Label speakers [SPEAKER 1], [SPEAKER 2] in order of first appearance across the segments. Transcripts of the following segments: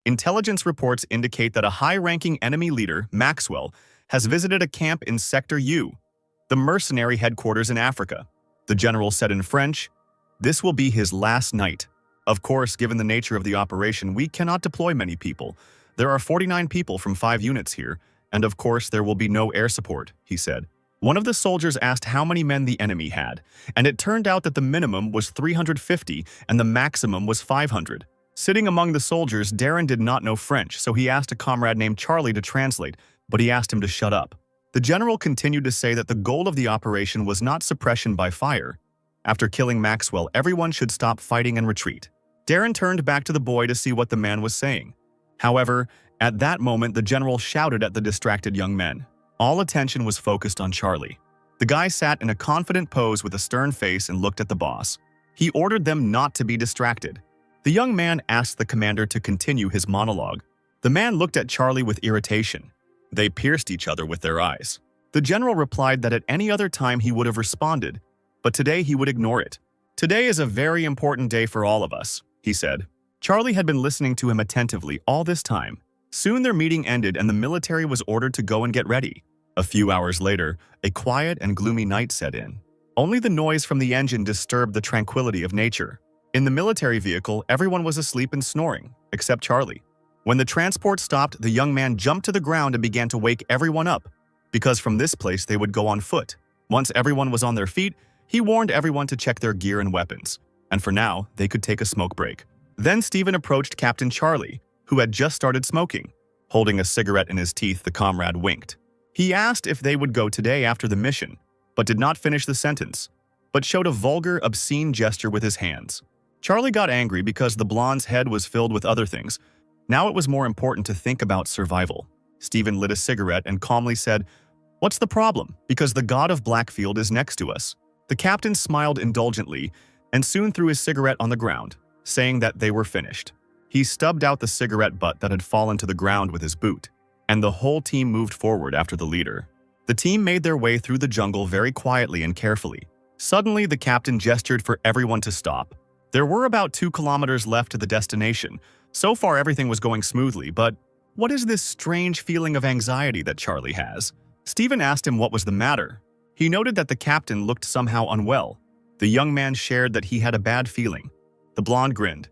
[SPEAKER 1] Intelligence reports indicate that a high-ranking enemy leader, Maxwell, has visited a camp in Sector U, the mercenary headquarters in Africa. The general said in French, "This will be his last night. Of course, given the nature of the operation, we cannot deploy many people. There are 49 people from 5 units here, and of course there will be no air support," he said. One of the soldiers asked how many men the enemy had, and it turned out that the minimum was 350 and the maximum was 500. Sitting among the soldiers, Darren did not know French, so he asked a comrade named Charlie to translate, but he asked him to shut up. The general continued to say that the goal of the operation was not suppression by fire. After killing Maxwell, everyone should stop fighting and retreat. Darren turned back to the boy to see what the man was saying. However, at that moment, the general shouted at the distracted young men. All attention was focused on Charlie. The guy sat in a confident pose with a stern face and looked at the boss. He ordered them not to be distracted. The young man asked the commander to continue his monologue. The man looked at Charlie with irritation. They pierced each other with their eyes. The general replied that at any other time he would have responded, but today he would ignore it. "Today is a very important day for all of us," he said. Charlie had been listening to him attentively all this time. Soon their meeting ended and the military was ordered to go and get ready. A few hours later, a quiet and gloomy night set in. Only the noise from the engine disturbed the tranquility of nature. In the military vehicle, everyone was asleep and snoring, except Charlie. When the transport stopped, the young man jumped to the ground and began to wake everyone up, because from this place they would go on foot. Once everyone was on their feet, he warned everyone to check their gear and weapons, and for now, they could take a smoke break. Then Stephen approached Captain Charlie, who had just started smoking. Holding a cigarette in his teeth, the comrade winked. He asked if they would go today after the mission, but did not finish the sentence, but showed a vulgar, obscene gesture with his hands. Charlie got angry because the blonde's head was filled with other things. Now it was more important to think about survival. Stephen lit a cigarette and calmly said, "What's the problem? Because the god of Blackfield is next to us." The captain smiled indulgently and soon threw his cigarette on the ground, saying that they were finished. He stubbed out the cigarette butt that had fallen to the ground with his boot, and the whole team moved forward after the leader. The team made their way through the jungle very quietly and carefully. Suddenly, the captain gestured for everyone to stop. There were about 2 kilometers left to the destination. So far, everything was going smoothly, but what is this strange feeling of anxiety that Charlie has? Stephen asked him what was the matter. He noted that the captain looked somehow unwell. The young man shared that he had a bad feeling. The blonde grinned.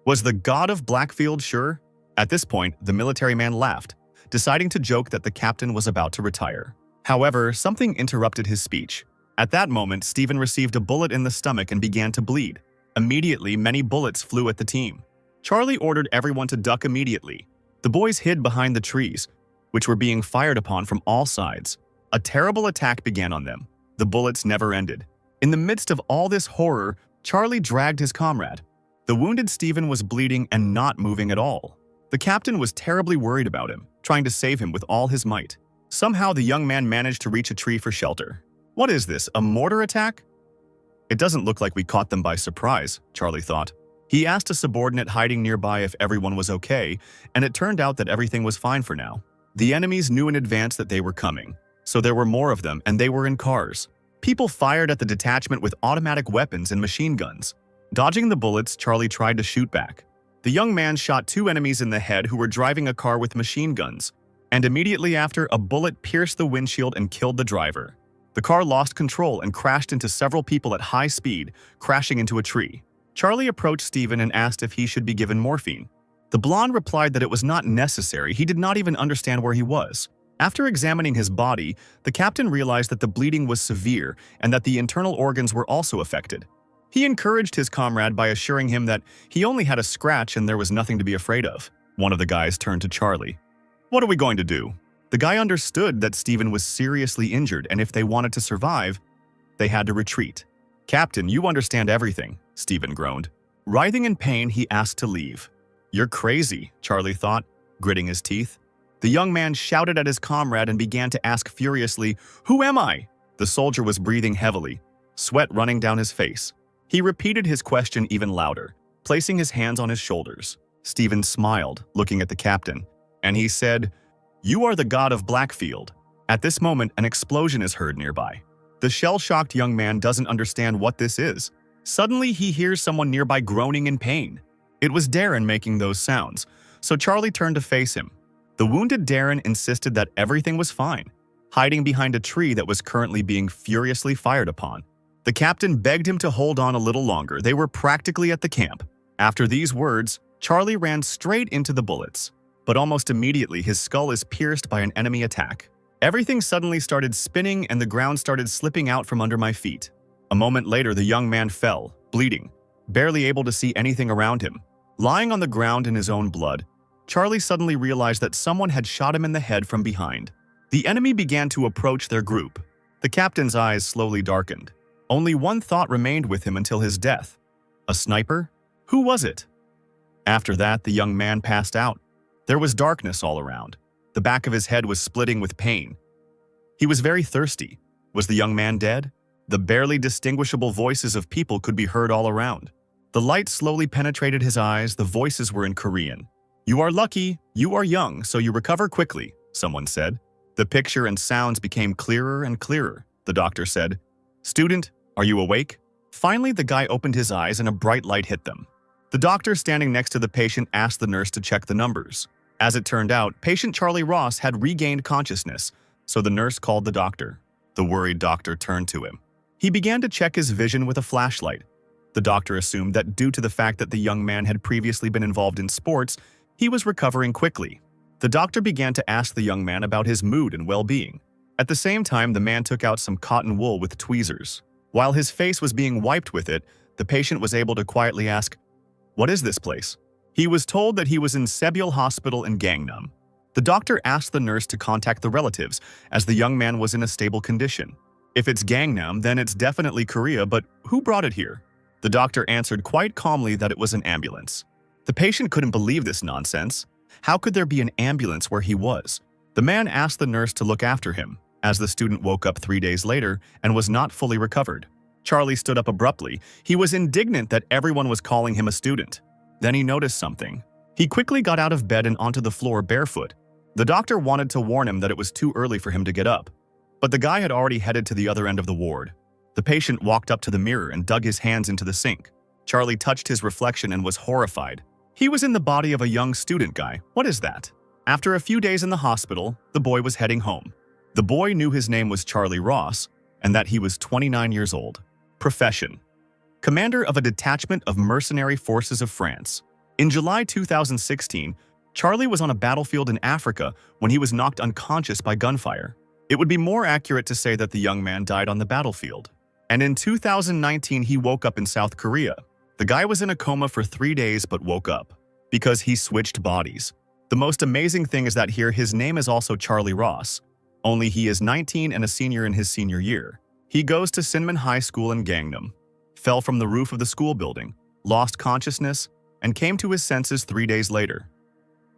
[SPEAKER 1] Was the god of Blackfield sure? At this point, the military man laughed, deciding to joke that the captain was about to retire. However, something interrupted his speech. At that moment, Stephen received a bullet in the stomach and began to bleed. Immediately, many bullets flew at the team. Charlie ordered everyone to duck immediately. The boys hid behind the trees, which were being fired upon from all sides. A terrible attack began on them. The bullets never ended. In the midst of all this horror, Charlie dragged his comrade. The wounded Stephen was bleeding and not moving at all. The captain was terribly worried about him, trying to save him with all his might. Somehow, the young man managed to reach a tree for shelter. What is this, a mortar attack? It doesn't look like we caught them by surprise, Charlie thought. He asked a subordinate hiding nearby if everyone was okay, and it turned out that everything was fine for now. The enemies knew in advance that they were coming, so there were more of them and they were in cars. People fired at the detachment with automatic weapons and machine guns. Dodging the bullets, Charlie tried to shoot back. The young man shot 2 enemies in the head who were driving a car with machine guns, and immediately after, a bullet pierced the windshield and killed the driver. The car lost control and crashed into several people at high speed, crashing into a tree. Charlie approached Stephen and asked if he should be given morphine. The blonde replied that it was not necessary. He did not even understand where he was. After examining his body, the captain realized that the bleeding was severe and that the internal organs were also affected. He encouraged his comrade by assuring him that he only had a scratch and there was nothing to be afraid of. One of the guys turned to Charlie. "What are we going to do?" The guy understood that Stephen was seriously injured, and if they wanted to survive, they had to retreat. "Captain, you understand everything," Stephen groaned. Writhing in pain, he asked to leave. "You're crazy," Charlie thought, gritting his teeth. The young man shouted at his comrade and began to ask furiously, "Who am I?" The soldier was breathing heavily, sweat running down his face. He repeated his question even louder, placing his hands on his shoulders. Stephen smiled, looking at the captain, and he said, "You are the god of Blackfield." At this moment, an explosion is heard nearby. The shell-shocked young man doesn't understand what this is. Suddenly, he hears someone nearby groaning in pain. It was Darren making those sounds, so Charlie turned to face him. The wounded Darren insisted that everything was fine, hiding behind a tree that was currently being furiously fired upon. The captain begged him to hold on a little longer. They were practically at the camp. After these words, Charlie ran straight into the bullets, but almost immediately his skull is pierced by an enemy attack. Everything suddenly started spinning and the ground started slipping out from under my feet. A moment later, the young man fell, bleeding, barely able to see anything around him. Lying on the ground in his own blood, Charlie suddenly realized that someone had shot him in the head from behind. The enemy began to approach their group. The captain's eyes slowly darkened. Only one thought remained with him until his death. A sniper? Who was it? After that, the young man passed out. There was darkness all around. The back of his head was splitting with pain. He was very thirsty. Was the young man dead? The barely distinguishable voices of people could be heard all around. The light slowly penetrated his eyes. The voices were in Korean. "You are lucky, you are young, so you recover quickly," someone said. The picture and sounds became clearer and clearer. The doctor said, "Student, are you awake?" Finally, the guy opened his eyes and a bright light hit them. The doctor standing next to the patient asked the nurse to check the numbers. As it turned out, patient Charlie Ross had regained consciousness, so the nurse called the doctor. The worried doctor turned to him. He began to check his vision with a flashlight. The doctor assumed that due to the fact that the young man had previously been involved in sports, he was recovering quickly. The doctor began to ask the young man about his mood and well-being. At the same time, the man took out some cotton wool with tweezers. While his face was being wiped with it, the patient was able to quietly ask, "What is this place?" He was told that he was in Sebuil Hospital in Gangnam. The doctor asked the nurse to contact the relatives, as the young man was in a stable condition. If it's Gangnam, then it's definitely Korea, but who brought it here? The doctor answered quite calmly that it was an ambulance. The patient couldn't believe this nonsense. How could there be an ambulance where he was? The man asked the nurse to look after him, as the student woke up 3 days later and was not fully recovered. Charlie stood up abruptly. He was indignant that everyone was calling him a student. Then he noticed something. He quickly got out of bed and onto the floor barefoot. The doctor wanted to warn him that it was too early for him to get up, but the guy had already headed to the other end of the ward. The patient walked up to the mirror and dug his hands into the sink. Charlie touched his reflection and was horrified. He was in the body of a young student guy. What is that? After a few days in the hospital, the boy was heading home. The boy knew his name was Charlie Ross and that he was 29 years old. Profession: commander of a detachment of mercenary forces of France. In July 2016, Charlie was on a battlefield in Africa when he was knocked unconscious by gunfire. It would be more accurate to say that the young man died on the battlefield. And in 2019, he woke up in South Korea. The guy was in a coma for 3 days but woke up because he switched bodies. The most amazing thing is that here his name is also Charlie Ross, only he is 19 and a senior in his senior year. He goes to Sinman High School in Gangnam, fell from the roof of the school building, lost consciousness, and came to his senses 3 days later.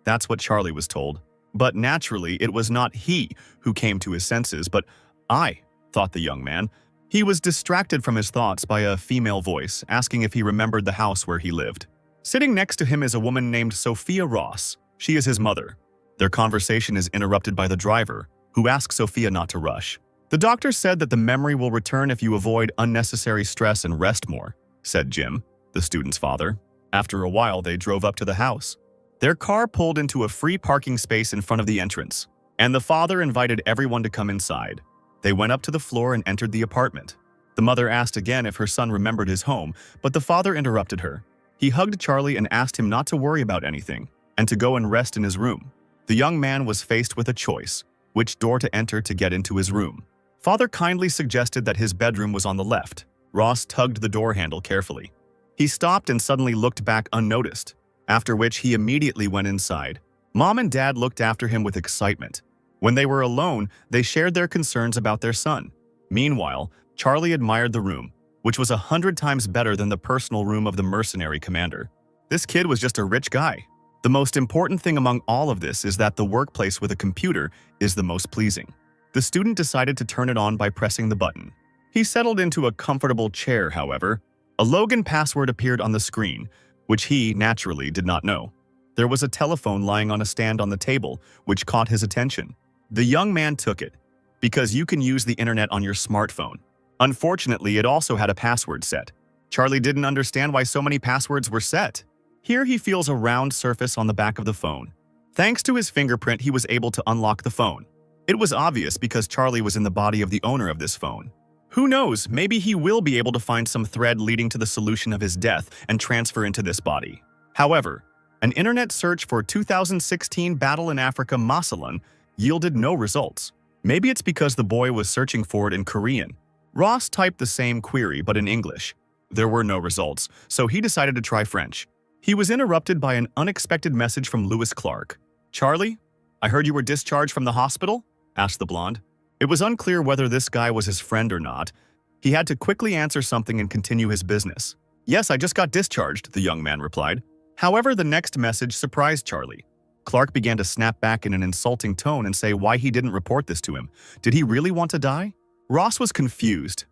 [SPEAKER 1] That's what Charlie was told. But naturally, it was not he who came to his senses, but I, thought the young man. He was distracted from his thoughts by a female voice asking if he remembered the house where he lived. Sitting next to him is a woman named Sophia Ross. She is his mother. Their conversation is interrupted by the driver, who asks Sophia not to rush. "The doctor said that the memory will return if you avoid unnecessary stress and rest more," said Jim, the student's father. After a while, they drove up to the house. Their car pulled into a free parking space in front of the entrance, and the father invited everyone to come inside. They went up to the floor and entered the apartment. The mother asked again if her son remembered his home, but the father interrupted her. He hugged Charlie and asked him not to worry about anything, and to go and rest in his room. The young man was faced with a choice, which door to enter to get into his room. Father kindly suggested that his bedroom was on the left. Ross tugged the door handle carefully. He stopped and suddenly looked back unnoticed, after which he immediately went inside. Mom and Dad looked after him with excitement. When they were alone, they shared their concerns about their son. Meanwhile, Charlie admired the room, which was 100 times better than the personal room of the mercenary commander. This kid was just a rich guy. The most important thing among all of this is that the workplace with a computer is the most pleasing. The student decided to turn it on by pressing the button. He settled into a comfortable chair, however. A login password appeared on the screen, which he, naturally, did not know. There was a telephone lying on a stand on the table, which caught his attention. The young man took it, because you can use the internet on your smartphone. Unfortunately, it also had a password set. Charlie didn't understand why so many passwords were set. Here he feels a round surface on the back of the phone. Thanks to his fingerprint, he was able to unlock the phone. It was obvious because Charlie was in the body of the owner of this phone. Who knows, maybe he will be able to find some thread leading to the solution of his death and transfer into this body. However, an internet search for 2016 Battle in Africa Masalan yielded no results. Maybe it's because the boy was searching for it in Korean. Ross typed the same query but in English. There were no results, so he decided to try French. He was interrupted by an unexpected message from Lewis Clark. "Charlie, I heard you were discharged from the hospital?" asked the blonde. It was unclear whether this guy was his friend or not. He had to quickly answer something and continue his business. "Yes, I just got discharged," the young man replied. However, the next message surprised Charlie. Clark began to snap back in an insulting tone and say why he didn't report this to him. Did he really want to die? Ross was confused.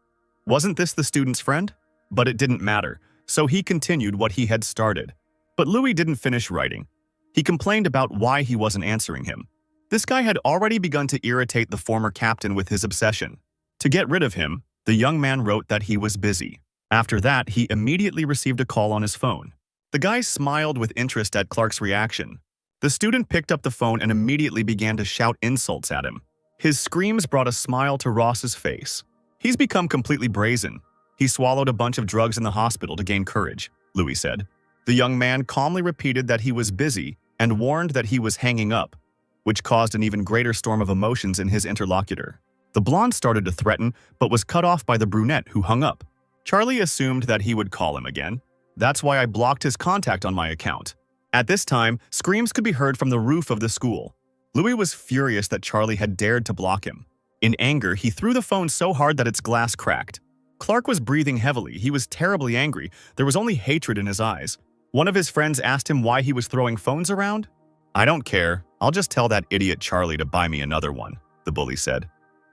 [SPEAKER 1] Wasn't this the student's friend? But it didn't matter, so he continued what he had started. But Louis didn't finish writing. He complained about why he wasn't answering him. This guy had already begun to irritate the former captain with his obsession. To get rid of him, the young man wrote that he was busy. After that, he immediately received a call on his phone. The guy smiled with interest at Clark's reaction. The student picked up the phone and immediately began to shout insults at him. His screams brought a smile to Ross's face. "He's become completely brazen. He swallowed a bunch of drugs in the hospital to gain courage," Louis said. The young man calmly repeated that he was busy and warned that he was hanging up, which caused an even greater storm of emotions in his interlocutor. The blonde started to threaten, but was cut off by the brunette who hung up. Charlie assumed that he would call him again. "That's why I blocked his contact on my account." At this time, screams could be heard from the roof of the school. Louis was furious that Charlie had dared to block him. In anger, he threw the phone so hard that its glass cracked. Clark was breathing heavily. He was terribly angry. There was only hatred in his eyes. One of his friends asked him why he was throwing phones around. "I don't care. I'll just tell that idiot Charlie to buy me another one," the bully said.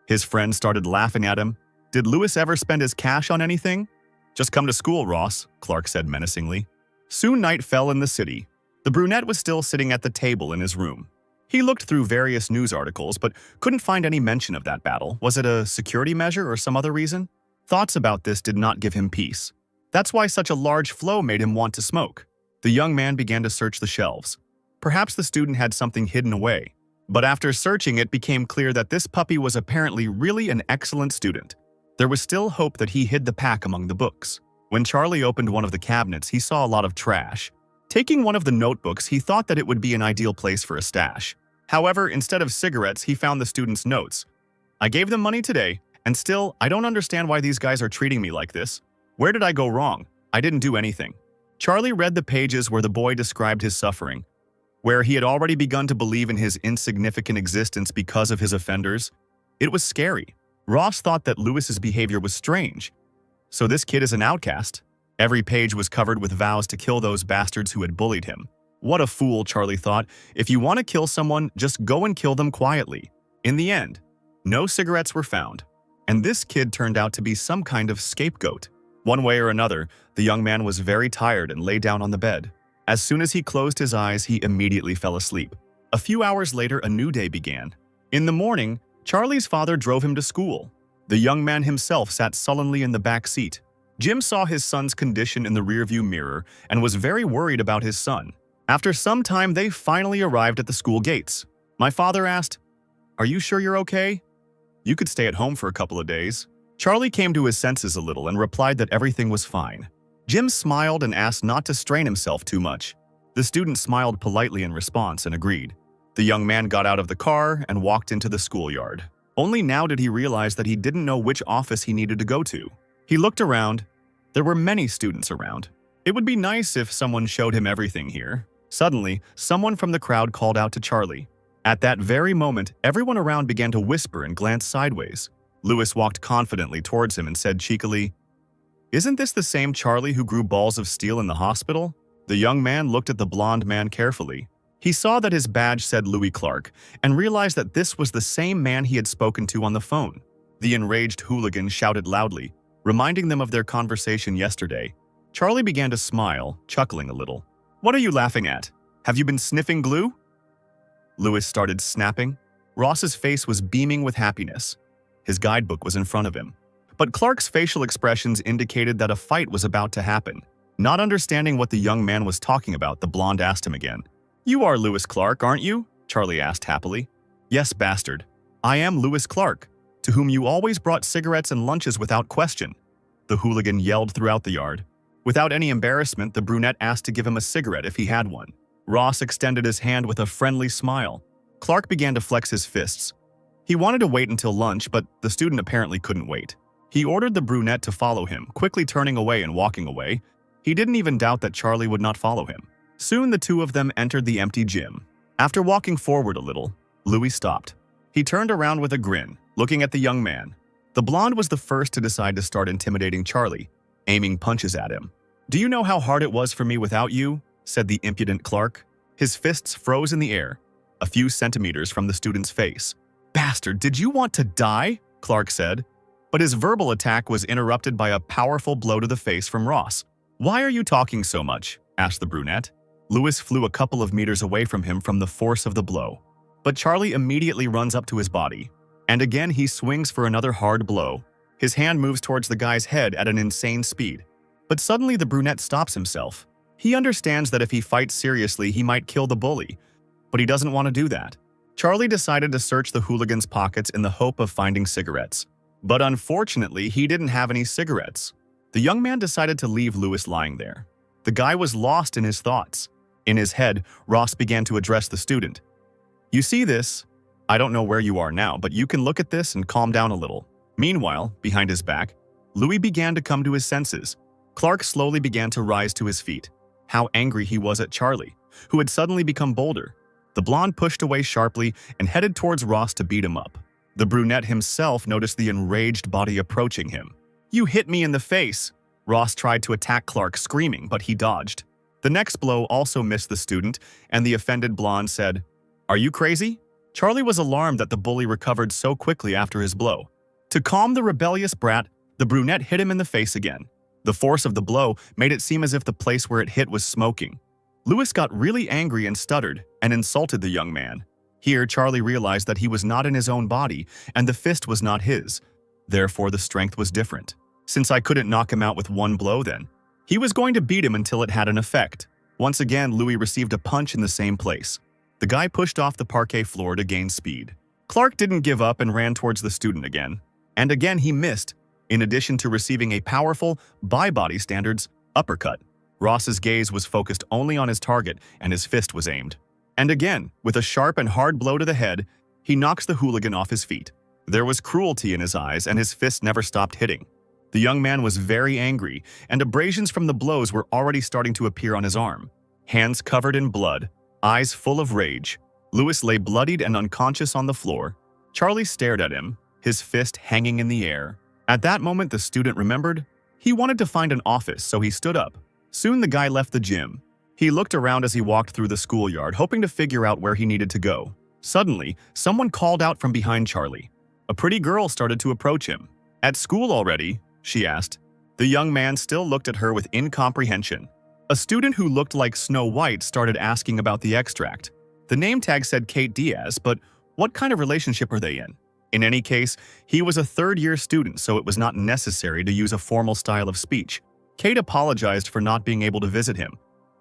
[SPEAKER 1] His friend started laughing at him. "Did Louis ever spend his cash on anything?" "Just come to school, Ross," Clark said menacingly. Soon night fell in the city. The brunette was still sitting at the table in his room. He looked through various news articles but couldn't find any mention of that battle. Was it a security measure or some other reason? Thoughts about this did not give him peace. That's why such a large flow made him want to smoke. The young man began to search the shelves. Perhaps the student had something hidden away. But after searching, it became clear that this puppy was apparently really an excellent student. There was still hope that he hid the pack among the books. When Charlie opened one of the cabinets, he saw a lot of trash. Taking one of the notebooks, he thought that it would be an ideal place for a stash. However, instead of cigarettes, he found the student's notes. "I gave them money today, and still, I don't understand why these guys are treating me like this. Where did I go wrong? I didn't do anything." Charlie read the pages where the boy described his suffering, where he had already begun to believe in his insignificant existence because of his offenders. It was scary. Ross thought that Lewis's behavior was strange. So this kid is an outcast? Every page was covered with vows to kill those bastards who had bullied him. What a fool, Charlie thought. If you want to kill someone, just go and kill them quietly. In the end, no cigarettes were found. And this kid turned out to be some kind of scapegoat. One way or another, the young man was very tired and lay down on the bed. As soon as he closed his eyes, he immediately fell asleep. A few hours later, a new day began. In the morning, Charlie's father drove him to school. The young man himself sat sullenly in the back seat. Jim saw his son's condition in the rearview mirror and was very worried about his son. After some time, they finally arrived at the school gates. My father asked, "Are you sure you're okay? You could stay at home for a couple of days." Charlie came to his senses a little and replied that everything was fine. Jim smiled and asked not to strain himself too much. The student smiled politely in response and agreed. The young man got out of the car and walked into the schoolyard. Only now did he realize that he didn't know which office he needed to go to. He looked around. There were many students around. It would be nice if someone showed him everything here. Suddenly, someone from the crowd called out to Charlie. At that very moment, everyone around began to whisper and glance sideways. Lewis walked confidently towards him and said cheekily, "Isn't this the same Charlie who grew balls of steel in the hospital?" The young man looked at the blonde man carefully. He saw that his badge said Louis Clark and realized that this was the same man he had spoken to on the phone. The enraged hooligan shouted loudly, reminding them of their conversation yesterday. Charlie began to smile, chuckling a little. "What are you laughing at? Have you been sniffing glue?" Lewis started snapping. Ross's face was beaming with happiness. His guidebook was in front of him. But Clark's facial expressions indicated that a fight was about to happen. Not understanding what the young man was talking about, the blonde asked him again. "You are Lewis Clark, aren't you?" Charlie asked happily. "Yes, bastard. I am Lewis Clark, to whom you always brought cigarettes and lunches without question," the hooligan yelled throughout the yard. Without any embarrassment, the brunette asked to give him a cigarette if he had one. Ross extended his hand with a friendly smile. Clark began to flex his fists. He wanted to wait until lunch, but the student apparently couldn't wait. He ordered the brunette to follow him, quickly turning away and walking away. He didn't even doubt that Charlie would not follow him. Soon the two of them entered the empty gym. After walking forward a little, Louis stopped. He turned around with a grin, looking at the young man. The blonde was the first to decide to start intimidating Charlie, aiming punches at him. "Do you know how hard it was for me without you?" said the impudent Clark. His fists froze in the air, a few centimeters from the student's face. "Bastard, did you want to die?" Clark said. But his verbal attack was interrupted by a powerful blow to the face from Ross. "Why are you talking so much?" asked the brunette. Louis flew a couple of meters away from him from the force of the blow. But Charlie immediately runs up to his body. And again he swings for another hard blow. His hand moves towards the guy's head at an insane speed. But suddenly the brunette stops himself. He understands that if he fights seriously, he might kill the bully. But he doesn't want to do that. Charlie decided to search the hooligan's pockets in the hope of finding cigarettes. But unfortunately, he didn't have any cigarettes. The young man decided to leave Louis lying there. The guy was lost in his thoughts. In his head, Ross began to address the student. "You see this? I don't know where you are now, but you can look at this and calm down a little." Meanwhile, behind his back, Louis began to come to his senses. Clark slowly began to rise to his feet. How angry he was at Charlie, who had suddenly become bolder. The blonde pushed away sharply and headed towards Ross to beat him up. The brunette himself noticed the enraged body approaching him. "You hit me in the face!" Ross tried to attack Clark, screaming, but he dodged. The next blow also missed the student, and the offended blonde said, "Are you crazy?" Charlie was alarmed that the bully recovered so quickly after his blow. To calm the rebellious brat, the brunette hit him in the face again. The force of the blow made it seem as if the place where it hit was smoking. Louis got really angry and stuttered and insulted the young man. Here, Charlie realized that he was not in his own body, and the fist was not his. Therefore, the strength was different. Since I couldn't knock him out with one blow then, he was going to beat him until it had an effect. Once again, Louis received a punch in the same place. The guy pushed off the parquet floor to gain speed. Clark didn't give up and ran towards the student again. And again he missed, in addition to receiving a powerful, by body standards, uppercut. Ross's gaze was focused only on his target, and his fist was aimed. And again, with a sharp and hard blow to the head, he knocks the hooligan off his feet. There was cruelty in his eyes, and his fist never stopped hitting. The young man was very angry, and abrasions from the blows were already starting to appear on his arm. Hands covered in blood, eyes full of rage. Louis lay bloodied and unconscious on the floor. Charlie stared at him, his fist hanging in the air. At that moment, the student remembered. He wanted to find an office, so he stood up. Soon the guy left the gym. He looked around as he walked through the schoolyard, hoping to figure out where he needed to go. Suddenly, someone called out from behind Charlie. A pretty girl started to approach him. "At school already?" she asked. The young man still looked at her with incomprehension. A student who looked like Snow White started asking about the extract. The name tag said Kate Diaz, but what kind of relationship are they in? In any case, he was a third-year student, so it was not necessary to use a formal style of speech. Kate apologized for not being able to visit him,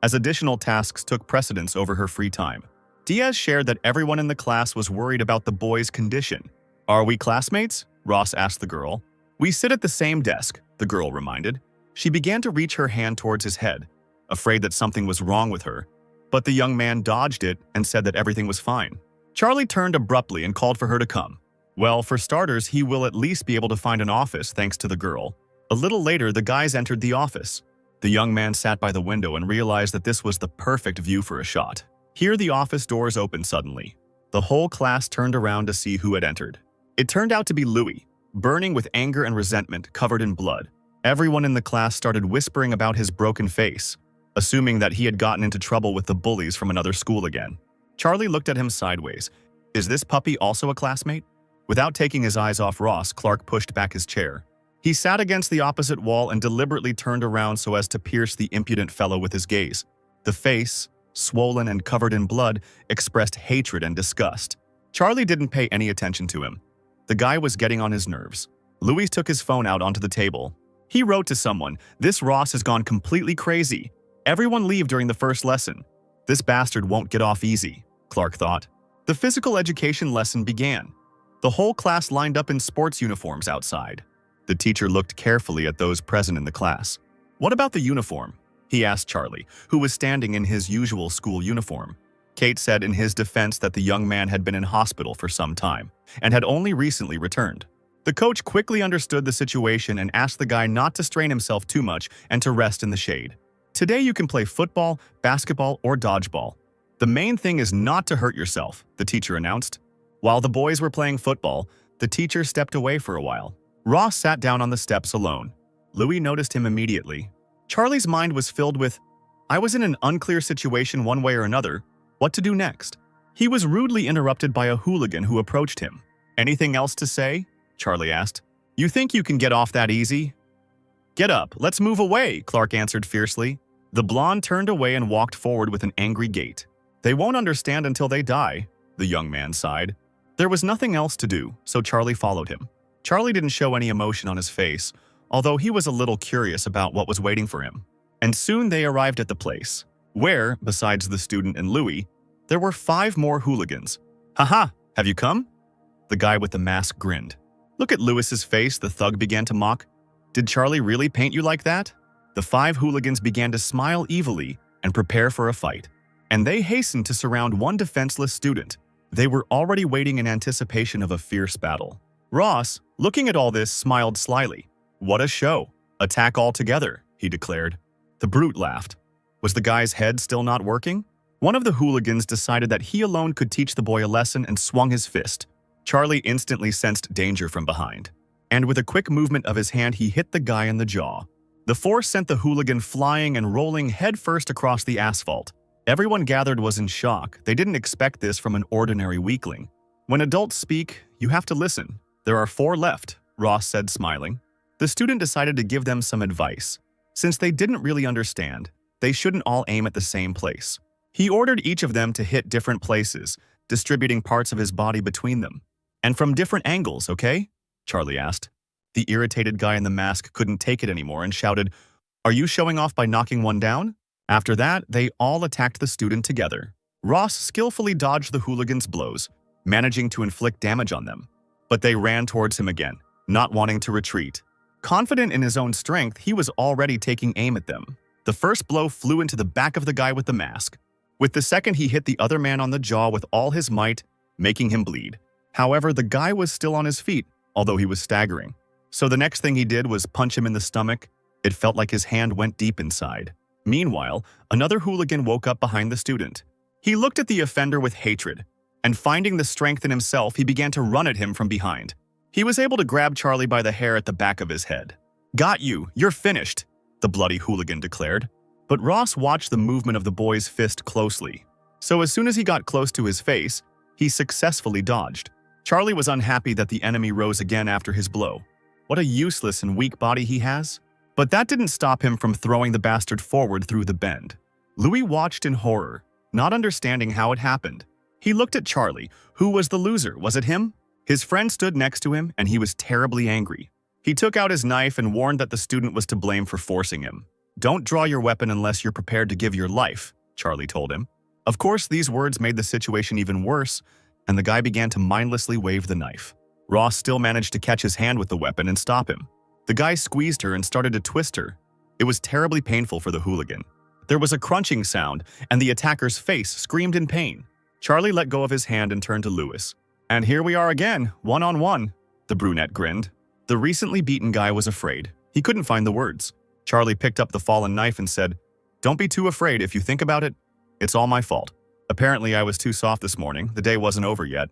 [SPEAKER 1] as additional tasks took precedence over her free time. Diaz shared that everyone in the class was worried about the boy's condition. "Are we classmates?" Ross asked the girl. "We sit at the same desk," the girl reminded. She began to reach her hand towards his head, afraid that something was wrong with her. But the young man dodged it and said that everything was fine. Charlie turned abruptly and called for her to come. Well, for starters, he will at least be able to find an office thanks to the girl. A little later, the guys entered the office. The young man sat by the window and realized that this was the perfect view for a shot. Here, the office doors opened suddenly. The whole class turned around to see who had entered. It turned out to be Louis, burning with anger and resentment, covered in blood. Everyone in the class started whispering about his broken face, assuming that he had gotten into trouble with the bullies from another school again. Charlie looked at him sideways. Is this puppy also a classmate? Without taking his eyes off Ross, Clark pushed back his chair. He sat against the opposite wall and deliberately turned around so as to pierce the impudent fellow with his gaze. The face, swollen and covered in blood, expressed hatred and disgust. Charlie didn't pay any attention to him. The guy was getting on his nerves. Louis took his phone out onto the table. He wrote to someone, "This Ross has gone completely crazy. Everyone leave during the first lesson. This bastard won't get off easy," Clark thought. The physical education lesson began. The whole class lined up in sports uniforms outside. The teacher looked carefully at those present in the class. "What about the uniform?" he asked Charlie, who was standing in his usual school uniform. Kate said in his defense that the young man had been in hospital for some time and had only recently returned. The coach quickly understood the situation and asked the guy not to strain himself too much and to rest in the shade. "Today you can play football, basketball, or dodgeball. The main thing is not to hurt yourself," the teacher announced. While the boys were playing football, the teacher stepped away for a while. Ross sat down on the steps alone. Louis noticed him immediately. Charlie's mind was filled with, "I was in an unclear situation one way or another. What to do next?" He was rudely interrupted by a hooligan who approached him. "Anything else to say?" Charlie asked. "You think you can get off that easy?" "Get up, let's move away," Clark answered fiercely. The blonde turned away and walked forward with an angry gait. "They won't understand until they die," the young man sighed. There was nothing else to do, so Charlie followed him. Charlie didn't show any emotion on his face, although he was a little curious about what was waiting for him. And soon they arrived at the place, where, besides the student and Louis, there were 5 more hooligans. "Haha, have you come?" The guy with the mask grinned. "Look at Louis's face," the thug began to mock. "Did Charlie really paint you like that?" The 5 hooligans began to smile evilly and prepare for a fight. And they hastened to surround one defenseless student. They were already waiting in anticipation of a fierce battle. Ross, looking at all this, smiled slyly. "What a show. Attack all together," he declared. The brute laughed. Was the guy's head still not working? One of the hooligans decided that he alone could teach the boy a lesson and swung his fist. Charlie instantly sensed danger from behind, and with a quick movement of his hand, he hit the guy in the jaw. The force sent the hooligan flying and rolling headfirst across the asphalt. Everyone gathered was in shock. They didn't expect this from an ordinary weakling. "When adults speak, you have to listen. There are 4 left," Ross said, smiling. The student decided to give them some advice. Since they didn't really understand, they shouldn't all aim at the same place. He ordered each of them to hit different places, distributing parts of his body between them. "And from different angles, okay?" Charlie asked. The irritated guy in the mask couldn't take it anymore and shouted, "Are you showing off by knocking one down?" After that, they all attacked the student together. Ross skillfully dodged the hooligans' blows, managing to inflict damage on them. But they ran towards him again, not wanting to retreat. Confident in his own strength, he was already taking aim at them. The first blow flew into the back of the guy with the mask. With the second, he hit the other man on the jaw with all his might, making him bleed. However, the guy was still on his feet, although he was staggering. So the next thing he did was punch him in the stomach. It felt like his hand went deep inside. Meanwhile, another hooligan woke up behind the student. He looked at the offender with hatred, and finding the strength in himself, he began to run at him from behind. He was able to grab Charlie by the hair at the back of his head. "Got you, you're finished," the bloody hooligan declared. But Ross watched the movement of the boy's fist closely. So as soon as he got close to his face, he successfully dodged. Charlie was unhappy that the enemy rose again after his blow. What a useless and weak body he has. But that didn't stop him from throwing the bastard forward through the bend. Louis watched in horror, not understanding how it happened. He looked at Charlie. Who was the loser? Was it him? His friend stood next to him, and he was terribly angry. He took out his knife and warned that the student was to blame for forcing him. "Don't draw your weapon unless you're prepared to give your life," Charlie told him. Of course, these words made the situation even worse, and the guy began to mindlessly wave the knife. Ross still managed to catch his hand with the weapon and stop him. The guy squeezed her and started to twist her. It was terribly painful for the hooligan. There was a crunching sound, and the attacker's face screamed in pain. Charlie let go of his hand and turned to Louis. "And here we are again, one-on-one," the brunette grinned. The recently beaten guy was afraid. He couldn't find the words. Charlie picked up the fallen knife and said, "Don't be too afraid. If you think about it, it's all my fault. Apparently I was too soft this morning. The day wasn't over yet.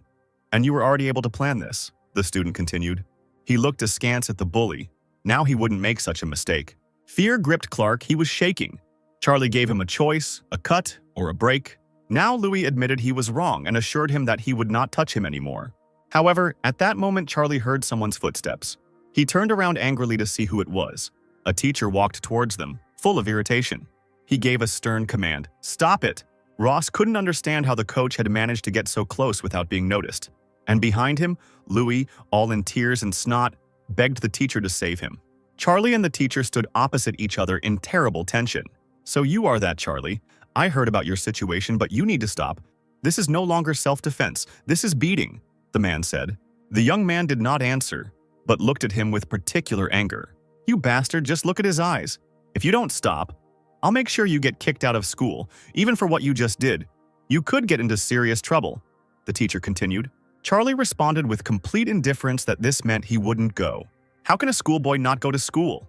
[SPEAKER 1] And you were already able to plan this," the student continued. He looked askance at the bully. Now he wouldn't make such a mistake. Fear gripped Clark. He was shaking. Charlie gave him a choice, a cut, or a break. Now Louis admitted he was wrong and assured him that he would not touch him anymore. However, at that moment Charlie heard someone's footsteps. He turned around angrily to see who it was. A teacher walked towards them, full of irritation. He gave a stern command, "Stop it!" Ross couldn't understand how the coach had managed to get so close without being noticed. And behind him, Louis, all in tears and snot, begged the teacher to save him. Charlie and the teacher stood opposite each other in terrible tension. "So you are that, Charlie. I heard about your situation, but you need to stop. This is no longer self-defense. This is beating," the man said. The young man did not answer, but looked at him with particular anger. "You bastard, just look at his eyes. If you don't stop, I'll make sure you get kicked out of school, even for what you just did. You could get into serious trouble," the teacher continued. Charlie responded with complete indifference that this meant he wouldn't go. How can a schoolboy not go to school?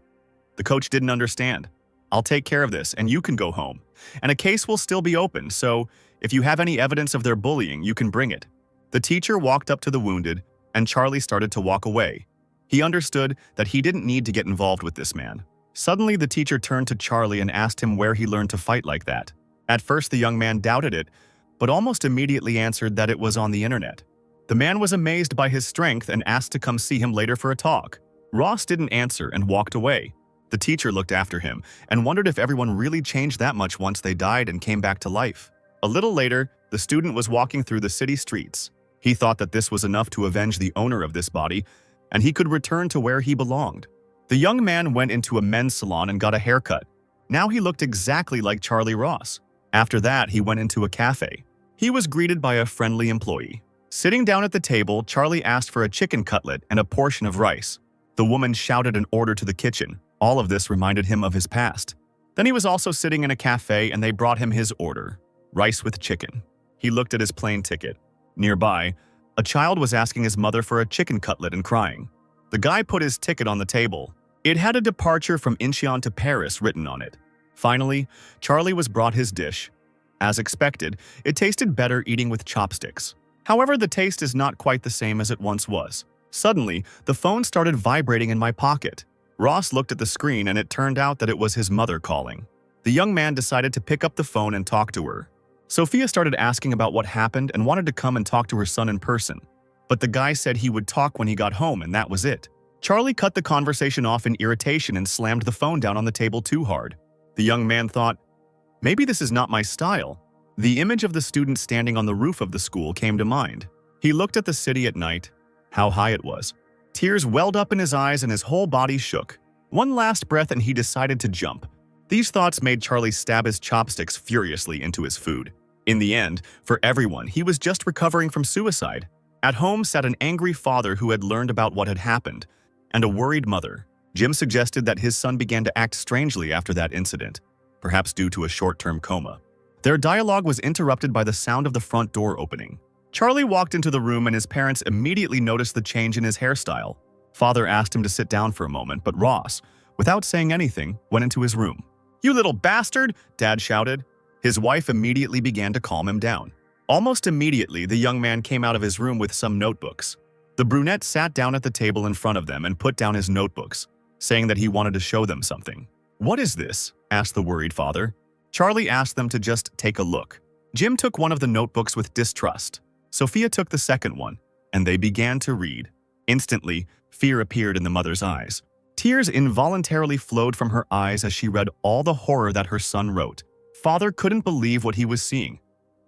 [SPEAKER 1] The coach didn't understand. "I'll take care of this, and you can go home. And a case will still be open, so if you have any evidence of their bullying, you can bring it." The teacher walked up to the wounded, and Charlie started to walk away. He understood that he didn't need to get involved with this man. Suddenly, the teacher turned to Charlie and asked him where he learned to fight like that. At first, the young man doubted it, but almost immediately answered that it was on the internet. The man was amazed by his strength and asked to come see him later for a talk. Ross didn't answer and walked away. The teacher looked after him and wondered if everyone really changed that much once they died and came back to life. A little later, the student was walking through the city streets. He thought that this was enough to avenge the owner of this body, and he could return to where he belonged. The young man went into a men's salon and got a haircut. Now he looked exactly like Charlie Ross. After that, he went into a cafe. He was greeted by a friendly employee. Sitting down at the table, Charlie asked for a chicken cutlet and a portion of rice. The woman shouted an order to the kitchen. All of this reminded him of his past. Then he was also sitting in a cafe and they brought him his order, rice with chicken. He looked at his plane ticket. Nearby, a child was asking his mother for a chicken cutlet and crying. The guy put his ticket on the table. It had a departure from Incheon to Paris written on it. Finally, Charlie was brought his dish. As expected, it tasted better eating with chopsticks. However, the taste is not quite the same as it once was. Suddenly, the phone started vibrating in my pocket. Ross looked at the screen and it turned out that it was his mother calling. The young man decided to pick up the phone and talk to her. Sophia started asking about what happened and wanted to come and talk to her son in person. But the guy said he would talk when he got home and that was it. Charlie cut the conversation off in irritation and slammed the phone down on the table too hard. The young man thought, "Maybe this is not my style." The image of the student standing on the roof of the school came to mind. He looked at the city at night, how high it was. Tears welled up in his eyes and his whole body shook. One last breath and he decided to jump. These thoughts made Charlie stab his chopsticks furiously into his food. In the end, for everyone, he was just recovering from suicide. At home sat an angry father who had learned about what had happened, and a worried mother. Jim suggested that his son began to act strangely after that incident, perhaps due to a short-term coma. Their dialogue was interrupted by the sound of the front door opening. Charlie walked into the room and his parents immediately noticed the change in his hairstyle. Father asked him to sit down for a moment, but Ross, without saying anything, went into his room. "You little bastard!" Dad shouted. His wife immediately began to calm him down. Almost immediately, the young man came out of his room with some notebooks. The brunette sat down at the table in front of them and put down his notebooks, saying that he wanted to show them something. "What is this?" asked the worried father. Charlie asked them to just take a look. Jim took one of the notebooks with distrust. Sophia took the second one, and they began to read. Instantly, fear appeared in the mother's eyes. Tears involuntarily flowed from her eyes as she read all the horror that her son wrote. Father couldn't believe what he was seeing.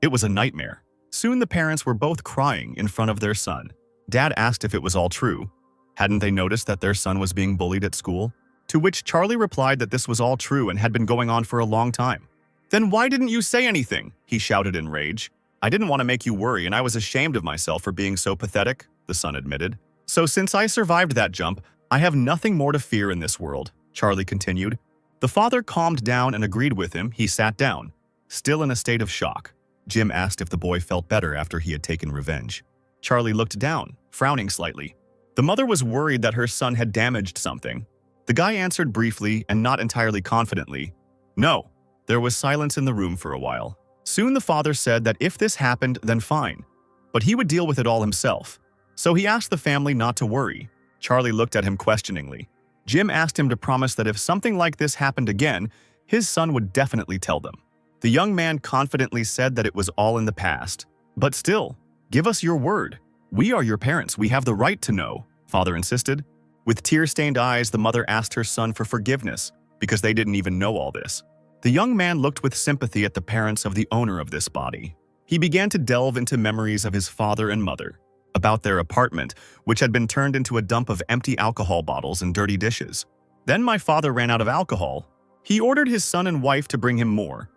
[SPEAKER 1] It was a nightmare. Soon the parents were both crying in front of their son. Dad asked if it was all true. Hadn't they noticed that their son was being bullied at school? To which Charlie replied that this was all true and had been going on for a long time. "Then why didn't you say anything?" he shouted in rage. "I didn't want to make you worry and I was ashamed of myself for being so pathetic," the son admitted. "So since I survived that jump, I have nothing more to fear in this world," Charlie continued. The father calmed down and agreed with him. He sat down, still in a state of shock. Jim asked if the boy felt better after he had taken revenge. Charlie looked down, frowning slightly. The mother was worried that her son had damaged something. The guy answered briefly and not entirely confidently, "No." There was silence in the room for a while. Soon the father said that if this happened, then fine, but he would deal with it all himself. So he asked the family not to worry. Charlie looked at him questioningly. Jim asked him to promise that if something like this happened again, his son would definitely tell them. The young man confidently said that it was all in the past. "But still, give us your word. We are your parents. We have the right to know," Father insisted. With tear-stained eyes, the mother asked her son for forgiveness because they didn't even know all this. The young man looked with sympathy at the parents of the owner of this body. He began to delve into memories of his father and mother, about their apartment, which had been turned into a dump of empty alcohol bottles and dirty dishes. Then my father ran out of alcohol. He ordered his son and wife to bring him more.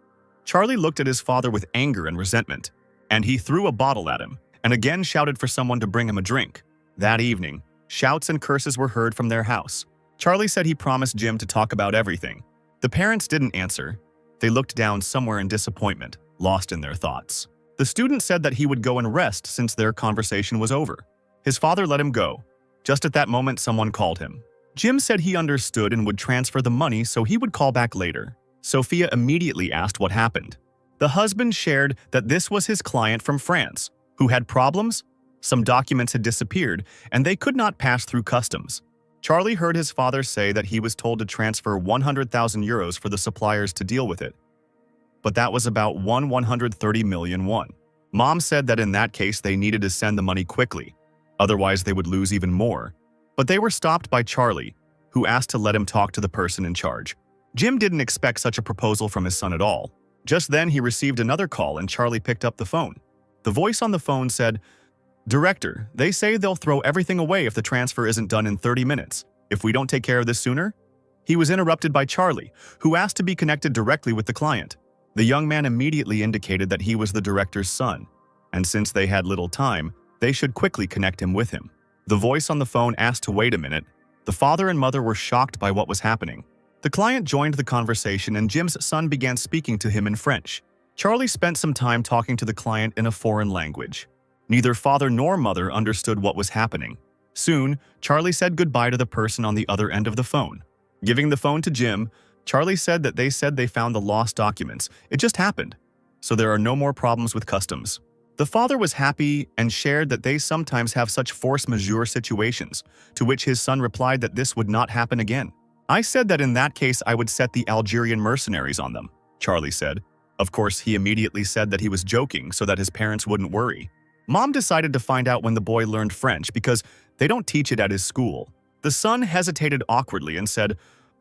[SPEAKER 1] Charlie looked at his father with anger and resentment, and he threw a bottle at him and again shouted for someone to bring him a drink. That evening, shouts and curses were heard from their house. Charlie said he promised Jim to talk about everything. The parents didn't answer. They looked down somewhere in disappointment, lost in their thoughts. The student said that he would go and rest since their conversation was over. His father let him go. Just at that moment, someone called him. Jim said he understood and would transfer the money so he would call back later. Sophia immediately asked what happened. The husband shared that this was his client from France, who had problems. Some documents had disappeared, and they could not pass through customs. Charlie heard his father say that he was told to transfer 100,000 euros for the suppliers to deal with it. But that was about 130 million won. Mom said that in that case they needed to send the money quickly, otherwise they would lose even more. But they were stopped by Charlie, who asked to let him talk to the person in charge. Jim didn't expect such a proposal from his son at all. Just then he received another call and Charlie picked up the phone. The voice on the phone said, "Director, they say they'll throw everything away if the transfer isn't done in 30 minutes. If we don't take care of this sooner?" He was interrupted by Charlie, who asked to be connected directly with the client. The young man immediately indicated that he was the director's son, and since they had little time, they should quickly connect him with him. The voice on the phone asked to wait a minute. The father and mother were shocked by what was happening. The client joined the conversation and Jim's son began speaking to him in French. Charlie spent some time talking to the client in a foreign language. Neither father nor mother understood what was happening. Soon, Charlie said goodbye to the person on the other end of the phone. Giving the phone to Jim, Charlie said that they found the lost documents. It just happened. So there are no more problems with customs. The father was happy and shared that they sometimes have such force majeure situations, to which his son replied that this would not happen again. "I said that in that case I would set the Algerian mercenaries on them," Charlie said. Of course, he immediately said that he was joking so that his parents wouldn't worry. Mom decided to find out when the boy learned French because they don't teach it at his school. The son hesitated awkwardly and said,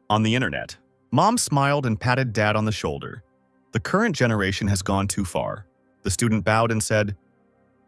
[SPEAKER 1] "On the internet." Mom smiled and patted Dad on the shoulder. The current generation has gone too far. The student bowed and said,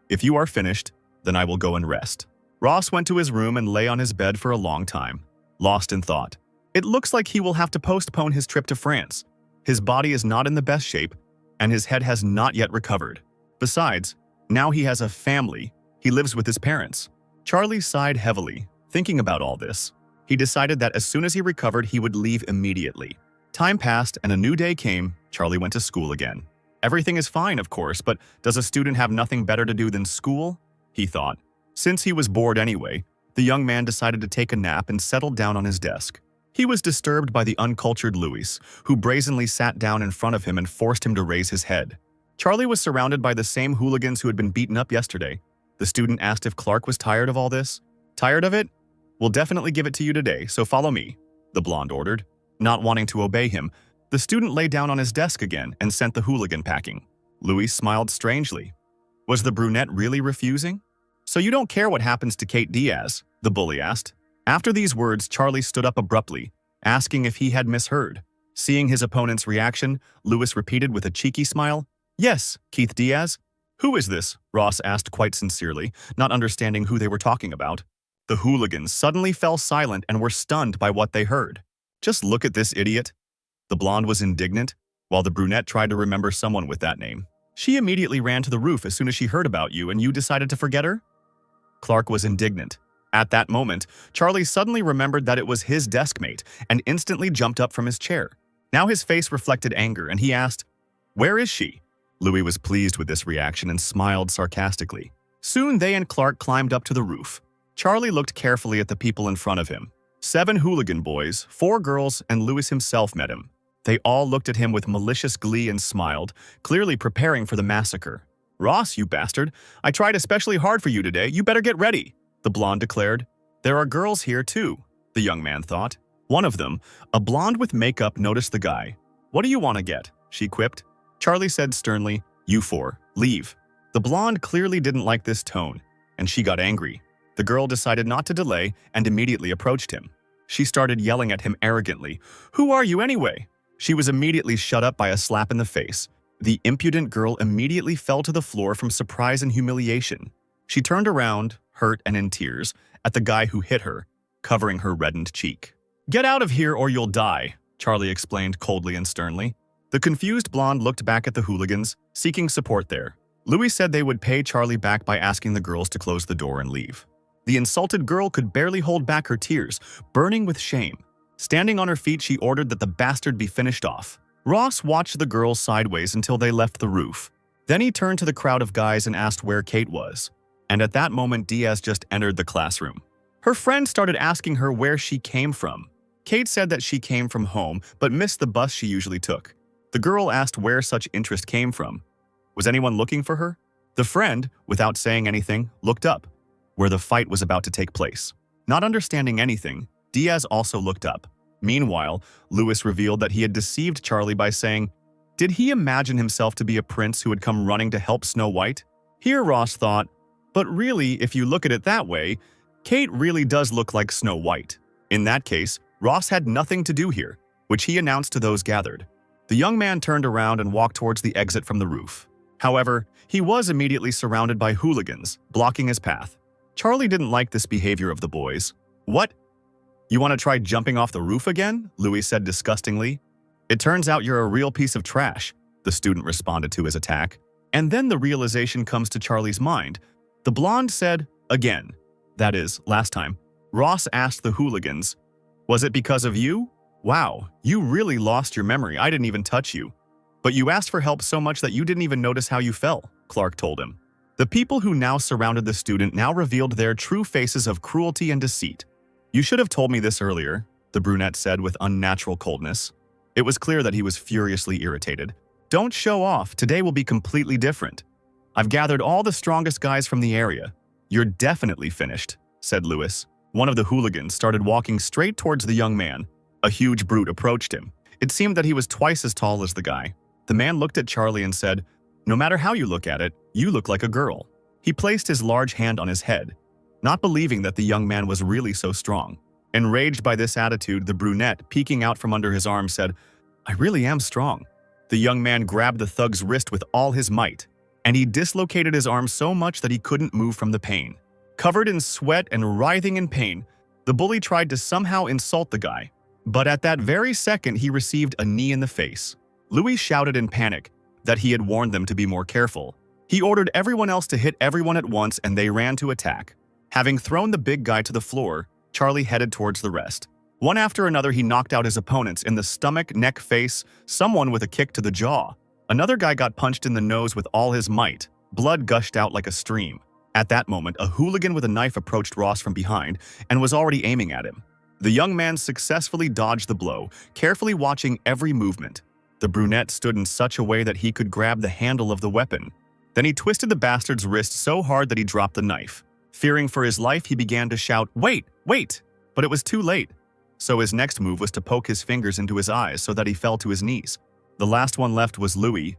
[SPEAKER 1] "If you are finished, then I will go and rest." Ross went to his room and lay on his bed for a long time, lost in thought. It looks like he will have to postpone his trip to France. His body is not in the best shape, and his head has not yet recovered. Besides, now he has a family. He lives with his parents. Charlie sighed heavily, thinking about all this. He decided that as soon as he recovered, he would leave immediately. Time passed and a new day came. Charlie went to school again. Everything is fine, of course, but does a student have nothing better to do than school? He thought. Since he was bored anyway, the young man decided to take a nap and settled down on his desk. He was disturbed by the uncultured Louis, who brazenly sat down in front of him and forced him to raise his head. Charlie was surrounded by the same hooligans who had been beaten up yesterday. The student asked if Clark was tired of all this. "Tired of it? We'll definitely give it to you today, so follow me," the blonde ordered. Not wanting to obey him, the student lay down on his desk again and sent the hooligan packing. Louis smiled strangely. Was the brunette really refusing? "So you don't care what happens to Kate Diaz?" the bully asked. After these words, Charlie stood up abruptly, asking if he had misheard. Seeing his opponent's reaction, Louis repeated with a cheeky smile, "Yes, Keith Diaz." "Who is this?" Ross asked quite sincerely, not understanding who they were talking about. The hooligans suddenly fell silent and were stunned by what they heard. "Just look at this idiot." The blonde was indignant, while the brunette tried to remember someone with that name. "She immediately ran to the roof as soon as she heard about you and you decided to forget her?" Clark was indignant. At that moment, Charlie suddenly remembered that it was his deskmate and instantly jumped up from his chair. Now his face reflected anger and he asked, "Where is she?" Louis was pleased with this reaction and smiled sarcastically. Soon they and Clark climbed up to the roof. Charlie looked carefully at the people in front of him. 7 hooligan boys, 4 girls, and Louis himself met him. They all looked at him with malicious glee and smiled, clearly preparing for the massacre. "Ross, you bastard, I tried especially hard for you today. You better get ready," the blonde declared. "There are girls here too," the young man thought. One of them, a blonde with makeup, noticed the guy. "What do you want to get?" she quipped. Charlie said sternly, "You 4, leave." The blonde clearly didn't like this tone, and she got angry. The girl decided not to delay and immediately approached him. She started yelling at him arrogantly, "Who are you anyway?" She was immediately shut up by a slap in the face. The impudent girl immediately fell to the floor from surprise and humiliation. She turned around, hurt and in tears, at the guy who hit her, covering her reddened cheek. "Get out of here or you'll die," Charlie explained coldly and sternly. The confused blonde looked back at the hooligans, seeking support there. Louis said they would pay Charlie back by asking the girls to close the door and leave. The insulted girl could barely hold back her tears, burning with shame. Standing on her feet, she ordered that the bastard be finished off. Ross watched the girls sideways until they left the roof. Then he turned to the crowd of guys and asked where Kate was. And at that moment, Diaz just entered the classroom. Her friend started asking her where she came from. Kate said that she came from home, but missed the bus she usually took. The girl asked where such interest came from. Was anyone looking for her? The friend, without saying anything, looked up, where the fight was about to take place. Not understanding anything, Diaz also looked up. Meanwhile, Louis revealed that he had deceived Charlie by saying, did he imagine himself to be a prince who had come running to help Snow White? Here Ross thought, but really, if you look at it that way, Kate really does look like Snow White. In that case, Ross had nothing to do here, which he announced to those gathered. The young man turned around and walked towards the exit from the roof. However, he was immediately surrounded by hooligans, blocking his path. Charlie didn't like this behavior of the boys. What? You want to try jumping off the roof again? Louis said disgustingly. It turns out you're a real piece of trash, the student responded to his attack. And then the realization comes to Charlie's mind. The blonde said, again. That is, last time. Ross asked the hooligans, was it because of you? Wow, you really lost your memory. I didn't even touch you. But you asked for help so much that you didn't even notice how you fell, Clark told him. The people who now surrounded the student now revealed their true faces of cruelty and deceit. You should have told me this earlier, the brunette said with unnatural coldness. It was clear that he was furiously irritated. Don't show off, today will be completely different. I've gathered all the strongest guys from the area. You're definitely finished, said Louis. One of the hooligans started walking straight towards the young man. A huge brute approached him. It seemed that he was twice as tall as the guy. The man looked at Charlie and said, no matter how you look at it, you look like a girl. He placed his large hand on his head, not believing that the young man was really so strong. Enraged by this attitude, the brunette, peeking out from under his arm, said, I really am strong. The young man grabbed the thug's wrist with all his might, and he dislocated his arm so much that he couldn't move from the pain. Covered in sweat and writhing in pain, the bully tried to somehow insult the guy. But at that very second, he received a knee in the face. Louis shouted in panic that he had warned them to be more careful. He ordered everyone else to hit everyone at once, and they ran to attack. Having thrown the big guy to the floor, Charlie headed towards the rest. One after another, he knocked out his opponents in the stomach, neck, face, someone with a kick to the jaw. Another guy got punched in the nose with all his might. Blood gushed out like a stream. At that moment, a hooligan with a knife approached Ross from behind and was already aiming at him. The young man successfully dodged the blow, carefully watching every movement. The brunette stood in such a way that he could grab the handle of the weapon. Then he twisted the bastard's wrist so hard that he dropped the knife. Fearing for his life, he began to shout, wait, wait! But it was too late. So his next move was to poke his fingers into his eyes so that he fell to his knees. The last one left was Louis.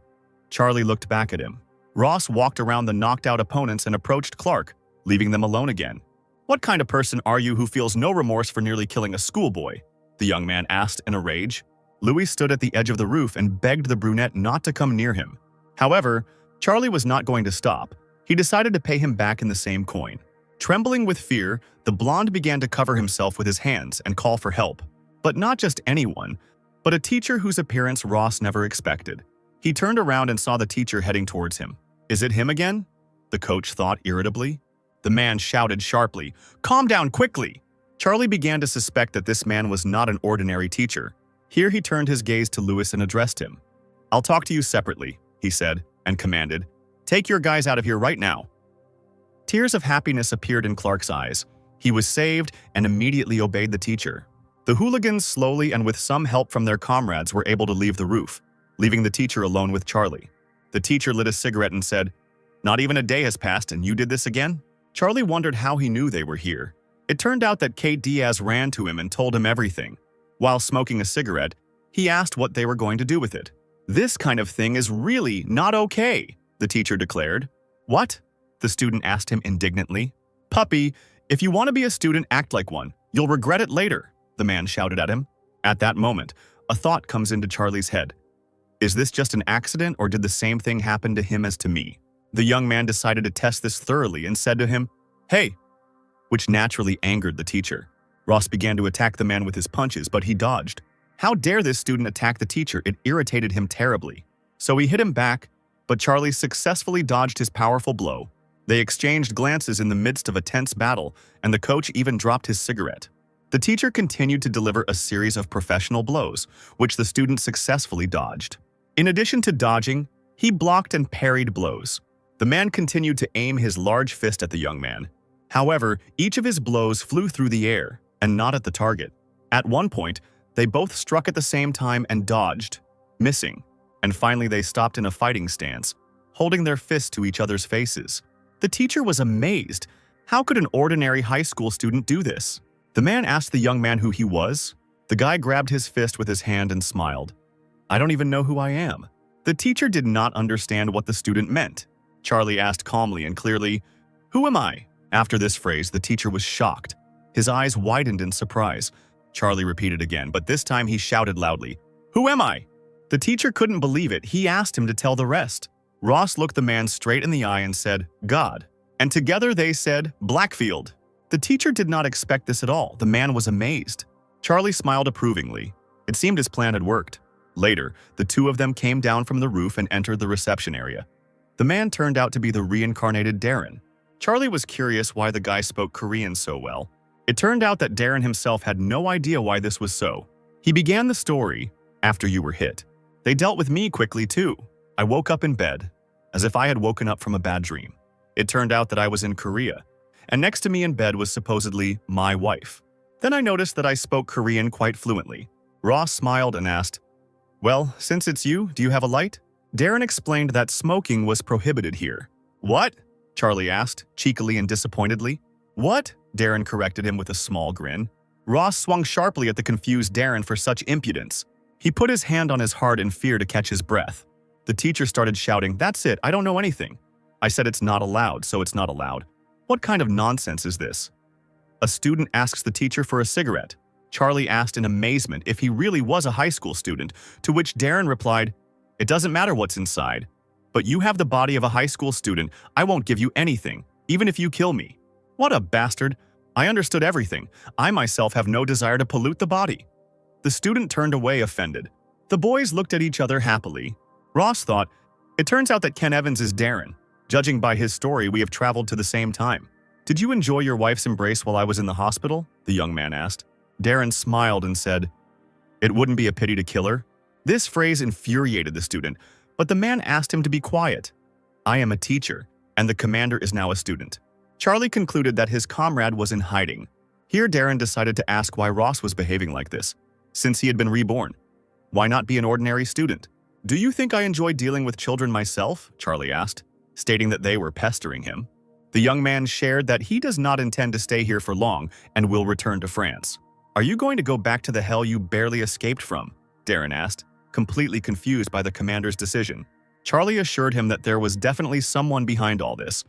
[SPEAKER 1] Charlie looked back at him. Ross walked around the knocked-out opponents and approached Clark, leaving them alone again. What kind of person are you who feels no remorse for nearly killing a schoolboy? The young man asked in a rage. Louis stood at the edge of the roof and begged the brunette not to come near him. However, Charlie was not going to stop. He decided to pay him back in the same coin. Trembling with fear, the blonde began to cover himself with his hands and call for help. But not just anyone, but a teacher whose appearance Ross never expected. He turned around and saw the teacher heading towards him. Is it him again? The coach thought irritably. The man shouted sharply, calm down quickly! Charlie began to suspect that this man was not an ordinary teacher. Here he turned his gaze to Louis and addressed him. I'll talk to you separately, he said, and commanded, take your guys out of here right now. Tears of happiness appeared in Clark's eyes. He was saved and immediately obeyed the teacher. The hooligans slowly and with some help from their comrades were able to leave the roof, leaving the teacher alone with Charlie. The teacher lit a cigarette and said, not even a day has passed and you did this again? Charlie wondered how he knew they were here. It turned out that Kate Diaz ran to him and told him everything. While smoking a cigarette, he asked what they were going to do with it. This kind of thing is really not okay, the teacher declared. What? The student asked him indignantly. Puppy, if you want to be a student, act like one. You'll regret it later, the man shouted at him. At that moment, a thought comes into Charlie's head. Is this just an accident or did the same thing happen to him as to me? The young man decided to test this thoroughly and said to him, hey, which naturally angered the teacher. Ross began to attack the man with his punches, but he dodged. How dare this student attack the teacher? It irritated him terribly. So he hit him back, but Charlie successfully dodged his powerful blow. They exchanged glances in the midst of a tense battle, and the coach even dropped his cigarette. The teacher continued to deliver a series of professional blows, which the student successfully dodged. In addition to dodging, he blocked and parried blows. The man continued to aim his large fist at the young man. However, each of his blows flew through the air, and not at the target. At one point, they both struck at the same time and dodged, missing. And finally they stopped in a fighting stance, holding their fists to each other's faces. The teacher was amazed. How could an ordinary high school student do this? The man asked the young man who he was. The guy grabbed his fist with his hand and smiled. I don't even know who I am. The teacher did not understand what the student meant. Charlie asked calmly and clearly, Who am I? After this phrase, the teacher was shocked. His eyes widened in surprise. Charlie repeated again, but this time he shouted loudly, Who am I? The teacher couldn't believe it. He asked him to tell the rest. Ross looked the man straight in the eye and said, God. And together they said, Blackfield. The teacher did not expect this at all. The man was amazed. Charlie smiled approvingly. It seemed his plan had worked. Later, the two of them came down from the roof and entered the reception area. The man turned out to be the reincarnated Darren. Charlie was curious why the guy spoke Korean so well. It turned out that Darren himself had no idea why this was so. He began the story, after you were hit. They dealt with me quickly too. I woke up in bed, as if I had woken up from a bad dream. It turned out that I was in Korea, and next to me in bed was supposedly my wife. Then I noticed that I spoke Korean quite fluently. Ross smiled and asked, Well, since it's you, do you have a light? Darren explained that smoking was prohibited here. What? Charlie asked, cheekily and disappointedly. What? Darren corrected him with a small grin. Ross swung sharply at the confused Darren for such impudence. He put his hand on his heart in fear to catch his breath. The teacher started shouting, That's it, I don't know anything. I said it's not allowed, so it's not allowed. What kind of nonsense is this? A student asks the teacher for a cigarette. Charlie asked in amazement if he really was a high school student, to which Darren replied, It doesn't matter what's inside. But you have the body of a high school student. I won't give you anything, even if you kill me. What a bastard. I understood everything. I myself have no desire to pollute the body. The student turned away offended. The boys looked at each other happily. Ross thought, It turns out that Ken Evans is Darren. Judging by his story, we have traveled to the same time. Did you enjoy your wife's embrace while I was in the hospital? The young man asked. Darren smiled and said, It wouldn't be a pity to kill her. This phrase infuriated the student, but the man asked him to be quiet. I am a teacher, and the commander is now a student. Charlie concluded that his comrade was in hiding. Here Darren decided to ask why Ross was behaving like this, since he had been reborn. Why not be an ordinary student? Do you think I enjoy dealing with children myself? Charlie asked, stating that they were pestering him. The young man shared that he does not intend to stay here for long and will return to France. Are you going to go back to the hell you barely escaped from? Darren asked, completely confused by the commander's decision. Charlie assured him that there was definitely someone behind all this.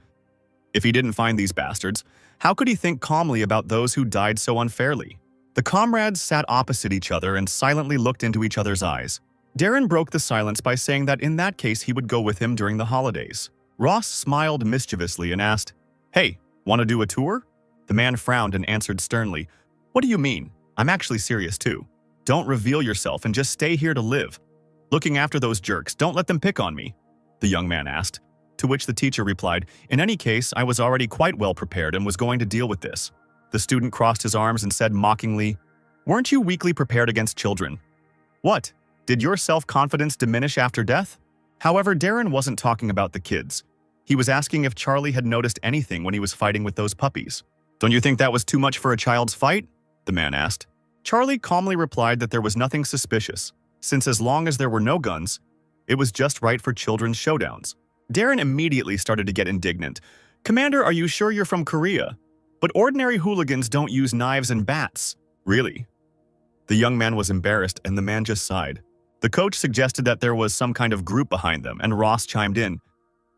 [SPEAKER 1] If he didn't find these bastards, how could he think calmly about those who died so unfairly? The comrades sat opposite each other and silently looked into each other's eyes. Darren broke the silence by saying that in that case he would go with him during the holidays. Ross smiled mischievously and asked, Hey, want to do a tour? The man frowned and answered sternly, What do you mean? I'm actually serious too. Don't reveal yourself and just stay here to live. Looking after those jerks, don't let them pick on me, the young man asked. To which the teacher replied, In any case, I was already quite well prepared and was going to deal with this. The student crossed his arms and said mockingly, Weren't you weakly prepared against children? What? Did your self-confidence diminish after death? However, Darren wasn't talking about the kids. He was asking if Charlie had noticed anything when he was fighting with those puppies. Don't you think that was too much for a child's fight? The man asked. Charlie calmly replied that there was nothing suspicious, since as long as there were no guns, it was just right for children's showdowns. Darren immediately started to get indignant. Commander, are you sure you're from Korea? But ordinary hooligans don't use knives and bats. Really? The young man was embarrassed and the man just sighed. The coach suggested that there was some kind of group behind them, and Ross chimed in.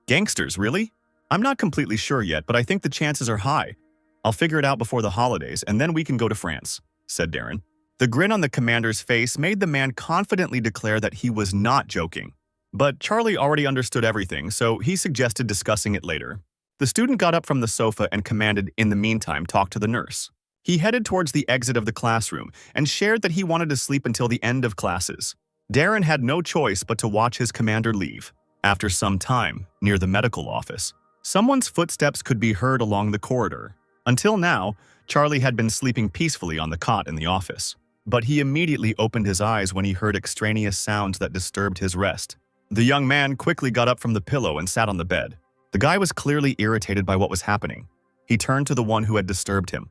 [SPEAKER 1] Gangsters, really? I'm not completely sure yet, but I think the chances are high. I'll figure it out before the holidays, and then we can go to France, said Darren. The grin on the commander's face made the man confidently declare that he was not joking. But Charlie already understood everything, so he suggested discussing it later. The student got up from the sofa and commanded, in the meantime, talk to the nurse. He headed towards the exit of the classroom and shared that he wanted to sleep until the end of classes. Darren had no choice but to watch his commander leave. After some time, near the medical office, someone's footsteps could be heard along the corridor. Until now, Charlie had been sleeping peacefully on the cot in the office. But he immediately opened his eyes when he heard extraneous sounds that disturbed his rest. The young man quickly got up from the pillow and sat on the bed. The guy was clearly irritated by what was happening. He turned to the one who had disturbed him.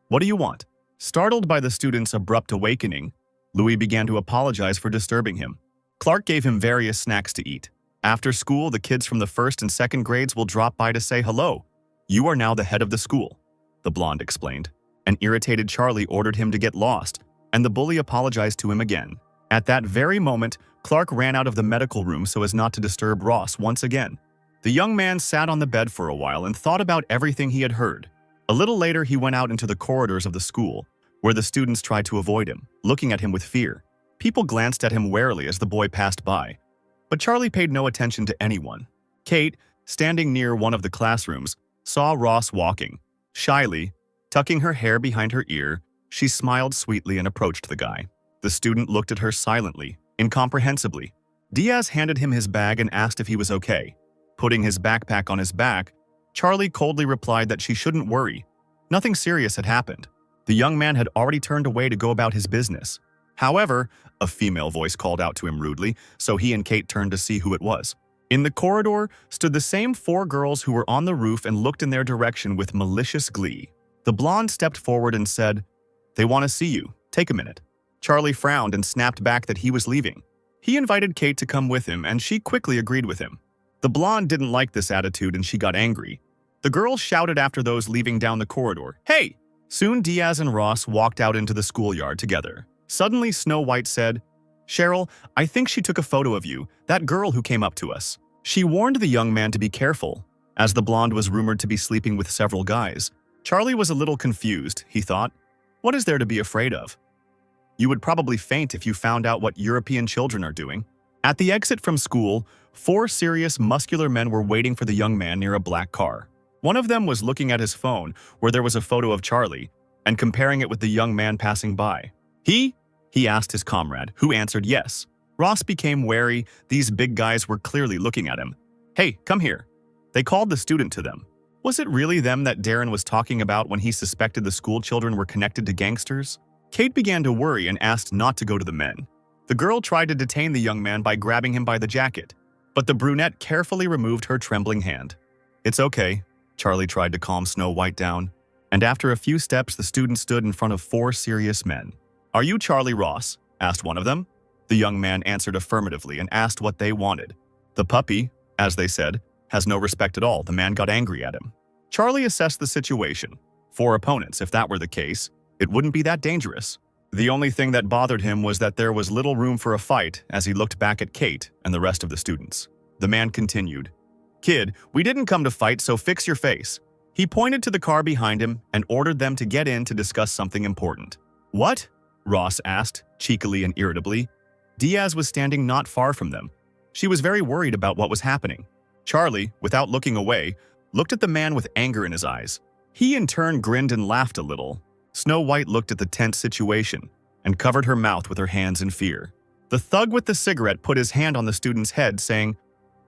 [SPEAKER 1] "What do you want?" Startled by the student's abrupt awakening, Louis began to apologize for disturbing him. Clark gave him various snacks to eat. After school, the kids from the first and second grades will drop by to say hello. "You are now the head of the school," the blonde explained. An irritated Charlie ordered him to get lost, and the bully apologized to him again. At that very moment, Clark ran out of the medical room so as not to disturb Ross once again. The young man sat on the bed for a while and thought about everything he had heard. A little later, he went out into the corridors of the school, where the students tried to avoid him, looking at him with fear. People glanced at him warily as the boy passed by, but Charlie paid no attention to anyone. Kate, standing near one of the classrooms, saw Ross walking. Shyly, tucking her hair behind her ear, she smiled sweetly and approached the guy. The student looked at her silently, incomprehensibly. Diaz handed him his bag and asked if he was okay. Putting his backpack on his back, Charlie coldly replied that she shouldn't worry. Nothing serious had happened. The young man had already turned away to go about his business. However, a female voice called out to him rudely, so he and Kate turned to see who it was. In the corridor stood the same 4 girls who were on the roof and looked in their direction with malicious glee. The blonde stepped forward and said, "They want to see you. Take a minute." Charlie frowned and snapped back that he was leaving. He invited Kate to come with him, and she quickly agreed with him. The blonde didn't like this attitude and she got angry. The girls shouted after those leaving down the corridor, "Hey!" Soon Diaz and Ross walked out into the schoolyard together. Suddenly Snow White said, "Cheryl, I think she took a photo of you, that girl who came up to us." She warned the young man to be careful, as the blonde was rumored to be sleeping with several guys. Charlie was a little confused, he thought. What is there to be afraid of? You would probably faint if you found out what European children are doing. At the exit from school, 4 serious, muscular men were waiting for the young man near a black car. One of them was looking at his phone, where there was a photo of Charlie, and comparing it with the young man passing by. He asked his comrade, who answered yes. Ross became wary. These big guys were clearly looking at him. "Hey, come here." They called the student to them. Was it really them that Darren was talking about when he suspected the school children were connected to gangsters? Kate began to worry and asked not to go to the men. The girl tried to detain the young man by grabbing him by the jacket, but the brunette carefully removed her trembling hand. "It's okay," Charlie tried to calm Snow White down, and after a few steps the student stood in front of 4 serious men. "Are you Charlie Ross?" asked one of them. The young man answered affirmatively and asked what they wanted. "The puppy," as they said, "has no respect at all." The man got angry at him. Charlie assessed the situation. 4 opponents, if that were the case, it wouldn't be that dangerous. The only thing that bothered him was that there was little room for a fight as he looked back at Kate and the rest of the students. The man continued, "Kid, we didn't come to fight, so fix your face." He pointed to the car behind him and ordered them to get in to discuss something important. "What?" Ross asked, cheekily and irritably. Diaz was standing not far from them. She was very worried about what was happening. Charlie, without looking away, looked at the man with anger in his eyes. He in turn grinned and laughed a little. Snow White looked at the tense situation and covered her mouth with her hands in fear. The thug with the cigarette put his hand on the student's head, saying,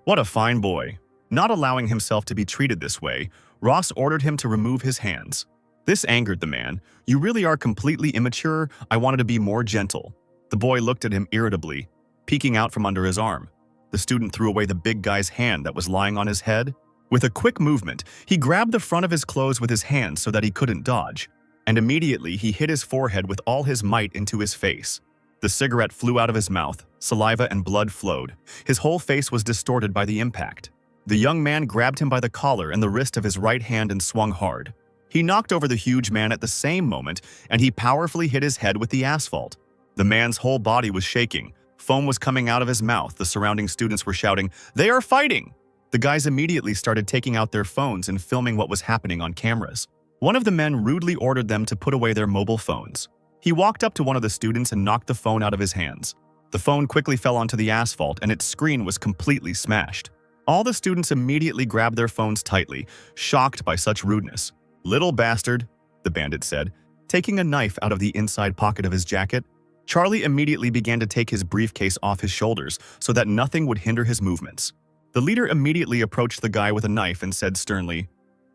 [SPEAKER 1] "What a fine boy." Not allowing himself to be treated this way, Ross ordered him to remove his hands. This angered the man. "You really are completely immature. I wanted to be more gentle." The boy looked at him irritably, peeking out from under his arm. The student threw away the big guy's hand that was lying on his head. With a quick movement, he grabbed the front of his clothes with his hands so that he couldn't dodge, and immediately he hit his forehead with all his might into his face. The cigarette flew out of his mouth, saliva and blood flowed. His whole face was distorted by the impact. The young man grabbed him by the collar and the wrist of his right hand and swung hard. He knocked over the huge man at the same moment, and he powerfully hit his head with the asphalt. The man's whole body was shaking. Foam was coming out of his mouth. The surrounding students were shouting, "They are fighting!" The guys immediately started taking out their phones and filming what was happening on cameras. One of the men rudely ordered them to put away their mobile phones. He walked up to one of the students and knocked the phone out of his hands. The phone quickly fell onto the asphalt and its screen was completely smashed. All the students immediately grabbed their phones tightly, shocked by such rudeness. "Little bastard," the bandit said, Taking a knife out of the inside pocket of his jacket, Charlie immediately began to take his briefcase off his shoulders so that nothing would hinder his movements. The leader immediately approached the guy with a knife and said sternly,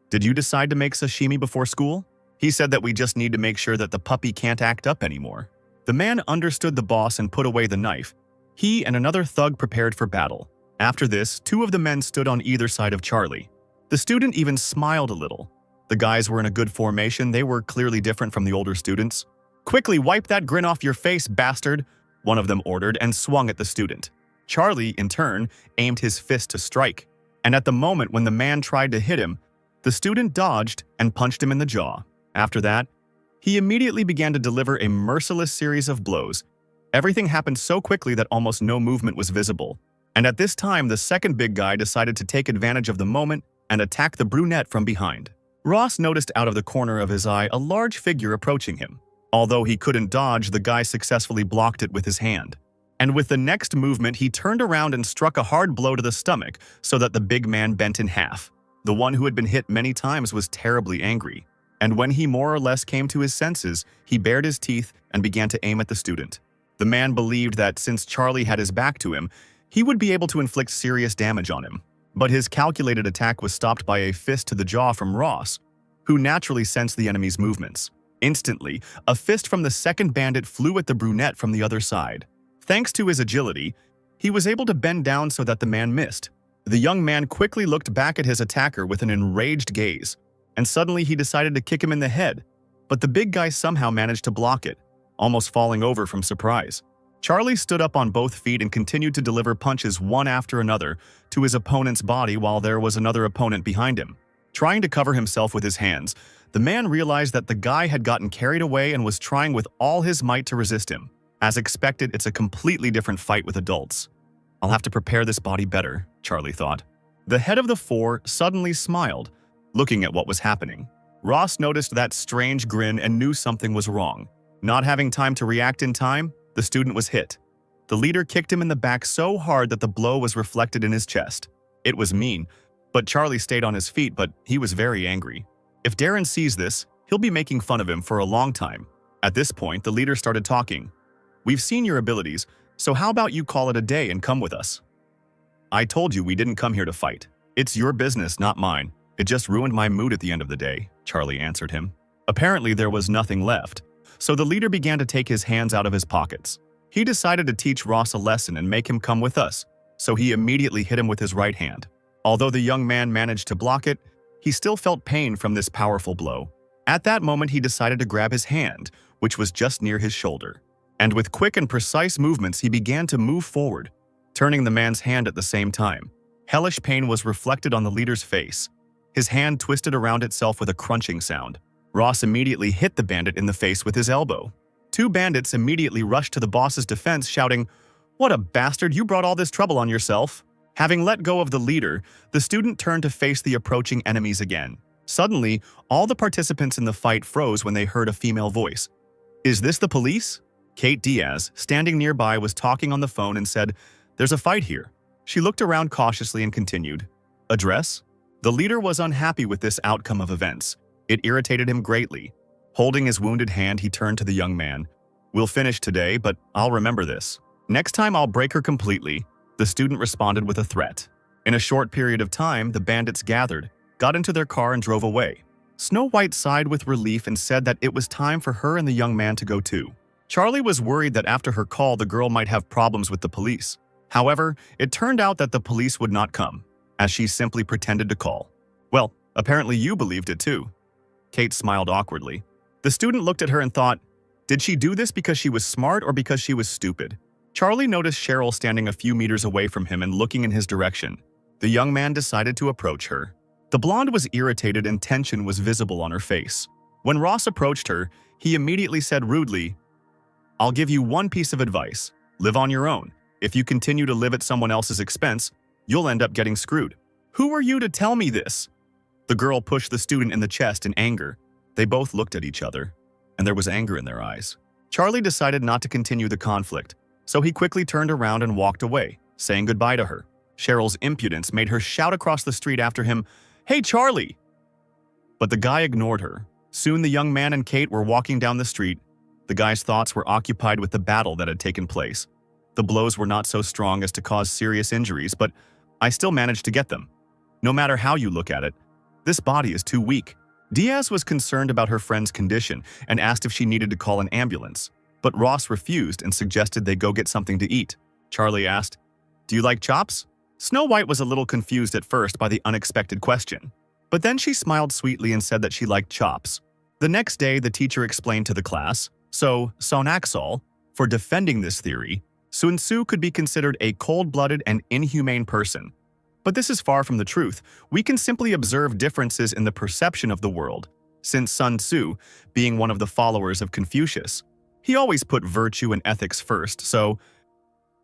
[SPEAKER 1] "Did you decide to make sashimi before school?" He said that we just need to make sure that the puppy can't act up anymore. The man understood the boss and put away the knife. He and another thug prepared for battle. After this, two of the men stood on either side of Charlie. The student even smiled a little. The guys were in a good formation. They were clearly different from the older students. "Quickly wipe that grin off your face, bastard," one of them ordered and swung at the student. Charlie, in turn, aimed his fist to strike. And at the moment when the man tried to hit him, the student dodged and punched him in the jaw. After that, he immediately began to deliver a merciless series of blows. Everything happened so quickly that almost no movement was visible. And at this time, the second big guy decided to take advantage of the moment and attack the brunette from behind. Ross noticed out of the corner of his eye a large figure approaching him. Although he couldn't dodge, the guy successfully blocked it with his hand. And with the next movement, he turned around and struck a hard blow to the stomach so that the big man bent in half. The one who had been hit many times was terribly angry. And when he more or less came to his senses, he bared his teeth and began to aim at the student. The man believed that since Charlie had his back to him, he would be able to inflict serious damage on him. But his calculated attack was stopped by a fist to the jaw from Ross, who naturally sensed the enemy's movements. Instantly, a fist from the second bandit flew at the brunette from the other side. Thanks to his agility, he was able to bend down so that the man missed. The young man quickly looked back at his attacker with an enraged gaze, and suddenly he decided to kick him in the head, but the big guy somehow managed to block it, almost falling over from surprise. Charlie stood up on both feet and continued to deliver punches one after another to his opponent's body while there was another opponent behind him. Trying to cover himself with his hands, the man realized that the guy had gotten carried away and was trying with all his might to resist him. As expected, it's a completely different fight with adults. "I'll have to prepare this body better," Charlie thought. The head of the four suddenly smiled, looking at what was happening. Ross noticed that strange grin and knew something was wrong. Not having time to react in time, the student was hit. The leader kicked him in the back so hard that the blow was reflected in his chest. It was mean, but Charlie stayed on his feet, but he was very angry. If Darren sees this, he'll be making fun of him for a long time. At this point, the leader started talking. "We've seen your abilities, so how about you call it a day and come with us?" "I told you we didn't come here to fight. It's your business, not mine. It just ruined my mood at the end of the day," Charlie answered him. Apparently, there was nothing left, so the leader began to take his hands out of his pockets. He decided to teach Ross a lesson and make him come with us, so he immediately hit him with his right hand. Although the young man managed to block it, he still felt pain from this powerful blow. At that moment, he decided to grab his hand, which was just near his shoulder. And with quick and precise movements, he began to move forward, turning the man's hand at the same time. Hellish pain was reflected on the leader's face. His hand twisted around itself with a crunching sound. Ross immediately hit the bandit in the face with his elbow. Two bandits immediately rushed to the boss's defense, shouting, "What a bastard, you brought all this trouble on yourself." Having let go of the leader, the student turned to face the approaching enemies again. Suddenly, all the participants in the fight froze when they heard a female voice. "Is this the police?" Kate Diaz, standing nearby, was talking on the phone and said, "There's a fight here." She looked around cautiously and continued, "Address?" The leader was unhappy with this outcome of events. It irritated him greatly. Holding his wounded hand, he turned to the young man. "We'll finish today, but I'll remember this. Next time I'll break her completely." The student responded with a threat. In a short period of time, the bandits gathered, got into their car and drove away. Snow White sighed with relief and said that it was time for her and the young man to go too. Charlie was worried that after her call, the girl might have problems with the police. However, it turned out that the police would not come, as she simply pretended to call. "Well, apparently you believed it too." Kate smiled awkwardly. The student looked at her and thought, did she do this because she was smart or because she was stupid? Charlie noticed Cheryl standing a few meters away from him and looking in his direction. The young man decided to approach her. The blonde was irritated and tension was visible on her face. When Ross approached her, he immediately said rudely, "I'll give you one piece of advice. Live on your own. If you continue to live at someone else's expense, you'll end up getting screwed." "Who are you to tell me this?" The girl pushed the student in the chest in anger. They both looked at each other, and there was anger in their eyes. Charlie decided not to continue the conflict, so he quickly turned around and walked away, saying goodbye to her. Cheryl's impudence made her shout across the street after him, "Hey, Charlie!" But the guy ignored her, Soon the young man and Kate were walking down the street. The guy's thoughts were occupied with the battle that had taken place. The blows were not so strong as to cause serious injuries, but I still managed to get them. No matter how you look at it, this body is too weak. Diaz was concerned about her friend's condition and asked if she needed to call an ambulance, but Ross refused and suggested they go get something to eat. Charlie asked, "Do you like chops?" Snow White was a little confused at first by the unexpected question, but then she smiled sweetly and said that she liked chops. The next day, the teacher explained to the class, so Sonaxol, for defending this theory, Sun Tzu could be considered a cold-blooded and inhumane person. But this is far from the truth. We can simply observe differences in the perception of the world, since Sun Tzu, being one of the followers of Confucius, he always put virtue and ethics first, so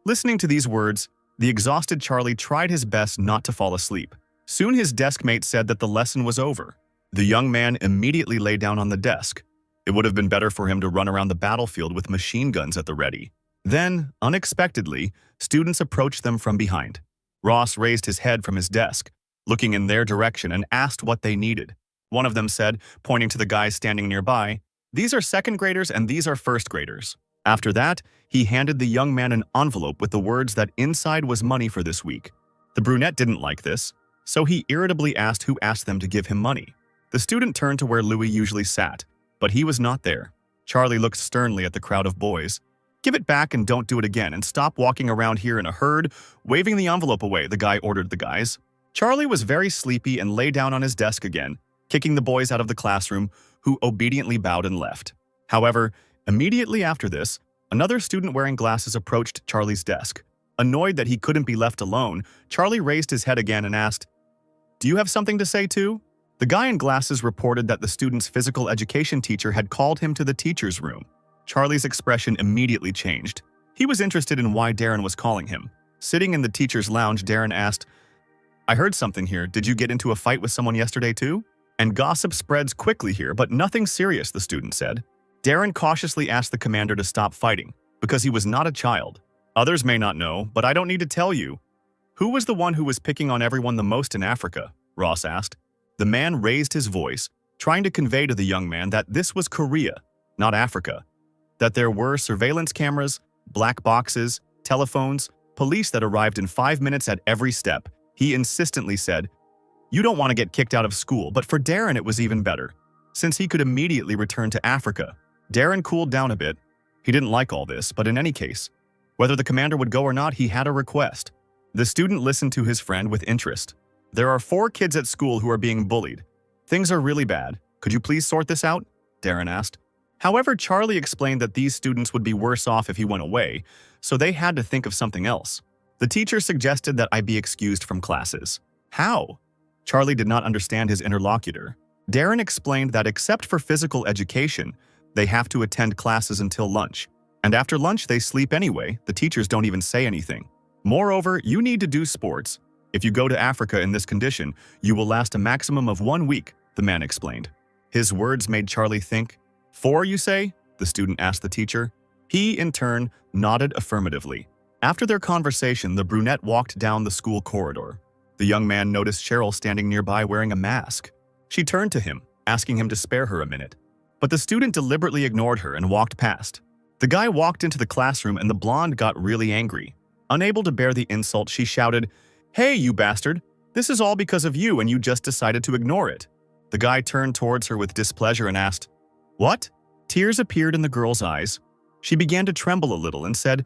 [SPEAKER 1] listening to these words, the exhausted Charlie tried his best not to fall asleep. Soon his desk mate said that the lesson was over. The young man immediately lay down on the desk. It would have been better for him to run around the battlefield with machine guns at the ready. Then, unexpectedly, students approached them from behind. Ross raised his head from his desk, looking in their direction, and asked what they needed. One of them said, pointing to the guys standing nearby, "These are second graders and these are first graders." After that, he handed the young man an envelope with the words that inside was money for this week. The brunette didn't like this, so he irritably asked who asked them to give him money. The student turned to where Louis usually sat, but he was not there. Charlie looked sternly at the crowd of boys. "Give it back and don't do it again, and stop walking around here in a herd, waving the envelope away," the guy ordered the guys. Charlie was very sleepy and lay down on his desk again, kicking the boys out of the classroom, who obediently bowed and left. However, immediately after this, another student wearing glasses approached Charlie's desk. Annoyed that he couldn't be left alone, Charlie raised his head again and asked, "Do you have something to say too?" The guy in glasses reported that the student's physical education teacher had called him to the teacher's room. Charlie's expression immediately changed. He was interested in why Darren was calling him. Sitting in the teacher's lounge, Darren asked, "I heard something here. Did you get into a fight with someone yesterday too?" "And gossip spreads quickly here, but nothing serious," the student said. Darren cautiously asked the commander to stop fighting, because he was not a child. "Others may not know, but I don't need to tell you. Who was the one who was picking on everyone the most in Africa?" Ross asked. The man raised his voice, trying to convey to the young man that this was Korea, not Africa. That there were surveillance cameras, black boxes, telephones, police that arrived in 5 minutes at every step. He insistently said, "You don't want to get kicked out of school," but for Darren it was even better, since he could immediately return to Africa. Darren cooled down a bit. He didn't like all this, but in any case, whether the commander would go or not, he had a request. The student listened to his friend with interest. "There are 4 kids at school who are being bullied. Things are really bad. Could you please sort this out?" Darren asked. However, Charlie explained that these students would be worse off if he went away, so they had to think of something else. The teacher suggested that I be excused from classes. How? Charlie did not understand his interlocutor. Darren explained that except for physical education, they have to attend classes until lunch. And after lunch, they sleep anyway. The teachers don't even say anything. Moreover, you need to do sports. If you go to Africa in this condition, you will last a maximum of 1 week, the man explained. His words made Charlie think. 4, you say? The student asked the teacher. He, in turn, nodded affirmatively. After their conversation, the brunette walked down the school corridor. The young man noticed Cheryl standing nearby wearing a mask. She turned to him, asking him to spare her a minute. But the student deliberately ignored her and walked past. The guy walked into the classroom and the blonde got really angry. Unable to bear the insult, she shouted, "Hey, you bastard! This is all because of you and you just decided to ignore it." The guy turned towards her with displeasure and asked, "What?" Tears appeared in the girl's eyes. She began to tremble a little and said,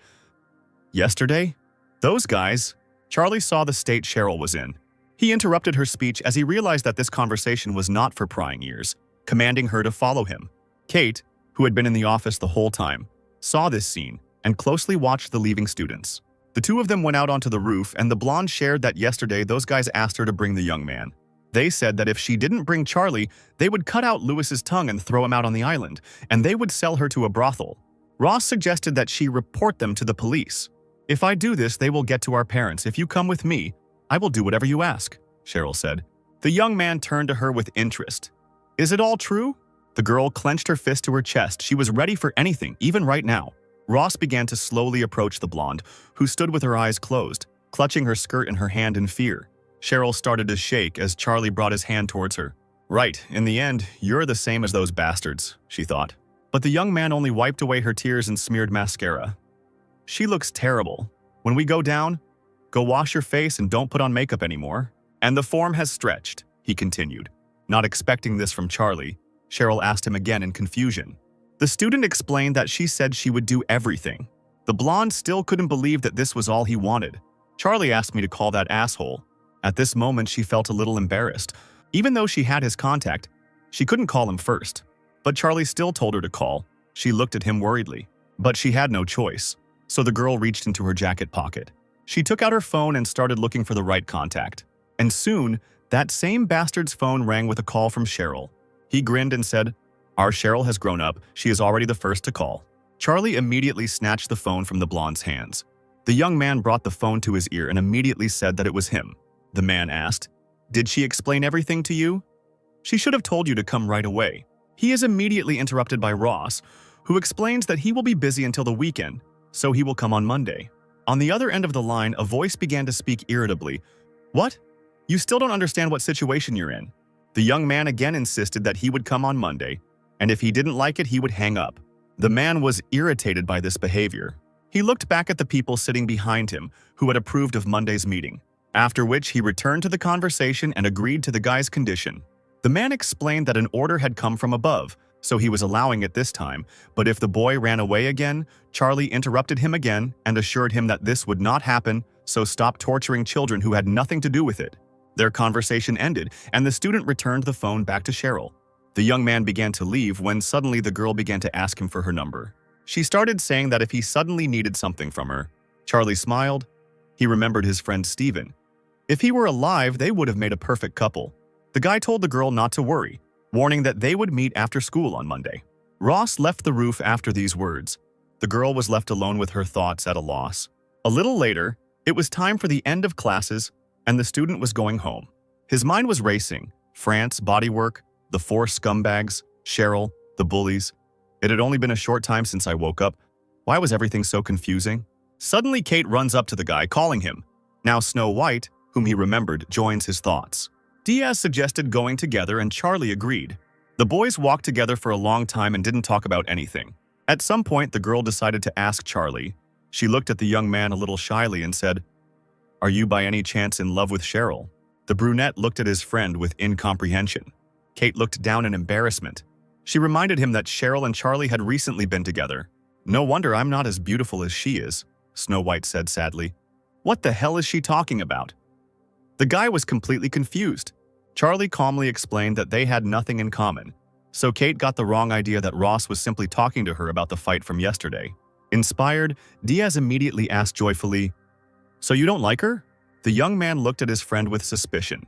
[SPEAKER 1] "Yesterday? Those guys." Charlie saw the state Cheryl was in. He interrupted her speech as he realized that this conversation was not for prying ears, commanding her to follow him. Kate, who had been in the office the whole time, saw this scene and closely watched the leaving students. The 2 of them went out onto the roof, and the blonde shared that yesterday those guys asked her to bring the young man. They said that if she didn't bring Charlie, they would cut out Lewis's tongue and throw him out on the island, and they would sell her to a brothel. Ross suggested that she report them to the police. "If I do this, they will get to our parents. If you come with me, I will do whatever you ask," Cheryl said. The young man turned to her with interest. "Is it all true?" The girl clenched her fist to her chest. She was ready for anything, even right now. Ross began to slowly approach the blonde, who stood with her eyes closed, clutching her skirt in her hand in fear. Cheryl started to shake as Charlie brought his hand towards her. Right, in the end, you're the same as those bastards, she thought. But the young man only wiped away her tears and smeared mascara. She looks terrible. When we go down, go wash your face and don't put on makeup anymore. And the form has stretched, he continued. Not expecting this from Charlie, Cheryl asked him again in confusion. The student explained that she said she would do everything. The blonde still couldn't believe that this was all he wanted. Charlie asked me to call that asshole. At this moment, she felt a little embarrassed. Even though she had his contact, she couldn't call him first. But Charlie still told her to call. She looked at him worriedly. But she had no choice. So the girl reached into her jacket pocket. She took out her phone and started looking for the right contact. And soon, that same bastard's phone rang with a call from Cheryl. He grinned and said, "Our Cheryl has grown up. She is already the first to call." Charlie immediately snatched the phone from the blonde's hands. The young man brought the phone to his ear and immediately said that it was him. The man asked, "Did she explain everything to you?" "She should have told you to come right away." He is immediately interrupted by Ross, who explains that he will be busy until the weekend, so he will come on Monday. On the other end of the line, a voice began to speak irritably. "What? You still don't understand what situation you're in." The young man again insisted that he would come on Monday, and if he didn't like it, he would hang up. The man was irritated by this behavior. He looked back at the people sitting behind him who had approved of Monday's meeting, after which he returned to the conversation and agreed to the guy's condition. The man explained that an order had come from above, so he was allowing it this time, but if the boy ran away again, Charlie interrupted him again and assured him that this would not happen, so stop torturing children who had nothing to do with it. Their conversation ended, and the student returned the phone back to Cheryl. The young man began to leave when suddenly the girl began to ask him for her number. She started saying that if he suddenly needed something from her. Charlie smiled. He remembered his friend Steven. If he were alive, they would have made a perfect couple. The guy told the girl not to worry, warning that they would meet after school on Monday. Ross left the roof after these words. The girl was left alone with her thoughts at a loss. A little later, it was time for the end of classes, and the student was going home. His mind was racing. France, bodywork, the four scumbags, Cheryl, the bullies. It had only been a short time since I woke up. Why was everything so confusing? Suddenly, Kate runs up to the guy, calling him. Now Snow White, whom he remembered, joins his thoughts. Diaz suggested going together and Charlie agreed. The boys walked together for a long time and didn't talk about anything. At some point, the girl decided to ask Charlie. She looked at the young man a little shyly and said, "Are you by any chance in love with Cheryl?" The brunette looked at his friend with incomprehension. Kate looked down in embarrassment. She reminded him that Cheryl and Charlie had recently been together. "No wonder I'm not as beautiful as she is," Snow White said sadly. "What the hell is she talking about?" The guy was completely confused. Charlie calmly explained that they had nothing in common, so Kate got the wrong idea that Ross was simply talking to her about the fight from yesterday. Inspired, Diaz immediately asked joyfully, "So you don't like her?" The young man looked at his friend with suspicion.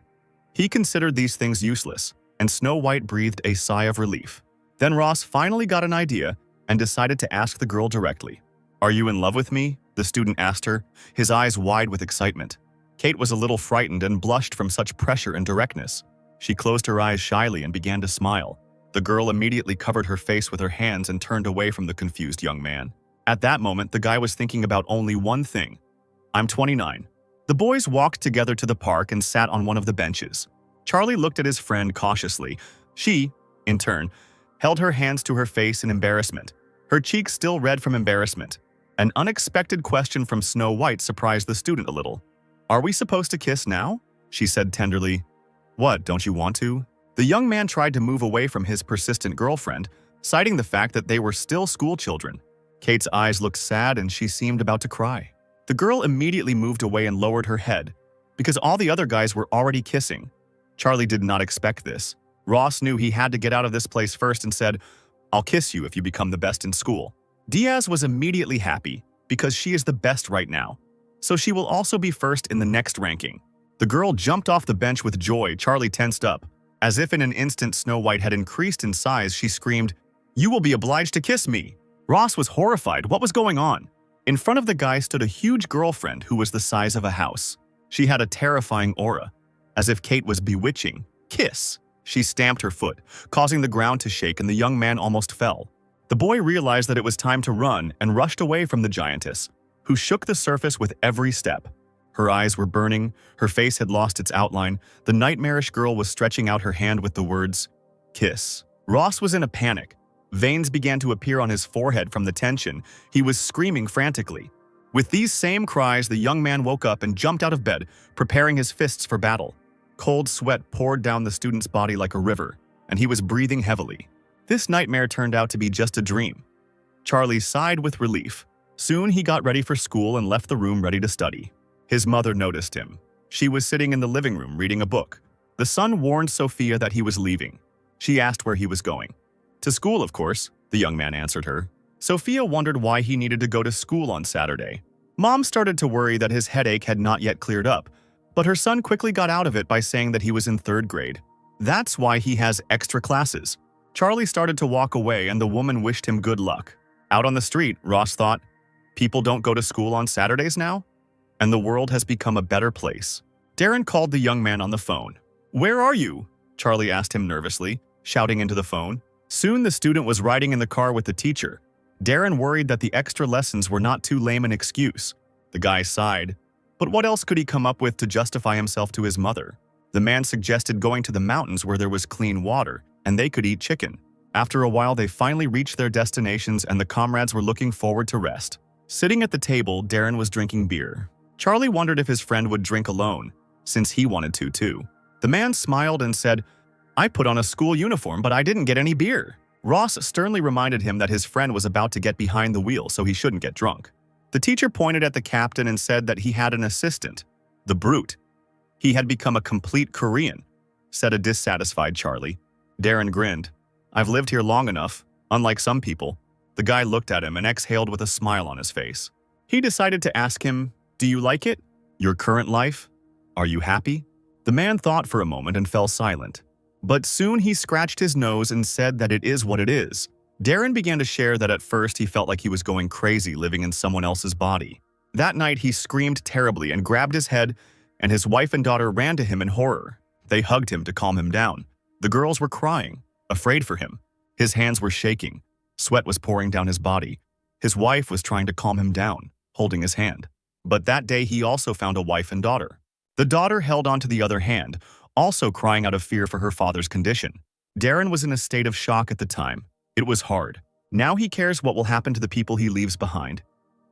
[SPEAKER 1] He considered these things useless, and Snow White breathed a sigh of relief. Then Ross finally got an idea and decided to ask the girl directly. "Are you in love with me?" the student asked her, his eyes wide with excitement. Kate was a little frightened and blushed from such pressure and directness. She closed her eyes shyly and began to smile. The girl immediately covered her face with her hands and turned away from the confused young man. At that moment, the guy was thinking about only one thing. "I'm 29. The boys walked together to the park and sat on one of the benches. Charlie looked at his friend cautiously. She, in turn, held her hands to her face in embarrassment, her cheeks still red from embarrassment. An unexpected question from Snow White surprised the student a little. "Are we supposed to kiss now?" she said tenderly. "What, don't you want to?" The young man tried to move away from his persistent girlfriend, citing the fact that they were still school children. Kate's eyes looked sad and she seemed about to cry. The girl immediately moved away and lowered her head, because all the other guys were already kissing. Charlie did not expect this. Ross knew he had to get out of this place first and said, "I'll kiss you if you become the best in school." Diaz was immediately happy, because she is the best right now, so she will also be first in the next ranking. The girl jumped off the bench with joy. Charlie tensed up. As if in an instant Snow White had increased in size, she screamed, "You will be obliged to kiss me." Ross was horrified. What was going on? In front of the guy stood a huge girlfriend who was the size of a house. She had a terrifying aura, as if Kate was bewitching. "Kiss!" She stamped her foot, causing the ground to shake, and the young man almost fell. The boy realized that it was time to run and rushed away from the giantess, who shook the surface with every step. Her eyes were burning, her face had lost its outline. The nightmarish girl was stretching out her hand with the words, "Kiss." Ross was in a panic. Veins began to appear on his forehead from the tension. He was screaming frantically. With these same cries, the young man woke up and jumped out of bed, preparing his fists for battle. Cold sweat poured down the student's body like a river, and he was breathing heavily. This nightmare turned out to be just a dream. Charlie sighed with relief. Soon he got ready for school and left the room ready to study. His mother noticed him. She was sitting in the living room reading a book. The son warned Sophia that he was leaving. She asked where he was going. To school, of course, the young man answered her. Sophia wondered why he needed to go to school on Saturday. Mom started to worry that his headache had not yet cleared up, but her son quickly got out of it by saying that he was in 3rd grade. That's why he has extra classes. Charlie started to walk away and the woman wished him good luck. Out on the street, Ross thought, people don't go to school on Saturdays now? And the world has become a better place. Darren called the young man on the phone. "Where are you?" Charlie asked him nervously, shouting into the phone. Soon the student was riding in the car with the teacher. Darren worried that the extra lessons were not too lame an excuse. The guy sighed. But what else could he come up with to justify himself to his mother? The man suggested going to the mountains where there was clean water, and they could eat chicken. After a while, they finally reached their destinations and the comrades were looking forward to rest. Sitting at the table, Darren was drinking beer. Charlie wondered if his friend would drink alone, since he wanted to too. The man smiled and said, "I put on a school uniform, but I didn't get any beer." Ross sternly reminded him that his friend was about to get behind the wheel, so he shouldn't get drunk. The teacher pointed at the captain and said that he had an assistant. The brute. He had become a complete Korean, said a dissatisfied Charlie. Darren grinned. "I've lived here long enough, unlike some people." The guy looked at him and exhaled with a smile on his face. He decided to ask him, "Do you like it? Your current life? Are you happy?" The man thought for a moment and fell silent. But soon he scratched his nose and said that it is what it is. Darren began to share that at first he felt like he was going crazy living in someone else's body. That night he screamed terribly and grabbed his head, and his wife and daughter ran to him in horror. They hugged him to calm him down. The girls were crying, afraid for him. His hands were shaking. Sweat was pouring down his body. His wife was trying to calm him down, holding his hand. But that day he also found a wife and daughter. The daughter held on to the other hand, also crying out of fear for her father's condition. Darren was in a state of shock at the time. It was hard. Now he cares what will happen to the people he leaves behind.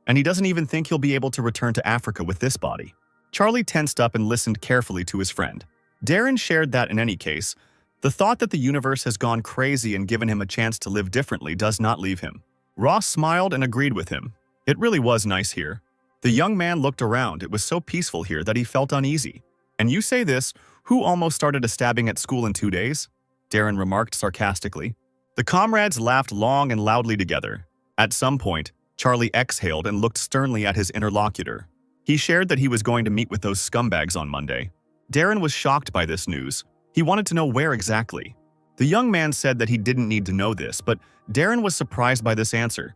[SPEAKER 1] And he doesn't even think he'll be able to return to Africa with this body. Charlie tensed up and listened carefully to his friend. Darren shared that in any case, the thought that the universe has gone crazy and given him a chance to live differently does not leave him. Ross smiled and agreed with him. It really was nice here. The young man looked around. It was so peaceful here that he felt uneasy. "And you say this, who almost started a stabbing at school in 2 days?" Darren remarked sarcastically. The comrades laughed long and loudly together. At some point, Charlie exhaled and looked sternly at his interlocutor. He shared that he was going to meet with those scumbags on Monday. Darren was shocked by this news. He wanted to know where exactly. The young man said that he didn't need to know this, but Darren was surprised by this answer.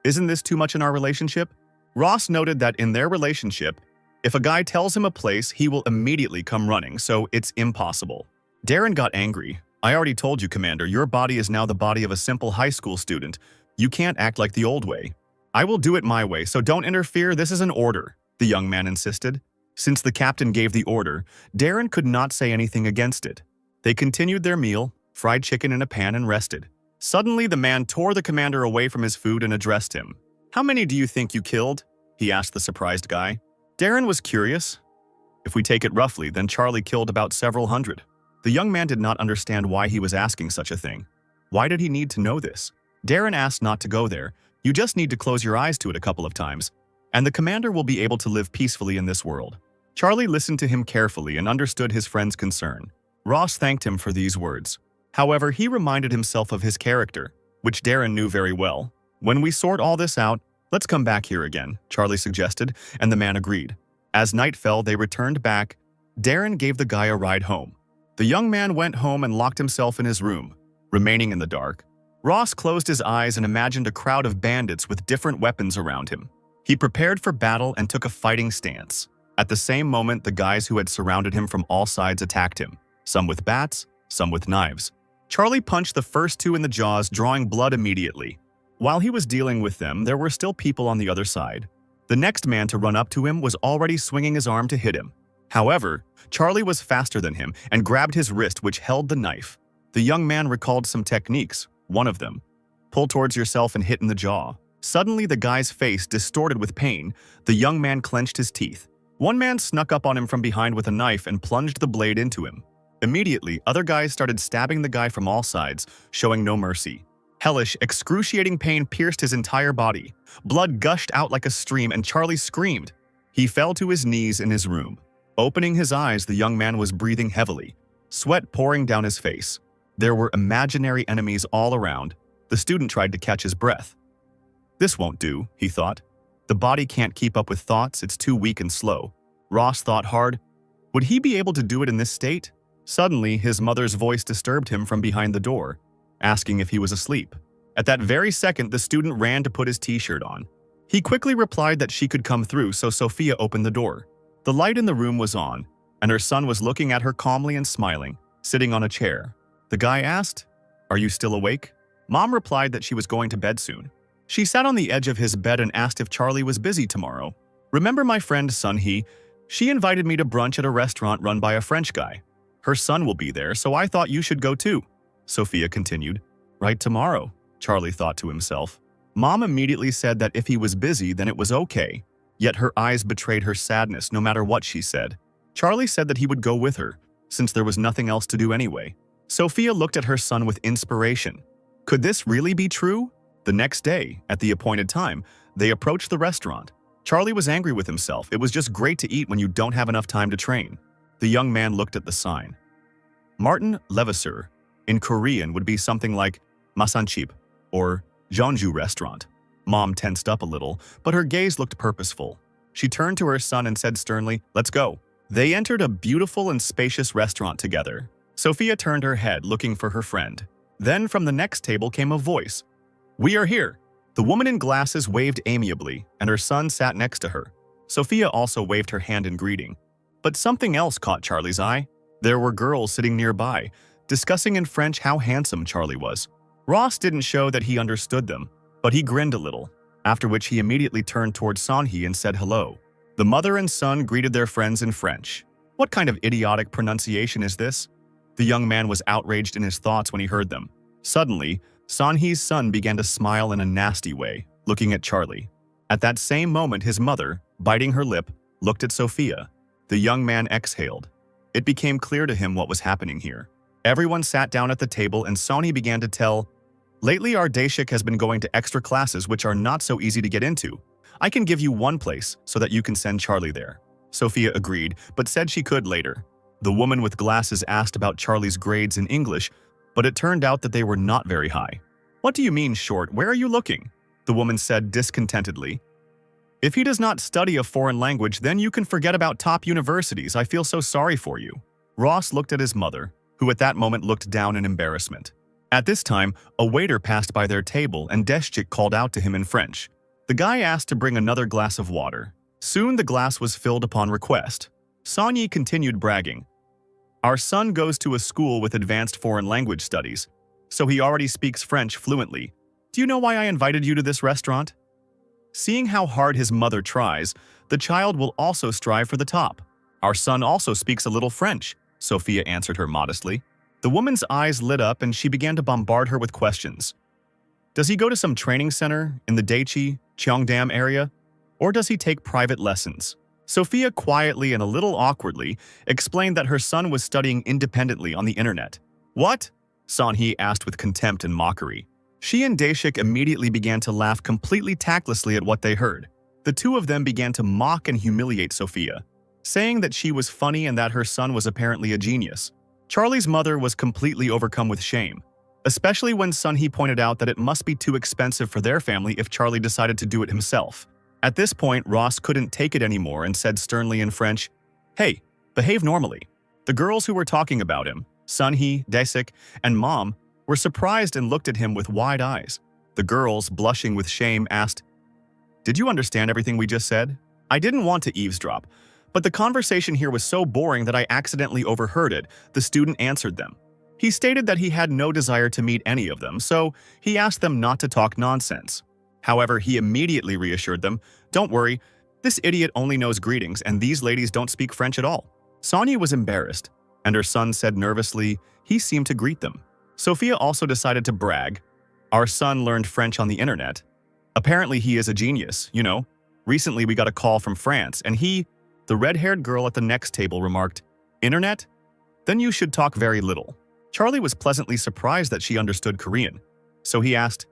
[SPEAKER 1] "Isn't this too much in our relationship?" Ross noted that in their relationship, if a guy tells him a place, he will immediately come running, so it's impossible. Darren got angry. "I already told you, Commander, your body is now the body of a simple high school student. You can't act like the old way." "I will do it my way, so don't interfere. This is an order," the young man insisted. Since the captain gave the order, Darren could not say anything against it. They continued their meal, fried chicken in a pan, and rested. Suddenly, the man tore the commander away from his food and addressed him. "How many do you think you killed?" he asked the surprised guy. Darren was curious. If we take it roughly, then Charlie killed about several hundred. The young man did not understand why he was asking such a thing. Why did he need to know this? Darren asked not to go there. You just need to close your eyes to it a couple of times, and the commander will be able to live peacefully in this world. Charlie listened to him carefully and understood his friend's concern. Ross thanked him for these words. However, he reminded himself of his character, which Darren knew very well. "When we sort all this out, let's come back here again," Charlie suggested, and the man agreed. As night fell, they returned back. Darren gave the guy a ride home. The young man went home and locked himself in his room, remaining in the dark. Ross closed his eyes and imagined a crowd of bandits with different weapons around him. He prepared for battle and took a fighting stance. At the same moment, the guys who had surrounded him from all sides attacked him, some with bats, some with knives. Charlie punched the first two in the jaws, drawing blood immediately. While he was dealing with them, there were still people on the other side. The next man to run up to him was already swinging his arm to hit him. However, Charlie was faster than him and grabbed his wrist, which held the knife. The young man recalled some techniques, one of them. Pull towards yourself and hit in the jaw. Suddenly, the guy's face distorted with pain. The young man clenched his teeth. One man snuck up on him from behind with a knife and plunged the blade into him. Immediately, other guys started stabbing the guy from all sides, showing no mercy. Hellish, excruciating pain pierced his entire body. Blood gushed out like a stream and Charlie screamed. He fell to his knees in his room. Opening his eyes, the young man was breathing heavily, sweat pouring down his face. There were imaginary enemies all around. The student tried to catch his breath. This won't do, he thought. The body can't keep up with thoughts, it's too weak and slow. Ross thought hard. Would he be able to do it in this state? Suddenly, his mother's voice disturbed him from behind the door, asking if he was asleep. At that very second, the student ran to put his t-shirt on. He quickly replied that she could come through, so Sophia opened the door. The light in the room was on, and her son was looking at her calmly and smiling, sitting on a chair. The guy asked, "Are you still awake?" Mom replied that she was going to bed soon. She sat on the edge of his bed and asked if Charlie was busy tomorrow. "Remember my friend Sun-hee? She invited me to brunch at a restaurant run by a French guy. Her son will be there, so I thought you should go too," Sophia continued. "Right tomorrow," Charlie thought to himself. Mom immediately said that if he was busy, then it was okay. Yet her eyes betrayed her sadness no matter what she said. Charlie said that he would go with her, since there was nothing else to do anyway. Sophia looked at her son with inspiration. Could this really be true? The next day, at the appointed time, they approached the restaurant. Charlie was angry with himself. It was just great to eat when you don't have enough time to train. The young man looked at the sign. Martin Levasseur, in Korean, would be something like Masanchip or Jeonju restaurant. Mom tensed up a little, but her gaze looked purposeful. She turned to her son and said sternly, "Let's go." They entered a beautiful and spacious restaurant together. Sophia turned her head, looking for her friend. Then from the next table came a voice. "We are here." The woman in glasses waved amiably, and her son sat next to her. Sophia also waved her hand in greeting. But something else caught Charlie's eye. There were girls sitting nearby, discussing in French how handsome Charlie was. Ross didn't show that he understood them, but he grinned a little, after which he immediately turned towards Sun-hee and said hello. The mother and son greeted their friends in French. What kind of idiotic pronunciation is this? The young man was outraged in his thoughts when he heard them. Suddenly, Sun-hee's son began to smile in a nasty way, looking at Charlie. At that same moment, his mother, biting her lip, looked at Sophia. The young man exhaled. It became clear to him what was happening here. Everyone sat down at the table and Sun-hee began to tell, "Lately our Daeshik has been going to extra classes which are not so easy to get into. I can give you one place so that you can send Charlie there." Sophia agreed, but said she could later. The woman with glasses asked about Charlie's grades in English, but it turned out that they were not very high. "What do you mean short? Where are you looking?" The woman said discontentedly. "If he does not study a foreign language, then you can forget about top universities. I feel so sorry for you." Ross looked at his mother, who at that moment looked down in embarrassment. At this time, a waiter passed by their table and Daeshik called out to him in French. The guy asked to bring another glass of water. Soon the glass was filled upon request. Sun-hee continued bragging. "Our son goes to a school with advanced foreign language studies, so he already speaks French fluently. Do you know why I invited you to this restaurant?" Seeing how hard his mother tries, the child will also strive for the top. "Our son also speaks a little French," Sophia answered her modestly. The woman's eyes lit up and she began to bombard her with questions. "Does he go to some training center in the Daechi, Cheongdam area? Or does he take private lessons?" Sophia quietly and a little awkwardly explained that her son was studying independently on the internet. "What?" Sun-hee asked with contempt and mockery. She and Daeshik immediately began to laugh completely tactlessly at what they heard. The two of them began to mock and humiliate Sophia, saying that she was funny and that her son was apparently a genius. Charlie's mother was completely overcome with shame, especially when Sun-hee pointed out that it must be too expensive for their family if Charlie decided to do it himself. At this point, Ross couldn't take it anymore and said sternly in French, "Hey, behave normally." The girls who were talking about him, Sun-hee, Daeshik, and Mom, were surprised and looked at him with wide eyes. The girls, blushing with shame, asked, "Did you understand everything we just said?" "I didn't want to eavesdrop, but the conversation here was so boring that I accidentally overheard it," the student answered them. He stated that he had no desire to meet any of them, so he asked them not to talk nonsense. However, he immediately reassured them, "Don't worry, This idiot only knows greetings, and these ladies don't speak French at all. Sonia was embarrassed, and her son said nervously he seemed to greet them. Sophia also decided to brag. Our son learned French on the internet. Apparently he is a genius, you know. Recently we got a call from France, and the red-haired girl at the next table remarked, "Internet? Then you should talk very little." Charlie was pleasantly surprised that she understood Korean, so he asked,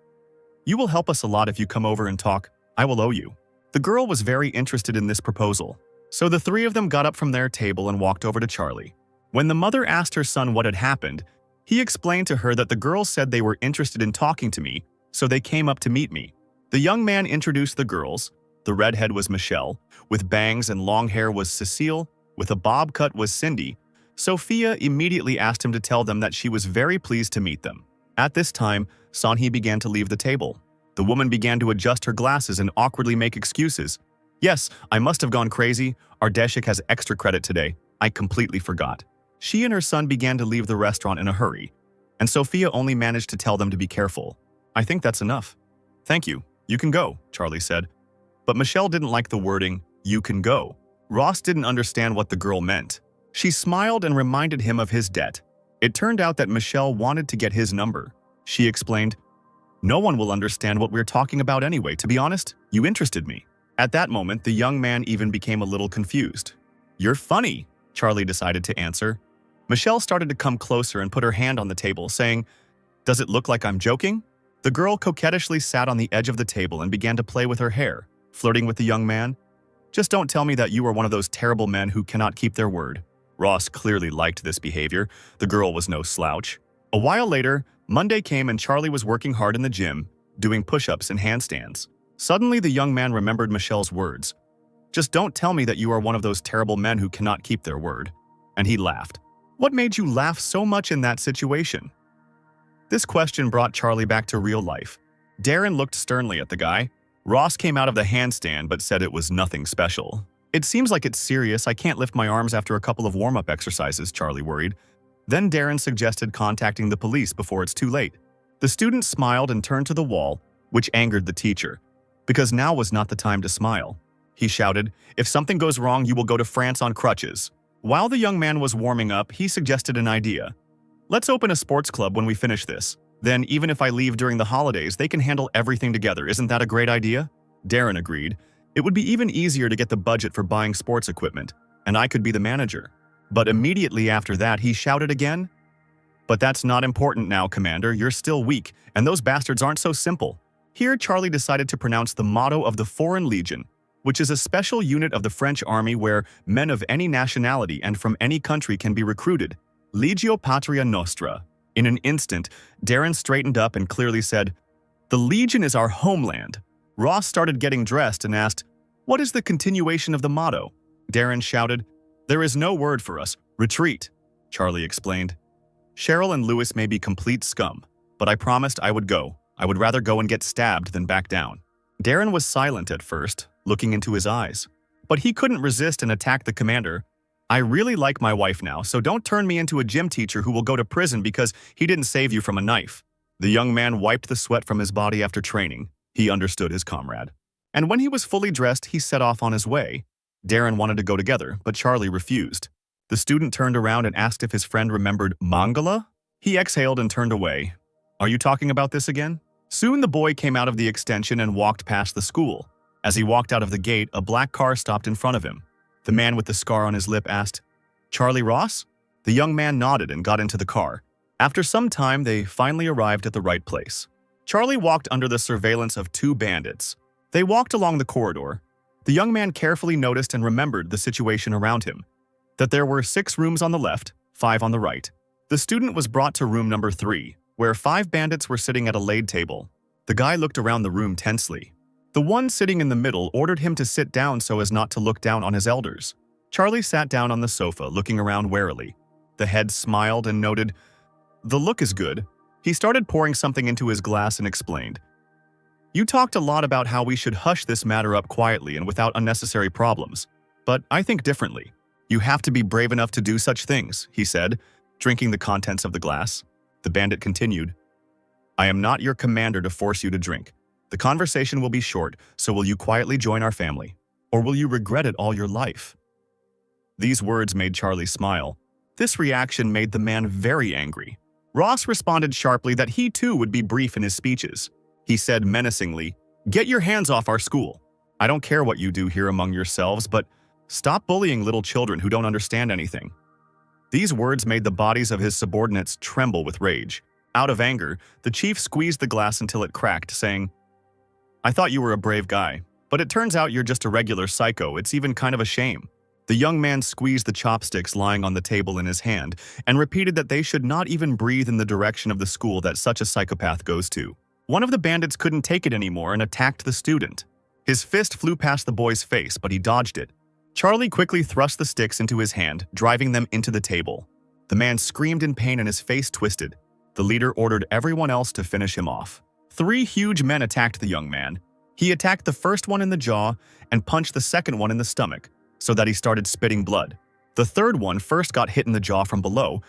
[SPEAKER 1] "You will help us a lot if you come over and talk. I will owe you." The girl was very interested in this proposal, so the three of them got up from their table and walked over to Charlie. When the mother asked her son what had happened, he explained to her that the girls said they were interested in talking to me, so they came up to meet me. The young man introduced the girls. The redhead was Michelle, with bangs and long hair was Cecile, with a bob cut was Cindy. Sophia immediately asked him to tell them that she was very pleased to meet them. At this time, Sonhee began to leave the table. The woman began to adjust her glasses and awkwardly make excuses. "Yes, I must have gone crazy. Our Deshik has extra credit today. I completely forgot." She and her son began to leave the restaurant in a hurry, and Sophia only managed to tell them to be careful. "I think that's enough." "Thank you. You can go," Charlie said. But Michelle didn't like the wording, "you can go." Ross didn't understand what the girl meant. She smiled and reminded him of his debt. It turned out that Michelle wanted to get his number. She explained, "No one will understand what we're talking about anyway. To be honest, you interested me." At that moment, the young man even became a little confused. "You're funny," Charlie decided to answer. Michelle started to come closer and put her hand on the table, saying, "Does it look like I'm joking?" The girl coquettishly sat on the edge of the table and began to play with her hair, flirting with the young man. "Just don't tell me that you are one of those terrible men who cannot keep their word." Ross clearly liked this behavior. The girl was no slouch. A while later, Monday came and Charlie was working hard in the gym, doing push-ups and handstands. Suddenly, the young man remembered Michelle's words. "Just don't tell me that you are one of those terrible men who cannot keep their word." And he laughed. "What made you laugh so much in that situation?" This question brought Charlie back to real life. Darren looked sternly at the guy. Ross came out of the handstand but said it was nothing special. "It seems like it's serious. I can't lift my arms after a couple of warm-up exercises," Charlie worried. Then Darren suggested contacting the police before it's too late. The student smiled and turned to the wall, which angered the teacher, because now was not the time to smile. He shouted, "If something goes wrong, you will go to France on crutches." While the young man was warming up, he suggested an idea. "Let's open a sports club when we finish this. Then, even if I leave during the holidays, they can handle everything together. Isn't that a great idea?" Darren agreed. It would be even easier to get the budget for buying sports equipment, and I could be the manager. But immediately after that, he shouted again, "But that's not important now, Commander. You're still weak, and those bastards aren't so simple." Here, Charlie decided to pronounce the motto of the Foreign Legion, which is a special unit of the French army where men of any nationality and from any country can be recruited. Legio Patria Nostra. In an instant, Darren straightened up and clearly said, "The Legion is our homeland." Ross started getting dressed and asked, "What is the continuation of the motto?" Darren shouted, "There is no word for us. Retreat." Charlie explained, "Cheryl and Lewis may be complete scum, but I promised I would go. I would rather go and get stabbed than back down." Darren was silent at first, looking into his eyes. But he couldn't resist and attacked the commander. "I really like my wife now, so don't turn me into a gym teacher who will go to prison because he didn't save you from a knife." The young man wiped the sweat from his body after training. He understood his comrade. And when he was fully dressed, he set off on his way. Darren wanted to go together, but Charlie refused. The student turned around and asked if his friend remembered Mangala. He exhaled and turned away. "Are you talking about this again?" Soon the boy came out of the extension and walked past the school. As he walked out of the gate, a black car stopped in front of him. The man with the scar on his lip asked, "Charlie Ross?" The young man nodded and got into the car. After some time, they finally arrived at the right place. Charlie walked under the surveillance of two bandits. They walked along the corridor. The young man carefully noticed and remembered the situation around him, that there were 6 rooms on the left, 5 on the right. The student was brought to room number 3, where 5 bandits were sitting at a laid table. The guy looked around the room tensely. The one sitting in the middle ordered him to sit down so as not to look down on his elders. Charlie sat down on the sofa, looking around warily. The head smiled and noted, "The look is good." He started pouring something into his glass and explained, "You talked a lot about how we should hush this matter up quietly and without unnecessary problems. But I think differently. You have to be brave enough to do such things," he said, drinking the contents of the glass. The bandit continued, "I am not your commander to force you to drink. The conversation will be short, so will you quietly join our family?" or will you regret it all your life?" These words made Charlie smile. This reaction made the man very angry. Ross responded sharply that he too would be brief in his speeches. He said menacingly, "Get your hands off our school. I don't care what you do here among yourselves, but stop bullying little children who don't understand anything." These words made the bodies of his subordinates tremble with rage. Out of anger, the chief squeezed the glass until it cracked, saying, "I thought you were a brave guy, but it turns out you're just a regular psycho. It's even kind of a shame." The young man squeezed the chopsticks lying on the table in his hand and repeated that they should not even breathe in the direction of the school that such a psychopath goes to. One of the bandits couldn't take it anymore and attacked the student. His fist flew past the boy's face, but he dodged it. Charlie quickly thrust the sticks into his hand, driving them into the table. The man screamed in pain and his face twisted. The leader ordered everyone else to finish him off. 3 huge men attacked the young man. He attacked the first one in the jaw and punched the second one in the stomach, so that he started spitting blood. The third one first got hit in the jaw from below,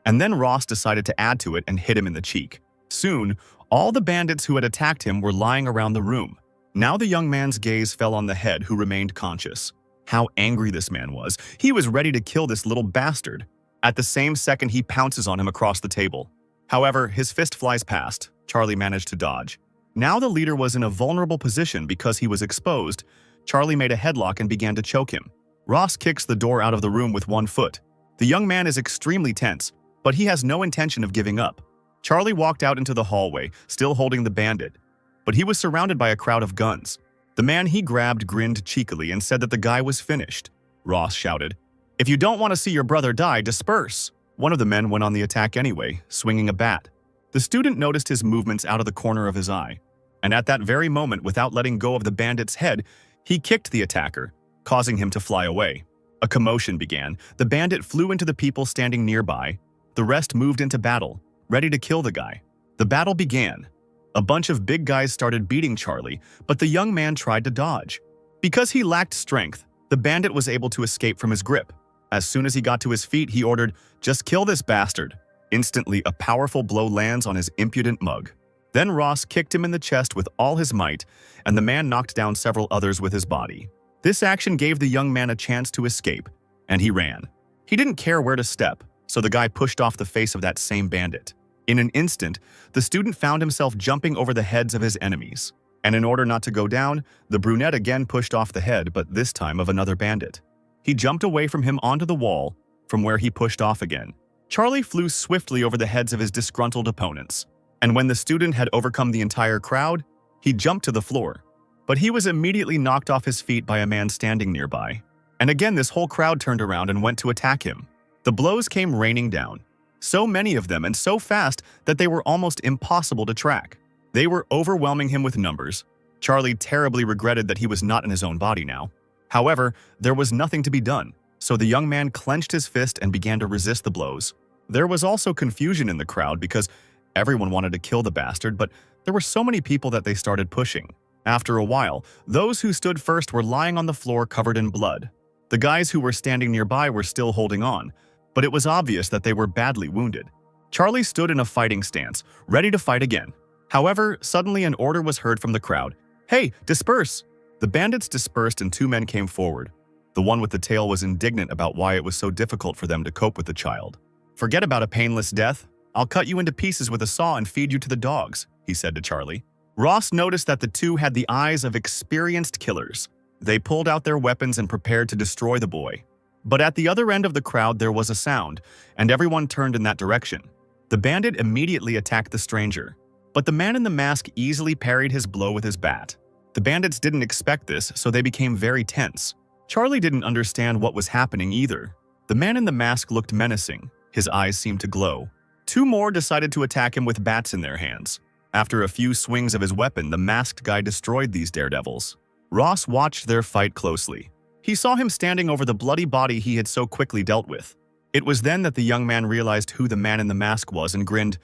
[SPEAKER 1] and then Ross decided to add to it and hit him in the cheek. Soon, all the bandits who had attacked him were lying around the room. Now the young man's gaze fell on the head, who remained conscious. How angry this man was. He was ready to kill this little bastard. At the same second, he pounces on him across the table. However, his fist flies past. Charlie managed to dodge. Now the leader was in a vulnerable position because he was exposed. Charlie made a headlock and began to choke him. Ross kicks the door out of the room with one foot. The young man is extremely tense, but he has no intention of giving up. Charlie walked out into the hallway, still holding the bandit, but he was surrounded by a crowd of guns. The man he grabbed grinned cheekily and said that the guy was finished. Ross shouted, "If you don't want to see your brother die, disperse." One of the men went on the attack anyway, swinging a bat. The student noticed his movements out of the corner of his eye, and at that very moment, without letting go of the bandit's head, he kicked the attacker, causing him to fly away. A commotion began. The bandit flew into the people standing nearby. The rest moved into battle, ready to kill the guy. The battle began. A bunch of big guys started beating Charlie, but the young man tried to dodge. Because he lacked strength, the bandit was able to escape from his grip. As soon as he got to his feet, he ordered, "Just kill this bastard." Instantly, a powerful blow lands on his impudent mug. Then Ross kicked him in the chest with all his might, and the man knocked down several others with his body. This action gave the young man a chance to escape, and he ran. He didn't care where to step, so the guy pushed off the face of that same bandit. In an instant, the student found himself jumping over the heads of his enemies. And in order not to go down, the brunette again pushed off the head, but this time of another bandit. He jumped away from him onto the wall, from where he pushed off again. Charlie flew swiftly over the heads of his disgruntled opponents. And when the student had overcome the entire crowd, he jumped to the floor. But he was immediately knocked off his feet by a man standing nearby. And again, this whole crowd turned around and went to attack him. The blows came raining down. So many of them and so fast that they were almost impossible to track. They were overwhelming him with numbers. Charlie terribly regretted that he was not in his own body now. However, there was nothing to be done, so the young man clenched his fist and began to resist the blows. There was also confusion in the crowd because everyone wanted to kill the bastard, but there were so many people that they started pushing. After a while, those who stood first were lying on the floor covered in blood. The guys who were standing nearby were still holding on, but it was obvious that they were badly wounded. Charlie stood in a fighting stance, ready to fight again. However, suddenly an order was heard from the crowd. "Hey, disperse!" The bandits dispersed and 2 men came forward. The one with the tail was indignant about why it was so difficult for them to cope with the child. "Forget about a painless death. I'll cut you into pieces with a saw and feed you to the dogs," he said to Charlie. Ross noticed that the 2 had the eyes of experienced killers. They pulled out their weapons and prepared to destroy the boy. But at the other end of the crowd there was a sound, and everyone turned in that direction. The bandit immediately attacked the stranger, but the man in the mask easily parried his blow with his bat. The bandits didn't expect this, so they became very tense. Charlie didn't understand what was happening either. The man in the mask looked menacing. His eyes seemed to glow. 2 more decided to attack him with bats in their hands. After a few swings of his weapon, the masked guy destroyed these daredevils. Ross watched their fight closely. He saw him standing over the bloody body he had so quickly dealt with. It was then that the young man realized who the man in the mask was and grinned,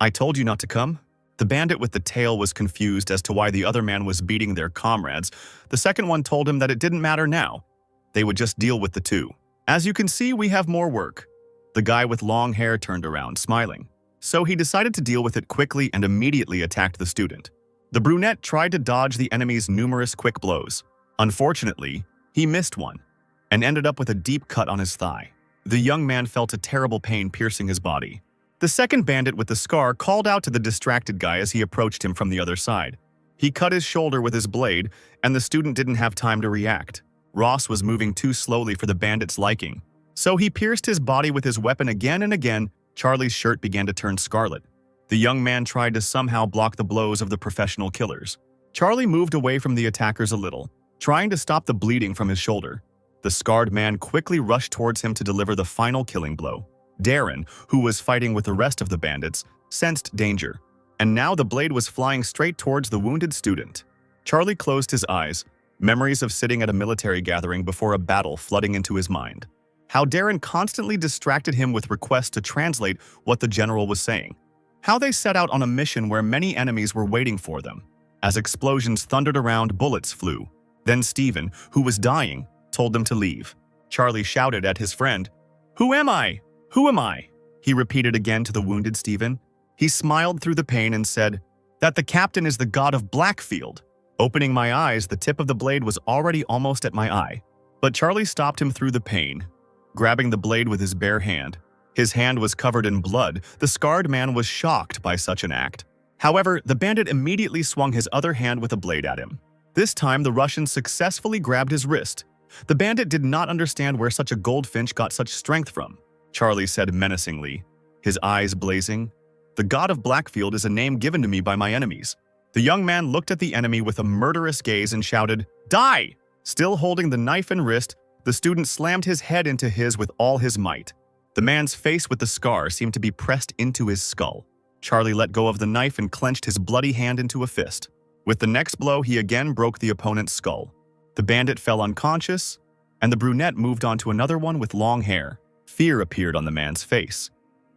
[SPEAKER 1] "I told you not to come?" The bandit with the tail was confused as to why the other man was beating their comrades. The second one told him that it didn't matter now. They would just deal with the 2. "As you can see, we have more work." The guy with long hair turned around, smiling. So he decided to deal with it quickly and immediately attacked the student. The brunette tried to dodge the enemy's numerous quick blows. Unfortunately, He missed one and ended up with a deep cut on his thigh. The young man felt a terrible pain piercing his body. The second bandit with the scar called out to the distracted guy as he approached him from the other side. He cut his shoulder with his blade, and the student didn't have time to react. Ross was moving too slowly for the bandit's liking, so he pierced his body with his weapon again and again. Charlie's shirt began to turn scarlet. The young man tried to somehow block the blows of the professional killers. Charlie moved away from the attackers a little, trying to stop the bleeding from his shoulder. The scarred man quickly rushed towards him to deliver the final killing blow. Darren, who was fighting with the rest of the bandits, sensed danger, and now the blade was flying straight towards the wounded student. Charlie closed his eyes, memories of sitting at a military gathering before a battle flooding into his mind. How Darren constantly distracted him with requests to translate what the general was saying. How they set out on a mission where many enemies were waiting for them. As explosions thundered around, bullets flew. Then Stephen, who was dying, told them to leave. Charlie shouted at his friend, "Who am I? Who am I?" He repeated again to the wounded Stephen. He smiled through the pain and said, "That the captain is the god of Blackfield." Opening my eyes, the tip of the blade was already almost at my eye. But Charlie stopped him through the pain, grabbing the blade with his bare hand. His hand was covered in blood. The scarred man was shocked by such an act. However, the bandit immediately swung his other hand with a blade at him. This time, the Russian successfully grabbed his wrist. The bandit did not understand where such a goldfinch got such strength from. Charlie said menacingly, his eyes blazing, "The god of Blackfield is a name given to me by my enemies." The young man looked at the enemy with a murderous gaze and shouted, "Die!" Still holding the knife and wrist, the student slammed his head into his with all his might. The man's face with the scar seemed to be pressed into his skull. Charlie let go of the knife and clenched his bloody hand into a fist. With the next blow, he again broke the opponent's skull. The bandit fell unconscious, and the brunette moved on to another one with long hair. Fear appeared on the man's face.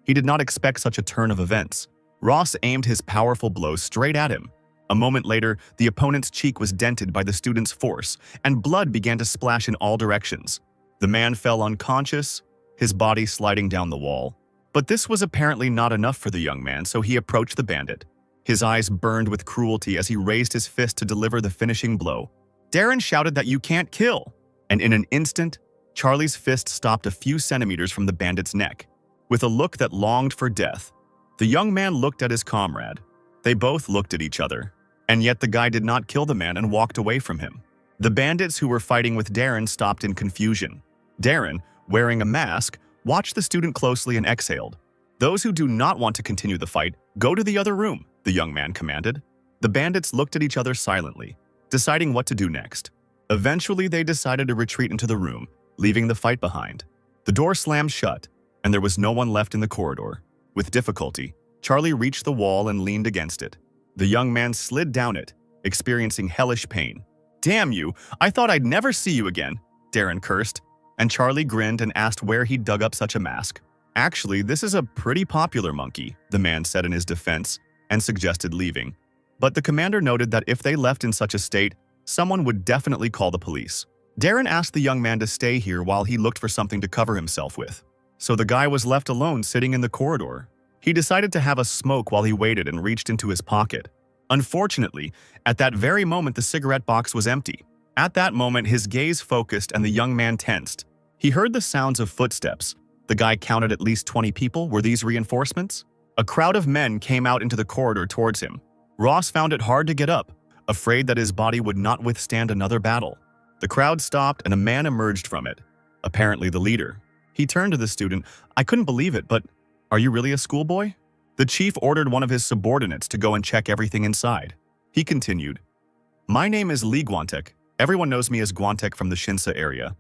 [SPEAKER 1] He did not expect such a turn of events. Ross aimed his powerful blow straight at him. A moment later, the opponent's cheek was dented by the student's force, and blood began to splash in all directions. The man fell unconscious, his body sliding down the wall. But this was apparently not enough for the young man, so he approached the bandit. His eyes burned with cruelty as he raised his fist to deliver the finishing blow. Darren shouted that you can't kill, and in an instant, Charlie's fist stopped a few centimeters from the bandit's neck. With a look that longed for death, the young man looked at his comrade. They both looked at each other, and yet the guy did not kill the man and walked away from him. The bandits who were fighting with Darren stopped in confusion. Darren, wearing a mask, watched the student closely and exhaled. "Those who do not want to continue the fight, go to the other room," the young man commanded. The bandits looked at each other silently, deciding what to do next. Eventually, they decided to retreat into the room, leaving the fight behind. The door slammed shut, and there was no one left in the corridor. With difficulty, Charlie reached the wall and leaned against it. The young man slid down it, experiencing hellish pain. "Damn you, I thought I'd never see you again," Darren cursed, and Charlie grinned and asked where he'd dug up such a mask. "Actually, this is a pretty popular monkey," the man said in his defense, and suggested leaving. But the commander noted that if they left in such a state, someone would definitely call the police. Darren asked the young man to stay here while he looked for something to cover himself with. So the guy was left alone sitting in the corridor. He decided to have a smoke while he waited and reached into his pocket. Unfortunately, at that very moment the cigarette box was empty. At that moment, his gaze focused and the young man tensed. He heard the sounds of footsteps. The guy counted at least 20 people. Were these reinforcements? A crowd of men came out into the corridor towards him. Ross found it hard to get up, afraid that his body would not withstand another battle. The crowd stopped and a man emerged from it, apparently the leader. He turned to the student. "I couldn't believe it, but are you really a schoolboy?" The chief ordered one of his subordinates to go and check everything inside. He continued, "My name is Lee Guantek. Everyone knows me as Guantek from the Shinsa area.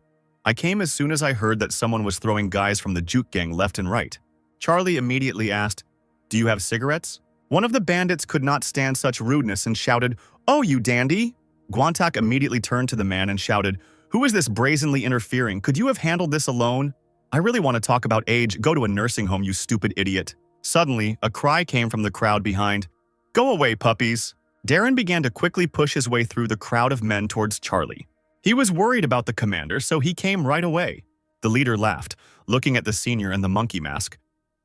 [SPEAKER 1] I came as soon as I heard that someone was throwing guys from the juke gang left and right." Charlie immediately asked, "Do you have cigarettes?" One of the bandits could not stand such rudeness and shouted, "Oh, you dandy!" Guantek immediately turned to the man and shouted, "Who is this brazenly interfering? Could you have handled this alone? I really want to talk about age. Go to a nursing home, you stupid idiot." Suddenly, a cry came from the crowd behind. "Go away, puppies!" Darren began to quickly push his way through the crowd of men towards Charlie. He was worried about the commander, so he came right away. The leader laughed, looking at the senior and the monkey mask.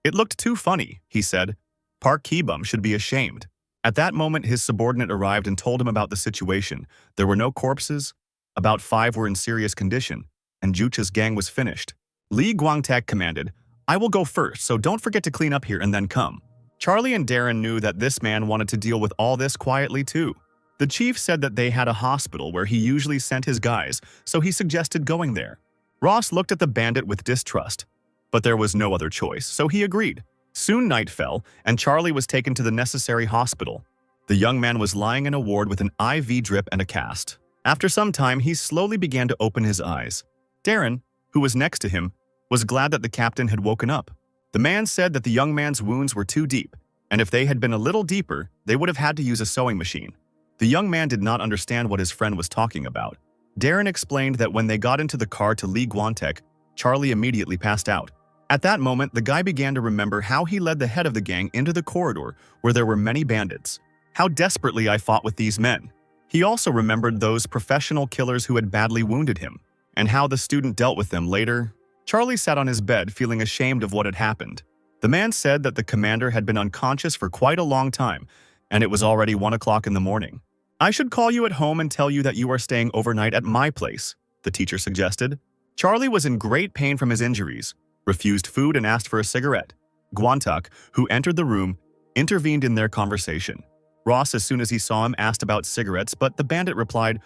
[SPEAKER 1] "It looked too funny," he said. "Park Keebum should be ashamed." At that moment, his subordinate arrived and told him about the situation. There were no corpses, About 5 were in serious condition, and Jucha's gang was finished. Lee Guangtak commanded, "I will go first, so don't forget to clean up here and then come." Charlie and Darren knew that this man wanted to deal with all this quietly too. The chief said that they had a hospital where he usually sent his guys, so he suggested going there. Ross looked at the bandit with distrust, but there was no other choice, so he agreed. Soon night fell, and Charlie was taken to the necessary hospital. The young man was lying in a ward with an IV drip and a cast. After some time, he slowly began to open his eyes. Darren, who was next to him, was glad that the captain had woken up. The man said that the young man's wounds were too deep, and if they had been a little deeper, they would have had to use a sewing machine. The young man did not understand what his friend was talking about. Darren explained that when they got into the car to Lee Guantek, Charlie immediately passed out. At that moment, the guy began to remember how he led the head of the gang into the corridor where there were many bandits. How desperately I fought with these men. He also remembered those professional killers who had badly wounded him, and how the student dealt with them later. Charlie sat on his bed feeling ashamed of what had happened. The man said that the commander had been unconscious for quite a long time, and it was already 1 o'clock in the morning. "I should call you at home and tell you that you are staying overnight at my place," the teacher suggested. Charlie was in great pain from his injuries, refused food and asked for a cigarette. Guantak, who entered the room, intervened in their conversation. Ross, as soon as he saw him, asked about cigarettes, but the bandit replied,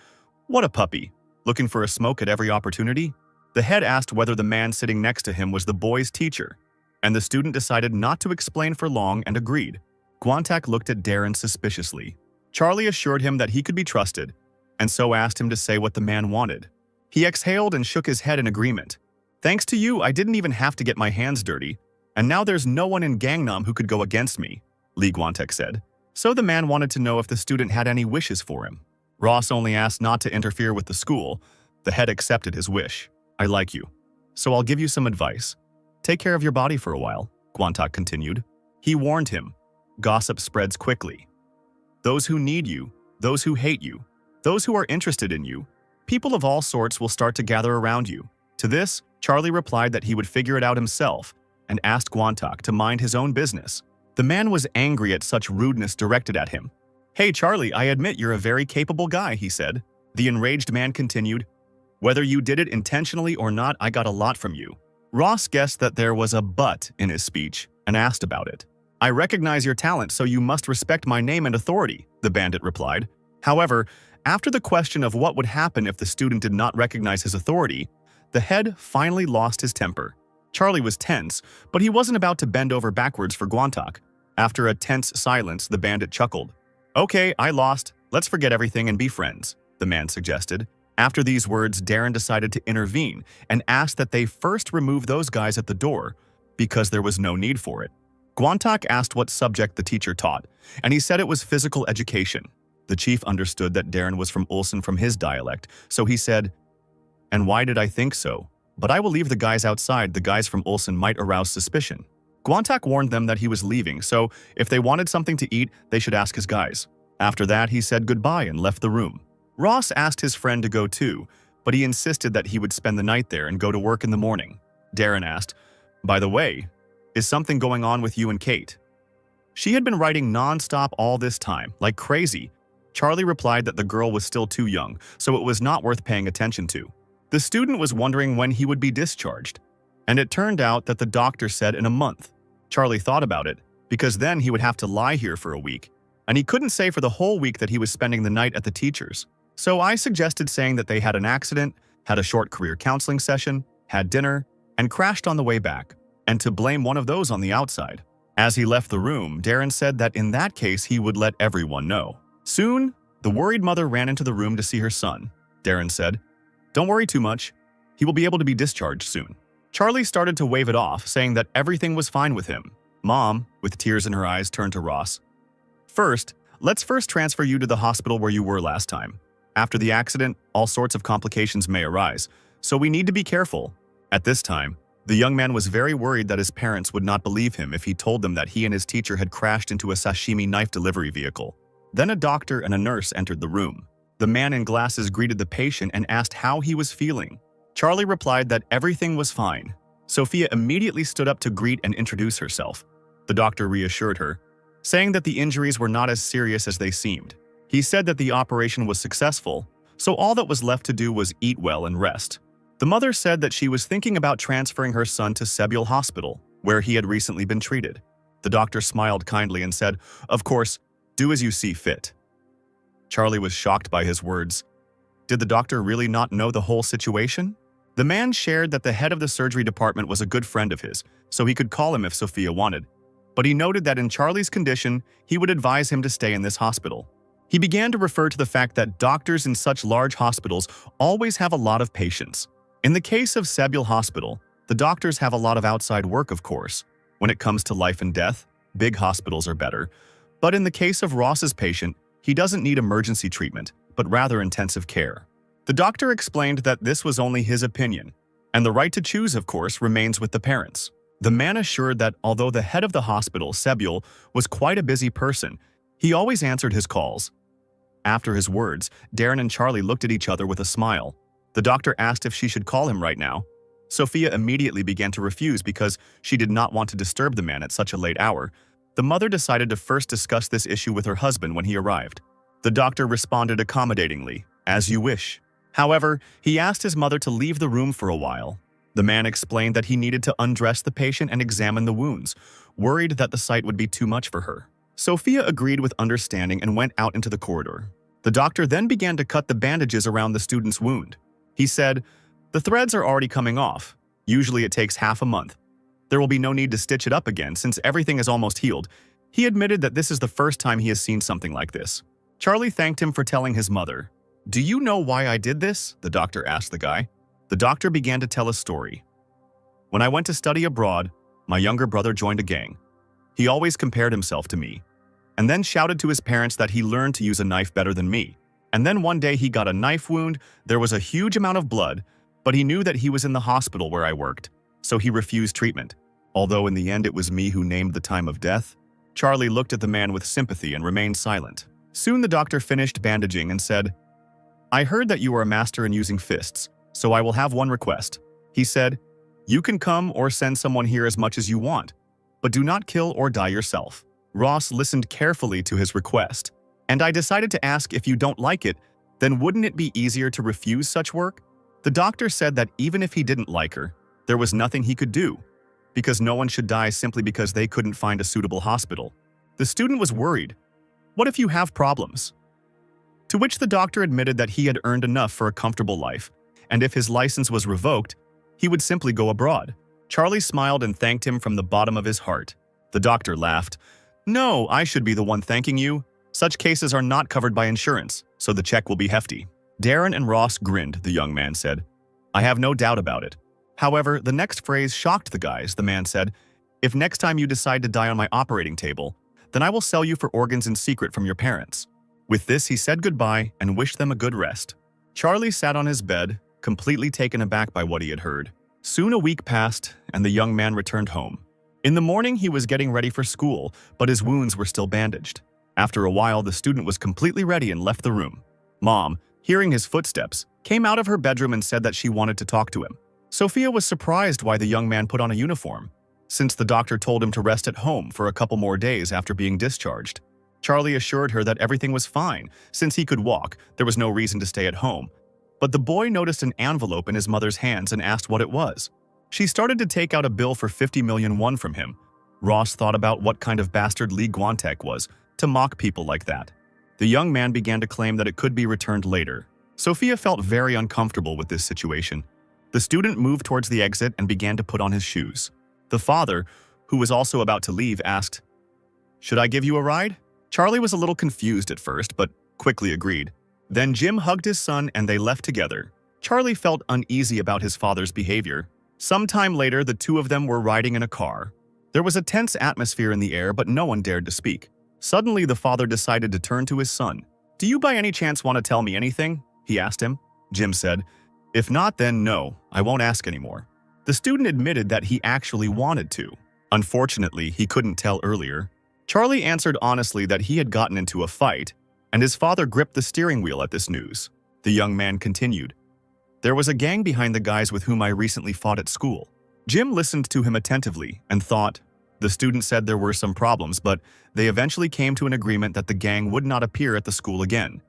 [SPEAKER 1] "What a puppy, looking for a smoke at every opportunity?" The head asked whether the man sitting next to him was the boy's teacher, and the student decided not to explain for long and agreed. Guantak looked at Darren suspiciously. Charlie assured him that he could be trusted, and so asked him to say what the man wanted. He exhaled and shook his head in agreement. "Thanks to you, I didn't even have to get my hands dirty, and now there's no one in Gangnam who could go against me," Lee Guantek said. So the man wanted to know if the student had any wishes for him. Ross only asked not to interfere with the school. The head accepted his wish. "I like you, so I'll give you some advice. Take care of your body for a while," Guantak continued. He warned him, "Gossip spreads quickly. Those who need you, those who hate you, those who are interested in you, people of all sorts will start to gather around you." To this, Charlie replied that he would figure it out himself and asked Guantak to mind his own business. The man was angry at such rudeness directed at him. "Hey Charlie, I admit you're a very capable guy," he said. The enraged man continued, "Whether you did it intentionally or not, I got a lot from you." Ross guessed that there was a but in his speech and asked about it. "I recognize your talent, so you must respect my name and authority," the bandit replied. However, after the question of what would happen if the student did not recognize his authority, the head finally lost his temper. Charlie was tense, but he wasn't about to bend over backwards for Guantak. After a tense silence, the bandit chuckled. "Okay, I lost. Let's forget everything and be friends," the man suggested. After these words, Darren decided to intervene and asked that they first remove those guys at the door because there was no need for it. Guantak asked what subject the teacher taught, and he said it was physical education. The chief understood that Darren was from Ulsan from his dialect, so he said, "And why did I think so? But I will leave the guys outside. The guys from Ulsan might arouse suspicion." Guantak warned them that he was leaving, so if they wanted something to eat, they should ask his guys. After that, he said goodbye and left the room. Ross asked his friend to go too, but he insisted that he would spend the night there and go to work in the morning. Darren asked, "By the way, is something going on with you and Kate?" She had been writing non-stop all this time, like crazy. Charlie replied that the girl was still too young, so it was not worth paying attention to. The student was wondering when he would be discharged, and it turned out that the doctor said in a month. Charlie thought about it, because then he would have to lie here for a week, and he couldn't say for the whole week that he was spending the night at the teacher's. So I suggested saying that they had an accident, had a short career counseling session, had dinner, and crashed on the way back, and to blame one of those on the outside. As he left the room, Darren said that in that case he would let everyone know. Soon, the worried mother ran into the room to see her son. Darren said, "Don't worry too much. He will be able to be discharged soon." Charlie started to wave it off, saying that everything was fine with him. Mom, with tears in her eyes, turned to Ross. Let's first transfer you to the hospital where you were last time. After the accident, all sorts of complications may arise, so we need to be careful." At this time, the young man was very worried that his parents would not believe him if he told them that he and his teacher had crashed into a sashimi knife delivery vehicle. Then a doctor and a nurse entered the room. The man in glasses greeted the patient and asked how he was feeling. Charlie replied that everything was fine. Sophia immediately stood up to greet and introduce herself. The doctor reassured her, saying that the injuries were not as serious as they seemed. He said that the operation was successful, so all that was left to do was eat well and rest. The mother said that she was thinking about transferring her son to Sebule Hospital, where he had recently been treated. The doctor smiled kindly and said, "Of course, do as you see fit." Charlie was shocked by his words. Did the doctor really not know the whole situation? The man shared that the head of the surgery department was a good friend of his, so he could call him if Sophia wanted. But he noted that in Charlie's condition, he would advise him to stay in this hospital. He began to refer to the fact that doctors in such large hospitals always have a lot of patients. In the case of Sebule Hospital, the doctors have a lot of outside work, of course. When it comes to life and death, big hospitals are better. But in the case of Ross's patient, he doesn't need emergency treatment, but rather intensive care. The doctor explained that this was only his opinion, and the right to choose, of course, remains with the parents. The man assured that although the head of the hospital, Sebule, was quite a busy person, he always answered his calls. After his words, Darren and Charlie looked at each other with a smile. The doctor asked if she should call him right now. Sophia immediately began to refuse because she did not want to disturb the man at such a late hour. The mother decided to first discuss this issue with her husband when he arrived. The doctor responded accommodatingly, "As you wish." However, he asked his mother to leave the room for a while. The man explained that he needed to undress the patient and examine the wounds, worried that the sight would be too much for her. Sophia agreed with understanding and went out into the corridor. The doctor then began to cut the bandages around the student's wound. He said, "The threads are already coming off. Usually it takes half a month. There will be no need to stitch it up again since everything is almost healed." He admitted that this is the first time he has seen something like this. Charlie thanked him for telling his mother. "Do you know why I did this?" the doctor asked the guy. The doctor began to tell a story. "When I went to study abroad, my younger brother joined a gang. He always compared himself to me, and then shouted to his parents that he learned to use a knife better than me. And then one day he got a knife wound, there was a huge amount of blood, but he knew that he was in the hospital where I worked, so he refused treatment. Although in the end it was me who named the time of death." Charlie looked at the man with sympathy and remained silent. Soon the doctor finished bandaging and said, "I heard that you are a master in using fists, so I will have one request." He said, "You can come or send someone here as much as you want, but do not kill or die yourself." Ross listened carefully to his request. "And I decided to ask if you don't like it, then wouldn't it be easier to refuse such work?" The doctor said that even if he didn't like her, there was nothing he could do, because no one should die simply because they couldn't find a suitable hospital. The student was worried. "What if you have problems?" To which the doctor admitted that he had earned enough for a comfortable life, and if his license was revoked, he would simply go abroad. Charlie smiled and thanked him from the bottom of his heart. The doctor laughed. "No, I should be the one thanking you. Such cases are not covered by insurance, so the check will be hefty." Darren and Ross grinned, the young man said. "I have no doubt about it." However, the next phrase shocked the guys. The man said, "If next time you decide to die on my operating table, then I will sell you for organs in secret from your parents." With this, he said goodbye and wished them a good rest. Charlie sat on his bed, completely taken aback by what he had heard. Soon a week passed, and the young man returned home. In the morning, he was getting ready for school, but his wounds were still bandaged. After a while, the student was completely ready and left the room. Mom, hearing his footsteps, came out of her bedroom and said that she wanted to talk to him. Sophia was surprised why the young man put on a uniform, since the doctor told him to rest at home for a couple more days after being discharged. Charlie assured her that everything was fine. Since he could walk, there was no reason to stay at home. But the boy noticed an envelope in his mother's hands and asked what it was. She started to take out a bill for 50 million won from him. Ross thought about what kind of bastard Lee Guantek was to mock people like that. The young man began to claim that it could be returned later. Sophia felt very uncomfortable with this situation. The student moved towards the exit and began to put on his shoes. The father, who was also about to leave, asked, "Should I give you a ride?" Charlie was a little confused at first, but quickly agreed. Then Jim hugged his son and they left together. Charlie felt uneasy about his father's behavior. Sometime later, the two of them were riding in a car. There was a tense atmosphere in the air, but no one dared to speak. Suddenly, the father decided to turn to his son. "Do you by any chance want to tell me anything?" he asked him. Jim said, "If not, then no, I won't ask anymore." The student admitted that he actually wanted to. Unfortunately, he couldn't tell earlier. Charlie answered honestly that he had gotten into a fight, and his father gripped the steering wheel at this news. The young man continued, "There was a gang behind the guys with whom I recently fought at school." Jim listened to him attentively and thought. The student said there were some problems, but they eventually came to an agreement that the gang would not appear at the school again.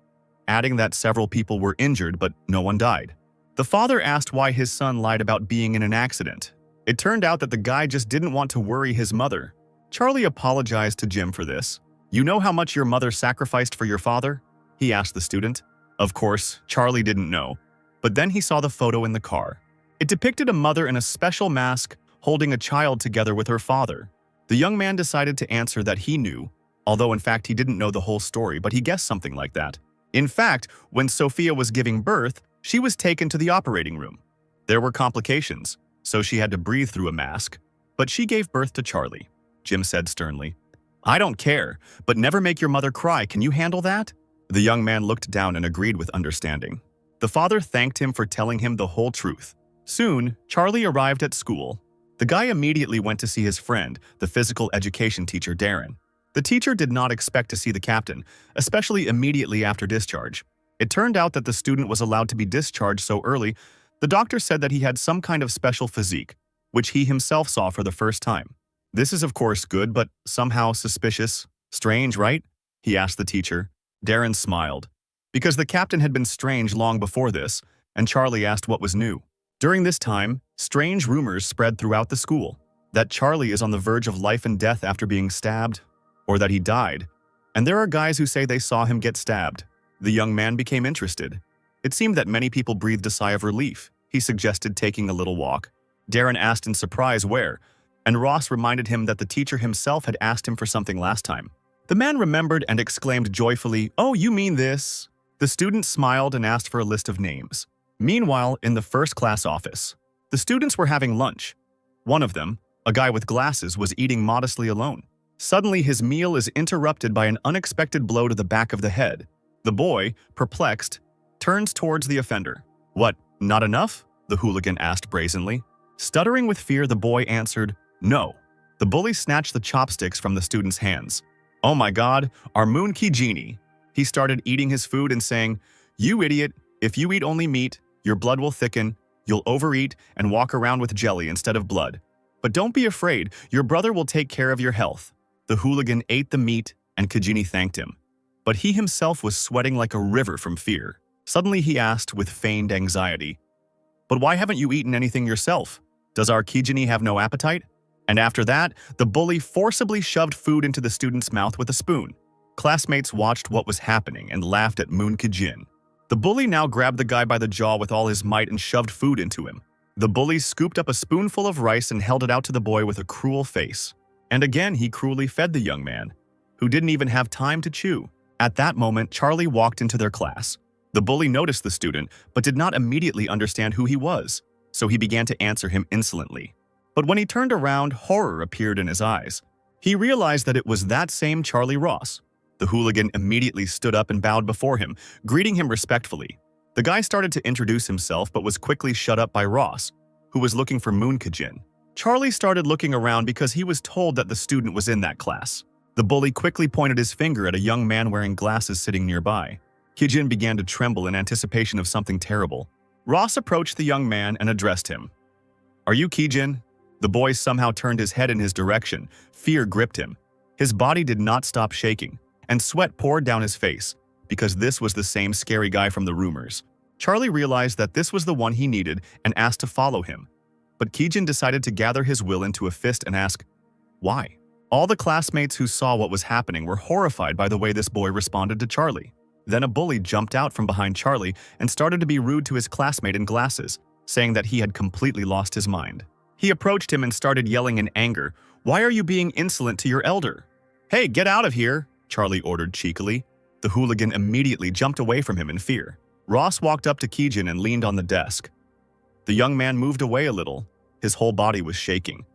[SPEAKER 1] adding that several people were injured but no one died. The father asked why his son lied about being in an accident. It turned out that the guy just didn't want to worry his mother. Charlie apologized to Jim for this. "You know how much your mother sacrificed for your father?" he asked the student. Of course, Charlie didn't know, but then he saw the photo in the car. It depicted a mother in a special mask holding a child together with her father. The young man decided to answer that he knew, although in fact he didn't know the whole story, but he guessed something like that. In fact, when Sophia was giving birth, she was taken to the operating room. There were complications, so she had to breathe through a mask, but she gave birth to Charlie. Jim said sternly, "I don't care, but never make your mother cry. Can you handle that?" The young man looked down and agreed with understanding. The father thanked him for telling him the whole truth. Soon, Charlie arrived at school. The guy immediately went to see his friend, the physical education teacher Darren. The teacher did not expect to see the captain, especially immediately after discharge. It turned out that the student was allowed to be discharged so early. The doctor said that he had some kind of special physique, which he himself saw for the first time. "This is of course good, but somehow suspicious. Strange, right?" he asked the teacher. Darren smiled, because the captain had been strange long before this, and Charlie asked what was new. During this time, strange rumors spread throughout the school that Charlie is on the verge of life and death after being stabbed, or that he died, and there are guys who say they saw him get stabbed. The young man became interested. It seemed that many people breathed a sigh of relief. He suggested taking a little walk. Darren asked in surprise where, and Ross reminded him that the teacher himself had asked him for something last time. The man remembered and exclaimed joyfully, "Oh, you mean this?" The student smiled and asked for a list of names. Meanwhile, in the first class office, the students were having lunch. One of them, a guy with glasses, was eating modestly alone. Suddenly, his meal is interrupted by an unexpected blow to the back of the head. The boy, perplexed, turns towards the offender. "What, not enough?" the hooligan asked brazenly. Stuttering with fear, the boy answered, "No." The bully snatched the chopsticks from the student's hands. "Oh my God, our moon key genie." He started eating his food and saying, "You idiot, if you eat only meat, your blood will thicken, you'll overeat and walk around with jelly instead of blood. But don't be afraid, your brother will take care of your health." The hooligan ate the meat and Kajini thanked him. But he himself was sweating like a river from fear. Suddenly he asked with feigned anxiety, "But why haven't you eaten anything yourself? Does our Kijini have no appetite?" And after that, the bully forcibly shoved food into the student's mouth with a spoon. Classmates watched what was happening and laughed at Moon Kijin. The bully now grabbed the guy by the jaw with all his might and shoved food into him. The bully scooped up a spoonful of rice and held it out to the boy with a cruel face. And again he cruelly fed the young man, who didn't even have time to chew. At that moment, Charlie walked into their class. The bully noticed the student, but did not immediately understand who he was, so he began to answer him insolently. But when he turned around, horror appeared in his eyes. He realized that it was that same Charlie Ross. The hooligan immediately stood up and bowed before him, greeting him respectfully. The guy started to introduce himself but was quickly shut up by Ross, who was looking for Moon Kijin. Charlie started looking around because he was told that the student was in that class. The bully quickly pointed his finger at a young man wearing glasses sitting nearby. Kijin began to tremble in anticipation of something terrible. Ross approached the young man and addressed him. "Are you Kijin?" The boy somehow turned his head in his direction. Fear gripped him. His body did not stop shaking, and sweat poured down his face, because this was the same scary guy from the rumors. Charlie realized that this was the one he needed and asked to follow him. But Kijin decided to gather his will into a fist and ask, "Why?" All the classmates who saw what was happening were horrified by the way this boy responded to Charlie. Then a bully jumped out from behind Charlie and started to be rude to his classmate in glasses, saying that he had completely lost his mind. He approached him and started yelling in anger, "Why are you being insolent to your elder?" "Hey, get out of here," Charlie ordered cheekily. The hooligan immediately jumped away from him in fear. Ross walked up to Kijin and leaned on the desk. The young man moved away a little. His whole body was shaking.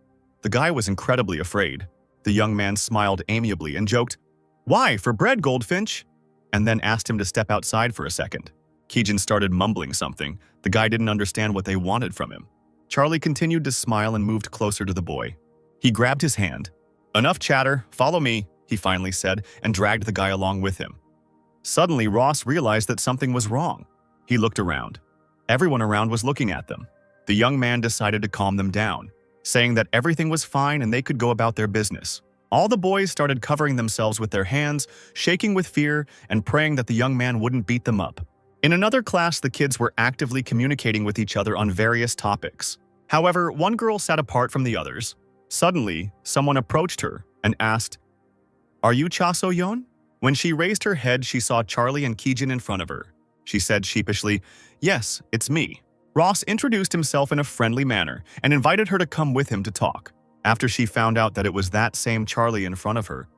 [SPEAKER 1] The guy was incredibly afraid. The young man smiled amiably and joked, "Why, for bread, Goldfinch?" and then asked him to step outside for a second. Kijin started mumbling something. The guy didn't understand what they wanted from him. Charlie continued to smile and moved closer to the boy. He grabbed his hand. "Enough chatter, follow me," he finally said, and dragged the guy along with him. Suddenly, Ross realized that something was wrong. He looked around. Everyone around was looking at them. The young man decided to calm them down, saying that everything was fine and they could go about their business. All the boys started covering themselves with their hands, shaking with fear, and praying that the young man wouldn't beat them up. In another class, the kids were actively communicating with each other on various topics. However, one girl sat apart from the others. Suddenly, someone approached her and asked, "Are you Cha So-yeon?" When she raised her head, she saw Charlie and Kijin in front of her. She said sheepishly, "Yes, it's me." Ross introduced himself in a friendly manner and invited her to come with him to talk. After she found out that it was that same Charlie in front of her,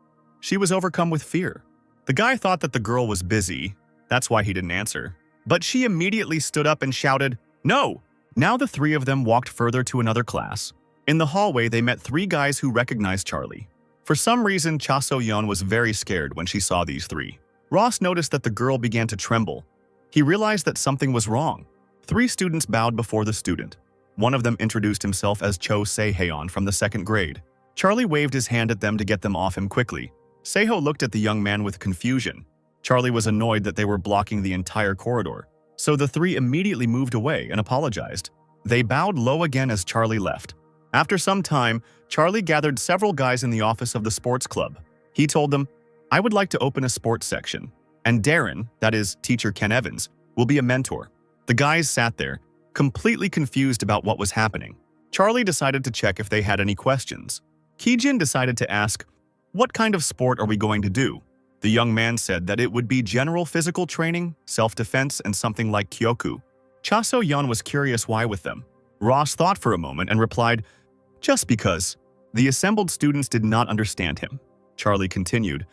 [SPEAKER 1] she was overcome with fear. The guy thought that the girl was busy, that's why he didn't answer. But she immediately stood up and shouted, "No!" Now the three of them walked further to another class. In the hallway, they met three guys who recognized Charlie. For some reason, Cha So-yeon was very scared when she saw these three. Ross noticed that the girl began to tremble. He realized that something was wrong. Three students bowed before the student. One of them introduced himself as Cho Se-heon from the 2nd grade. Charlie waved his hand at them to get them off him quickly. Se-ho looked at the young man with confusion. Charlie was annoyed that they were blocking the entire corridor, so the three immediately moved away and apologized. They bowed low again as Charlie left. After some time, Charlie gathered several guys in the office of the sports club. He told them, "I would like to open a sports section, and Darren, that is, teacher Ken Evans, will be a mentor." The guys sat there, completely confused about what was happening. Charlie decided to check if they had any questions. Kijin decided to ask, "What kind of sport are we going to do?" The young man said that it would be general physical training, self-defense, and something like kyoku. Cha So-yeon was curious why with them. Ross thought for a moment and replied, "Just because." The assembled students did not understand him. Charlie continued,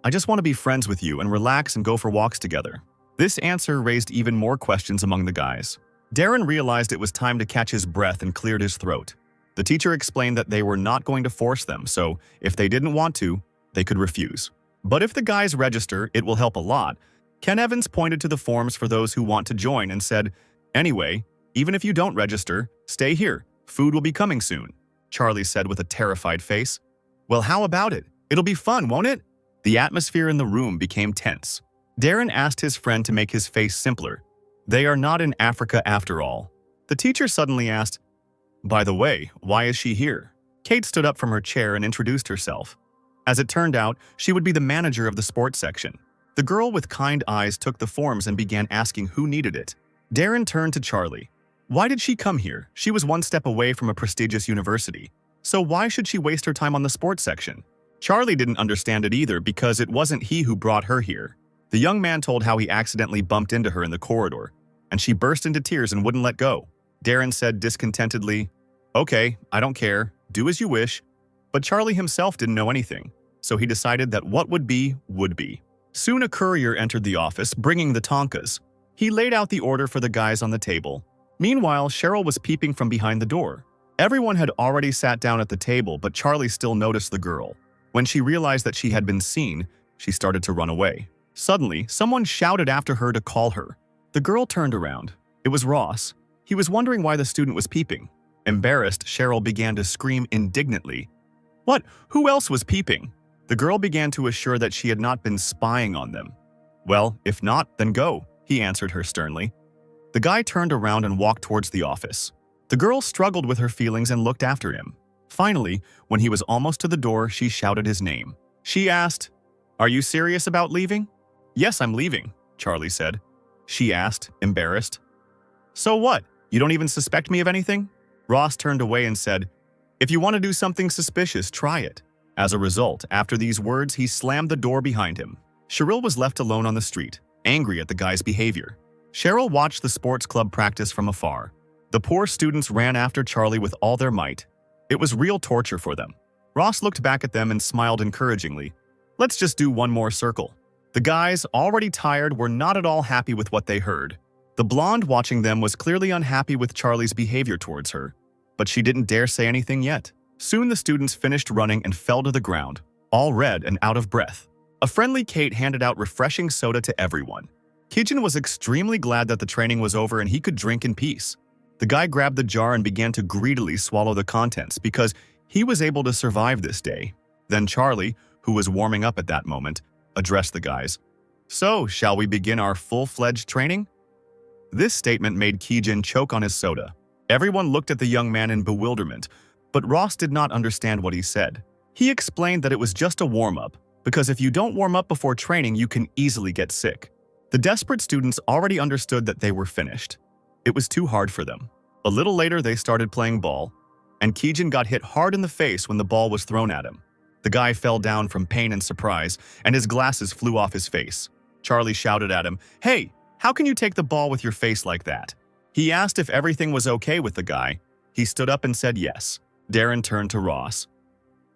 [SPEAKER 1] "I just want to be friends with you and relax and go for walks together." This answer raised even more questions among the guys. Darren realized it was time to catch his breath and cleared his throat. The teacher explained that they were not going to force them, so if they didn't want to, they could refuse. But if the guys register, it will help a lot. Ken Evans pointed to the forms for those who want to join and said, "Anyway, even if you don't register, stay here. Food will be coming soon," Charlie said with a terrified face. "Well, how about it? It'll be fun, won't it?" The atmosphere in the room became tense. Darren asked his friend to make his face simpler. "They are not in Africa after all." The teacher suddenly asked, "By the way, why is she here?" Kate stood up from her chair and introduced herself. As it turned out, she would be the manager of the sports section. The girl with kind eyes took the forms and began asking who needed it. Darren turned to Charlie. Why did she come here? She was one step away from a prestigious university. So why should she waste her time on the sports section? Charlie didn't understand it either because it wasn't he who brought her here. The young man told how he accidentally bumped into her in the corridor, and she burst into tears and wouldn't let go. Darren said discontentedly, "Okay, I don't care. Do as you wish." But Charlie himself didn't know anything, so he decided that what would be, would be. Soon a courier entered the office, bringing the tonkas. He laid out the order for the guys on the table. Meanwhile, Cheryl was peeping from behind the door. Everyone had already sat down at the table, but Charlie still noticed the girl. When she realized that she had been seen, she started to run away. Suddenly, someone shouted after her to call her. The girl turned around. It was Ross. He was wondering why the student was peeping. Embarrassed, Cheryl began to scream indignantly. "What? Who else was peeping?" The girl began to assure that she had not been spying on them. "Well, if not, then go," he answered her sternly. The guy turned around and walked towards the office. The girl struggled with her feelings and looked after him. Finally, when he was almost to the door, she shouted his name. She asked, "Are you serious about leaving?" "Yes, I'm leaving," Charlie said. She asked, embarrassed. "So what? You don't even suspect me of anything?" Ross turned away and said, "If you want to do something suspicious, try it." As a result, after these words, he slammed the door behind him. Cheryl was left alone on the street, angry at the guy's behavior. Cheryl watched the sports club practice from afar. The poor students ran after Charlie with all their might. It was real torture for them. Ross looked back at them and smiled encouragingly. "Let's just do one more circle." The guys, already tired, were not at all happy with what they heard. The blonde watching them was clearly unhappy with Charlie's behavior towards her, but she didn't dare say anything yet. Soon the students finished running and fell to the ground, all red and out of breath. A friendly Kate handed out refreshing soda to everyone. Kijin was extremely glad that the training was over and he could drink in peace. The guy grabbed the jar and began to greedily swallow the contents because he was able to survive this day. Then Charlie, who was warming up at that moment, addressed the guys. "So, shall we begin our full-fledged training?" This statement made Kijin choke on his soda. Everyone looked at the young man in bewilderment, but Ross did not understand what he said. He explained that it was just a warm-up, because if you don't warm up before training, you can easily get sick. The desperate students already understood that they were finished. It was too hard for them. A little later, they started playing ball, and Kijin got hit hard in the face when the ball was thrown at him. The guy fell down from pain and surprise, and his glasses flew off his face. Charlie shouted at him, "Hey, how can you take the ball with your face like that?" He asked if everything was okay with the guy. He stood up and said yes. Darren turned to Ross.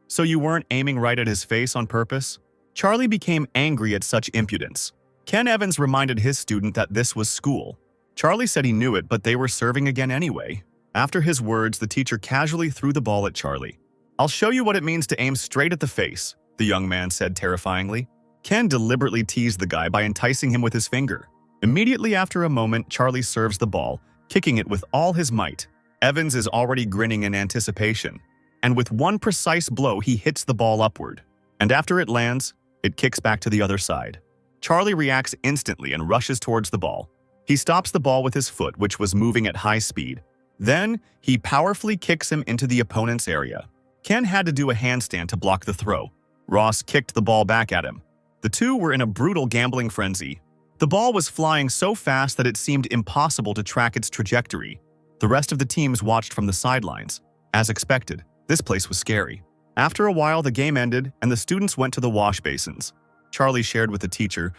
[SPEAKER 1] "So you weren't aiming right at his face on purpose?" Charlie became angry at such impudence. Ken Evans reminded his student that this was school. Charlie said he knew it, but they were serving again anyway. After his words, the teacher casually threw the ball at Charlie. "I'll show you what it means to aim straight at the face," the young man said terrifyingly. Ken deliberately teased the guy by enticing him with his finger. Immediately after a moment, Charlie serves the ball, kicking it with all his might. Evans is already grinning in anticipation, and with one precise blow, he hits the ball upward. And after it lands, it kicks back to the other side. Charlie reacts instantly and rushes towards the ball. He stops the ball with his foot, which was moving at high speed. Then, he powerfully kicks him into the opponent's area. Ken had to do a handstand to block the throw. Ross kicked the ball back at him. The two were in a brutal gambling frenzy. The ball was flying so fast that it seemed impossible to track its trajectory. The rest of the teams watched from the sidelines. As expected, this place was scary. After a while, the game ended, and the students went to the wash basins. Charlie shared with the teacher,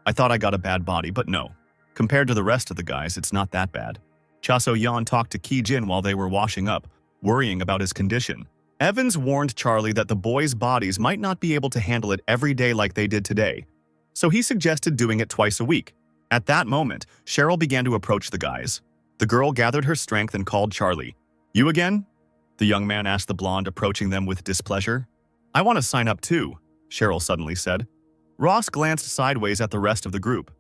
[SPEAKER 1] "I thought I got a bad body, but no. Compared to the rest of the guys, it's not that bad." Cha So-yeon talked to Ki-jin while they were washing up, worrying about his condition. Evans warned Charlie that the boys' bodies might not be able to handle it every day like they did today, so he suggested doing it twice a week. At that moment, Cheryl began to approach the guys. The girl gathered her strength and called Charlie. "You again?" the young man asked the blonde, approaching them with displeasure. "I want to sign up too," Cheryl suddenly said. Ross glanced sideways at the rest of the group.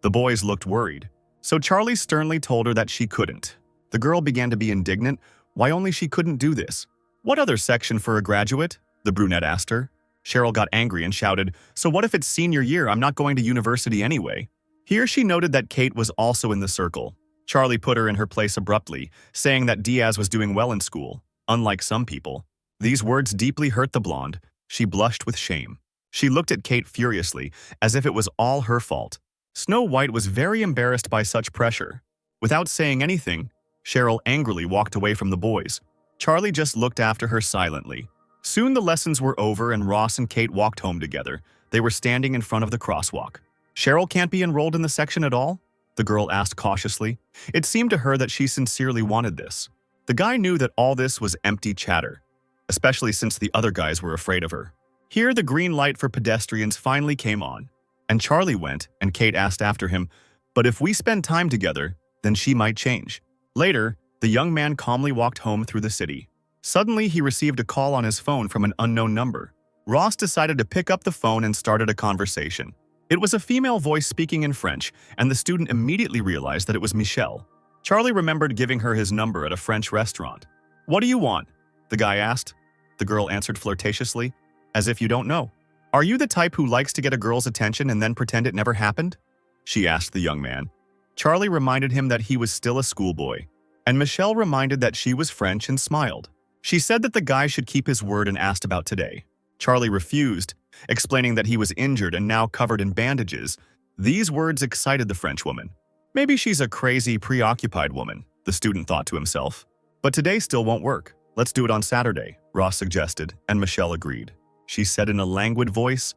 [SPEAKER 1] The boys looked worried, so Charlie sternly told her that she couldn't. The girl began to be indignant. Why only she couldn't do this? "What other section for a graduate?" the brunette asked her. Cheryl got angry and shouted, "So what if it's senior year? I'm not going to university anyway." Here she noted that Kate was also in the circle. Charlie put her in her place abruptly, saying that Diaz was doing well in school, unlike some people. These words deeply hurt the blonde. She blushed with shame. She looked at Kate furiously, as if it was all her fault. Snow White was very embarrassed by such pressure. Without saying anything, Cheryl angrily walked away from the boys. Charlie just looked after her silently. Soon the lessons were over and Ross and Kate walked home together. They were standing in front of the crosswalk. "Cheryl can't be enrolled in the section at all?" the girl asked cautiously. It seemed to her that she sincerely wanted this. The guy knew that all this was empty chatter, especially since the other guys were afraid of her. Here the green light for pedestrians finally came on, and Charlie went, and Kate asked after him, "But if we spend time together, then she might change." Later, the young man calmly walked home through the city. Suddenly, he received a call on his phone from an unknown number. Ross decided to pick up the phone and started a conversation. It was a female voice speaking in French, and the student immediately realized that it was Michelle. Charlie remembered giving her his number at a French restaurant. "What do you want?" the guy asked. The girl answered flirtatiously, "As if you don't know." "Are you the type who likes to get a girl's attention and then pretend it never happened?" she asked the young man. Charlie reminded him that he was still a schoolboy, and Michelle reminded that she was French and smiled. She said that the guy should keep his word and asked about today. Charlie refused, explaining that he was injured and now covered in bandages. These words excited the French woman. Maybe she's a crazy, preoccupied woman, the student thought to himself. But today still won't work. "Let's do it on Saturday," Ross suggested, and Michelle agreed. She said in a languid voice,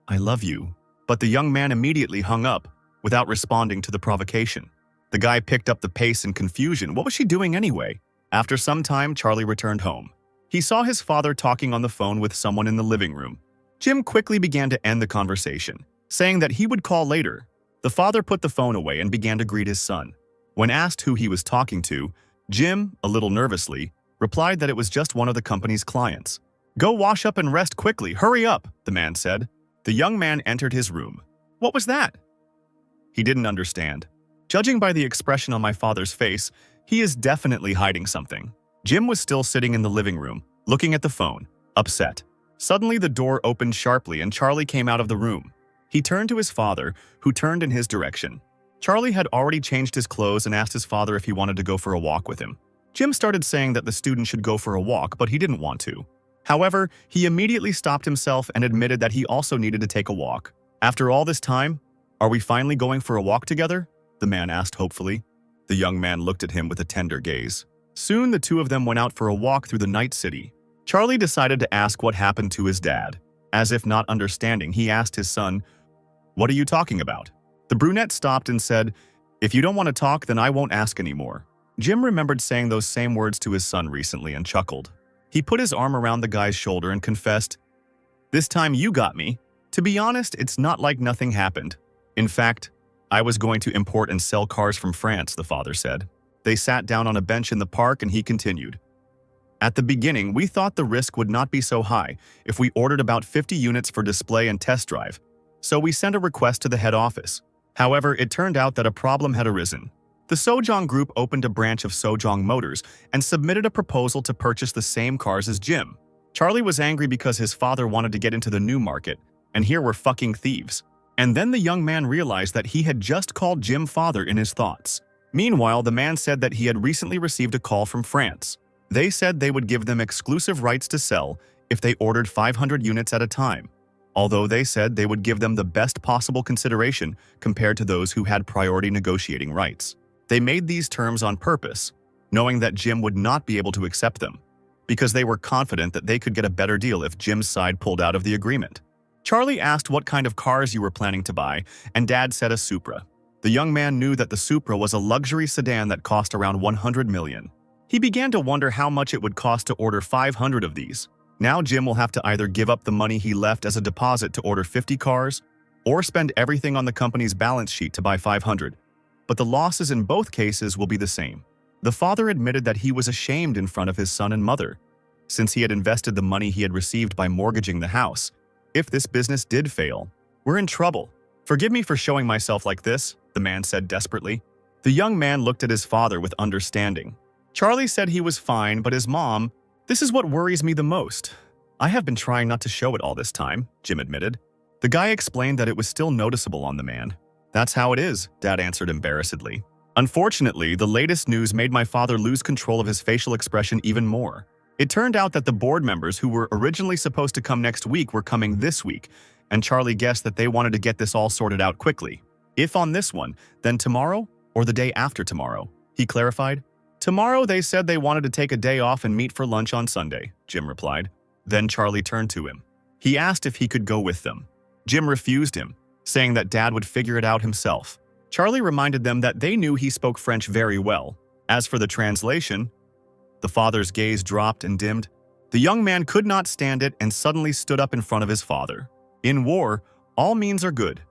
[SPEAKER 1] "I love you." But the young man immediately hung up, without responding to the provocation. The guy picked up the pace in confusion. What was she doing anyway? After some time, Charlie returned home. He saw his father talking on the phone with someone in the living room. Jim quickly began to end the conversation, saying that he would call later. The father put the phone away and began to greet his son. When asked who he was talking to, Jim, a little nervously, replied that it was just one of the company's clients. "Go wash up and rest quickly, hurry up," the man said. The young man entered his room. "What was that?" He didn't understand. Judging by the expression on my father's face, he is definitely hiding something. Jim was still sitting in the living room, looking at the phone, upset. Suddenly the door opened sharply and Charlie came out of the room. He turned to his father, who turned in his direction. Charlie had already changed his clothes and asked his father if he wanted to go for a walk with him. Jim started saying that the student should go for a walk, but he didn't want to. However, he immediately stopped himself and admitted that he also needed to take a walk. After all this time, are we finally going for a walk together? The man asked hopefully. The young man looked at him with a tender gaze. Soon the two of them went out for a walk through the night city. Charlie decided to ask what happened to his dad. As if not understanding, he asked his son, "What are you talking about?" The brunette stopped and said, "If you don't want to talk, then I won't ask anymore." Jim remembered saying those same words to his son recently and chuckled. He put his arm around the guy's shoulder and confessed, "This time you got me. To be honest, it's not like nothing happened. In fact, I was going to import and sell cars from France," the father said. They sat down on a bench in the park and he continued. "At the beginning, we thought the risk would not be so high if we ordered about 50 units for display and test drive, so we sent a request to the head office. However, it turned out that a problem had arisen. The Sojong Group opened a branch of Sojong Motors and submitted a proposal to purchase the same cars as Jim. Charlie was angry because his father wanted to get into the new market, and here were fucking thieves. And then the young man realized that he had just called Jim father in his thoughts. Meanwhile, the man said that he had recently received a call from France. They said they would give them exclusive rights to sell if they ordered 500 units at a time, although they said they would give them the best possible consideration compared to those who had priority negotiating rights. They made these terms on purpose, knowing that Jim would not be able to accept them, because they were confident that they could get a better deal if Jim's side pulled out of the agreement. Charlie asked what kind of cars you were planning to buy, and Dad said a Supra. The young man knew that the Supra was a luxury sedan that cost around 100 million. He began to wonder how much it would cost to order 500 of these. Now Jim will have to either give up the money he left as a deposit to order 50 cars, or spend everything on the company's balance sheet to buy 500. But the losses in both cases will be the same. The father admitted that he was ashamed in front of his son and mother, since he had invested the money he had received by mortgaging the house. If this business did fail, we're in trouble. "Forgive me for showing myself like this," the man said desperately. The young man looked at his father with understanding. Charlie said he was fine, but his mom, "This is what worries me the most. I have been trying not to show it all this time," Jim admitted. The guy explained that it was still noticeable on the man. "That's how it is," Dad answered embarrassedly. "Unfortunately, the latest news made my father lose control of his facial expression even more. It turned out that the board members who were originally supposed to come next week were coming this week, and Charlie guessed that they wanted to get this all sorted out quickly. If on this one, then tomorrow or the day after tomorrow," he clarified. "Tomorrow they said they wanted to take a day off and meet for lunch on Sunday," Jim replied. Then Charlie turned to him. He asked if he could go with them. Jim refused him, saying that Dad would figure it out himself. Charlie reminded them that they knew he spoke French very well. As for the translation, the father's gaze dropped and dimmed. The young man could not stand it and suddenly stood up in front of his father. "In war, all means are good.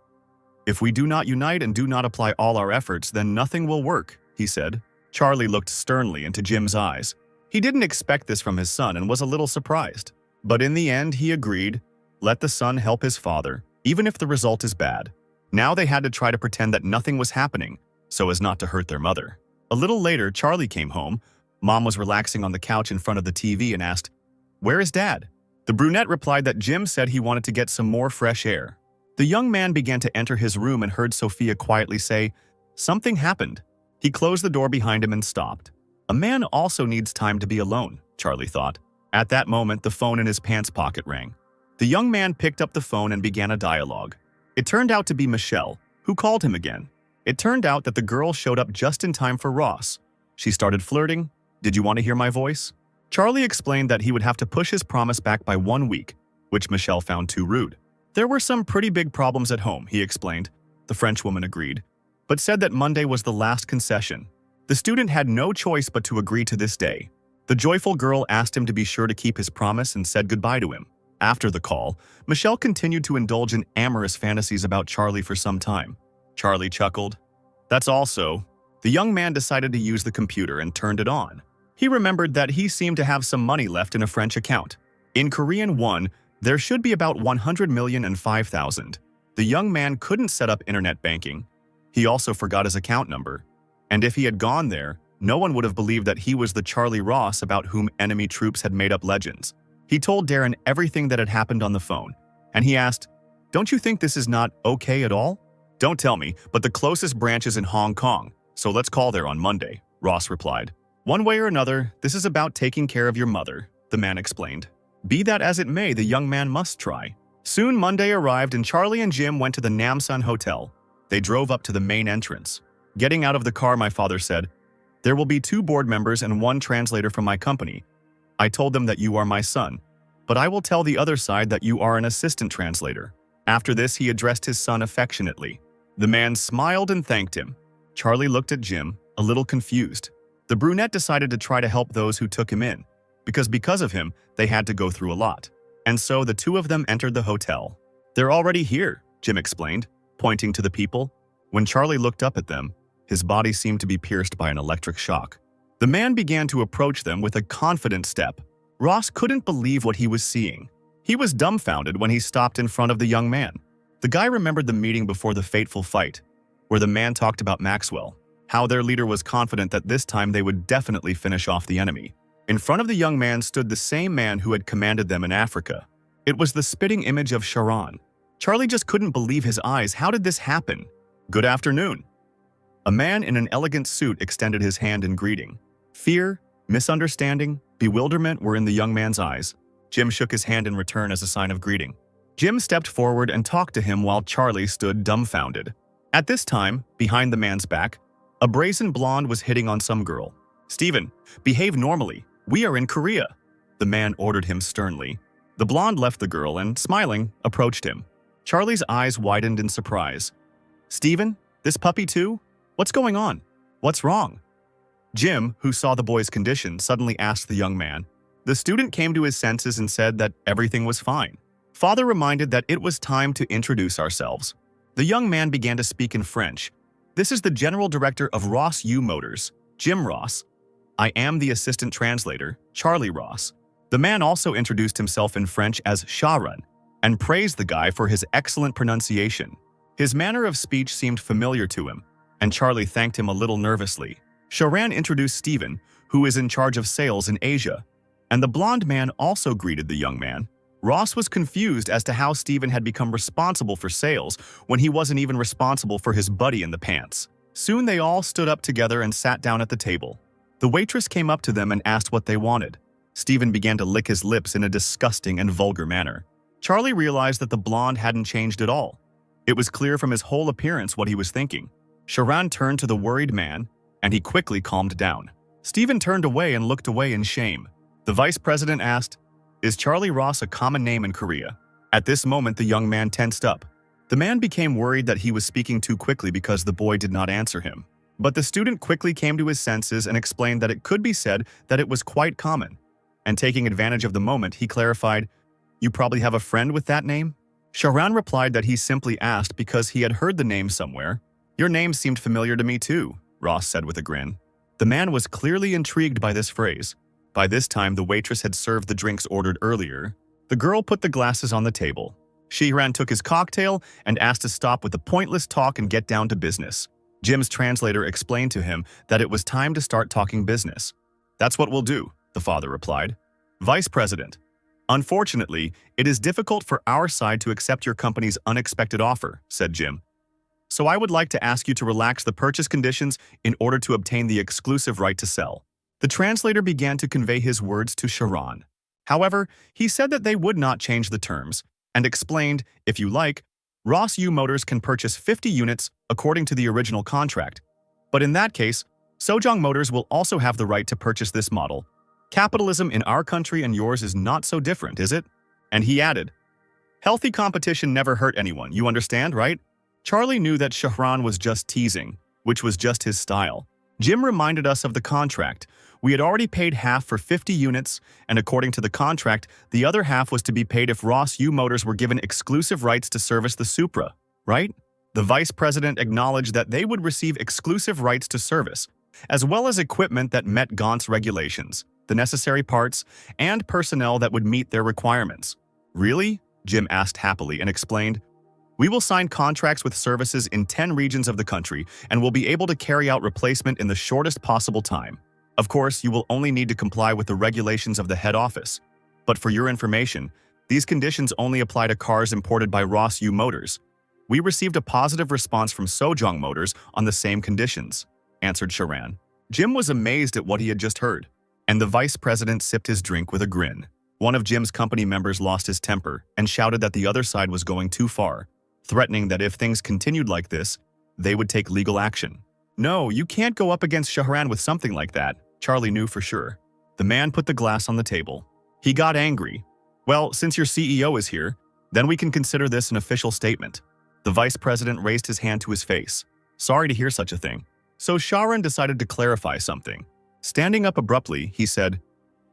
[SPEAKER 1] If we do not unite and do not apply all our efforts, then nothing will work," he said. Charlie looked sternly into Jim's eyes. He didn't expect this from his son and was a little surprised. But in the end, he agreed. Let the son help his father, even if the result is bad. Now they had to try to pretend that nothing was happening, so as not to hurt their mother. A little later, Charlie came home. Mom was relaxing on the couch in front of the TV and asked, "Where is Dad?" The brunette replied that Jim said he wanted to get some more fresh air. The young man began to enter his room and heard Sophia quietly say, "Something happened." He closed the door behind him and stopped. A man also needs time to be alone, Charlie thought. At that moment, the phone in his pants pocket rang. The young man picked up the phone and began a dialogue. It turned out to be Michelle, who called him again. It turned out that the girl showed up just in time for Ross. She started flirting. "Did you want to hear my voice?" Charlie explained that he would have to push his promise back by 1 week, which Michelle found too rude. There were some pretty big problems at home, he explained. The Frenchwoman agreed, but said that Monday was the last concession. The student had no choice but to agree to this day. The joyful girl asked him to be sure to keep his promise and said goodbye to him. After the call, Michelle continued to indulge in amorous fantasies about Charlie for some time. Charlie chuckled. "That's also." The young man decided to use the computer and turned it on. He remembered that he seemed to have some money left in a French account. In Korean won, there should be about 100 million and 5,000. The young man couldn't set up internet banking. He also forgot his account number. And if he had gone there, no one would have believed that he was the Charlie Ross about whom enemy troops had made up legends. He told Darren everything that had happened on the phone, and he asked, "Don't you think this is not okay at all?" "Don't tell me, but the closest branch is in Hong Kong, so let's call there on Monday," Ross replied. "One way or another, this is about taking care of your mother," the man explained. Be that as it may, the young man must try. Soon Monday arrived and Charlie and Jim went to the Namsan Hotel. They drove up to the main entrance. Getting out of the car, my father said, "There will be 2 board members and 1 translator from my company. I told them that you are my son, but I will tell the other side that you are an assistant translator." After this, he addressed his son affectionately. The man smiled and thanked him. Charlie looked at Jim, a little confused. The brunette decided to try to help those who took him in, because of him, they had to go through a lot. And so the 2 of them entered the hotel. "They're already here," Jim explained, pointing to the people. When Charlie looked up at them, his body seemed to be pierced by an electric shock. The man began to approach them with a confident step. Ross couldn't believe what he was seeing. He was dumbfounded when he stopped in front of the young man. The guy remembered the meeting before the fateful fight, where the man talked about Maxwell, how their leader was confident that this time they would definitely finish off the enemy. In front of the young man stood the same man who had commanded them in Africa. It was the spitting image of Sharon. Charlie just couldn't believe his eyes. How did this happen? "Good afternoon." A man in an elegant suit extended his hand in greeting. Fear, misunderstanding, bewilderment were in the young man's eyes. Jim shook his hand in return as a sign of greeting. Jim stepped forward and talked to him while Charlie stood dumbfounded. At this time, behind the man's back, a brazen blonde was hitting on some girl. "Stephen, behave normally. We are in Korea," the man ordered him sternly. The blonde left the girl and, smiling, approached him. Charlie's eyes widened in surprise. "Stephen, this puppy too? What's going on? What's wrong?" Jim, who saw the boy's condition, suddenly asked the young man. The student came to his senses and said that everything was fine. Father reminded that it was time to introduce ourselves. The young man began to speak in French. "This is the general director of Ross U Motors, Jim Ross. I am the assistant translator, Charlie Ross." The man also introduced himself in French as Sharon and praised the guy for his excellent pronunciation. His manner of speech seemed familiar to him, and Charlie thanked him a little nervously. Sharon introduced Stephen, who is in charge of sales in Asia, and the blonde man also greeted the young man. Ross was confused as to how Stephen had become responsible for sales when he wasn't even responsible for his buddy in the pants. Soon they all stood up together and sat down at the table. The waitress came up to them and asked what they wanted. Stephen began to lick his lips in a disgusting and vulgar manner. Charlie realized that the blonde hadn't changed at all. It was clear from his whole appearance what he was thinking. Sharon turned to the worried man, and he quickly calmed down. Stephen turned away and looked away in shame. The vice president asked, "Is Charlie Ross a common name in Korea?" At this moment, the young man tensed up. The man became worried that he was speaking too quickly because the boy did not answer him. But the student quickly came to his senses and explained that it could be said that it was quite common. And taking advantage of the moment, he clarified, "You probably have a friend with that name?" Sharon replied that he simply asked because he had heard the name somewhere. "Your name seemed familiar to me too," Ross said with a grin. The man was clearly intrigued by this phrase. By this time, the waitress had served the drinks ordered earlier. The girl put the glasses on the table. Sharon took his cocktail and asked to stop with the pointless talk and get down to business. Jim's translator explained to him that it was time to start talking business. "That's what we'll do," the father replied. "Vice President, unfortunately, it is difficult for our side to accept your company's unexpected offer," said Jim. "So I would like to ask you to relax the purchase conditions in order to obtain the exclusive right to sell." The translator began to convey his words to Sharon. However, he said that they would not change the terms, and explained, "If you like, Ross U Motors can purchase 50 units according to the original contract. But in that case, Sojong Motors will also have the right to purchase this model. Capitalism in our country and yours is not so different, is it?" And he added, "Healthy competition never hurt anyone, you understand, right?" Charlie knew that Shahran was just teasing, which was just his style. Jim reminded us of the contract. We had already paid half for 50 units, and according to the contract, the other half was to be paid if Ross U Motors were given exclusive rights to service the Supra, right? The vice president acknowledged that they would receive exclusive rights to service, as well as equipment that met Gaunt's regulations, the necessary parts, and personnel that would meet their requirements. "Really?" Jim asked happily and explained, "We will sign contracts with services in 10 regions of the country and will be able to carry out replacement in the shortest possible time. Of course, you will only need to comply with the regulations of the head office. But for your information, these conditions only apply to cars imported by Ross U Motors. We received a positive response from Sojong Motors on the same conditions," answered Sharon. Jim was amazed at what he had just heard, and the vice president sipped his drink with a grin. One of Jim's company members lost his temper and shouted that the other side was going too far, threatening that if things continued like this, they would take legal action. No, you can't go up against Shahran with something like that, Charlie knew for sure. The man put the glass on the table. He got angry. Well, since your CEO is here, then we can consider this an official statement. The vice president raised his hand to his face. Sorry to hear such a thing. So Shahran decided to clarify something. Standing up abruptly, he said,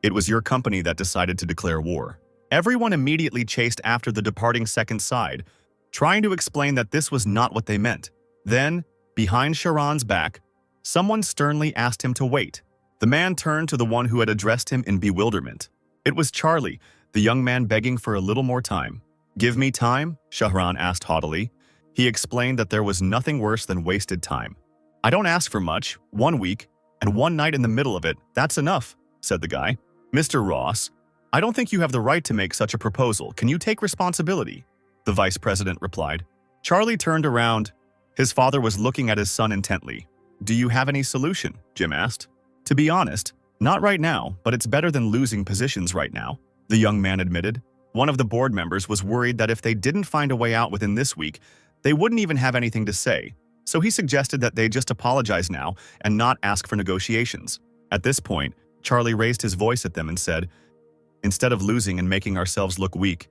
[SPEAKER 1] "It was your company that decided to declare war." Everyone immediately chased after the departing second side, trying to explain that this was not what they meant. Then, behind Shahran's back, someone sternly asked him to wait. The man turned to the one who had addressed him in bewilderment. It was Charlie, the young man begging for a little more time. "Give me time?" Shahran asked haughtily. He explained that there was nothing worse than wasted time. "I don't ask for much, 1 week, and 1 night in the middle of it, that's enough," said the guy. "Mr. Ross, I don't think you have the right to make such a proposal. Can you take responsibility?" The vice president replied. Charlie turned around. His father was looking at his son intently. "Do you have any solution?" Jim asked. "To be honest, not right now, but it's better than losing positions right now," the young man admitted. One of the board members was worried that if they didn't find a way out within this week, they wouldn't even have anything to say, so he suggested that they just apologize now and not ask for negotiations. At this point, Charlie raised his voice at them and said, "Instead of losing and making ourselves look weak,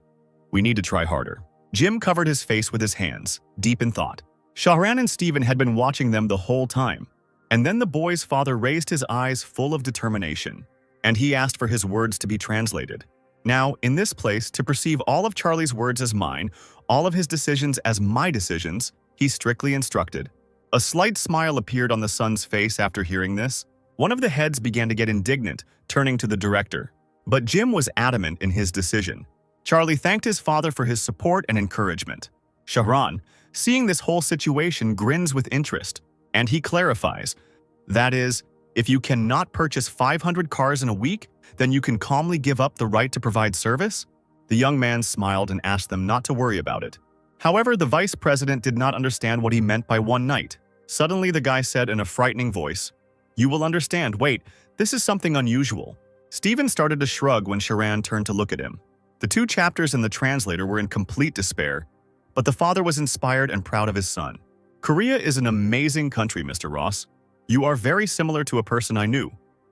[SPEAKER 1] we need to try harder." Jim covered his face with his hands, deep in thought. Shahran and Stephen had been watching them the whole time. And then the boy's father raised his eyes full of determination, and he asked for his words to be translated. Now, in this place, to perceive all of Charlie's words as mine, all of his decisions as my decisions, he strictly instructed. A slight smile appeared on the son's face after hearing this. One of the heads began to get indignant, turning to the director. But Jim was adamant in his decision. Charlie thanked his father for his support and encouragement. Shahran, seeing this whole situation, grins with interest, and he clarifies. That is, if you cannot purchase 500 cars in a week, then you can calmly give up the right to provide service? The young man smiled and asked them not to worry about it. However, the vice president did not understand what he meant by 1 night. Suddenly, the guy said in a frightening voice, "You will understand. Wait, this is something unusual." Stephen started to shrug when Shahran turned to look at him. The 2 chapters and the translator were in complete despair, but the father was inspired and proud of his son. "Korea is an amazing country, Mr. Ross. You are very similar to a person I knew,"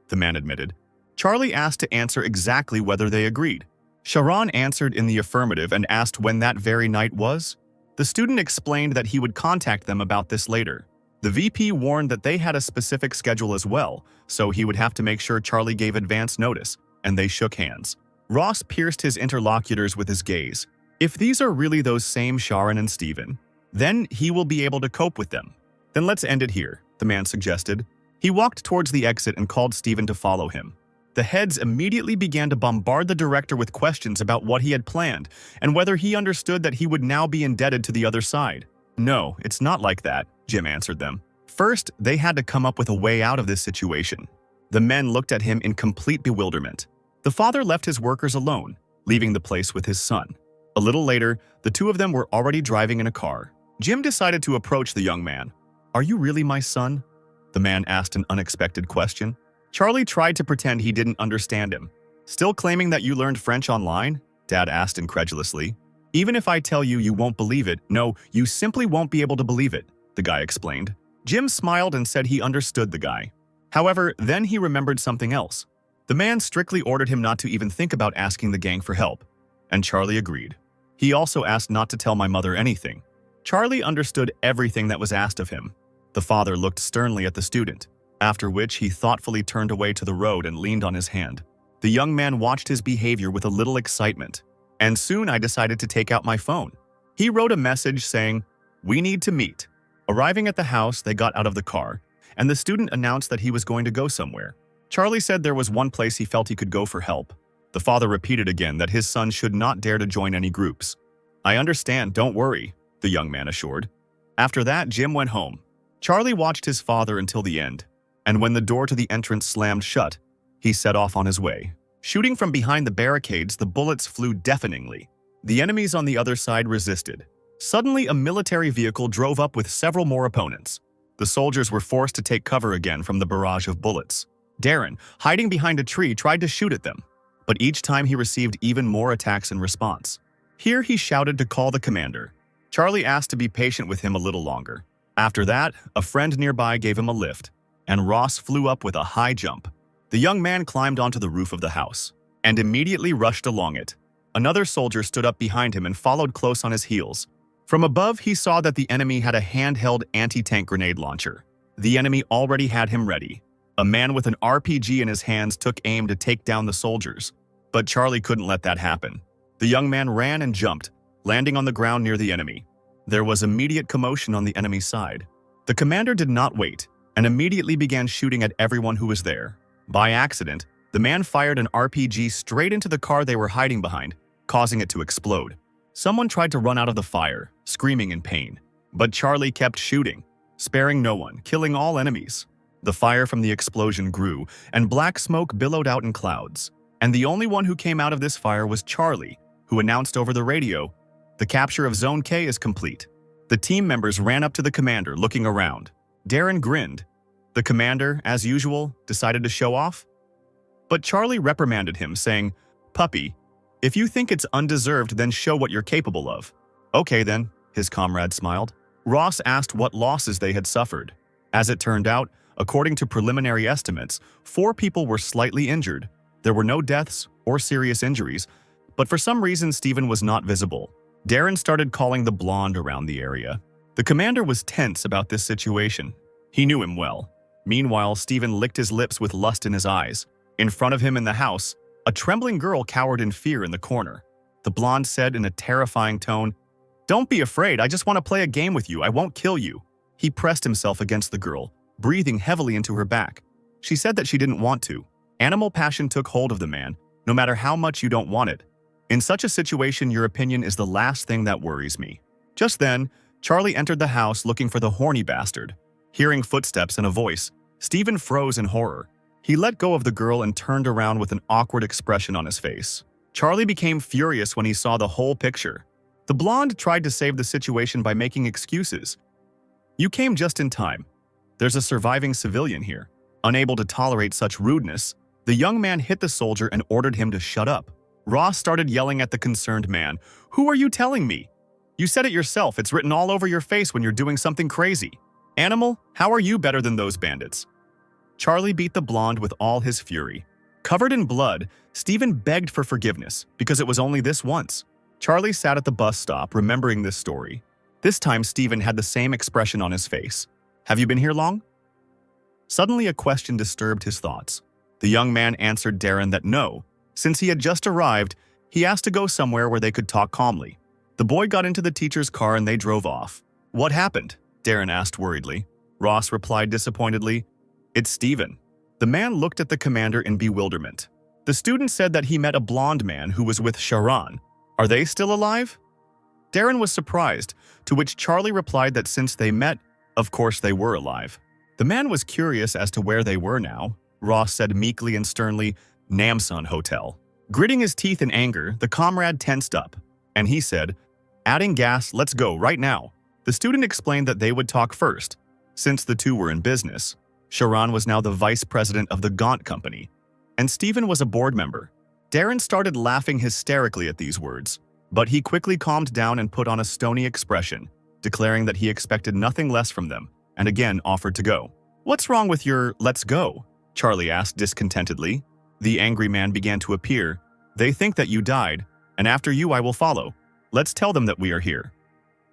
[SPEAKER 1] the man admitted. Charlie asked to answer exactly whether they agreed. Shahran answered in the affirmative and asked when that very night was. The student explained that he would contact them about this later. The VP warned that they had a specific schedule as well, so he would have to make sure Charlie gave advance notice, and they shook hands. Ross pierced his interlocutors with his gaze. If these are really those same Shahran and Stephen, then he will be able to cope with them. "Then let's end it here," the man suggested. He walked towards the exit and called Stephen to follow him. The heads immediately began to bombard the director with questions about what he had planned and whether he understood that he would now be indebted to the other side. "No, it's not like that," Jim answered them. First, they had to come up with a way out of this situation. The men looked at him in complete bewilderment. The father left his workers alone, leaving the place with his son. A little later, the 2 of them were already driving in a car. Jim decided to approach the young man. "Are you really my son?" the man asked an unexpected question. Charlie tried to pretend he didn't understand him. "Still claiming that you learned French online?" Dad asked incredulously. "Even if I tell you, you won't believe it. No, you simply won't be able to believe it," the guy explained. Jim smiled and said he understood the guy. However, then he remembered something else. The man strictly ordered him not to even think about asking the gang for help, and Charlie agreed. He also asked not to tell my mother anything. Charlie understood everything that was asked of him. The father looked sternly at the student, after which he thoughtfully turned away to the road and leaned on his hand. The young man watched his behavior with a little excitement, and soon I decided to take out my phone. He wrote a message saying, "We need to meet." Arriving at the house, they got out of the car, and the student announced that he was going to go somewhere. Charlie said there was one place he felt he could go for help. The father repeated again that his son should not dare to join any groups. "I understand, don't worry," the young man assured. After that, Jim went home. Charlie watched his father until the end, and when the door to the entrance slammed shut, he set off on his way. Shooting from behind the barricades, the bullets flew deafeningly. The enemies on the other side resisted. Suddenly, a military vehicle drove up with several more opponents. The soldiers were forced to take cover again from the barrage of bullets. Darren, hiding behind a tree, tried to shoot at them. but each time he received even more attacks in response. Here he shouted to call the commander. Charlie asked to be patient with him a little longer. After that, a friend nearby gave him a lift, and Ross flew up with a high jump. The young man climbed onto the roof of the house and immediately rushed along it. Another soldier stood up behind him and followed close on his heels. From above, he saw that the enemy had a handheld anti-tank grenade launcher. The enemy already had him ready. A man with an RPG in his hands took aim to take down the soldiers, but Charlie couldn't let that happen. The young man ran and jumped, landing on the ground near the enemy. There was immediate commotion on the enemy side. The commander did not wait and immediately began shooting at everyone who was there. By accident, the man fired an RPG straight into the car they were hiding behind, causing it to explode. Someone tried to run out of the fire, screaming in pain, but Charlie kept shooting, sparing no one, killing all enemies. The fire from the explosion grew, and black smoke billowed out in clouds. And the only one who came out of this fire was Charlie, who announced over the radio, "The capture of Zone K is complete." The team members ran up to the commander, looking around. Darren grinned. The commander, as usual, decided to show off. But Charlie reprimanded him, saying, "Puppy, if you think it's undeserved, then show what you're capable of." "Okay then," his comrade smiled. Ross asked what losses they had suffered. As it turned out, according to preliminary estimates, 4 people were slightly injured. There were no deaths or serious injuries, but for some reason Stephen was not visible. Darren started calling the blonde around the area. The commander was tense about this situation. He knew him well. Meanwhile, Stephen licked his lips with lust in his eyes. In front of him in the house, a trembling girl cowered in fear in the corner. The blonde said in a terrifying tone, "Don't be afraid, I just want to play a game with you, I won't kill you." He pressed himself against the girl, breathing heavily into her back. She said that she didn't want to. Animal passion took hold of the man, no matter how much you don't want it. In such a situation, your opinion is the last thing that worries me. Just then, Charlie entered the house looking for the horny bastard. Hearing footsteps and a voice, Stephen froze in horror. He let go of the girl and turned around with an awkward expression on his face. Charlie became furious when he saw the whole picture. The blonde tried to save the situation by making excuses. "You came just in time. There's a surviving civilian here." Unable to tolerate such rudeness, the young man hit the soldier and ordered him to shut up. Ross started yelling at the concerned man, "Who are you telling me? You said it yourself, it's written all over your face when you're doing something crazy. Animal, how are you better than those bandits?" Charlie beat the blonde with all his fury. Covered in blood, Stephen begged for forgiveness because it was only this once. Charlie sat at the bus stop, remembering this story. This time, Stephen had the same expression on his face. "Have you been here long?" Suddenly, a question disturbed his thoughts. The young man answered Darren that no. Since he had just arrived, he asked to go somewhere where they could talk calmly. The boy got into the teacher's car and they drove off. "What happened?" Darren asked worriedly. Ross replied disappointedly, "It's Stephen." The man looked at the commander in bewilderment. The student said that he met a blonde man who was with Sharon. "Are they still alive?" Darren was surprised, to which Charlie replied that since they met, of course they were alive. The man was curious as to where they were now. Ross said meekly and sternly, "Namsan Hotel." Gritting his teeth in anger, the comrade tensed up, and he said, "Adding gas, let's go right now." The student explained that they would talk first, since the two were in business. Sharon was now the vice president of the Gaunt Company, and Stephen was a board member. Darren started laughing hysterically at these words, but he quickly calmed down and put on a stony expression, declaring that he expected nothing less from them, and again offered to go. "What's wrong with your 'let's go'?" Charlie asked discontentedly. The angry man began to appear. "They think that you died, and after you I will follow. Let's tell them that we are here."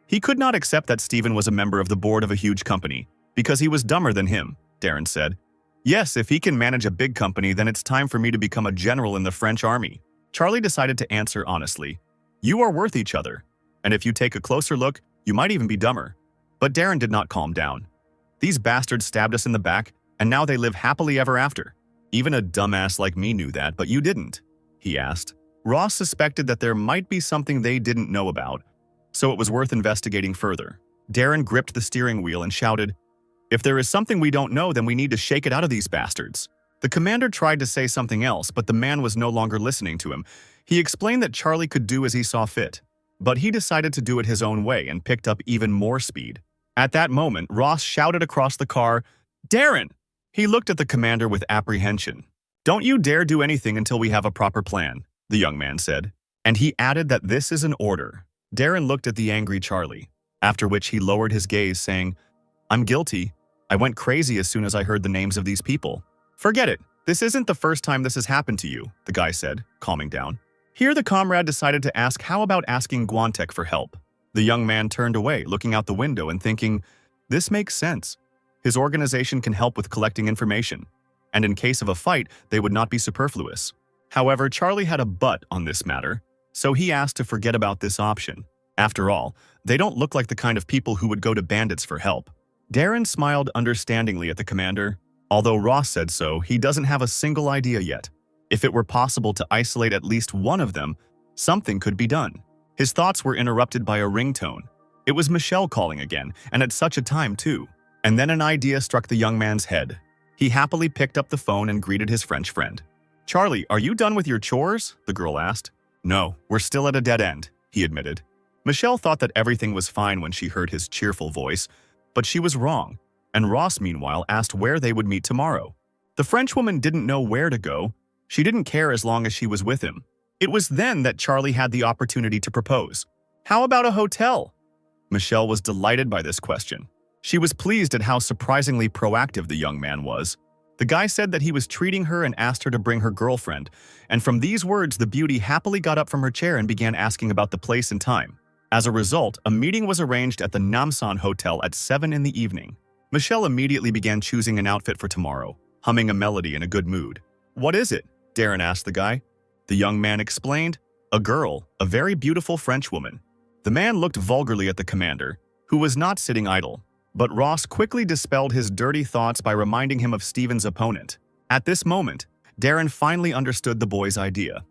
[SPEAKER 1] He could not accept that Stephen was a member of the board of a huge company, because he was dumber than him, Darren said. "Yes, if he can manage a big company, then it's time for me to become a general in the French army." Charlie decided to answer honestly. "You are worth each other, and if you take a closer look, you might even be dumber." But Darren did not calm down. "These bastards stabbed us in the back, and now they live happily ever after. Even a dumbass like me knew that, but you didn't," he asked. Ross suspected that there might be something they didn't know about, so it was worth investigating further. Darren gripped the steering wheel and shouted, "If there is something we don't know, then we need to shake it out of these bastards." The commander tried to say something else, but the man was no longer listening to him. He explained that Charlie could do as he saw fit, but he decided to do it his own way and picked up even more speed. At that moment, Ross shouted across the car, "Darren!" He looked at the commander with apprehension. Don't you dare do anything until we have a proper plan, the young man said. And he added that this is an order. Darren looked at the angry Charlie, after which he lowered his gaze, saying, I'm guilty. I went crazy as soon as I heard the names of these people. Forget it. This isn't the first time this has happened to you, the guy said, calming down. Here the comrade decided to ask how about asking Guantek for help. The young man turned away, looking out the window and thinking, this makes sense. His organization can help with collecting information, and in case of a fight, they would not be superfluous. However, Charlie had a but on this matter, so he asked to forget about this option. After all, they don't look like the kind of people who would go to bandits for help. Darren smiled understandingly at the commander. Although Ross said so, he doesn't have a single idea yet. If it were possible to isolate at least one of them, something could be done. His thoughts were interrupted by a ringtone. It was Michelle calling again, and at such a time too. And then an idea struck the young man's head. He happily picked up the phone and greeted his French friend. Charlie, are you done with your chores? The girl asked. No, we're still at a dead end, he admitted. Michelle thought that everything was fine when she heard his cheerful voice, but she was wrong, and Ross meanwhile asked where they would meet tomorrow. The Frenchwoman didn't know where to go. She didn't care as long as she was with him. It was then that Charlie had the opportunity to propose. How about a hotel? Michelle was delighted by this question. She was pleased at how surprisingly proactive the young man was. The guy said that he was treating her and asked her to bring her girlfriend, and from these words the beauty happily got up from her chair and began asking about the place and time. As a result, a meeting was arranged at the Namsan Hotel at 7 in the evening. Michelle immediately began choosing an outfit for tomorrow, humming a melody in a good mood. What is it? Darren asked the guy. The young man explained, a girl, a very beautiful French woman. The man looked vulgarly at the commander, who was not sitting idle. But Ross quickly dispelled his dirty thoughts by reminding him of Steven's opponent. At this moment, Darren finally understood the boy's idea.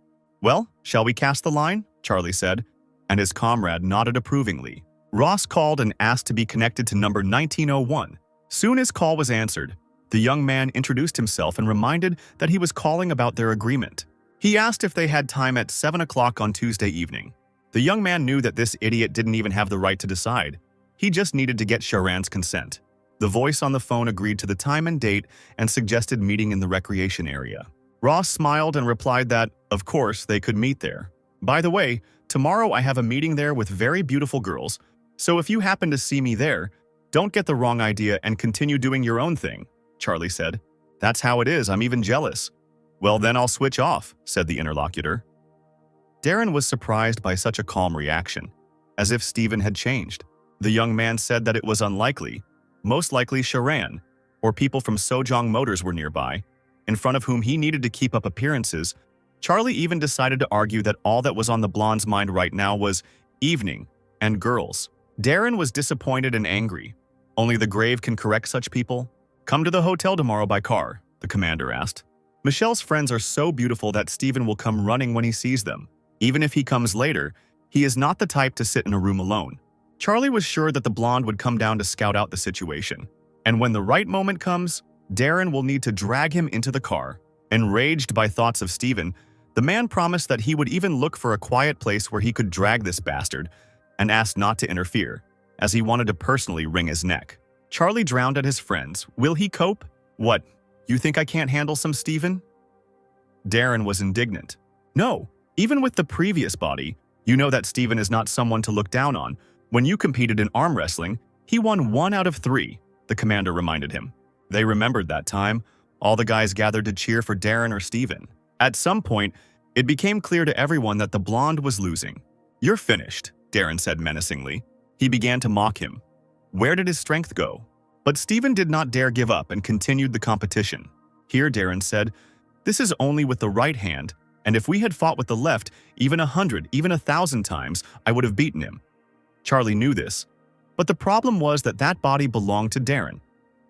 [SPEAKER 1] Well, shall we cast the line? Charlie said, and his comrade nodded approvingly. Ross called and asked to be connected to number 1901. Soon his call was answered. The young man introduced himself and reminded that he was calling about their agreement. He asked if they had time at 7 o'clock on Tuesday evening. The young man knew that this idiot didn't even have the right to decide. He just needed to get Sharan's consent. The voice on the phone agreed to the time and date and suggested meeting in the recreation area. Ross smiled and replied that, of course, they could meet there. By the way, tomorrow I have a meeting there with very beautiful girls, so if you happen to see me there, don't get the wrong idea and continue doing your own thing, Charlie said. That's how it is, I'm even jealous. Well, then I'll switch off, said the interlocutor. Darren was surprised by such a calm reaction, as if Steven had changed. The young man said that it was unlikely. Most likely Sharan, or people from Sojong Motors were nearby, in front of whom he needed to keep up appearances. Charlie even decided to argue that all that was on the blonde's mind right now was evening and girls. Darren was disappointed and angry. Only the grave can correct such people. Come to the hotel tomorrow by car, the commander asked. Michelle's friends are so beautiful that Steven will come running when he sees them. Even if he comes later, he is not the type to sit in a room alone. Charlie was sure that the blonde would come down to scout out the situation. And when the right moment comes, Darren will need to drag him into the car. Enraged by thoughts of Steven, the man promised that he would even look for a quiet place where he could drag this bastard, and asked not to interfere, as he wanted to personally wring his neck. Charlie drowned at his friends. Will he cope? What, you think I can't handle some Steven? Darren was indignant. No, even with the previous body, you know that Steven is not someone to look down on. When you competed in arm wrestling, he won 1 out of 3, the commander reminded him. They remembered that time. All the guys gathered to cheer for Darren or Steven. At some point, it became clear to everyone that the blonde was losing. You're finished, Darren said menacingly. He began to mock him. Where did his strength go? But Steven did not dare give up and continued the competition. Here, Darren said, this is only with the right hand, and if we had fought with the left, even 100, even 1,000 times, I would have beaten him. Charlie knew this, but the problem was that that body belonged to Darren,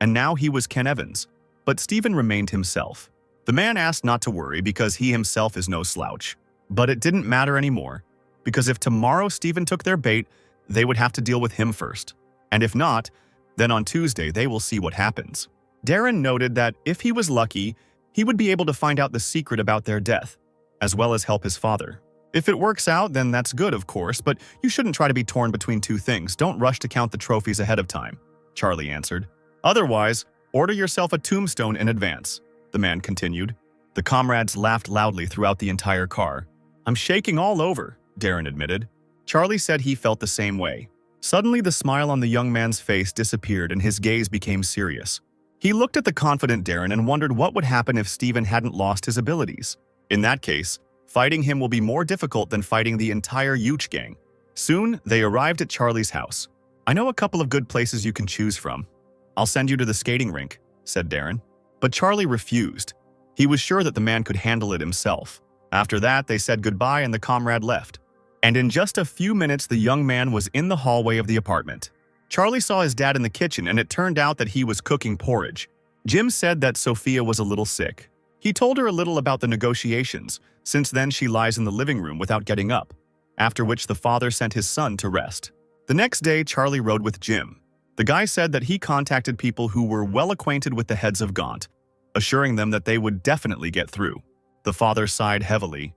[SPEAKER 1] and now he was Ken Evans, but Steven remained himself. The man asked not to worry because he himself is no slouch. But it didn't matter anymore, because if tomorrow Steven took their bait, they would have to deal with him first. And if not, then on Tuesday they will see what happens. Darren noted that if he was lucky, he would be able to find out the secret about their death, as well as help his father. If it works out, then that's good, of course, but you shouldn't try to be torn between two things. Don't rush to count the trophies ahead of time, Charlie answered. Otherwise, order yourself a tombstone in advance, the man continued. The comrades laughed loudly throughout the entire car. "I'm shaking all over," Darren admitted. Charlie said he felt the same way. Suddenly, the smile on the young man's face disappeared and his gaze became serious. He looked at the confident Darren and wondered what would happen if Steven hadn't lost his abilities. In that case, fighting him will be more difficult than fighting the entire Yuch gang. Soon, they arrived at Charlie's house. "I know a couple of good places you can choose from. I'll send you to the skating rink," said Darren. But Charlie refused. He was sure that the man could handle it himself. After that, they said goodbye and the comrade left. And in just a few minutes, the young man was in the hallway of the apartment. Charlie saw his dad in the kitchen, and it turned out that he was cooking porridge. Jim said that Sophia was a little sick. He told her a little about the negotiations. Since then, she lies in the living room without getting up, after which the father sent his son to rest. The next day, Charlie rode with Jim. The guy said that he contacted people who were well acquainted with the heads of Gaunt, assuring them that they would definitely get through. The father sighed heavily.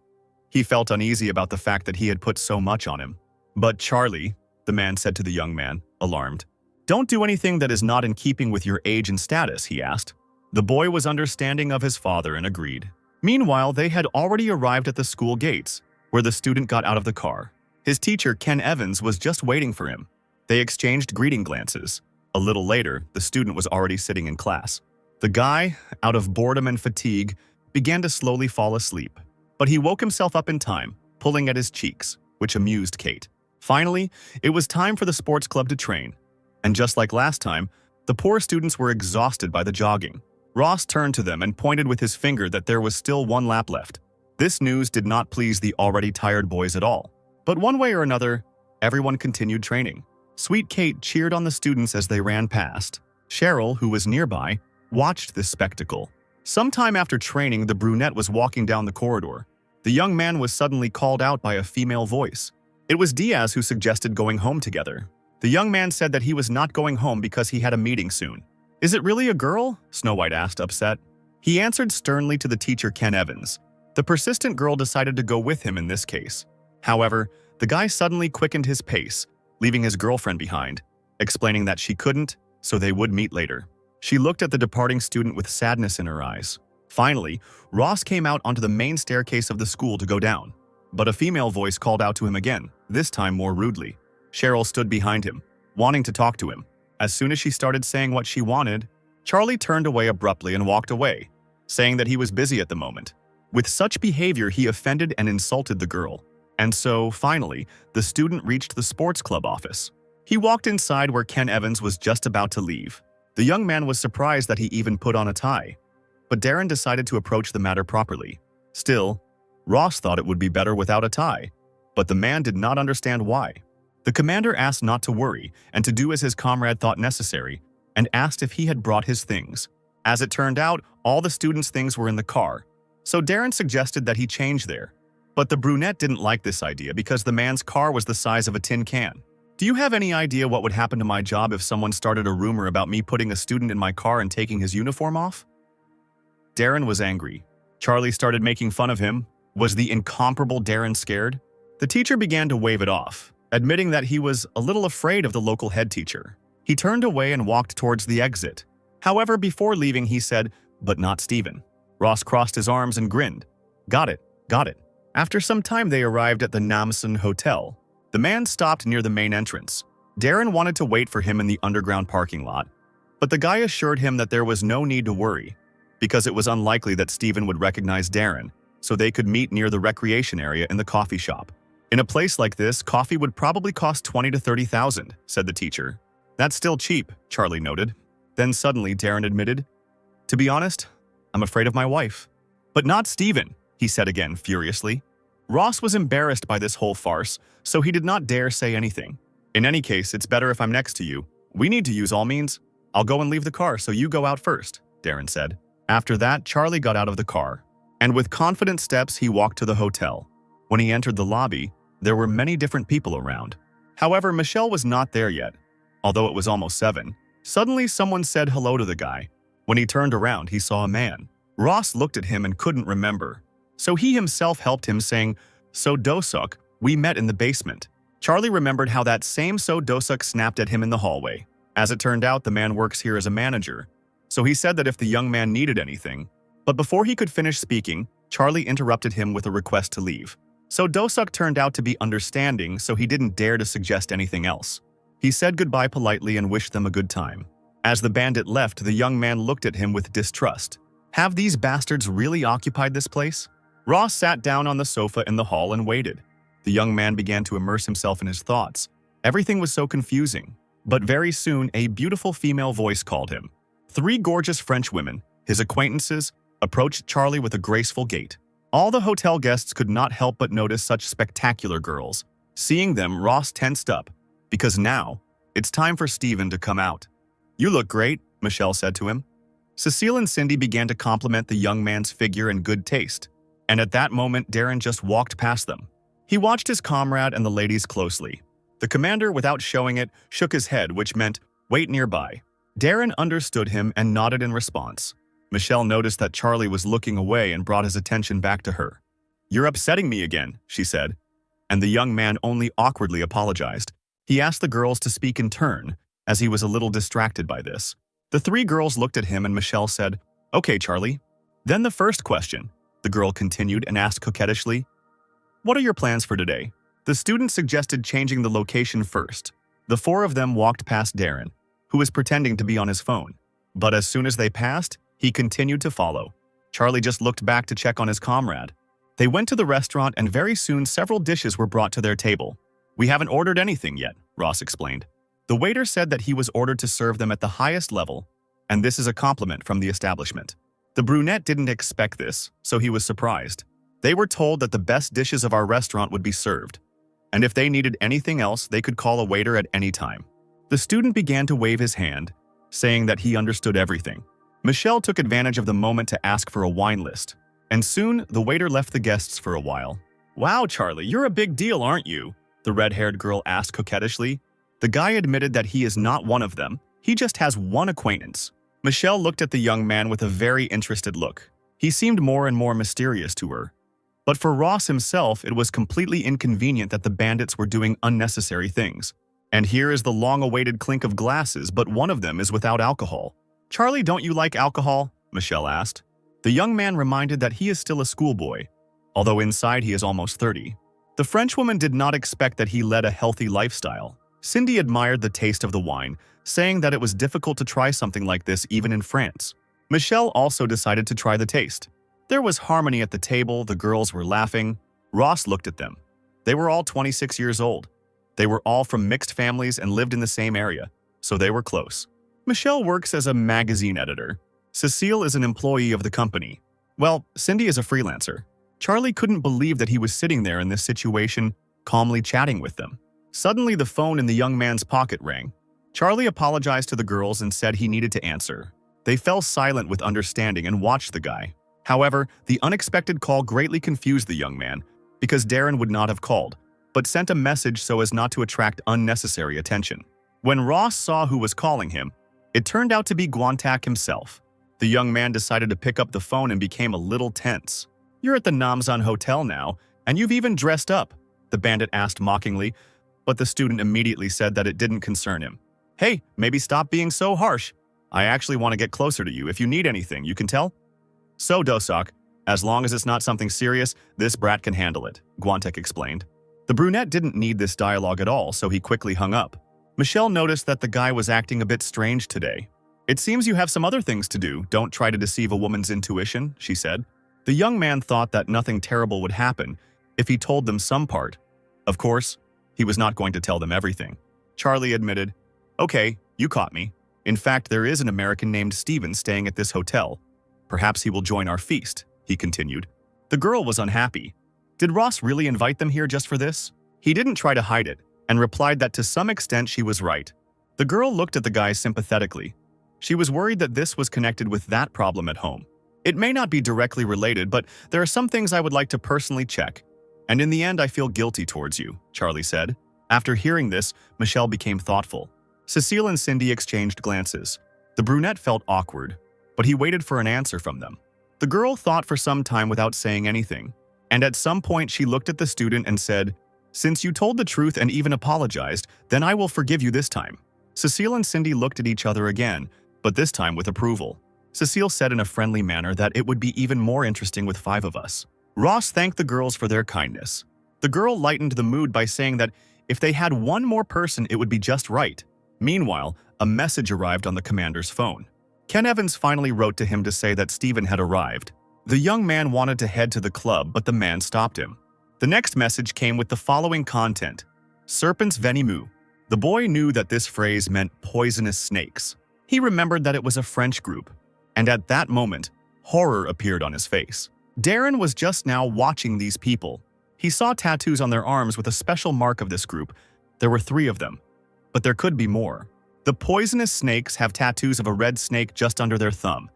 [SPEAKER 1] He felt uneasy about the fact that he had put so much on him. "But Charlie," the man said to the young man, alarmed, "don't do anything that is not in keeping with your age and status," he asked. The boy was understanding of his father and agreed. Meanwhile, they had already arrived at the school gates, where the student got out of the car. His teacher, Ken Evans, was just waiting for him. They exchanged greeting glances. A little later, the student was already sitting in class. The guy, out of boredom and fatigue, began to slowly fall asleep. But he woke himself up in time, pulling at his cheeks, which amused Kate. Finally, it was time for the sports club to train. And just like last time, the poor students were exhausted by the jogging. Ross turned to them and pointed with his finger that there was still one lap left. This news did not please the already tired boys at all. But one way or another, everyone continued training. Sweet Kate cheered on the students as they ran past. Cheryl, who was nearby, watched this spectacle. Sometime after training, the brunette was walking down the corridor. The young man was suddenly called out by a female voice. It was Diaz who suggested going home together. The young man said that he was not going home because he had a meeting soon. "Is it really a girl?" Snow White asked, upset. He answered sternly to the teacher, Ken Evans. The persistent girl decided to go with him in this case. However, the guy suddenly quickened his pace, leaving his girlfriend behind, explaining that she couldn't, so they would meet later. She looked at the departing student with sadness in her eyes. Finally, Ross came out onto the main staircase of the school to go down. But a female voice called out to him again, this time more rudely. Cheryl stood behind him, wanting to talk to him. As soon as she started saying what she wanted, Charlie turned away abruptly and walked away, saying that he was busy at the moment. With such behavior, he offended and insulted the girl. And so, finally, the student reached the sports club office. He walked inside where Ken Evans was just about to leave. The young man was surprised that he even put on a tie. But Darren decided to approach the matter properly. Still, Ross thought it would be better without a tie, but the man did not understand why. The commander asked not to worry and to do as his comrade thought necessary, and asked if he had brought his things. As it turned out, all the students' things were in the car, so Darren suggested that he change there. But the brunette didn't like this idea because the man's car was the size of a tin can. "Do you have any idea what would happen to my job if someone started a rumor about me putting a student in my car and taking his uniform off?" Darren was angry. Charlie started making fun of him. Was the incomparable Darren scared? The teacher began to wave it off, admitting that he was a little afraid of the local head teacher. He turned away and walked towards the exit. However, before leaving, he said, "But not Steven." Ross crossed his arms and grinned. "Got it, got it." After some time, they arrived at the Namsen Hotel. The man stopped near the main entrance. Darren wanted to wait for him in the underground parking lot, but the guy assured him that there was no need to worry, because it was unlikely that Steven would recognize Darren, so they could meet near the recreation area in the coffee shop. "In a place like this, coffee would probably cost $20,000 to $30,000, said the teacher. "That's still cheap," Charlie noted. Then suddenly Darren admitted, "To be honest, I'm afraid of my wife." "But not Steven," he said again furiously. Ross was embarrassed by this whole farce, so he did not dare say anything. "In any case, it's better if I'm next to you. We need to use all means. I'll go and leave the car, so you go out first," Darren said. After that, Charlie got out of the car, and with confident steps he walked to the hotel. When he entered the lobby, there were many different people around. However, Michelle was not there yet, although it was almost 7. Suddenly, someone said hello to the guy. When he turned around, he saw a man. Ross looked at him and couldn't remember, so he himself helped him, saying, "So Dosuk, we met in the basement." Charlie remembered how that same So Dosuk snapped at him in the hallway. As it turned out, the man works here as a manager, so he said that if the young man needed anything, But before he could finish speaking, Charlie interrupted him with a request to leave. So Do-suk turned out to be understanding, so he didn't dare to suggest anything else. He said goodbye politely and wished them a good time. As the bandit left, the young man looked at him with distrust. Have these bastards really occupied this place? Ross sat down on the sofa in the hall and waited. The young man began to immerse himself in his thoughts. Everything was so confusing. But very soon, a beautiful female voice called him. 3 gorgeous French women, his acquaintances, approached Charlie with a graceful gait. All the hotel guests could not help but notice such spectacular girls. Seeing them, Ross tensed up, because now, it's time for Steven to come out. You look great, Michelle said to him. Cecile and Cindy began to compliment the young man's figure and good taste. And at that moment, Darren just walked past them. He watched his comrade and the ladies closely. The commander, without showing it, shook his head, which meant, wait nearby. Darren understood him and nodded in response. Michelle noticed that Charlie was looking away and brought his attention back to her. You're upsetting me again, she said. And the young man only awkwardly apologized. He asked the girls to speak in turn, as he was a little distracted by this. The 3 girls looked at him and Michelle said, Okay, Charlie. Then the first question, the girl continued and asked coquettishly, What are your plans for today? The student suggested changing the location first. The 4 of them walked past Darren, who was pretending to be on his phone. But as soon as they passed, he continued to follow. Charlie just looked back to check on his comrade. They went to the restaurant and very soon several dishes were brought to their table. We haven't ordered anything yet, Ross explained. The waiter said that he was ordered to serve them at the highest level, and this is a compliment from the establishment. The brunette didn't expect this, so he was surprised. They were told that the best dishes of our restaurant would be served, and if they needed anything else, they could call a waiter at any time. The student began to wave his hand, saying that he understood everything. Michelle took advantage of the moment to ask for a wine list, and soon the waiter left the guests for a while. Wow, Charlie, you're a big deal, aren't you? The red-haired girl asked coquettishly. The guy admitted that he is not one of them, he just has one acquaintance. Michelle looked at the young man with a very interested look. He seemed more and more mysterious to her. But for Ross himself, it was completely inconvenient that the bandits were doing unnecessary things. And here is the long-awaited clink of glasses, but one of them is without alcohol. Charlie, don't you like alcohol? Michelle asked. The young man reminded that he is still a schoolboy, although inside he is almost 30. The Frenchwoman did not expect that he led a healthy lifestyle. Cindy admired the taste of the wine, saying that it was difficult to try something like this even in France. Michelle also decided to try the taste. There was harmony at the table, the girls were laughing. Ross looked at them. They were all 26 years old. They were all from mixed families and lived in the same area, so they were close. Michelle works as a magazine editor. Cecile is an employee of the company. Well, Cindy is a freelancer. Charlie couldn't believe that he was sitting there in this situation, calmly chatting with them. Suddenly, the phone in the young man's pocket rang. Charlie apologized to the girls and said he needed to answer. They fell silent with understanding and watched the guy. However, the unexpected call greatly confused the young man, because Darren would not have called, but sent a message so as not to attract unnecessary attention. When Ross saw who was calling him, it turned out to be Gwantak himself. The young man decided to pick up the phone and became a little tense. You're at the Namsan Hotel now, and you've even dressed up, the bandit asked mockingly, but the student immediately said that it didn't concern him. Hey, maybe stop being so harsh. I actually want to get closer to you. If you need anything, you can tell. So, Do-suk, as long as it's not something serious, this brat can handle it, Gwantak explained. The brunette didn't need this dialogue at all, so he quickly hung up. Michelle noticed that the guy was acting a bit strange today. It seems you have some other things to do. Don't try to deceive a woman's intuition, she said. The young man thought that nothing terrible would happen if he told them some part. Of course, he was not going to tell them everything. Charlie admitted, Okay, you caught me. In fact, there is an American named Steven staying at this hotel. Perhaps he will join our feast, he continued. The girl was unhappy. Did Ross really invite them here just for this? He didn't try to hide it, and replied that to some extent she was right. The girl looked at the guy sympathetically. She was worried that this was connected with that problem at home. It may not be directly related, but there are some things I would like to personally check. And in the end, I feel guilty towards you, Charlie said. After hearing this, Michelle became thoughtful. Cecile and Cindy exchanged glances. The brunette felt awkward, but he waited for an answer from them. The girl thought for some time without saying anything, and at some point she looked at the student and said, Since you told the truth and even apologized, then I will forgive you this time. Cecile and Cindy looked at each other again, but this time with approval. Cecile said in a friendly manner that it would be even more interesting with 5 of us. Ross thanked the girls for their kindness. The girl lightened the mood by saying that if they had one more person, it would be just right. Meanwhile, a message arrived on the commander's phone. Ken Evans finally wrote to him to say that Steven had arrived. The young man wanted to head to the club, but the man stopped him. The next message came with the following content: Serpents venimeux. The boy knew that this phrase meant poisonous snakes. He remembered that it was a French group, and at that moment, horror appeared on his face. Darren was just now watching these people. He saw tattoos on their arms with a special mark of this group. There were 3 of them, but there could be more. The poisonous snakes have tattoos of a red snake just under their thumb.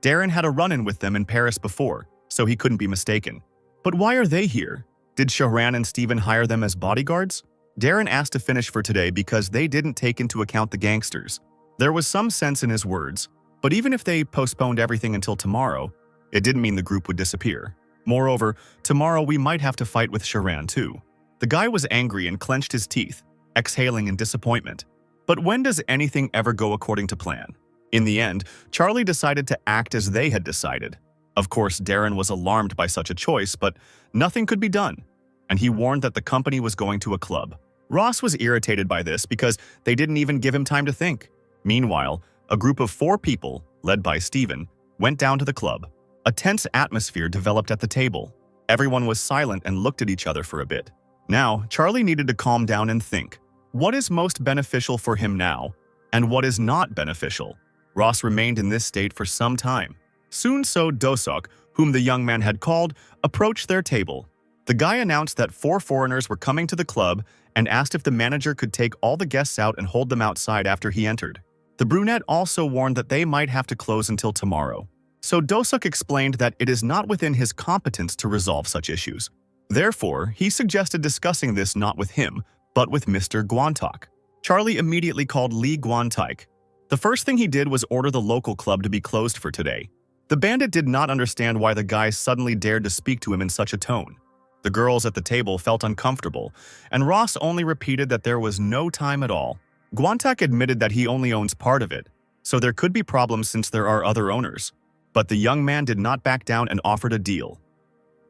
[SPEAKER 1] Darren had a run-in with them in Paris before, so he couldn't be mistaken. But why are they here? Did Shahran and Steven hire them as bodyguards? Darren asked to finish for today because they didn't take into account the gangsters. There was some sense in his words, but even if they postponed everything until tomorrow, it didn't mean the group would disappear. Moreover, tomorrow we might have to fight with Shahran too. The guy was angry and clenched his teeth, exhaling in disappointment. But when does anything ever go according to plan? In the end, Charlie decided to act as they had decided. Of course, Darren was alarmed by such a choice, but nothing could be done, and he warned that the company was going to a club. Ross was irritated by this because they didn't even give him time to think. Meanwhile, a group of 4 people, led by Steven, went down to the club. A tense atmosphere developed at the table. Everyone was silent and looked at each other for a bit. Now, Charlie needed to calm down and think. What is most beneficial for him now, and what is not beneficial? Ross remained in this state for some time. Soon So Dosok, whom the young man had called, approached their table. The guy announced that 4 foreigners were coming to the club and asked if the manager could take all the guests out and hold them outside after he entered. The brunette also warned that they might have to close until tomorrow. So Dosok explained that it is not within his competence to resolve such issues. Therefore, he suggested discussing this not with him, but with Mr. Guantok. Charlie immediately called Lee Guantaik. The first thing he did was order the local club to be closed for today. The bandit did not understand why the guy suddenly dared to speak to him in such a tone. The girls at the table felt uncomfortable, and Ross only repeated that there was no time at all. Guantak admitted that he only owns part of it, so there could be problems since there are other owners. But the young man did not back down and offered a deal.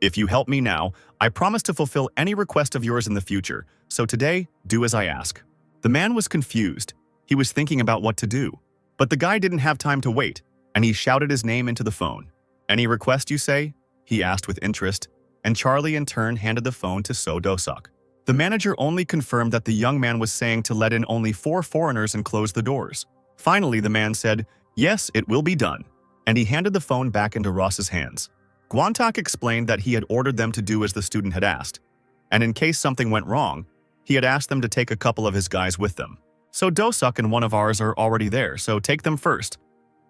[SPEAKER 1] If you help me now, I promise to fulfill any request of yours in the future, so today, do as I ask. The man was confused. He was thinking about what to do. But the guy didn't have time to wait, and he shouted his name into the phone. Any request, you say? He asked with interest, and Charlie in turn handed the phone to So Dosok. The manager only confirmed that the young man was saying to let in only 4 foreigners and close the doors. Finally, the man said, "Yes, it will be done," and he handed the phone back into Ross's hands. Guantak explained that he had ordered them to do as the student had asked, and in case something went wrong, he had asked them to take a couple of his guys with them. So Dosok and one of ours are already there, so take them first.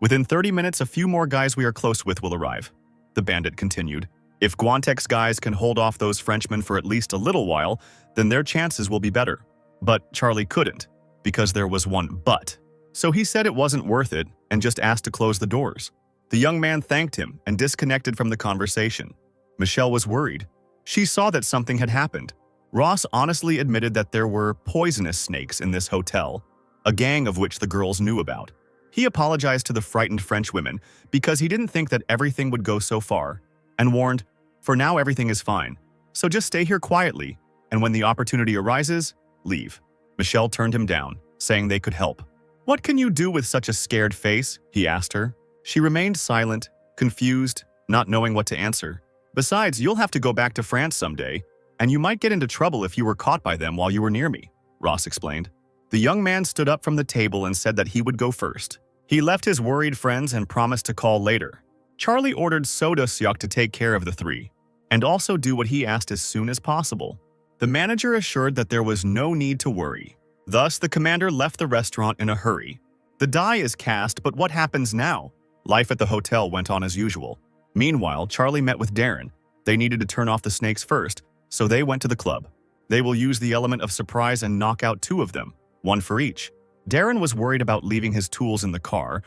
[SPEAKER 1] Within 30 minutes, a few more guys we are close with will arrive. The bandit continued. If Guantak's guys can hold off those Frenchmen for at least a little while, then their chances will be better. But Charlie couldn't, because there was one but. So he said it wasn't worth it and just asked to close the doors. The young man thanked him and disconnected from the conversation. Michelle was worried. She saw that something had happened. Ross honestly admitted that there were poisonous snakes in this hotel, a gang of which the girls knew about. He apologized to the frightened French women because he didn't think that everything would go so far, and warned, "For now everything is fine, so just stay here quietly, and when the opportunity arises, leave." Michelle turned him down, saying they could help. "What can you do with such a scared face?" he asked her. She remained silent, confused, not knowing what to answer. "Besides, you'll have to go back to France someday, and you might get into trouble if you were caught by them while you were near me," Ross explained. The young man stood up from the table and said that he would go first. He left his worried friends and promised to call later. Charlie ordered Soda Syok to take care of the 3, and also do what he asked as soon as possible. The manager assured that there was no need to worry. Thus, the commander left the restaurant in a hurry. The die is cast, but what happens now? Life at the hotel went on as usual. Meanwhile, Charlie met with Darren. They needed to turn off the snakes first, so they went to the club. They will use the element of surprise and knock out 2 of them, 1 for each. Darren was worried about leaving his tools in the car,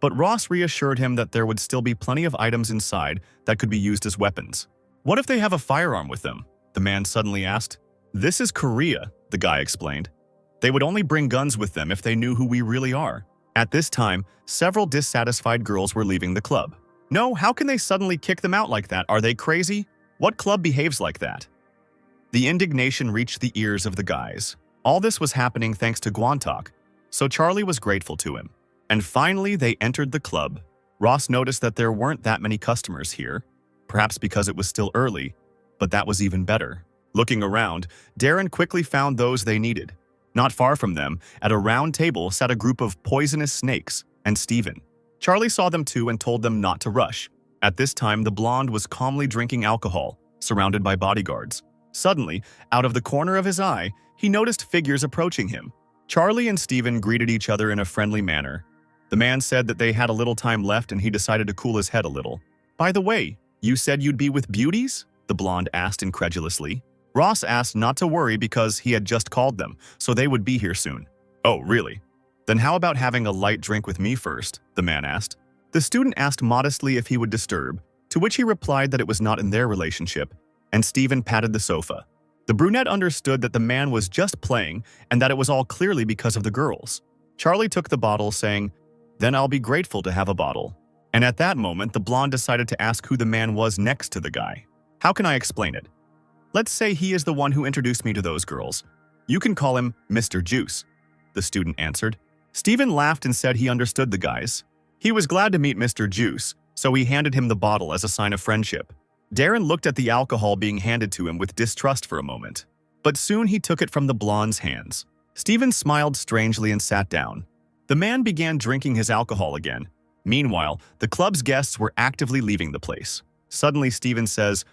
[SPEAKER 1] but Ross reassured him that there would still be plenty of items inside that could be used as weapons. "What if they have a firearm with them?" the man suddenly asked. "This is Korea," the guy explained. "They would only bring guns with them if they knew who we really are. At this time, several dissatisfied girls were leaving the club. No, how can they suddenly kick them out like that? Are they crazy? What club behaves like that? The indignation reached the ears of the guys. All this was happening thanks to Guantok, so Charlie was grateful to him. And finally, they entered the club. Ross noticed that there weren't that many customers here, perhaps because it was still early, but that was even better. Looking around, Darren quickly found those they needed. Not far from them, at a round table, sat a group of poisonous snakes and Steven. Charlie saw them too and told them not to rush. At this time, the blonde was calmly drinking alcohol, surrounded by bodyguards. Suddenly, out of the corner of his eye, he noticed figures approaching him. Charlie and Steven greeted each other in a friendly manner. The man said that they had a little time left and he decided to cool his head a little. "By the way, you said you'd be with beauties?" the blonde asked incredulously. Ross asked not to worry because he had just called them, so they would be here soon. "Oh, really? Then how about having a light drink with me first?" the man asked. The student asked modestly if he would disturb, to which he replied that it was not in their relationship, and Steven patted the sofa. The brunette understood that the man was just playing and that it was all clearly because of the girls. Charlie took the bottle, saying, "Then I'll be grateful to have a bottle." And at that moment, the blonde decided to ask who the man was next to the guy. "How can I explain it? Let's say he is the one who introduced me to those girls. You can call him Mr. Juice," the student answered. Steven laughed and said he understood the guys. He was glad to meet Mr. Juice, so he handed him the bottle as a sign of friendship. Darren looked at the alcohol being handed to him with distrust for a moment, but soon he took it from the blonde's hands. Steven smiled strangely and sat down. The man began drinking his alcohol again. Meanwhile, the club's guests were actively leaving the place. Suddenly, Steven says,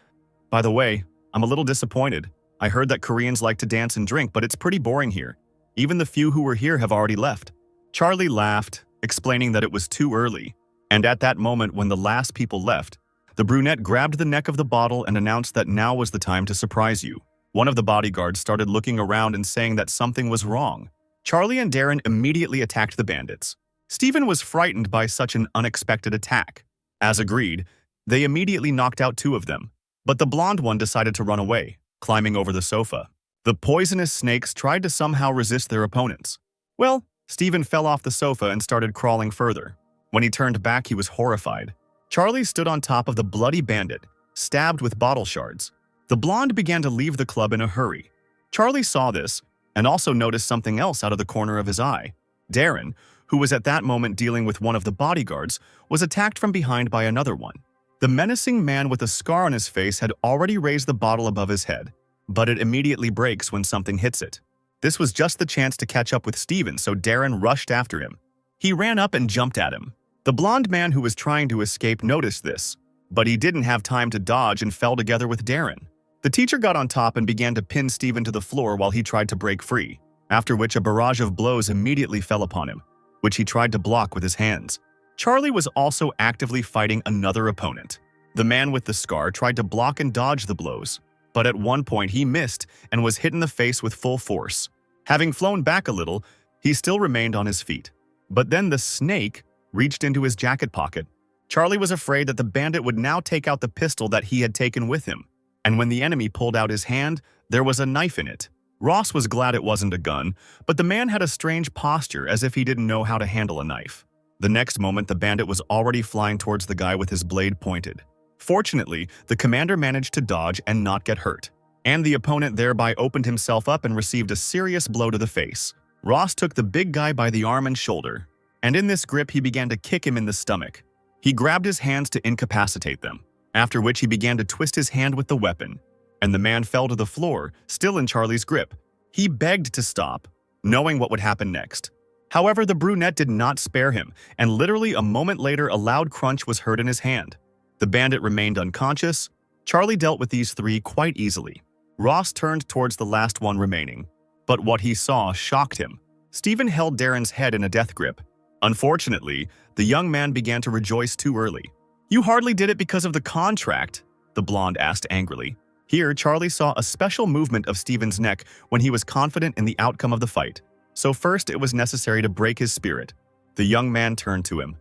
[SPEAKER 1] "By the way, I'm a little disappointed. I heard that Koreans like to dance and drink, but it's pretty boring here. Even the few who were here have already left." Charlie laughed, explaining that it was too early. And at that moment, when the last people left, the brunette grabbed the neck of the bottle and announced that now was the time to surprise you. One of the bodyguards started looking around and saying that something was wrong. Charlie and Darren immediately attacked the bandits. Steven was frightened by such an unexpected attack. As agreed, they immediately knocked out two of them, but the blonde one decided to run away, climbing over the sofa. The poisonous snakes tried to somehow resist their opponents. Well, Steven fell off the sofa and started crawling further. When he turned back, he was horrified. Charlie stood on top of the bloody bandit, stabbed with bottle shards. The blonde began to leave the club in a hurry. Charlie saw this and also noticed something else out of the corner of his eye. Darren, who was at that moment dealing with one of the bodyguards, was attacked from behind by another one. The menacing man with a scar on his face had already raised the bottle above his head, but it immediately breaks when something hits it. This was just the chance to catch up with Steven, so Darren rushed after him. He ran up and jumped at him. The blonde man who was trying to escape noticed this, but he didn't have time to dodge and fell together with Darren. The teacher got on top and began to pin Steven to the floor while he tried to break free, after which a barrage of blows immediately fell upon him, which he tried to block with his hands. Charlie was also actively fighting another opponent. The man with the scar tried to block and dodge the blows, but at one point he missed and was hit in the face with full force. Having flown back a little, he still remained on his feet. But then the snake reached into his jacket pocket. Charlie was afraid that the bandit would now take out the pistol that he had taken with him, and when the enemy pulled out his hand, there was a knife in it. Ross was glad it wasn't a gun, but the man had a strange posture as if he didn't know how to handle a knife. The next moment, the bandit was already flying towards the guy with his blade pointed. Fortunately, the commander managed to dodge and not get hurt, and the opponent thereby opened himself up and received a serious blow to the face. Ross took the big guy by the arm and shoulder, and in this grip he began to kick him in the stomach. He grabbed his hands to incapacitate them, after which he began to twist his hand with the weapon, and the man fell to the floor, still in Charlie's grip. He begged to stop, knowing what would happen next. However, the brunette did not spare him, and literally a moment later a loud crunch was heard in his hand. The bandit remained unconscious. Charlie dealt with these three quite easily. Ross turned towards the last one remaining, but what he saw shocked him. Steven held Darren's head in a death grip. Unfortunately, the young man began to rejoice too early. "You hardly did it because of the contract," the blonde asked angrily. Here, Charlie saw a special movement of Steven's neck when he was confident in the outcome of the fight. So first, it was necessary to break his spirit. The young man turned to him.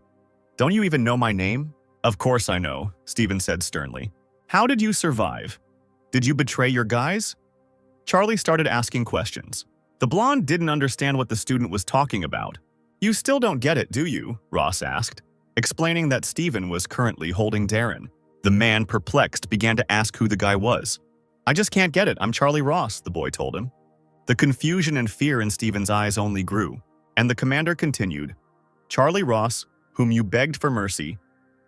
[SPEAKER 1] "Don't you even know my name?" "Of course I know," Steven said sternly. "How did you survive? Did you betray your guys?" Charlie started asking questions. The blonde didn't understand what the student was talking about. "You still don't get it, do you?" Ross asked, explaining that Steven was currently holding Darren. The man, perplexed, began to ask who the guy was. "I just can't get it. I'm Charlie Ross," the boy told him. The confusion and fear in Steven's eyes only grew, and the commander continued. "Charlie Ross, whom you begged for mercy.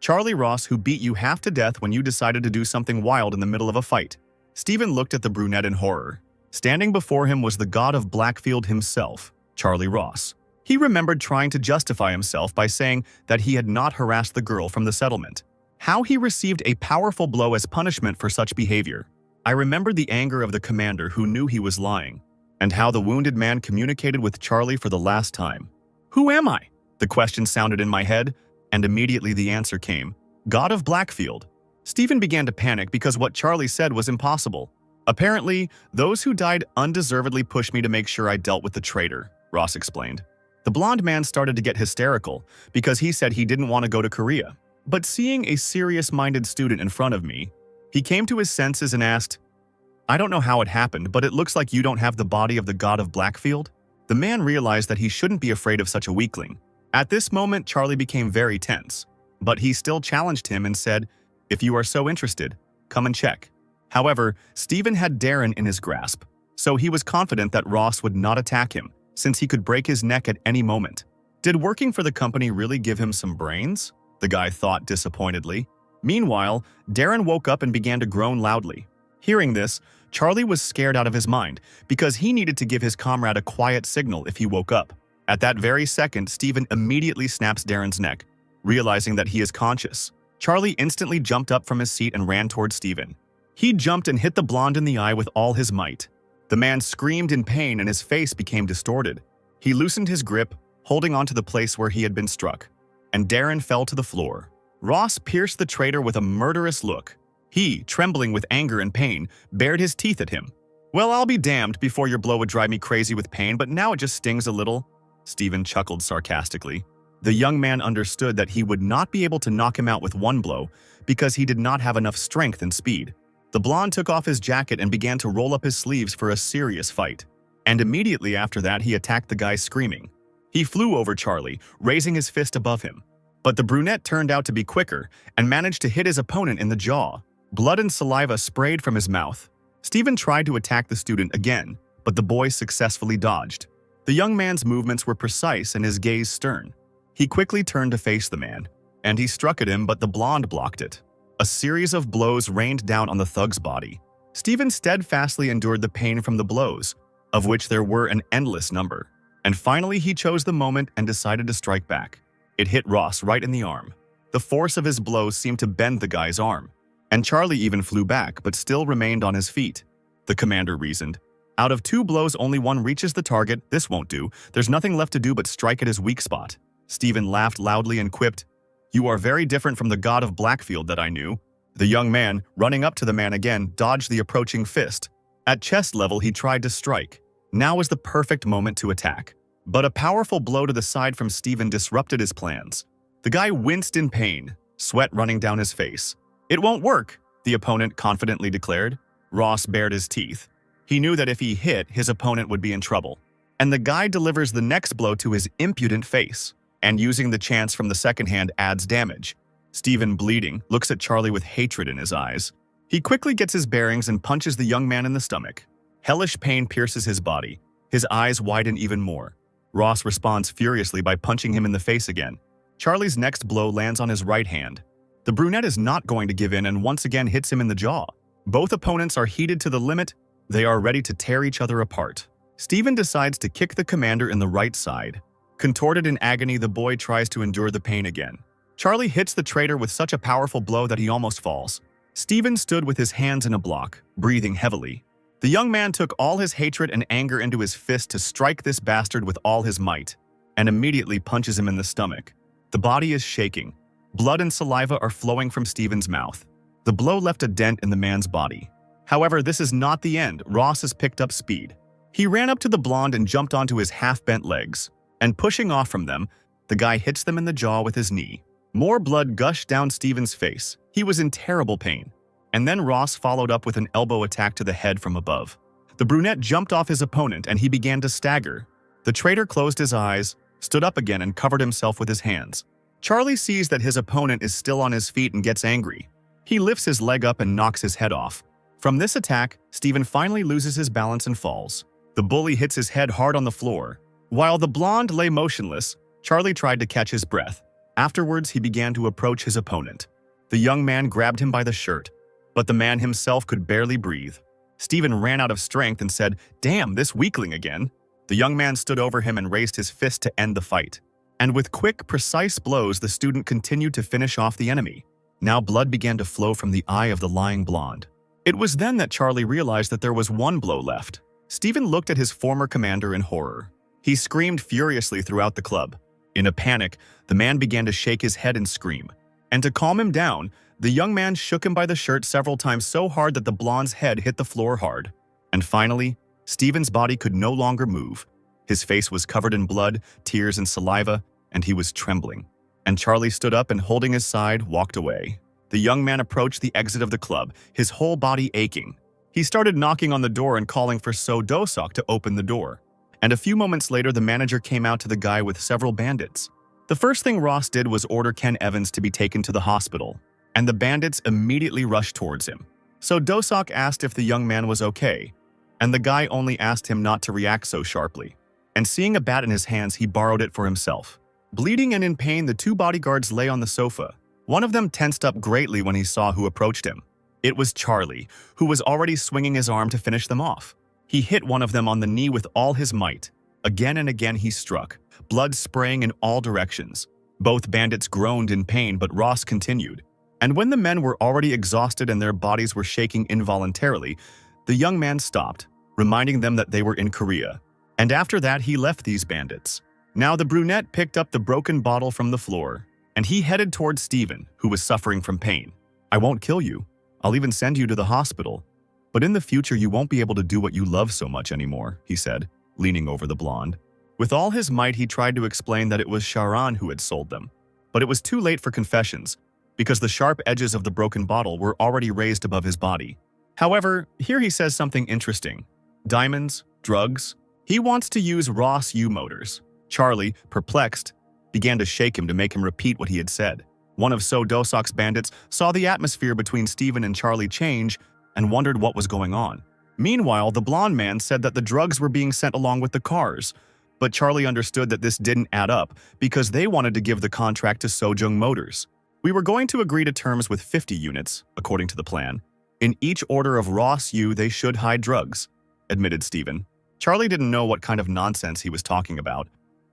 [SPEAKER 1] Charlie Ross, who beat you half to death when you decided to do something wild in the middle of a fight." Steven looked at the brunette in horror. Standing before him was the god of Blackfield himself, Charlie Ross. He remembered trying to justify himself by saying that he had not harassed the girl from the settlement. How he received a powerful blow as punishment for such behavior. I remembered the anger of the commander who knew he was lying, and how the wounded man communicated with Charlie for the last time. "Who am I?" The question sounded in my head, and immediately the answer came. "God of Blackfield." Steven began to panic because what Charlie said was impossible. "Apparently, those who died undeservedly pushed me to make sure I dealt with the traitor," Ross explained. The blonde man started to get hysterical because he said he didn't want to go to Korea. But seeing a serious-minded student in front of me, he came to his senses and asked, "I don't know how it happened, but it looks like you don't have the body of the god of Blackfield?" The man realized that he shouldn't be afraid of such a weakling. At this moment, Charlie became very tense, but he still challenged him and said, "If you are so interested, come and check." However, Steven had Darren in his grasp, so he was confident that Ross would not attack him, since he could break his neck at any moment. Did working for the company really give him some brains? The guy thought disappointedly. Meanwhile, Darren woke up and began to groan loudly. Hearing this, Charlie was scared out of his mind because he needed to give his comrade a quiet signal if he woke up. At that very second, Steven immediately snaps Darren's neck, realizing that he is conscious. Charlie instantly jumped up from his seat and ran towards Steven. He jumped and hit the blonde in the eye with all his might. The man screamed in pain and his face became distorted. He loosened his grip, holding onto the place where he had been struck, and Darren fell to the floor. Ross pierced the traitor with a murderous look. He, trembling with anger and pain, bared his teeth at him. "Well, I'll be damned. Before your blow would drive me crazy with pain, but now it just stings a little." Steven chuckled sarcastically. The young man understood that he would not be able to knock him out with one blow because he did not have enough strength and speed. The blonde took off his jacket and began to roll up his sleeves for a serious fight. And immediately after that, he attacked the guy screaming. He flew over Charlie, raising his fist above him. But the brunette turned out to be quicker and managed to hit his opponent in the jaw. Blood and saliva sprayed from his mouth. Steven tried to attack the student again, but the boy successfully dodged. The young man's movements were precise and his gaze stern. He quickly turned to face the man, and he struck at him, but the blonde blocked it. A series of blows rained down on the thug's body. Steven steadfastly endured the pain from the blows, of which there were an endless number. And finally, he chose the moment and decided to strike back. It hit Ross right in the arm. The force of his blows seemed to bend the guy's arm, and Charlie even flew back but still remained on his feet. The commander reasoned. "Out of 2 blows, only one reaches the target. This won't do. There's nothing left to do but strike at his weak spot." Steven laughed loudly and quipped, "You are very different from the god of Blackfield that I knew." The young man, running up to the man again, dodged the approaching fist. At chest level, he tried to strike. Now was the perfect moment to attack. But a powerful blow to the side from Steven disrupted his plans. The guy winced in pain, sweat running down his face. "It won't work," the opponent confidently declared. Ross bared his teeth. He knew that if he hit, his opponent would be in trouble. And the guy delivers the next blow to his impudent face, and using the chance from the second hand adds damage. Steven, bleeding, looks at Charlie with hatred in his eyes. He quickly gets his bearings and punches the young man in the stomach. Hellish pain pierces his body. His eyes widen even more. Ross responds furiously by punching him in the face again. Charlie's next blow lands on his right hand. The brunette is not going to give in and once again hits him in the jaw. Both opponents are heated to the limit. They are ready to tear each other apart. Steven decides to kick the commander in the right side. Contorted in agony, the boy tries to endure the pain again. Charlie hits the traitor with such a powerful blow that he almost falls. Steven stood with his hands in a block, breathing heavily. The young man took all his hatred and anger into his fist to strike this bastard with all his might, and immediately punches him in the stomach. The body is shaking. Blood and saliva are flowing from Steven's mouth. The blow left a dent in the man's body. However, this is not the end. Ross has picked up speed. He ran up to the blonde and jumped onto his half-bent legs, and pushing off from them, the guy hits them in the jaw with his knee. More blood gushed down Steven's face. He was in terrible pain. And then Ross followed up with an elbow attack to the head from above. The brunette jumped off his opponent and he began to stagger. The traitor closed his eyes, stood up again and covered himself with his hands. Charlie sees that his opponent is still on his feet and gets angry. He lifts his leg up and knocks his head off. From this attack, Steven finally loses his balance and falls. The bully hits his head hard on the floor. While the blonde lay motionless, Charlie tried to catch his breath. Afterwards, he began to approach his opponent. The young man grabbed him by the shirt, but the man himself could barely breathe. Steven ran out of strength and said, "Damn, this weakling again." The young man stood over him and raised his fist to end the fight. And with quick, precise blows, the student continued to finish off the enemy. Now blood began to flow from the eye of the lying blonde. It was then that Charlie realized that there was one blow left. Steven looked at his former commander in horror. He screamed furiously throughout the club. In a panic, the man began to shake his head and scream. And to calm him down, the young man shook him by the shirt several times so hard that the blonde's head hit the floor hard. And finally, Steven's body could no longer move. His face was covered in blood, tears, and saliva, and he was trembling. And Charlie stood up and, holding his side, walked away. The young man approached the exit of the club, his whole body aching. He started knocking on the door and calling for So Do-sok to open the door. And a few moments later, the manager came out to the guy with several bandits. The first thing Ross did was order Ken Evans to be taken to the hospital, and the bandits immediately rushed towards him. So Do-sok asked if the young man was okay, and the guy only asked him not to react so sharply. And seeing a bat in his hands, he borrowed it for himself. Bleeding and in pain, the two bodyguards lay on the sofa. One of them tensed up greatly when he saw who approached him. It was Charlie, who was already swinging his arm to finish them off. He hit one of them on the knee with all his might. Again and again he struck, blood spraying in all directions. Both bandits groaned in pain, but Ross continued. And when the men were already exhausted and their bodies were shaking involuntarily, the young man stopped, reminding them that they were in Korea. And after that, he left these bandits. Now the brunette picked up the broken bottle from the floor, and he headed towards Steven, who was suffering from pain. "I won't kill you. I'll even send you to the hospital. But in the future, you won't be able to do what you love so much anymore," he said, leaning over the blonde. With all his might, he tried to explain that it was Sharon who had sold them. But it was too late for confessions, because the sharp edges of the broken bottle were already raised above his body. However, here he says something interesting. Diamonds, drugs. He wants to use Ross U motors. Charlie, perplexed, began to shake him to make him repeat what he had said. One of So Do-sok's bandits saw the atmosphere between Steven and Charlie change and wondered what was going on. Meanwhile, the blonde man said that the drugs were being sent along with the cars, but Charlie understood that this didn't add up because they wanted to give the contract to Sojung Motors. "We were going to agree to terms with 50 units, according to the plan. In each order of Ross U, they should hide drugs," admitted Steven. Charlie didn't know what kind of nonsense he was talking about,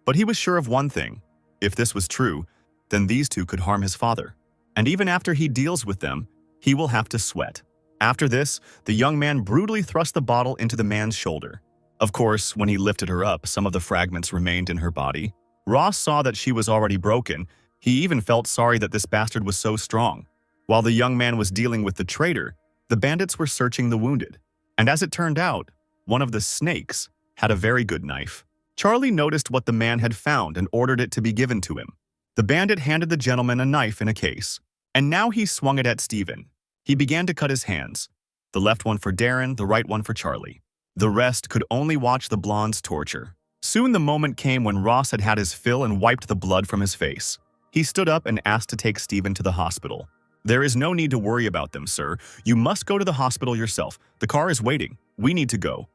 [SPEAKER 1] but he was sure of one thing. If this was true, then these two could harm his father. And even after he deals with them, he will have to sweat. After this, the young man brutally thrust the bottle into the man's shoulder. Of course, when he lifted her up, some of the fragments remained in her body. Ross saw that she was already broken. He even felt sorry that this bastard was so strong. While the young man was dealing with the traitor, the bandits were searching the wounded. And as it turned out, one of the snakes had a very good knife. Charlie noticed what the man had found and ordered it to be given to him. The bandit handed the gentleman a knife in a case, and now he swung it at Steven. He began to cut his hands, the left one for Darren, the right one for Charlie. The rest could only watch the blonde's torture. Soon the moment came when Ross had had his fill and wiped the blood from his face. He stood up and asked to take Steven to the hospital. "There is no need to worry about them, sir. You must go to the hospital yourself. The car is waiting. We need to go."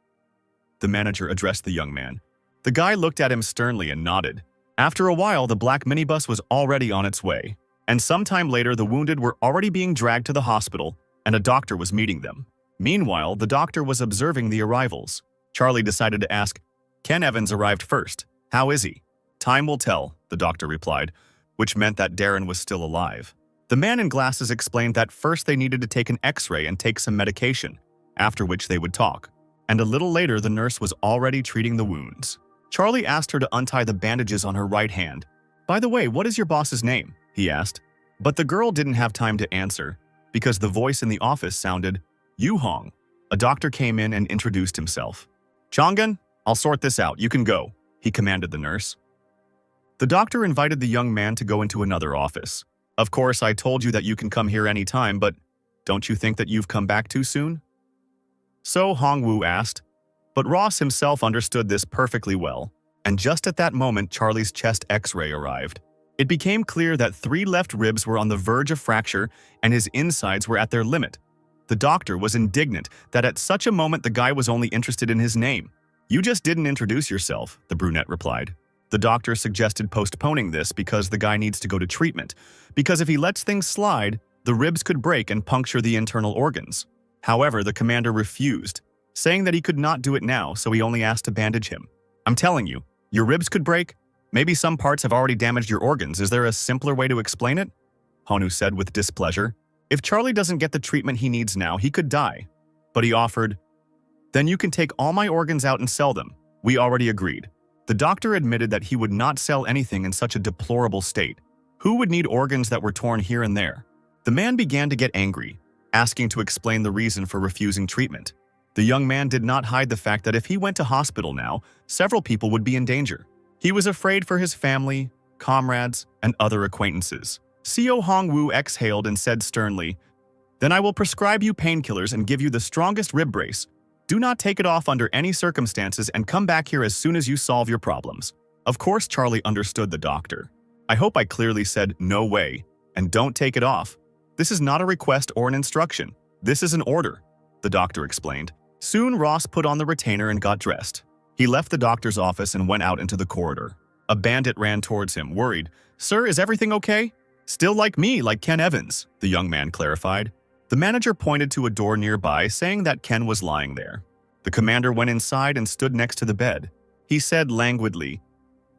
[SPEAKER 1] The manager addressed the young man. The guy looked at him sternly and nodded. After a while, the black minibus was already on its way, and sometime later the wounded were already being dragged to the hospital, and a doctor was meeting them. Meanwhile, the doctor was observing the arrivals. Charlie decided to ask, "Ken Evans arrived first. How is he?" "Time will tell," the doctor replied, which meant that Darren was still alive. The man in glasses explained that first they needed to take an X-ray and take some medication, after which they would talk. And a little later, the nurse was already treating the wounds. Charlie asked her to untie the bandages on her right hand. "By the way, what is your boss's name?" he asked. But the girl didn't have time to answer, because the voice in the office sounded, "Yu Hong." A doctor came in and introduced himself. "Chongan, I'll sort this out. You can go," he commanded the nurse. The doctor invited the young man to go into another office. "Of course, I told you that you can come here anytime, but don't you think that you've come back too soon?" So Hongwoo asked, but Ross himself understood this perfectly well. and just at that moment, Charlie's chest X-ray arrived. It became clear that 3 left ribs were on the verge of fracture and his insides were at their limit. The doctor was indignant that at such a moment the guy was only interested in his name. "You just didn't introduce yourself," the brunette replied. The doctor suggested postponing this because the guy needs to go to treatment, because if he lets things slide, the ribs could break and puncture the internal organs. However, the commander refused, saying that he could not do it now, so he only asked to bandage him. "I'm telling you, your ribs could break. Maybe some parts have already damaged your organs. Is there a simpler way to explain it?" Honu said with displeasure. If Charlie doesn't get the treatment he needs now, he could die. But he offered, "Then you can take all my organs out and sell them. We already agreed." The doctor admitted that he would not sell anything in such a deplorable state. Who would need organs that were torn here and there? The man began to get angry, asking to explain the reason for refusing treatment. The young man did not hide the fact that if he went to hospital now, several people would be in danger. He was afraid for his family, comrades, and other acquaintances. Seo Hongwoo exhaled and said sternly, "Then I will prescribe you painkillers and give you the strongest rib brace. Do not take it off under any circumstances and come back here as soon as you solve your problems." Of course, Charlie understood the doctor. "I hope I clearly said no way, and don't take it off. This is not a request or an instruction. This is an order," the doctor explained. Soon Ross put on the retainer and got dressed. He left the doctor's office and went out into the corridor. A bandit ran towards him, worried. "Sir, is everything okay?" "Still like me, like Ken Evans," the young man clarified. The manager pointed to a door nearby, saying that Ken was lying there. The commander went inside and stood next to the bed. He said languidly,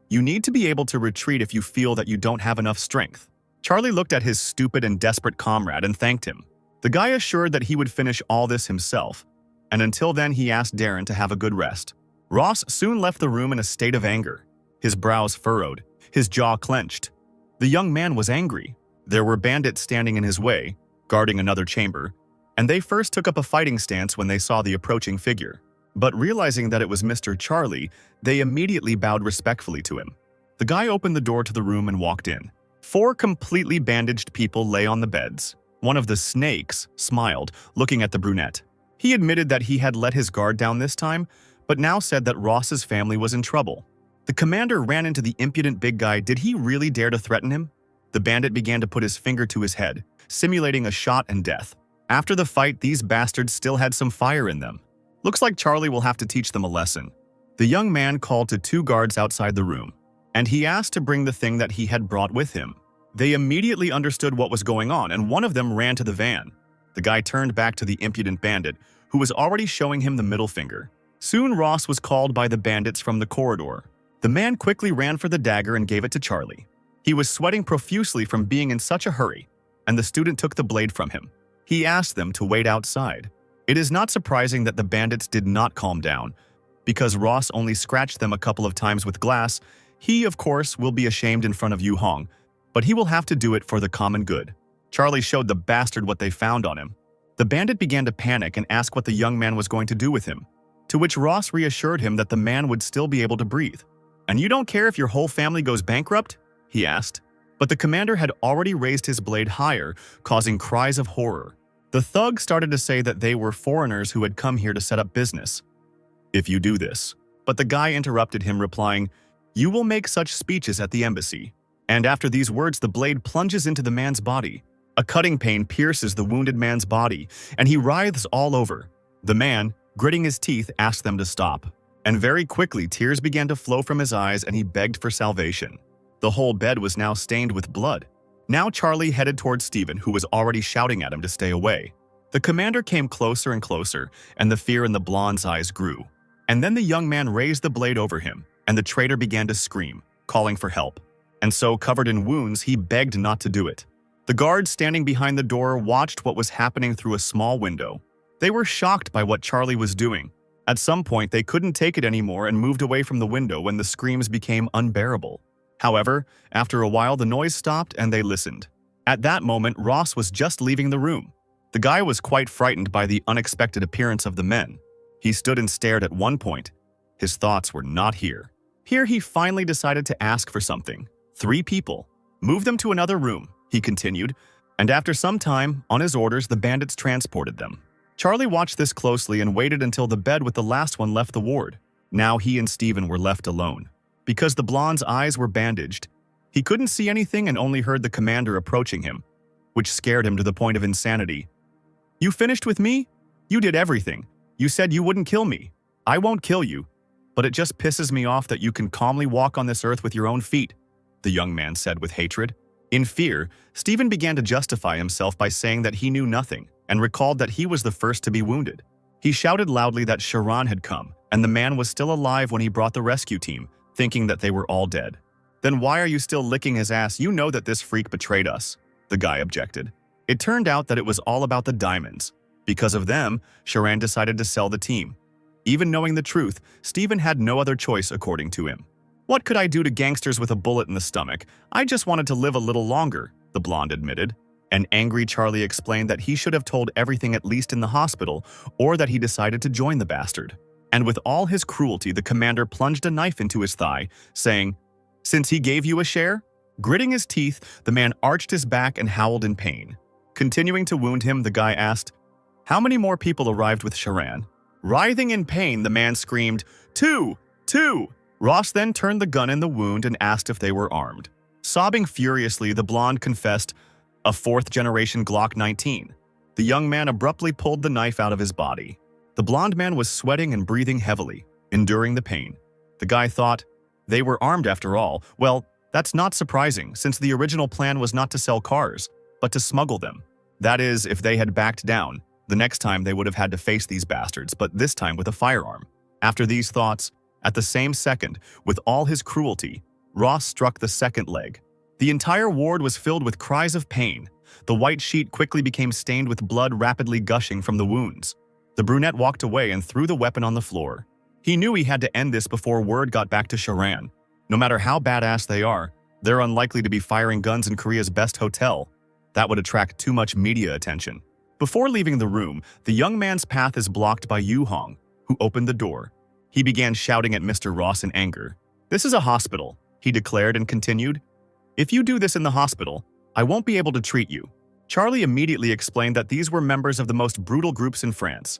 [SPEAKER 1] "You need to be able to retreat if you feel that you don't have enough strength." Charlie looked at his stupid and desperate comrade and thanked him. The guy assured that he would finish all this himself, and until then he asked Darren to have a good rest. Ross soon left the room in a state of anger. His brows furrowed, his jaw clenched. The young man was angry. There were bandits standing in his way, guarding another chamber, and they first took up a fighting stance when they saw the approaching figure. But realizing that it was Mr. Charlie, they immediately bowed respectfully to him. The guy opened the door to the room and walked in. 4 completely bandaged people lay on the beds. One of the snakes smiled, looking at the brunette. He admitted that he had let his guard down this time, but now said that Ross's family was in trouble. The commander ran into the impudent big guy. Did he really dare to threaten him? The bandit began to put his finger to his head, simulating a shot and death. After the fight, these bastards still had some fire in them. Looks like Charlie will have to teach them a lesson. The young man called to 2 guards outside the room, and he asked to bring the thing that he had brought with him. They immediately understood what was going on, and one of them ran to the van. The guy turned back to the impudent bandit, who was already showing him the middle finger. Soon Ross was called by the bandits from the corridor. The man quickly ran for the dagger and gave it to Charlie. He was sweating profusely from being in such a hurry, and the student took the blade from him. He asked them to wait outside. It is not surprising that the bandits did not calm down. Because Ross only scratched them a couple of times with glass, he, of course, will be ashamed in front of Yu Hong, but he will have to do it for the common good. Charlie showed the bastard what they found on him. The bandit began to panic and ask what the young man was going to do with him, to which Ross reassured him that the man would still be able to breathe. "And you don't care if your whole family goes bankrupt?" he asked. But the commander had already raised his blade higher, causing cries of horror. The thug started to say that they were foreigners who had come here to set up business. "If you do this." But the guy interrupted him, replying, "You will make such speeches at the embassy." And after these words, the blade plunges into the man's body. A cutting pain pierces the wounded man's body, and he writhes all over. The man, gritting his teeth, asked them to stop. And very quickly, tears began to flow from his eyes, and he begged for salvation. The whole bed was now stained with blood. Now Charlie headed towards Stephen, who was already shouting at him to stay away. The commander came closer and closer, and the fear in the blonde's eyes grew. And then the young man raised the blade over him, and the traitor began to scream, calling for help. And so, covered in wounds, he begged not to do it. The guards standing behind the door watched what was happening through a small window. They were shocked by what Charlie was doing. At some point, they couldn't take it anymore and moved away from the window when the screams became unbearable. However, after a while, the noise stopped and they listened. At that moment, Ross was just leaving the room. The guy was quite frightened by the unexpected appearance of the men. He stood and stared at one point. His thoughts were not here. Here he finally decided to ask for something. 3 people. "Move them to another room," he continued, and after some time, on his orders, the bandits transported them. Charlie watched this closely and waited until the bed with the last one left the ward. Now he and Stephen were left alone. Because the blonde's eyes were bandaged, he couldn't see anything and only heard the commander approaching him, which scared him to the point of insanity. "You finished with me? You did everything. You said you wouldn't kill me. I won't kill you, but it just pisses me off that you can calmly walk on this earth with your own feet," the young man said with hatred. In fear, Stephen began to justify himself by saying that he knew nothing and recalled that he was the first to be wounded. He shouted loudly that Sharan had come, and the man was still alive when he brought the rescue team, thinking that they were all dead. "Then why are you still licking his ass? You know that this freak betrayed us," the guy objected. It turned out that it was all about the diamonds. Because of them, Sharan decided to sell the team. Even knowing the truth, Stephen had no other choice according to him. "What could I do to gangsters with a bullet in the stomach? I just wanted to live a little longer," the blonde admitted. An angry Charlie explained that he should have told everything at least in the hospital, or that he decided to join the bastard. And with all his cruelty, the commander plunged a knife into his thigh, saying, "Since he gave you a share?" Gritting his teeth, the man arched his back and howled in pain. Continuing to wound him, the guy asked, "How many more people arrived with Sharan?" Writhing in pain, the man screamed, Two! Ross then turned the gun in the wound and asked if they were armed. Sobbing furiously, the blonde confessed, "A fourth-generation Glock 19. The young man abruptly pulled the knife out of his body. The blonde man was sweating and breathing heavily, enduring the pain. The guy thought, they were armed after all. Well, that's not surprising, since the original plan was not to sell cars, but to smuggle them. That is, if they had backed down, the next time they would have had to face these bastards, but this time with a firearm. After these thoughts, at the same second, with all his cruelty, Ross struck the second leg. The entire ward was filled with cries of pain. The white sheet quickly became stained with blood rapidly gushing from the wounds. The brunette walked away and threw the weapon on the floor. He knew he had to end this before word got back to Sharan. No matter how badass they are, they're unlikely to be firing guns in Korea's best hotel. That would attract too much media attention. Before leaving the room, the young man's path is blocked by Yu Hong, who opened the door. He began shouting at Mr. Ross in anger. "This is a hospital," he declared and continued. "If you do this in the hospital, I won't be able to treat you." Charlie immediately explained that these were members of the most brutal groups in France,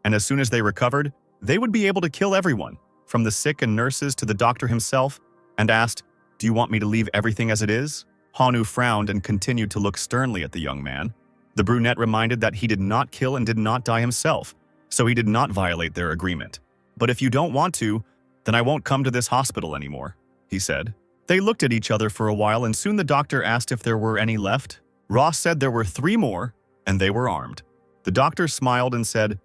[SPEAKER 1] and as soon as they recovered, they would be able to kill everyone, from the sick and nurses to the doctor himself, and asked, "Do you want me to leave everything as it is?" Hanu frowned and continued to look sternly at the young man. The brunette reminded that he did not kill and did not die himself, so he did not violate their agreement. "But if you don't want to, then I won't come to this hospital anymore," he said. They looked at each other for a while and soon the doctor asked if there were any left. Ross said there were 3 more, and they were armed. The doctor smiled and said,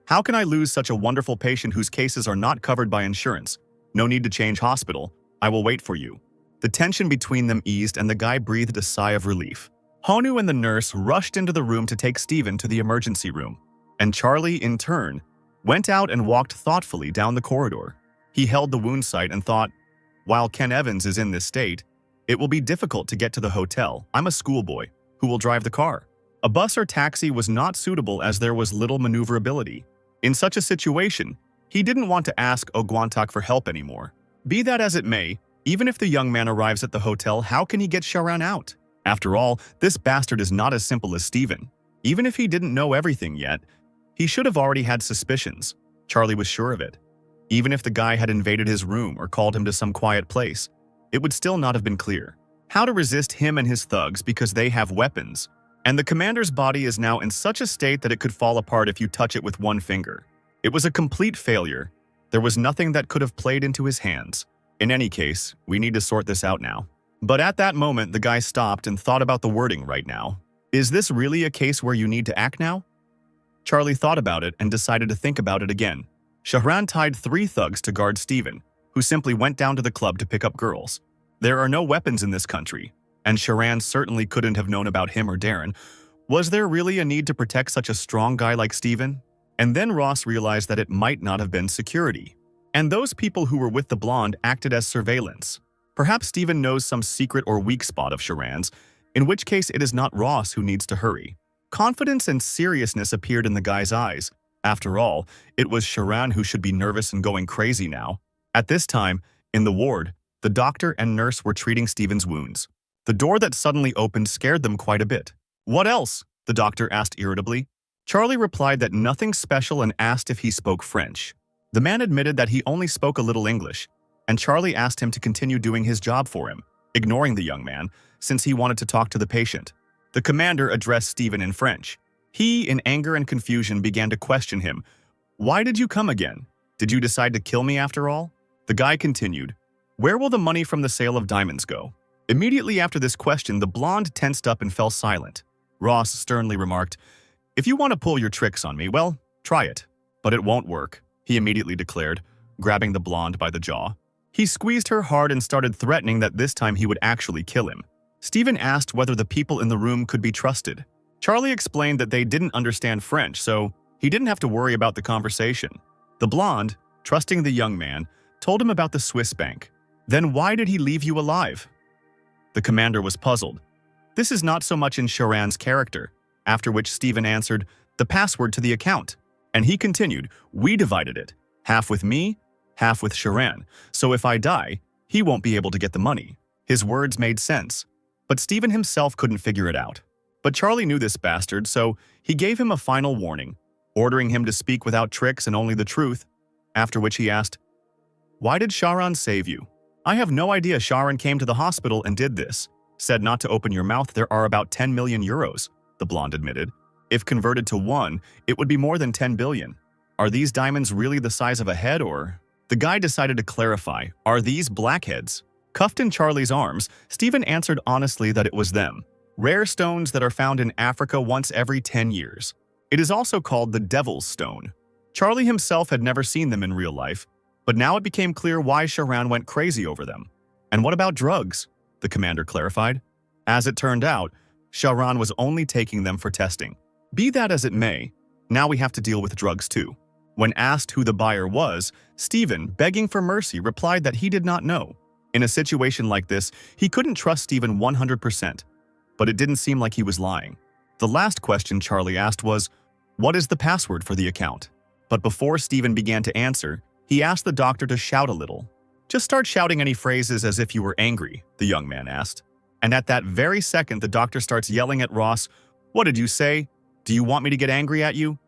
[SPEAKER 1] "How can I lose such a wonderful patient whose cases are not covered by insurance? No need to change hospital. I will wait for you." The tension between them eased and the guy breathed a sigh of relief. Honu and the nurse rushed into the room to take Stephen to the emergency room, and Charlie, in turn, went out and walked thoughtfully down the corridor. He held the wound site and thought, while Ken Evans is in this state, it will be difficult to get to the hotel. I'm a schoolboy. Who will drive the car? A bus or taxi was not suitable as there was little maneuverability. In such a situation, he didn't want to ask Ogwantak for help anymore. Be that as it may, even if the young man arrives at the hotel, how can he get Sharan out? After all, this bastard is not as simple as Stephen. Even if he didn't know everything yet, he should have already had suspicions. Charlie was sure of it. Even if the guy had invaded his room or called him to some quiet place, it would still not have been clear how to resist him and his thugs because they have weapons. And the commander's body is now in such a state that it could fall apart if you touch it with one finger. It was a complete failure. There was nothing that could have played into his hands. In any case, we need to sort this out now. But at that moment, the guy stopped and thought about the wording right now. Is this really a case where you need to act now? Charlie thought about it and decided to think about it again. Shahran tied 3 thugs to guard Stephen, who simply went down to the club to pick up girls. There are no weapons in this country, and Shahran certainly couldn't have known about him or Darren. Was there really a need to protect such a strong guy like Stephen? And then Ross realized that it might not have been security. And those people who were with the blonde acted as surveillance. Perhaps Stephen knows some secret or weak spot of Sharan's, in which case it is not Ross who needs to hurry. Confidence and seriousness appeared in the guy's eyes. After all, it was Sharan who should be nervous and going crazy now. At this time, in the ward, the doctor and nurse were treating Stephen's wounds. The door that suddenly opened scared them quite a bit. "What else?" the doctor asked irritably. Charlie replied that nothing special and asked if he spoke French. The man admitted that he only spoke a little English. and Charlie asked him to continue doing his job for him, ignoring the young man, since he wanted to talk to the patient. The commander addressed Stephen in French. He, in anger and confusion, began to question him. "Why did you come again? Did you decide to kill me after all?" The guy continued, "Where will the money from the sale of diamonds go?" Immediately after this question, the blonde tensed up and fell silent. Ross sternly remarked, "If you want to pull your tricks on me, well, try it. But it won't work," he immediately declared, grabbing the blonde by the jaw. He squeezed her hard and started threatening that this time he would actually kill him. Stephen asked whether the people in the room could be trusted. Charlie explained that they didn't understand French, so he didn't have to worry about the conversation. The blonde, trusting the young man, told him about the Swiss bank. "Then why did he leave you alive?" The commander was puzzled. This is not so much in Sharan's character, after which Stephen answered, "The password to the account." And he continued, "We divided it, half with me, half with Sharan, so if I die, he won't be able to get the money." His words made sense, but Stephen himself couldn't figure it out. But Charlie knew this bastard, so he gave him a final warning, ordering him to speak without tricks and only the truth, after which he asked, "Why did Sharan save you?" "I have no idea. Sharan came to the hospital and did this. Said not to open your mouth. There are about 10 million euros, the blonde admitted. If converted to one, it would be more than 10 billion. Are these diamonds really the size of a head, or? The guy decided to clarify, "Are these blackheads?" Cuffed in Charlie's arms, Stephen answered honestly that it was them. Rare stones that are found in Africa once every 10 years. It is also called the Devil's Stone. Charlie himself had never seen them in real life, but now it became clear why Sharan went crazy over them. "And what about drugs?" the commander clarified. As it turned out, Sharan was only taking them for testing. Be that as it may, now we have to deal with drugs too. When asked who the buyer was, Stephen, begging for mercy, replied that he did not know. In a situation like this, he couldn't trust Stephen 100%, but it didn't seem like he was lying. The last question Charlie asked was, "What is the password for the account?" But before Stephen began to answer, he asked the doctor to shout a little. "Just start shouting any phrases as if you were angry," the young man asked. And at that very second, the doctor starts yelling at Ross, "What did you say? Do you want me to get angry at you?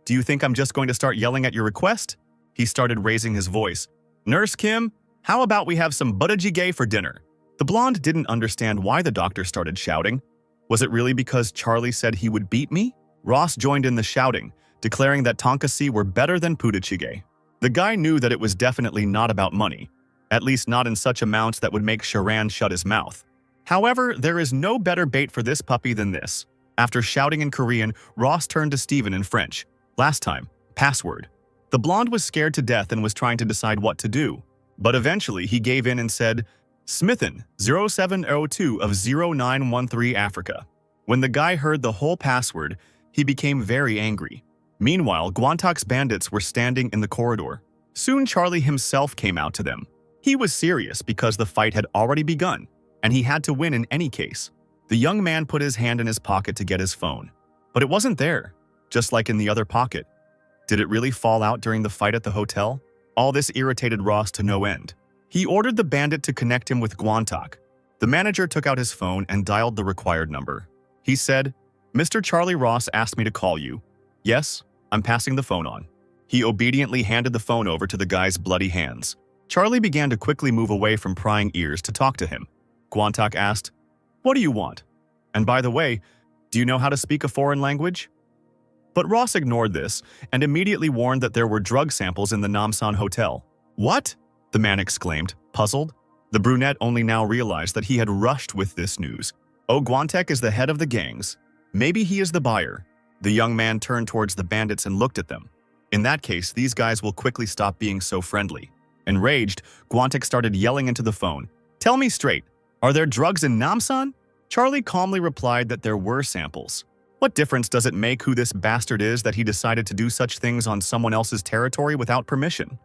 [SPEAKER 1] Do you think I'm just going to start yelling at your request?" He started raising his voice. "Nurse Kim, how about we have some butter-jjigae for dinner?" The blonde didn't understand why the doctor started shouting. Was it really because Charlie said he would beat me? Ross joined in the shouting, declaring that tonkatsu were better than butter-jjigae. The guy knew that it was definitely not about money, at least not in such amounts that would make Sharan shut his mouth. However, there is no better bait for this puppy than this. After shouting in Korean, Ross turned to Stephen in French. Last time, password. The blonde was scared to death and was trying to decide what to do. But eventually, he gave in and said, "Smithen, 0702 of 0913 Africa." When the guy heard the whole password, he became very angry. Meanwhile, Guantak's bandits were standing in the corridor. Soon Charlie himself came out to them. He was serious because the fight had already begun, and he had to win in any case. The young man put his hand in his pocket to get his phone. But it wasn't there, just like in the other pocket. Did it really fall out during the fight at the hotel? All this irritated Ross to no end. He ordered the bandit to connect him with Guantak. The manager took out his phone and dialed the required number. He said, "Mr. Charlie Ross asked me to call you." "Yes, I'm passing the phone on." He obediently handed the phone over to the guy's bloody hands. Charlie began to quickly move away from prying ears to talk to him. Guantak asked, "What do you want? And by the way, do you know how to speak a foreign language?" But Ross ignored this and immediately warned that there were drug samples in the Namsan hotel. "What?" the man exclaimed, puzzled. The brunette only now realized that he had rushed with this news. "Oh, Guantak is the head of the gangs. Maybe he is the buyer." The young man turned towards the bandits and looked at them. In that case, these guys will quickly stop being so friendly. Enraged, Guantak started yelling into the phone, "Tell me straight, are there drugs in Namsan?" Charlie calmly replied that there were samples. What difference does it make who this bastard is that he decided to do such things on someone else's territory without permission?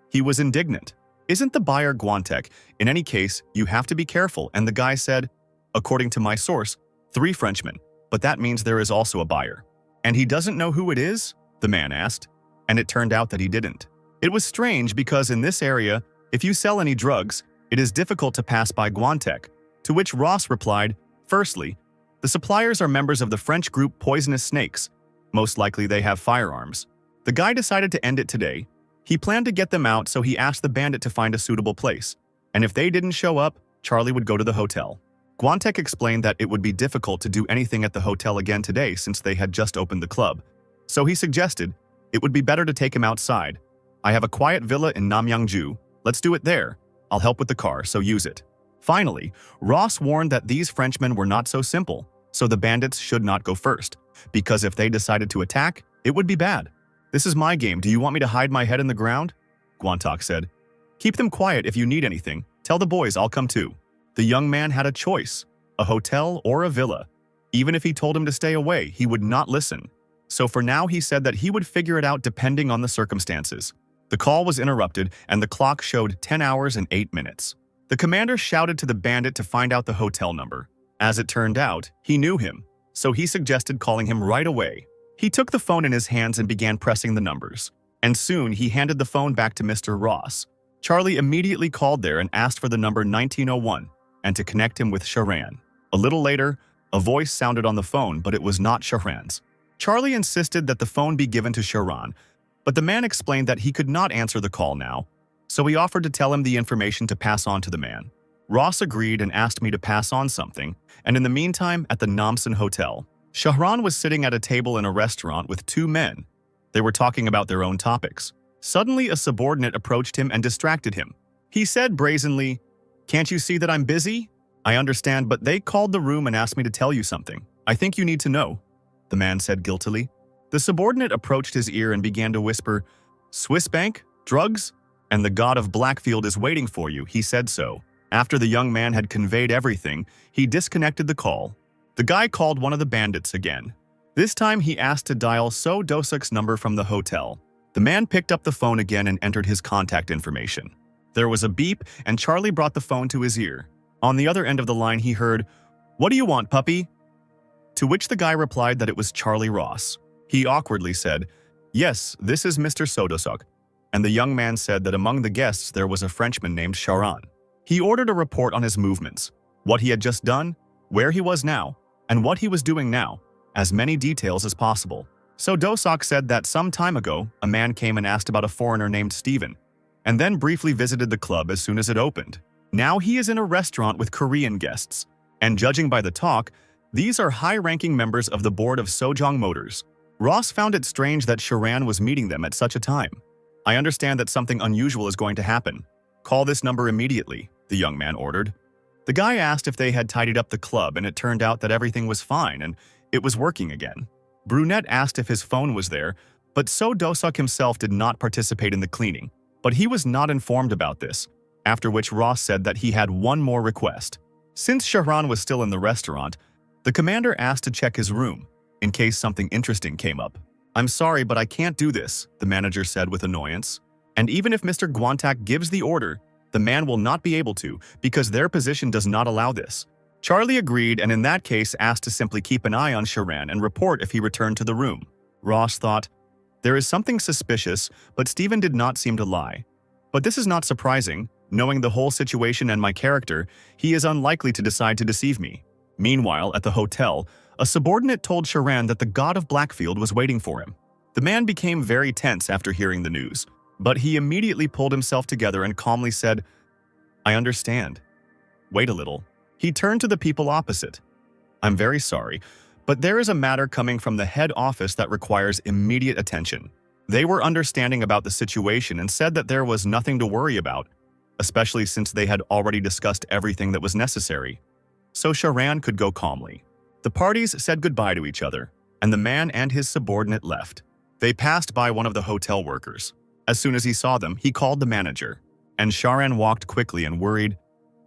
[SPEAKER 1] He was indignant. "Isn't the buyer Guantak? In any case, you have to be careful," and the guy said, "According to my source, 3 Frenchmen, but that means there is also a buyer." "And he doesn't know who it is?" the man asked, and it turned out that he didn't. It was strange because in this area, if you sell any drugs, it is difficult to pass by Guantak, to which Ross replied, "Firstly, the suppliers are members of the French group Poisonous Snakes. Most likely they have firearms." The guy decided to end it today, He planned to get them out, so he asked the bandit to find a suitable place, and if they didn't show up, Charlie would go to the hotel. Guantek explained that it would be difficult to do anything at the hotel again today since they had just opened the club, so he suggested it would be better to take him outside. I have a quiet villa in Namyangju. Let's do it there. I'll help with the car, so use it. Finally, Ross warned that these Frenchmen were not so simple, so the bandits should not go first, because if they decided to attack, it would be bad. This is my game. Do you want me to hide my head in the ground? Guantok said. Keep them quiet if you need anything. Tell the boys I'll come too. The young man had a choice, a hotel or a villa. Even if he told him to stay away, he would not listen. So for now, he said that he would figure it out depending on the circumstances. The call was interrupted and the clock showed 10 hours and 8 minutes. The commander shouted to the bandit to find out the hotel number. As it turned out, he knew him, so he suggested calling him right away. He took the phone in his hands and began pressing the numbers. And soon, he handed the phone back to Mr. Ross. Charlie immediately called there and asked for the number 1901 and to connect him with Sharan. A little later, a voice sounded on the phone, but it was not Sharan's. Charlie insisted that the phone be given to Sharan, but the man explained that he could not answer the call now, so he offered to tell him the information to pass on to the man. Ross agreed and asked me to pass on something, and in the meantime, at the Namsan Hotel, Shahran was sitting at a table in a restaurant with 2 men. They were talking about their own topics. Suddenly, a subordinate approached him and distracted him. He said brazenly, "Can't you see that I'm busy?" "I understand, but they called the room and asked me to tell you something. I think you need to know," the man said guiltily. The subordinate approached his ear and began to whisper, "Swiss bank? Drugs? And the god of Blackfield is waiting for you," he said so. After the young man had conveyed everything, he disconnected the call. The guy called one of the bandits again. This time he asked to dial So Dosuk's number from the hotel. The man picked up the phone again and entered his contact information. There was a beep and Charlie brought the phone to his ear. On the other end of the line he heard, "What do you want, puppy?" To which the guy replied that it was Charlie Ross. He awkwardly said, "Yes, this is Mr. Sodosuk." And the young man said that among the guests there was a Frenchman named Sharan. He ordered a report on his movements, what he had just done, where he was now, and what he was doing now, as many details as possible. So Dosok said that some time ago, a man came and asked about a foreigner named Steven, and then briefly visited the club as soon as it opened. Now he is in a restaurant with Korean guests, and judging by the talk, these are high-ranking members of the board of Sojong Motors. Ross found it strange that Sharan was meeting them at such a time. "I understand that something unusual is going to happen. Call this number immediately," the young man ordered. The guy asked if they had tidied up the club, and it turned out that everything was fine and it was working again. Brunette asked if his phone was there, but So Dosuk himself did not participate in the cleaning. But he was not informed about this, after which Ross said that he had one more request. Since Shahran was still in the restaurant, the commander asked to check his room, in case something interesting came up. "I'm sorry, but I can't do this," the manager said with annoyance. "And even if Mr. Guantak gives the order, the man will not be able to, because their position does not allow this." Charlie agreed and in that case asked to simply keep an eye on Sharan and report if he returned to the room. Ross thought, there is something suspicious, but Steven did not seem to lie. But this is not surprising. Knowing the whole situation and my character, he is unlikely to decide to deceive me. Meanwhile, at the hotel, a subordinate told Sharan that the god of Blackfield was waiting for him. The man became very tense after hearing the news, but he immediately pulled himself together and calmly said, "I understand. Wait a little." He turned to the people opposite. "I'm very sorry, but there is a matter coming from the head office that requires immediate attention." They were understanding about the situation and said that there was nothing to worry about, especially since they had already discussed everything that was necessary. So Sharan could go calmly. The parties said goodbye to each other, and the man and his subordinate left. They passed by one of the hotel workers. As soon as he saw them, he called the manager, and Sharan walked quickly and worried,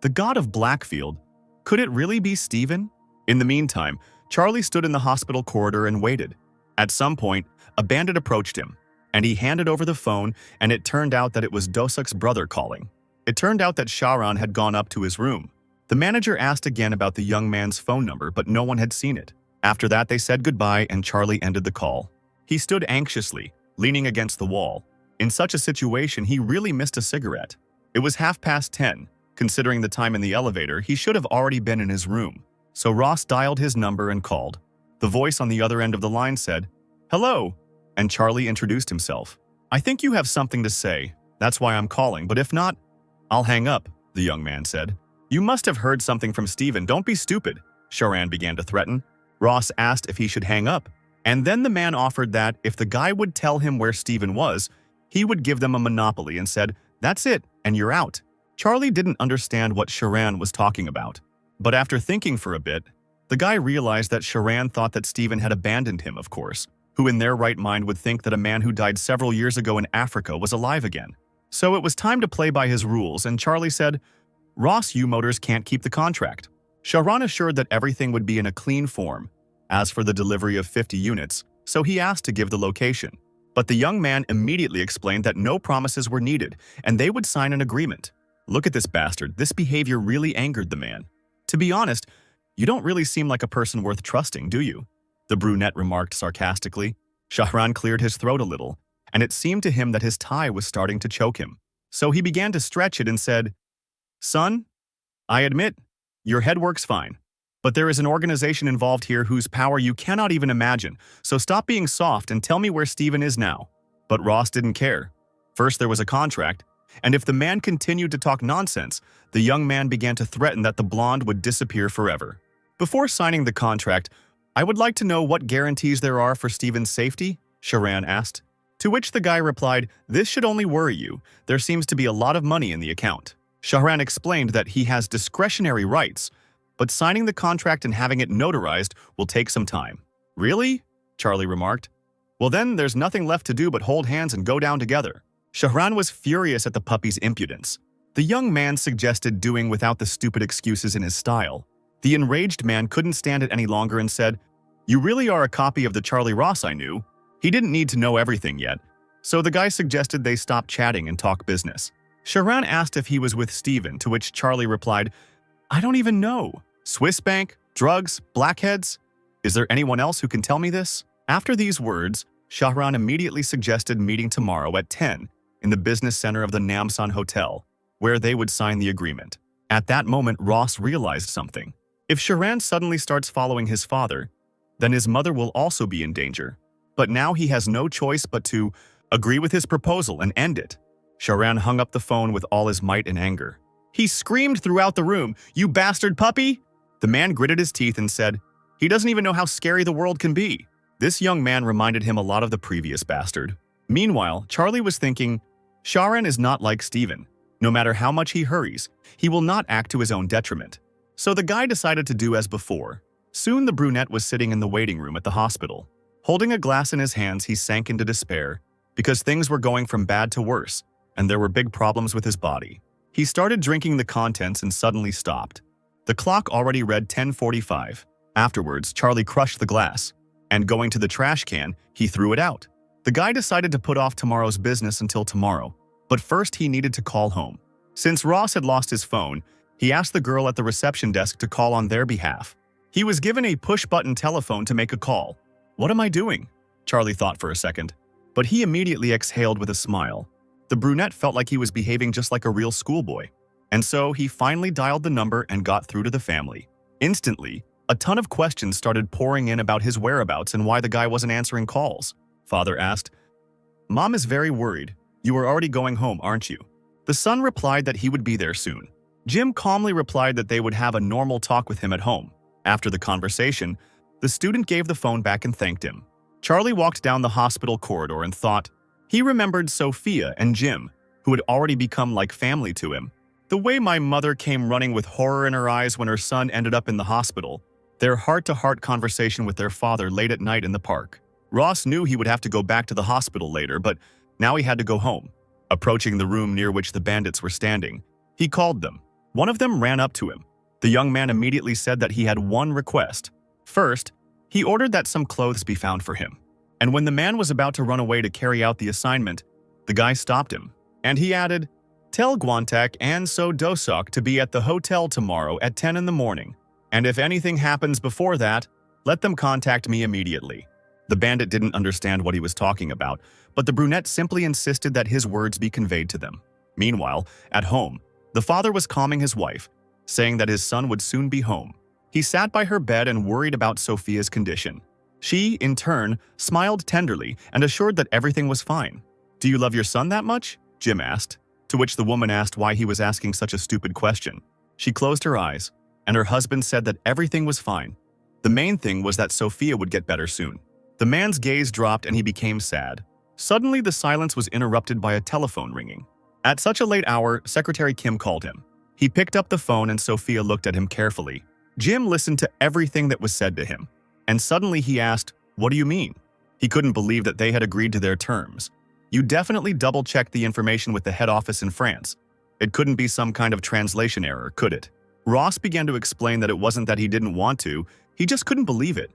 [SPEAKER 1] "The god of Blackfield? Could it really be Steven?" In the meantime, Charlie stood in the hospital corridor and waited. At some point, a bandit approached him, and he handed over the phone, and it turned out that it was Dosuk's brother calling. It turned out that Sharan had gone up to his room. The manager asked again about the young man's phone number, but no one had seen it. After that, they said goodbye, and Charlie ended the call. He stood anxiously, leaning against the wall. In such a situation, he really missed a cigarette. It was 10:30. Considering the time in the elevator, he should have already been in his room. So Ross dialed his number and called. The voice on the other end of the line said, "Hello," and Charlie introduced himself. I think you have something to say. That's why I'm calling, but if not, I'll hang up, the young man said. You must have heard something from Steven. Don't be stupid, Sharan began to threaten. Ross asked if he should hang up, and then the man offered that if the guy would tell him where Steven was, he would give them a monopoly and said, "That's it, and you're out." Charlie didn't understand what Sharan was talking about. But after thinking for a bit, the guy realized that Sharan thought that Steven had abandoned him, of course. Who in their right mind would think that a man who died several years ago in Africa was alive again? So it was time to play by his rules, and Charlie said, Ross U Motors can't keep the contract. Sharan assured that everything would be in a clean form, as for the delivery of 50 units, so he asked to give the location. But the young man immediately explained that no promises were needed, and they would sign an agreement. Look at this bastard, this behavior really angered the man. To be honest, you don't really seem like a person worth trusting, do you? The brunette remarked sarcastically. Shahran cleared his throat a little, and it seemed to him that his tie was starting to choke him. So he began to stretch it and said, Son, I admit, your head works fine. But there is an organization involved here whose power you cannot even imagine, so stop being soft and tell me where Steven is now. But Ross didn't care. First there was a contract, and if the man continued to talk nonsense, the young man began to threaten that the blonde would disappear forever. Before signing the contract, I would like to know what guarantees there are for Steven's safety, Sharan asked. To which the guy replied, this should only worry you. There seems to be a lot of money in the account. Sharan explained that he has discretionary rights, but signing the contract and having it notarized will take some time. Really? Charlie remarked. Well then, there's nothing left to do but hold hands and go down together. Shahran was furious at the puppy's impudence. The young man suggested doing without the stupid excuses in his style. The enraged man couldn't stand it any longer and said, You really are a copy of the Charlie Ross I knew. He didn't need to know everything yet, so the guy suggested they stop chatting and talk business. Shahran asked if he was with Steven, to which Charlie replied, I don't even know. Swiss bank? Drugs? Blackheads? Is there anyone else who can tell me this? After these words, Shahran immediately suggested meeting tomorrow at 10 in the business center of the Namsan Hotel, where they would sign the agreement. At that moment, Ross realized something. If Shahran suddenly starts following his father, then his mother will also be in danger. But now he has no choice but to agree with his proposal and end it. Shahran hung up the phone with all his might in anger. He screamed throughout the room, You bastard puppy! The man gritted his teeth and said, He doesn't even know how scary the world can be. This young man reminded him a lot of the previous bastard. Meanwhile, Charlie was thinking, Shahran is not like Steven. No matter how much he hurries, he will not act to his own detriment. So the guy decided to do as before. Soon the brunette was sitting in the waiting room at the hospital. Holding a glass in his hands, he sank into despair, because things were going from bad to worse, and there were big problems with his body. He started drinking the contents and suddenly stopped. The clock already read 10:45. Afterwards, Charlie crushed the glass, and going to the trash can, he threw it out. The guy decided to put off tomorrow's business until tomorrow, but first he needed to call home. Since Ross had lost his phone, he asked the girl at the reception desk to call on their behalf. He was given a push-button telephone to make a call. What am I doing? Charlie thought for a second, but he immediately exhaled with a smile. The brunette felt like he was behaving just like a real schoolboy, and so he finally dialed the number and got through to the family. Instantly, a ton of questions started pouring in about his whereabouts and why the guy wasn't answering calls. Father asked, Mom is very worried. You are already going home, aren't you? The son replied that he would be there soon. Jim calmly replied that they would have a normal talk with him at home. After the conversation, the student gave the phone back and thanked him. Charlie walked down the hospital corridor and thought. He remembered Sophia and Jim, who had already become like family to him. The way my mother came running with horror in her eyes when her son ended up in the hospital. Their heart-to-heart conversation with their father late at night in the park. Ross knew he would have to go back to the hospital later, but now he had to go home. Approaching the room near which the bandits were standing, he called them. One of them ran up to him. The young man immediately said that he had one request. First, he ordered that some clothes be found for him. And when the man was about to run away to carry out the assignment, the guy stopped him. And he added, Tell Guantak and So Dosok to be at the hotel tomorrow at 10 in the morning. And if anything happens before that, let them contact me immediately. The bandit didn't understand what he was talking about, but the brunette simply insisted that his words be conveyed to them. Meanwhile, at home, the father was calming his wife, saying that his son would soon be home. He sat by her bed and worried about Sophia's condition. She, in turn, smiled tenderly and assured that everything was fine. "Do you love your son that much?" Jim asked, to which the woman asked why he was asking such a stupid question. She closed her eyes, and her husband said that everything was fine. The main thing was that Sophia would get better soon. The man's gaze dropped and he became sad. Suddenly, the silence was interrupted by a telephone ringing. At such a late hour, Secretary Kim called him. He picked up the phone and Sophia looked at him carefully. Jim listened to everything that was said to him, and suddenly he asked, "What do you mean?" He couldn't believe that they had agreed to their terms. "You definitely double-checked the information with the head office in France. It couldn't be some kind of translation error, could it?" Ross began to explain that it wasn't that he didn't want to, he just couldn't believe it.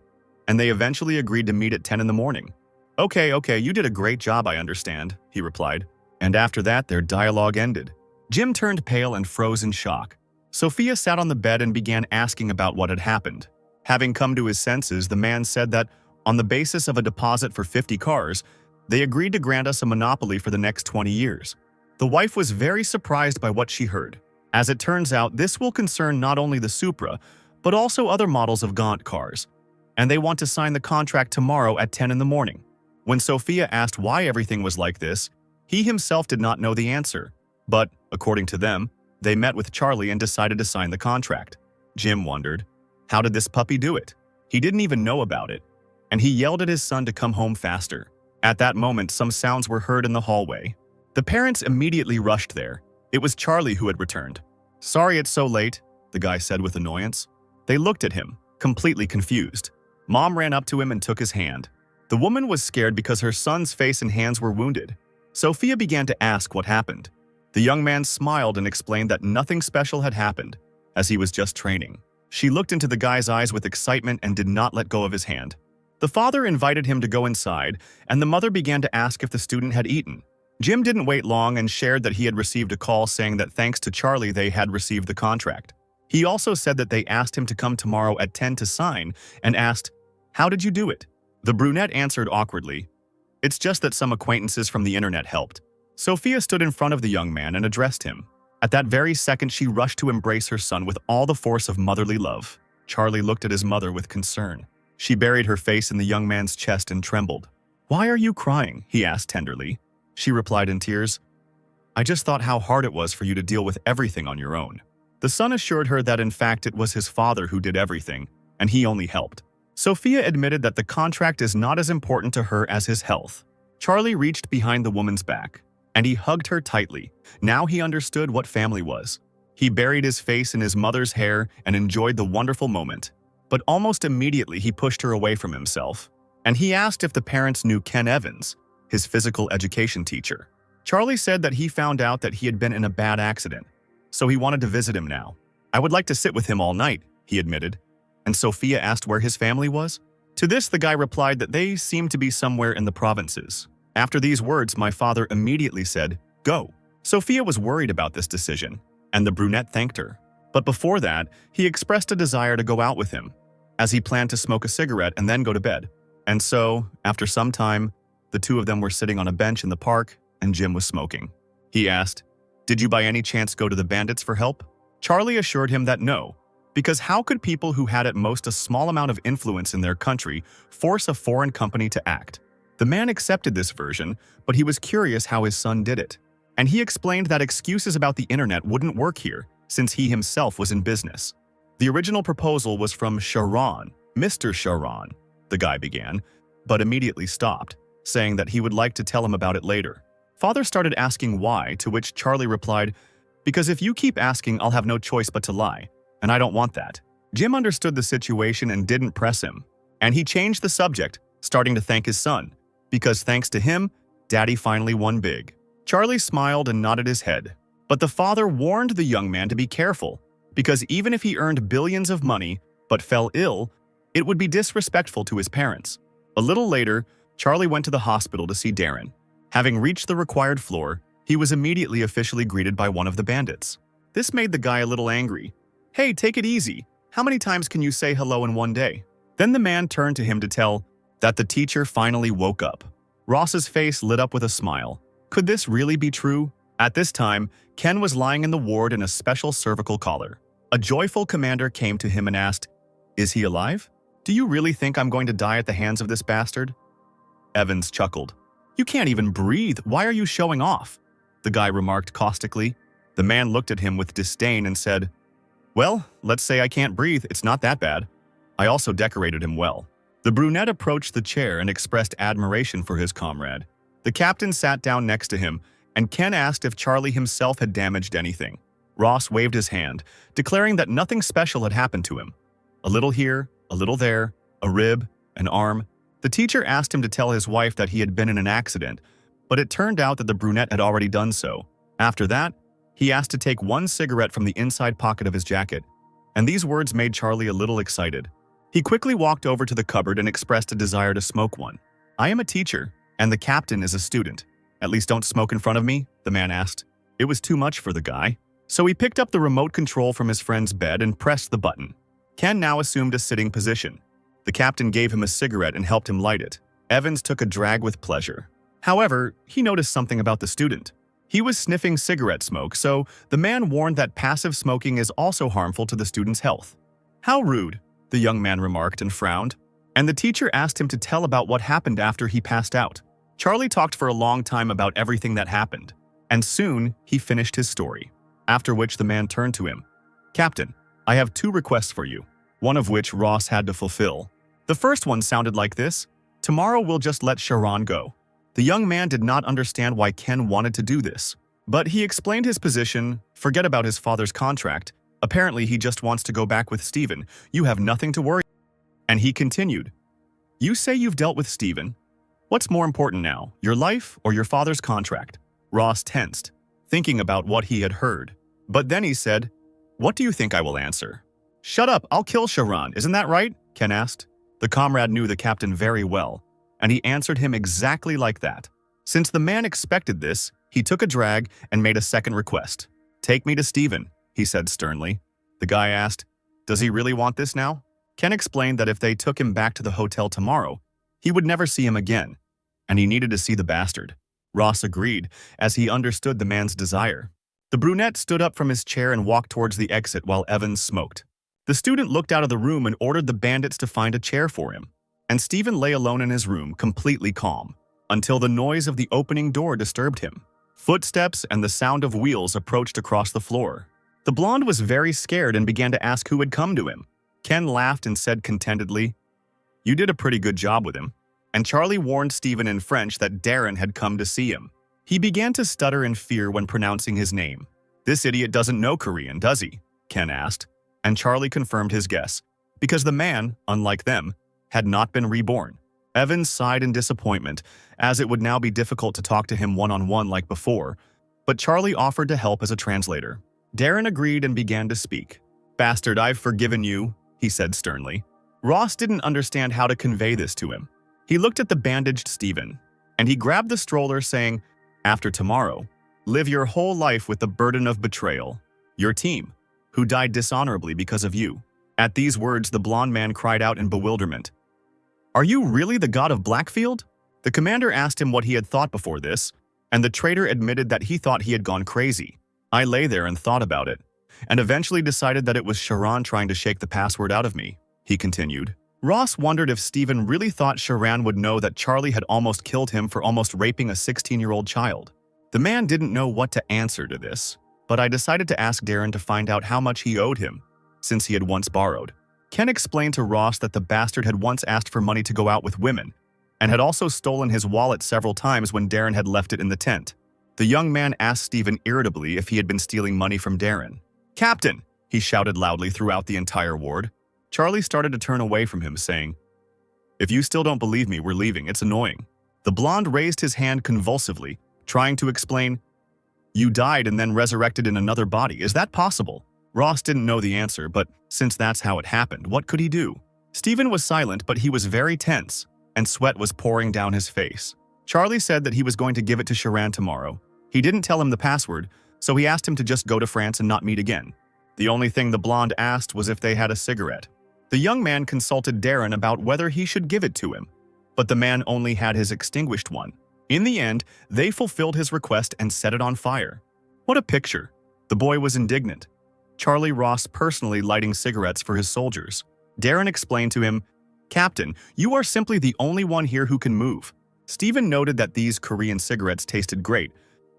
[SPEAKER 1] And they eventually agreed to meet at 10 in the morning. Okay, you did a great job, I understand," he replied. And after that, their dialogue ended. Jim turned pale and froze in shock. Sophia sat on the bed and began asking about what had happened. Having come to his senses, the man said that, on the basis of a deposit for 50 cars, they agreed to grant us a monopoly for the next 20 years. The wife was very surprised by what she heard. As it turns out, this will concern not only the Supra, but also other models of Gaunt cars. And they want to sign the contract tomorrow at 10 in the morning. When Sophia asked why everything was like this, he himself did not know the answer. But, according to them, they met with Charlie and decided to sign the contract. Jim wondered, how did this puppy do it? He didn't even know about it. And he yelled at his son to come home faster. At that moment, some sounds were heard in the hallway. The parents immediately rushed there. It was Charlie who had returned. "Sorry it's so late," the guy said with annoyance. They looked at him, completely confused. Mom ran up to him and took his hand. The woman was scared because her son's face and hands were wounded. Sophia began to ask what happened. The young man smiled and explained that nothing special had happened, as he was just training. She looked into the guy's eyes with excitement and did not let go of his hand. The father invited him to go inside, and the mother began to ask if the student had eaten. Jim didn't wait long and shared that he had received a call saying that thanks to Charlie they had received the contract. He also said that they asked him to come tomorrow at 10 to sign and asked, "How did you do it?" The brunette answered awkwardly, "It's just that some acquaintances from the internet helped." Sophia stood in front of the young man and addressed him. At that very second, she rushed to embrace her son with all the force of motherly love. Charlie looked at his mother with concern. She buried her face in the young man's chest and trembled. "Why are you crying?" he asked tenderly. She replied in tears, "I just thought how hard it was for you to deal with everything on your own." The son assured her that in fact it was his father who did everything, and he only helped. Sophia admitted that the contract is not as important to her as his health. Charlie reached behind the woman's back, and he hugged her tightly. Now he understood what family was. He buried his face in his mother's hair and enjoyed the wonderful moment. But almost immediately he pushed her away from himself, and he asked if the parents knew Ken Evans, his physical education teacher. Charlie said that he found out that he had been in a bad accident, so he wanted to visit him now. "I would like to sit with him all night," he admitted. And Sophia asked where his family was. To this, the guy replied that they seemed to be somewhere in the provinces. After these words, my father immediately said, "Go." Sophia was worried about this decision, and the brunette thanked her. But before that, he expressed a desire to go out with him, as he planned to smoke a cigarette and then go to bed. And so, after some time, the two of them were sitting on a bench in the park, and Jim was smoking. He asked, "Did you by any chance go to the bandits for help?" Charlie assured him that no, because how could people who had at most a small amount of influence in their country force a foreign company to act? The man accepted this version, but he was curious how his son did it. And he explained that excuses about the internet wouldn't work here, since he himself was in business. The original proposal was from Sharon, Mr. Sharon, the guy began, but immediately stopped, saying that he would like to tell him about it later. Father started asking why, to which Charlie replied, "Because if you keep asking, I'll have no choice but to lie, and I don't want that." Jim understood the situation and didn't press him, and he changed the subject, starting to thank his son, because thanks to him, Daddy finally won big. Charlie smiled and nodded his head, but the father warned the young man to be careful, because even if he earned billions of money but fell ill, it would be disrespectful to his parents. A little later, Charlie went to the hospital to see Darren. Having reached the required floor, he was immediately officially greeted by one of the bandits. This made the guy a little angry. "Hey, take it easy. How many times can you say hello in one day?" Then the man turned to him to tell that the teacher finally woke up. Ross's face lit up with a smile. Could this really be true? At this time, Ken was lying in the ward in a special cervical collar. A joyful commander came to him and asked, "Is he alive? Do you really think I'm going to die at the hands of this bastard?" Evans chuckled. You can't even breathe. Why are you showing off? The guy remarked caustically. The man looked at him with disdain and said, Well, let's say I can't breathe. It's not that bad. I also decorated him well. The brunette approached the chair and expressed admiration for his comrade. The captain sat down next to him, and Ken asked if Charlie himself had damaged anything. Ross waved his hand, declaring that nothing special had happened to him. A little here, a little there, a rib, an arm. The teacher asked him to tell his wife that he had been in an accident, but it turned out that the brunette had already done so. After that, he asked to take one cigarette from the inside pocket of his jacket, and these words made Charlie a little excited. He quickly walked over to the cupboard and expressed a desire to smoke one. I am a teacher, and the captain is a student. At least don't smoke in front of me, the man asked. It was too much for the guy. So he picked up the remote control from his friend's bed and pressed the button. Ken now assumed a sitting position. The captain gave him a cigarette and helped him light it. Evans took a drag with pleasure. However, he noticed something about the student. He was sniffing cigarette smoke, so the man warned that passive smoking is also harmful to the student's health. How rude, the young man remarked and frowned, and the teacher asked him to tell about what happened after he passed out. Charlie talked for a long time about everything that happened, and soon he finished his story, after which the man turned to him. Captain, I have 2 requests for you, one of which Ross had to fulfill. The first one sounded like this: tomorrow we'll just let Sharon go. The young man did not understand why Ken wanted to do this, but he explained his position, forget about his father's contract. Apparently he just wants to go back with Steven. You have nothing to worry. And he continued, You say you've dealt with Steven. What's more important now, your life or your father's contract? Ross tensed, thinking about what he had heard. But then he said, What do you think I will answer? Shut up, I'll kill Sharon, isn't that right? Ken asked. The comrade knew the captain very well, and he answered him exactly like that. Since the man expected this, he took a drag and made a second request. Take me to Steven, he said sternly. The guy asked, Does he really want this now? Ken explained that if they took him back to the hotel tomorrow, he would never see him again, and he needed to see the bastard. Ross agreed, as he understood the man's desire. The brunette stood up from his chair and walked towards the exit while Evans smoked. The student looked out of the room and ordered the bandits to find a chair for him, and Steven lay alone in his room, completely calm, until the noise of the opening door disturbed him. Footsteps and the sound of wheels approached across the floor. The blonde was very scared and began to ask who had come to him. Ken laughed and said contentedly, You did a pretty good job with him. And Charlie warned Steven in French that Darren had come to see him. He began to stutter in fear when pronouncing his name. This idiot doesn't know Korean, does he? Ken asked, and Charlie confirmed his guess, because the man, unlike them, had not been reborn. Evans sighed in disappointment, as it would now be difficult to talk to him one-on-one like before, but Charlie offered to help as a translator. Darren agreed and began to speak. Bastard, I've forgiven you, he said sternly. Ross didn't understand how to convey this to him. He looked at the bandaged Steven, and he grabbed the stroller saying, After tomorrow, live your whole life with the burden of betrayal. Your team, who died dishonorably because of you. At these words, the blonde man cried out in bewilderment. Are you really the god of Blackfield? The commander asked him what he had thought before this, and the traitor admitted that he thought he had gone crazy. I lay there and thought about it, and eventually decided that it was Sharon trying to shake the password out of me, he continued. Ross wondered if Steven really thought Sharon would know that Charlie had almost killed him for almost raping a 16-year-old child. The man didn't know what to answer to this, but I decided to ask Darren to find out how much he owed him, since he had once borrowed. Ken explained to Ross that the bastard had once asked for money to go out with women, and had also stolen his wallet several times when Darren had left it in the tent. The young man asked Steven irritably if he had been stealing money from Darren. Captain, he shouted loudly throughout the entire ward. Charlie started to turn away from him, saying, If you still don't believe me, we're leaving. It's annoying. The blonde raised his hand convulsively, trying to explain, You died and then resurrected in another body. Is that possible? Ross didn't know the answer, but since that's how it happened, what could he do? Steven was silent, but he was very tense, and sweat was pouring down his face. Charlie said that he was going to give it to Sharon tomorrow. He didn't tell him the password, so he asked him to just go to France and not meet again. The only thing the blonde asked was if they had a cigarette. The young man consulted Darren about whether he should give it to him, but the man only had his extinguished one. In the end, they fulfilled his request and set it on fire. What a picture! The boy was indignant. Charlie Ross personally lighting cigarettes for his soldiers. Darren explained to him, Captain, you are simply the only one here who can move. Stephen noted that these Korean cigarettes tasted great,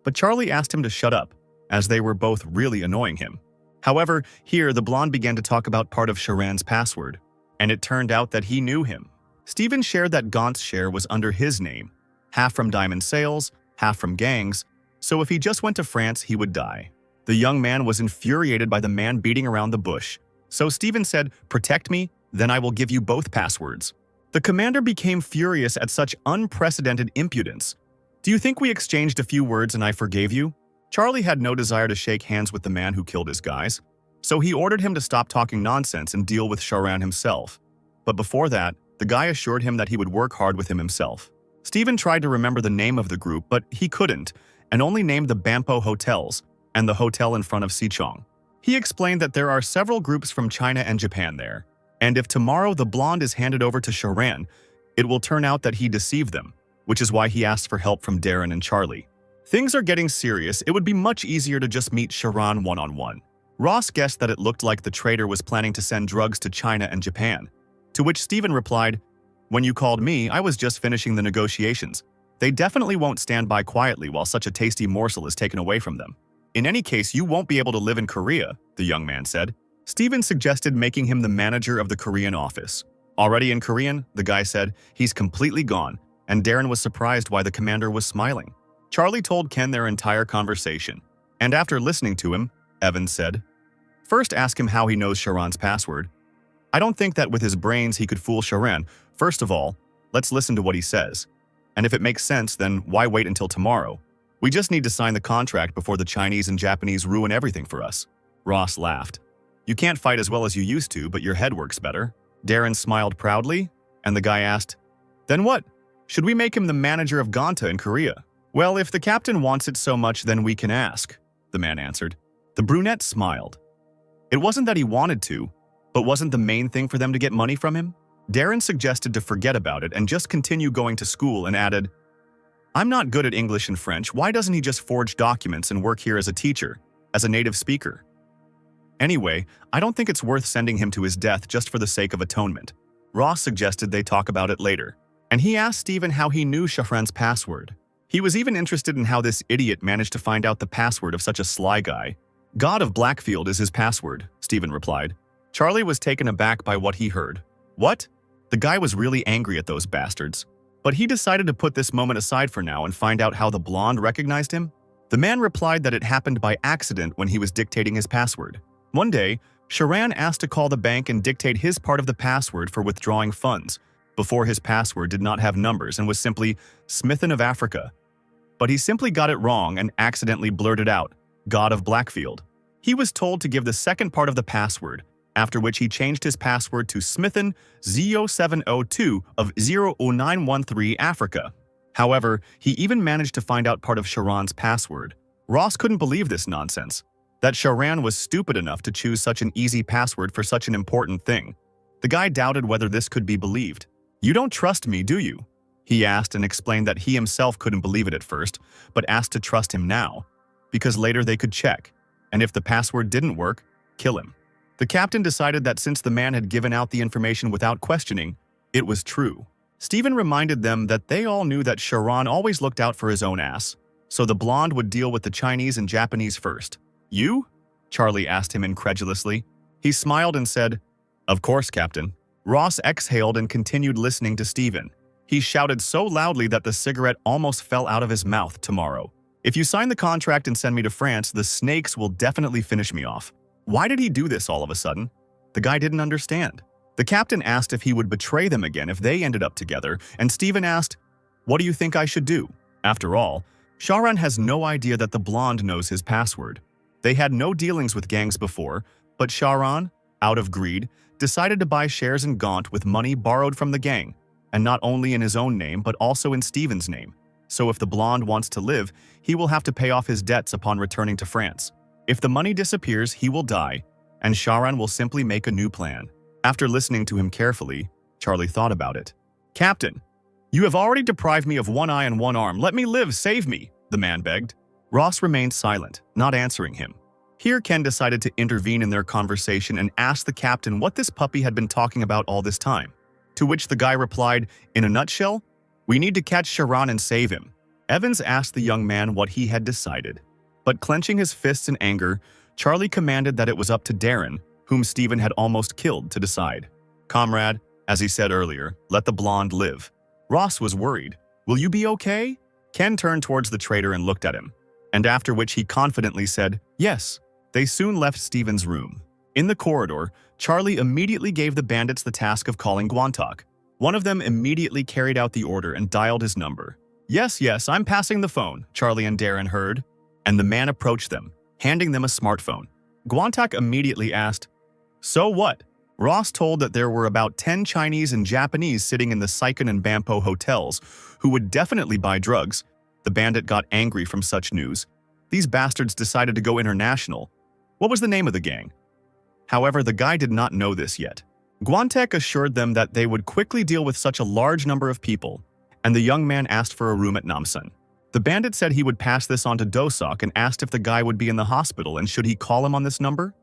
[SPEAKER 1] but Charlie asked him to shut up, as they were both really annoying him. However, here the blonde began to talk about part of Sharan's password, and it turned out that he knew him. Stephen shared that Gaunt's share was under his name, half from diamond sales, half from gangs, so if he just went to France, he would die. The young man was infuriated by the man beating around the bush, so Stephen said, "Protect me, then I will give you both passwords." The commander became furious at such unprecedented impudence. "Do you think we exchanged a few words and I forgave you?" Charlie had no desire to shake hands with the man who killed his guys, so he ordered him to stop talking nonsense and deal with Sharan himself. But before that, the guy assured him that he would work hard with him himself. Stephen tried to remember the name of the group, but he couldn't, and only named the Bampo hotels and the hotel in front of Sichong. He explained that there are several groups from China and Japan there, and if tomorrow the blonde is handed over to Sharan, it will turn out that he deceived them, which is why he asked for help from Darren and Charlie. Things are getting serious. It would be much easier to just meet Sharan one-on-one. Ross guessed that it looked like the traitor was planning to send drugs to China and Japan, to which Stephen replied, "When you called me, I was just finishing the negotiations. They definitely won't stand by quietly while such a tasty morsel is taken away from them. In any case, you won't be able to live in Korea," the young man said. Stephen suggested making him the manager of the Korean office. Already in Korean, the guy said, "He's completely gone," and Darren was surprised why the commander was smiling. Charlie told Ken their entire conversation, and after listening to him, Evan said, "First ask him how he knows Sharan's password. I don't think that with his brains he could fool Sharan. First of all, let's listen to what he says. And if it makes sense, then why wait until tomorrow? We just need to sign the contract before the Chinese and Japanese ruin everything for us." Ross laughed. "You can't fight as well as you used to, but your head works better." Darren smiled proudly, and the guy asked, "Then what? Should we make him the manager of Ganta in Korea?" "Well, if the captain wants it so much, then we can ask," the man answered. The brunette smiled. It wasn't that he wanted to, but wasn't the main thing for them to get money from him? Darren suggested to forget about it and just continue going to school and added, "I'm not good at English and French. Why doesn't he just forge documents and work here as a teacher, as a native speaker? Anyway, I don't think it's worth sending him to his death just for the sake of atonement." Ross suggested they talk about it later, and he asked Stephen how he knew Shafran's password. He was even interested in how this idiot managed to find out the password of such a sly guy. "God of Blackfield is his password," Stephen replied. Charlie was taken aback by what he heard. What? The guy was really angry at those bastards. But he decided to put this moment aside for now and find out how the blonde recognized him. The man replied that it happened by accident when he was dictating his password. One day, Sharan asked to call the bank and dictate his part of the password for withdrawing funds. Before, his password did not have numbers and was simply Smithin of Africa. But he simply got it wrong and accidentally blurted out, "God of Blackfield." He was told to give the second part of the password, after which he changed his password to Smithin 0702 of 00913 Africa. However, he even managed to find out part of Sharan's password. Ross couldn't believe this nonsense, that Sharan was stupid enough to choose such an easy password for such an important thing. The guy doubted whether this could be believed. "You don't trust me, do you?" he asked, and explained that he himself couldn't believe it at first, but asked to trust him now, because later they could check, and if the password didn't work, kill him. The captain decided that since the man had given out the information without questioning, it was true. Stephen reminded them that they all knew that Sharan always looked out for his own ass, so the blonde would deal with the Chinese and Japanese first. "You?" Charlie asked him incredulously. He smiled and said, "Of course, Captain." Ross exhaled and continued listening to Stephen. He shouted so loudly that the cigarette almost fell out of his mouth. "Tomorrow, if you sign the contract and send me to France, the snakes will definitely finish me off." Why did he do this all of a sudden? The guy didn't understand. The captain asked if he would betray them again if they ended up together, and Stephen asked, "What do you think I should do?" After all, Sharan has no idea that the blonde knows his password. They had no dealings with gangs before, but Sharan, out of greed, decided to buy shares in Gaunt with money borrowed from the gang, and not only in his own name but also in Stephen's name. So if the blonde wants to live, he will have to pay off his debts upon returning to France. If the money disappears, he will die, and Sharan will simply make a new plan. After listening to him carefully, Charlie thought about it. "Captain, you have already deprived me of one eye and one arm. Let me live, save me," the man begged. Ross remained silent, not answering him. Here Ken decided to intervene in their conversation and asked the captain what this puppy had been talking about all this time. To which the guy replied, "In a nutshell, We need to catch Sharon and save him. Evans asked the young man what he had decided. But clenching his fists in anger, Charlie commanded that it was up to Darren, whom Stephen had almost killed, to decide. Comrade, as he said earlier, let the blonde live. Ross was worried. Will you be okay? Ken turned towards the traitor and looked at him, and after which he confidently said, yes. They soon left Stephen's room. In the corridor, Charlie immediately gave the bandits the task of calling Guantok. One of them immediately carried out the order and dialed his number. Yes, I'm passing the phone, Charlie and Darren heard, and the man approached them, handing them a smartphone. Guantok immediately asked, so what? Ross told that there were about 10 Chinese and Japanese sitting in the Saigon and Bampo hotels who would definitely buy drugs. The bandit got angry from such news. These bastards decided to go international. What was the name of the gang? However, the guy did not know this yet. Guantek assured them that they would quickly deal with such a large number of people, and the young man asked for a room at Namsan. The bandit said he would pass this on to Dosok and asked if the guy would be in the hospital and should he call him on this number?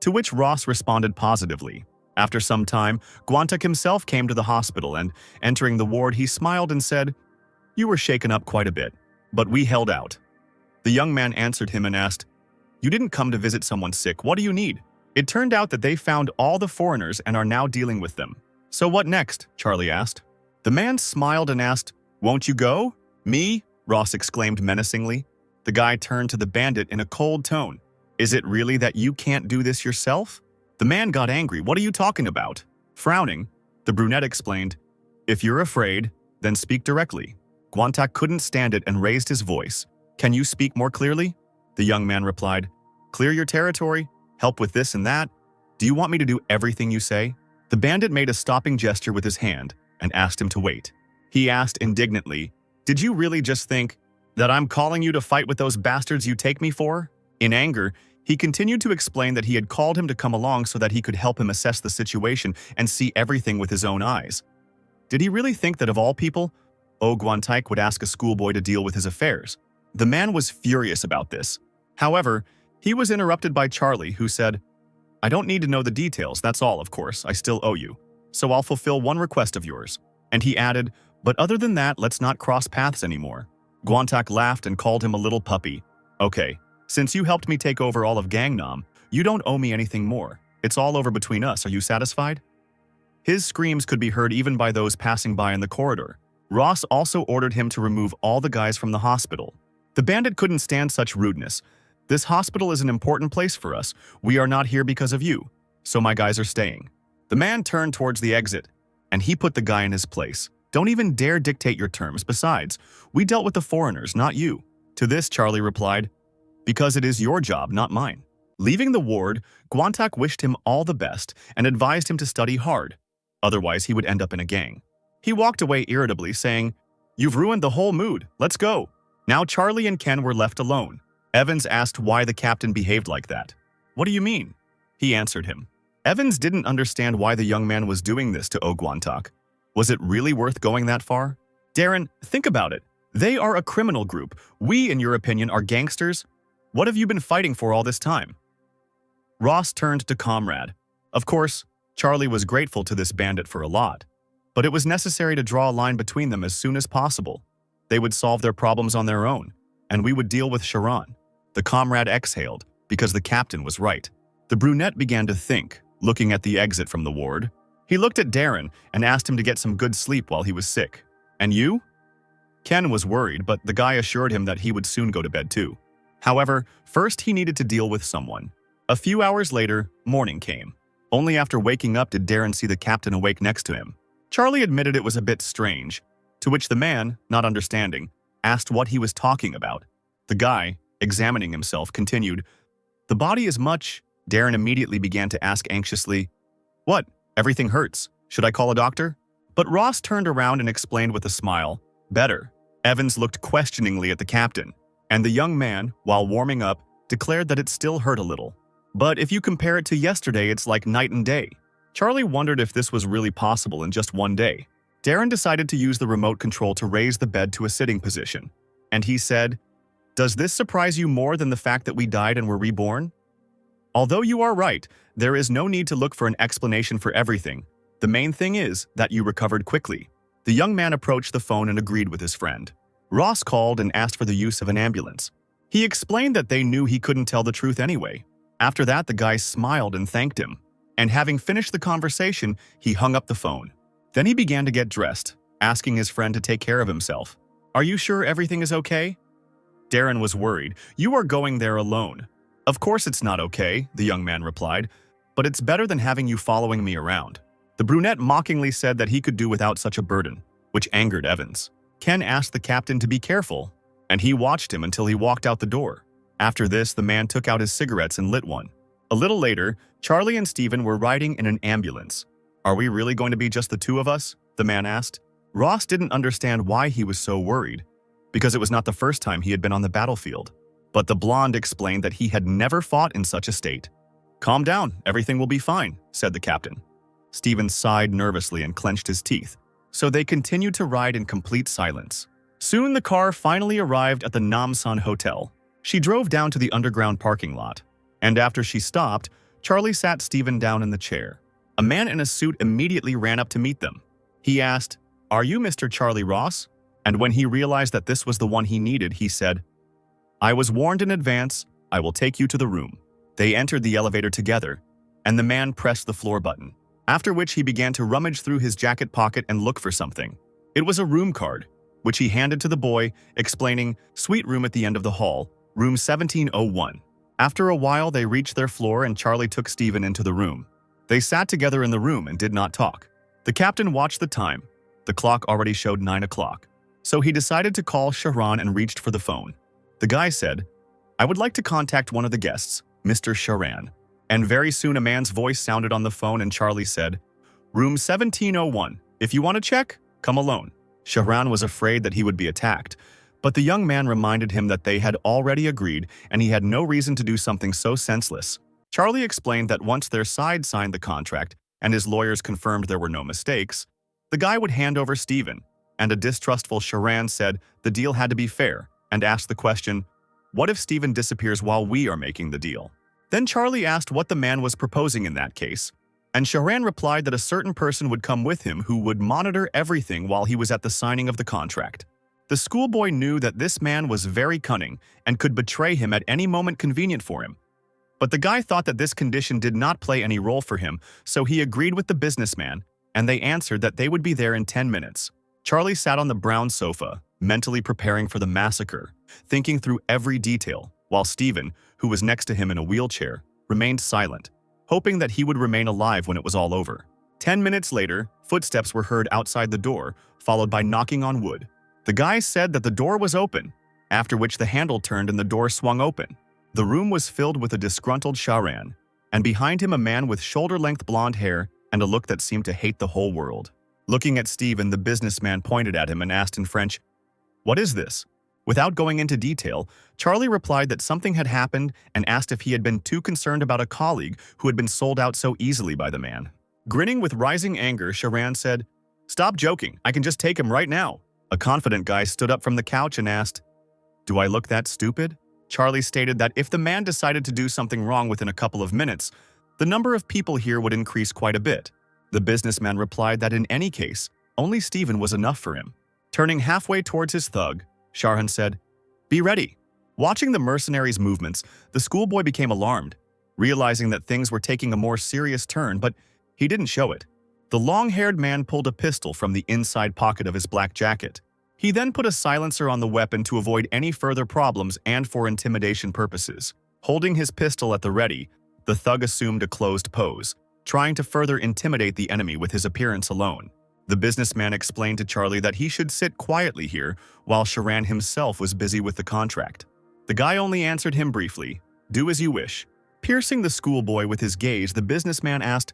[SPEAKER 1] To which Ross responded positively. After some time, Guantek himself came to the hospital and, entering the ward, he smiled and said, you were shaken up quite a bit, but we held out. The young man answered him and asked, you didn't come to visit someone sick, what do you need? It turned out that they found all the foreigners and are now dealing with them. So what next? Charlie asked. The man smiled and asked, won't you go? Me? Ross exclaimed menacingly. The guy turned to the bandit in a cold tone. Is it really that you can't do this yourself? The man got angry. What are you talking about? Frowning, the brunette explained, if you're afraid, then speak directly. Guantak couldn't stand it and raised his voice. Can you speak more clearly? The young man replied, clear your territory, help with this and that. Do you want me to do everything you say? The bandit made a stopping gesture with his hand and asked him to wait. He asked indignantly, did you really just think that I'm calling you to fight with those bastards you take me for? In anger, he continued to explain that he had called him to come along so that he could help him assess the situation and see everything with his own eyes. Did he really think that of all people, Guantaik would ask a schoolboy to deal with his affairs? The man was furious about this. However, he was interrupted by Charlie, who said, I don't need to know the details, that's all, of course, I still owe you. So I'll fulfill one request of yours. And he added, but other than that, let's not cross paths anymore. Guantak laughed and called him a little puppy. Okay, since you helped me take over all of Gangnam, you don't owe me anything more. It's all over between us, are you satisfied? His screams could be heard even by those passing by in the corridor. Ross also ordered him to remove all the guys from the hospital. The bandit couldn't stand such rudeness. This hospital is an important place for us. We are not here because of you, so my guys are staying. The man turned towards the exit, and he put the guy in his place. Don't even dare dictate your terms. Besides, we dealt with the foreigners, not you. To this, Charlie replied, because it is your job, not mine. Leaving the ward, Guantak wished him all the best and advised him to study hard. Otherwise, he would end up in a gang. He walked away irritably, saying, you've ruined the whole mood. Let's go. Now Charlie and Ken were left alone. Evans asked why the captain behaved like that. What do you mean? He answered him. Evans didn't understand why the young man was doing this to Guantak. Was it really worth going that far? Darren, think about it. They are a criminal group. We, in your opinion, are gangsters. What have you been fighting for all this time? Ross turned to Comrade. Of course, Charlie was grateful to this bandit for a lot, but it was necessary to draw a line between them as soon as possible. They would solve their problems on their own, and we would deal with Sharon. The comrade exhaled, because the captain was right. The brunette began to think, looking at the exit from the ward. He looked at Darren and asked him to get some good sleep while he was sick. And you? Ken was worried, but the guy assured him that he would soon go to bed too. However, first he needed to deal with someone. A few hours later, morning came. Only after waking up did Darren see the captain awake next to him. Charlie admitted it was a bit strange, to which the man, not understanding, asked what he was talking about. The guy, examining himself, continued, the body is much. Darren immediately began to ask anxiously, what? Everything hurts. Should I call a doctor? But Ross turned around and explained with a smile, better. Evans looked questioningly at the captain, and the young man, while warming up, declared that it still hurt a little. But if you compare it to yesterday, it's like night and day. Charlie wondered if this was really possible in just one day. Darren decided to use the remote control to raise the bed to a sitting position. And he said, does this surprise you more than the fact that we died and were reborn? Although you are right, there is no need to look for an explanation for everything. The main thing is that you recovered quickly. The young man approached the phone and agreed with his friend. Ross called and asked for the use of an ambulance. He explained that they knew he couldn't tell the truth anyway. After that, the guy smiled and thanked him. And having finished the conversation, he hung up the phone. Then he began to get dressed, asking his friend to take care of himself. "Are you sure everything is okay?" Darren was worried. "You are going there alone." "Of course it's not okay," the young man replied, "but it's better than having you following me around." The brunette mockingly said that he could do without such a burden, which angered Evans. Ken asked the captain to be careful, and he watched him until he walked out the door. After this, the man took out his cigarettes and lit one. A little later, Charlie and Steven were riding in an ambulance. "Are we really going to be just the two of us?" the man asked. Ross didn't understand why he was so worried, because it was not the first time he had been on the battlefield. But the blonde explained that he had never fought in such a state. "Calm down, everything will be fine," said the captain. Steven sighed nervously and clenched his teeth. So they continued to ride in complete silence. Soon the car finally arrived at the Namsan Hotel. She drove down to the underground parking lot. And after she stopped, Charlie sat Steven down in the chair. A man in a suit immediately ran up to meet them. He asked, "Are you Mr. Charlie Ross?" And when he realized that this was the one he needed, he said, "I was warned in advance. I will take you to the room." They entered the elevator together, and the man pressed the floor button, after which he began to rummage through his jacket pocket and look for something. It was a room card, which he handed to the boy, explaining, "Suite room at the end of the hall, room 1701. After a while, they reached their floor and Charlie took Steven into the room. They sat together in the room and did not talk. The captain watched the time. The clock already showed 9 o'clock. So he decided to call Sharon and reached for the phone. The guy said, "I would like to contact one of the guests, Mr. Sharan." And very soon a man's voice sounded on the phone and Charlie said, "Room 1701. If you want to check, come alone." Sharan was afraid that he would be attacked, but the young man reminded him that they had already agreed and he had no reason to do something so senseless. Charlie explained that once their side signed the contract and his lawyers confirmed there were no mistakes, the guy would hand over Steven, and a distrustful Sharan said the deal had to be fair and asked the question, "What if Steven disappears while we are making the deal?" Then Charlie asked what the man was proposing in that case, and Sharan replied that a certain person would come with him who would monitor everything while he was at the signing of the contract. The schoolboy knew that this man was very cunning and could betray him at any moment convenient for him. But the guy thought that this condition did not play any role for him, so he agreed with the businessman, and they answered that they would be there in 10 minutes. Charlie sat on the brown sofa, mentally preparing for the massacre, thinking through every detail, while Steven, who was next to him in a wheelchair, remained silent, hoping that he would remain alive when it was all over. 10 minutes later, footsteps were heard outside the door, followed by knocking on wood. The guy said that the door was open, after which the handle turned and the door swung open. The room was filled with a disgruntled Sharan, and behind him a man with shoulder-length blonde hair and a look that seemed to hate the whole world. Looking at Steven, the businessman pointed at him and asked in French, "What is this?" Without going into detail, Charlie replied that something had happened and asked if he had been too concerned about a colleague who had been sold out so easily by the man. Grinning with rising anger, Sharan said, "Stop joking, I can just take him right now." A confident guy stood up from the couch and asked, "Do I look that stupid?" Charlie stated that if the man decided to do something wrong within a couple of minutes, the number of people here would increase quite a bit. The businessman replied that in any case, only Steven was enough for him. Turning halfway towards his thug, Sharan said, "Be ready." Watching the mercenaries' movements, the schoolboy became alarmed, realizing that things were taking a more serious turn, but he didn't show it. The long-haired man pulled a pistol from the inside pocket of his black jacket. He then put a silencer on the weapon to avoid any further problems and for intimidation purposes. Holding his pistol at the ready, the thug assumed a closed pose, trying to further intimidate the enemy with his appearance alone. The businessman explained to Charlie that he should sit quietly here while Sharan himself was busy with the contract. The guy only answered him briefly, "Do as you wish." Piercing the schoolboy with his gaze, the businessman asked,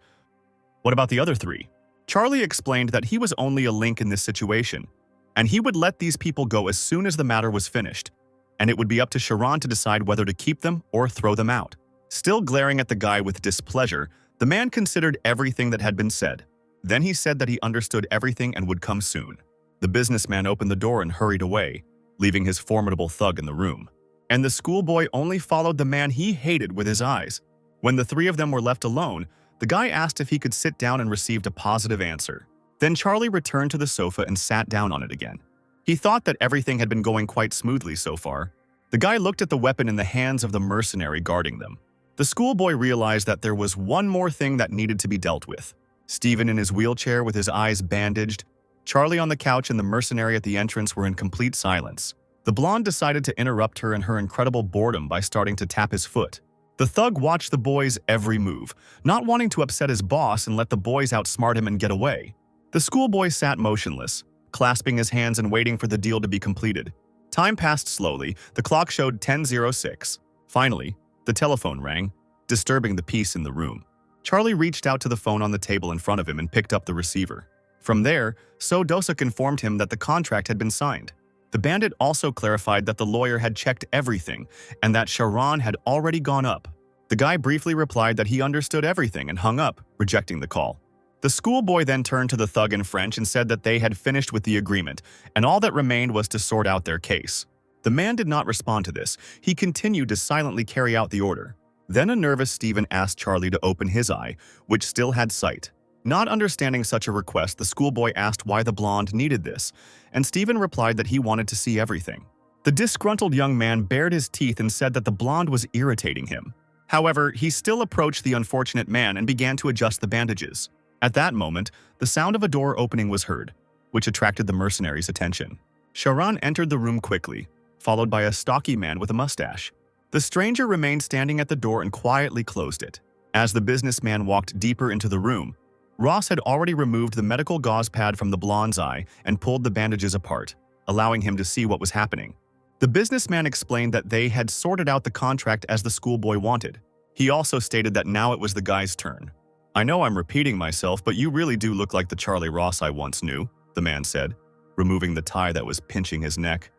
[SPEAKER 1] "What about the other three?" Charlie explained that he was only a link in this situation, and he would let these people go as soon as the matter was finished, and it would be up to Sharan to decide whether to keep them or throw them out. Still glaring at the guy with displeasure, the man considered everything that had been said. Then he said that he understood everything and would come soon. The businessman opened the door and hurried away, leaving his formidable thug in the room. And the schoolboy only followed the man he hated with his eyes. When the three of them were left alone, the guy asked if he could sit down and received a positive answer. Then Charlie returned to the sofa and sat down on it again. He thought that everything had been going quite smoothly so far. The guy looked at the weapon in the hands of the mercenary guarding them. The schoolboy realized that there was one more thing that needed to be dealt with. Stephen in his wheelchair with his eyes bandaged, Charlie on the couch and the mercenary at the entrance were in complete silence. The blonde decided to interrupt her in her incredible boredom by starting to tap his foot. The thug watched the boy's every move, not wanting to upset his boss and let the boys outsmart him and get away. The schoolboy sat motionless, clasping his hands and waiting for the deal to be completed. Time passed slowly. The clock showed 10:06. Finally, the telephone rang, disturbing the peace in the room. Charlie reached out to the phone on the table in front of him and picked up the receiver. From there, So Dosuk informed him that the contract had been signed. The bandit also clarified that the lawyer had checked everything and that Sharon had already gone up. The guy briefly replied that he understood everything and hung up, rejecting the call. The schoolboy then turned to the thug in French and said that they had finished with the agreement, and all that remained was to sort out their case. The man did not respond to this. He continued to silently carry out the order. Then a nervous Stephen asked Charlie to open his eye, which still had sight. Not understanding such a request, the schoolboy asked why the blonde needed this, and Stephen replied that he wanted to see everything. The disgruntled young man bared his teeth and said that the blonde was irritating him. However, he still approached the unfortunate man and began to adjust the bandages. At that moment, the sound of a door opening was heard, which attracted the mercenary's attention. Sharon entered the room quickly, followed by a stocky man with a mustache. The stranger remained standing at the door and quietly closed it. As the businessman walked deeper into the room, Ross had already removed the medical gauze pad from the blonde's eye and pulled the bandages apart, allowing him to see what was happening. The businessman explained that they had sorted out the contract as the schoolboy wanted. He also stated that now it was the guy's turn. "I know I'm repeating myself, but you really do look like the Charlie Ross I once knew," the man said, removing the tie that was pinching his neck.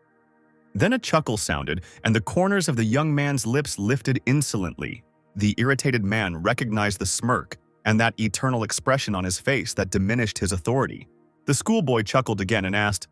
[SPEAKER 1] Then a chuckle sounded, and the corners of the young man's lips lifted insolently. The irritated man recognized the smirk and that eternal expression on his face that diminished his authority. The schoolboy chuckled again and asked,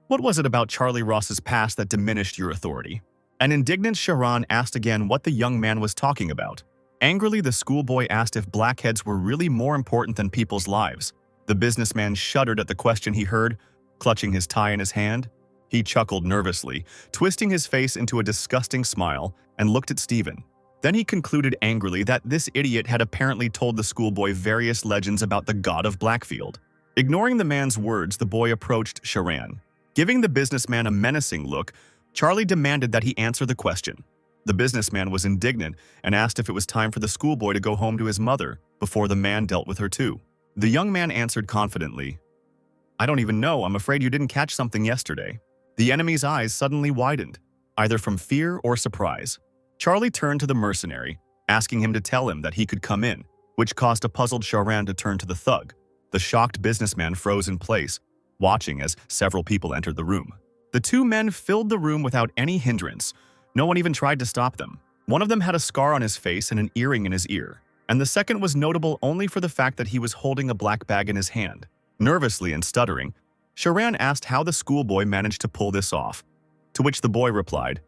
[SPEAKER 1] "What was it about Charlie Ross's past that diminished your authority?" An indignant Sharon asked again what the young man was talking about. Angrily, the schoolboy asked if blackheads were really more important than people's lives. The businessman shuddered at the question he heard, clutching his tie in his hand. He chuckled nervously, twisting his face into a disgusting smile, and looked at Stephen. Then he concluded angrily that this idiot had apparently told the schoolboy various legends about the god of Blackfield. Ignoring the man's words, the boy approached Sharon. Giving the businessman a menacing look, Charlie demanded that he answer the question. The businessman was indignant and asked if it was time for the schoolboy to go home to his mother before the man dealt with her too. The young man answered confidently, "I don't even know. I'm afraid you didn't catch something yesterday." The enemy's eyes suddenly widened, either from fear or surprise. Charlie turned to the mercenary, asking him to tell him that he could come in, which caused a puzzled Sharon to turn to the thug. The shocked businessman froze in place, watching as several people entered the room. The two men filled the room without any hindrance. No one even tried to stop them. One of them had a scar on his face and an earring in his ear, and the second was notable only for the fact that he was holding a black bag in his hand. Nervously and stuttering, Sharon asked how the schoolboy managed to pull this off, to which the boy replied,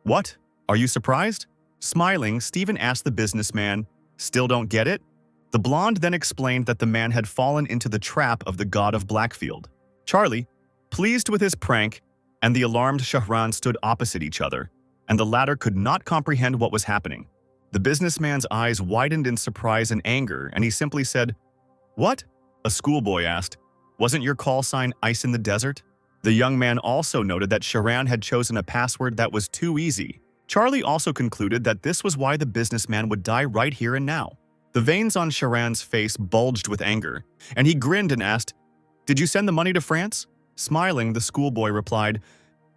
[SPEAKER 1] "What? Are you surprised?" Smiling, Stephen asked the businessman, "Still don't get it?" The blonde then explained that the man had fallen into the trap of the god of Blackfield. Charlie, pleased with his prank, and the alarmed Shahran stood opposite each other, and the latter could not comprehend what was happening. The businessman's eyes widened in surprise and anger, and he simply said, "What?" A schoolboy asked, "Wasn't your call sign Ice in the Desert?" The young man also noted that Sharon had chosen a password that was too easy. Charlie also concluded that this was why the businessman would die right here and now. The veins on Sharon's face bulged with anger, and he grinned and asked, "Did you send the money to France?" Smiling, the schoolboy replied,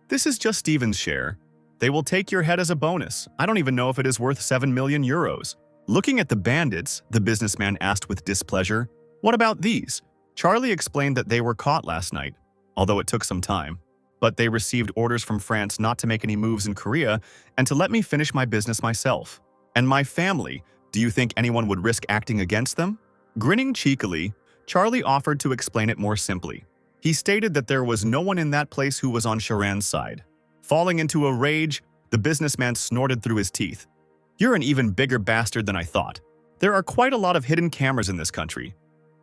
[SPEAKER 1] "This is just Stephen's share. They will take your head as a bonus. I don't even know if it is worth 7 million euros. Looking at the bandits, the businessman asked with displeasure, "What about these?" Charlie explained that they were caught last night, although it took some time. But they received orders from France not to make any moves in Korea and to let me finish my business myself. And my family, do you think anyone would risk acting against them? Grinning cheekily, Charlie offered to explain it more simply. He stated that there was no one in that place who was on Sharon's side. Falling into a rage, the businessman snorted through his teeth. "You're an even bigger bastard than I thought. There are quite a lot of hidden cameras in this country.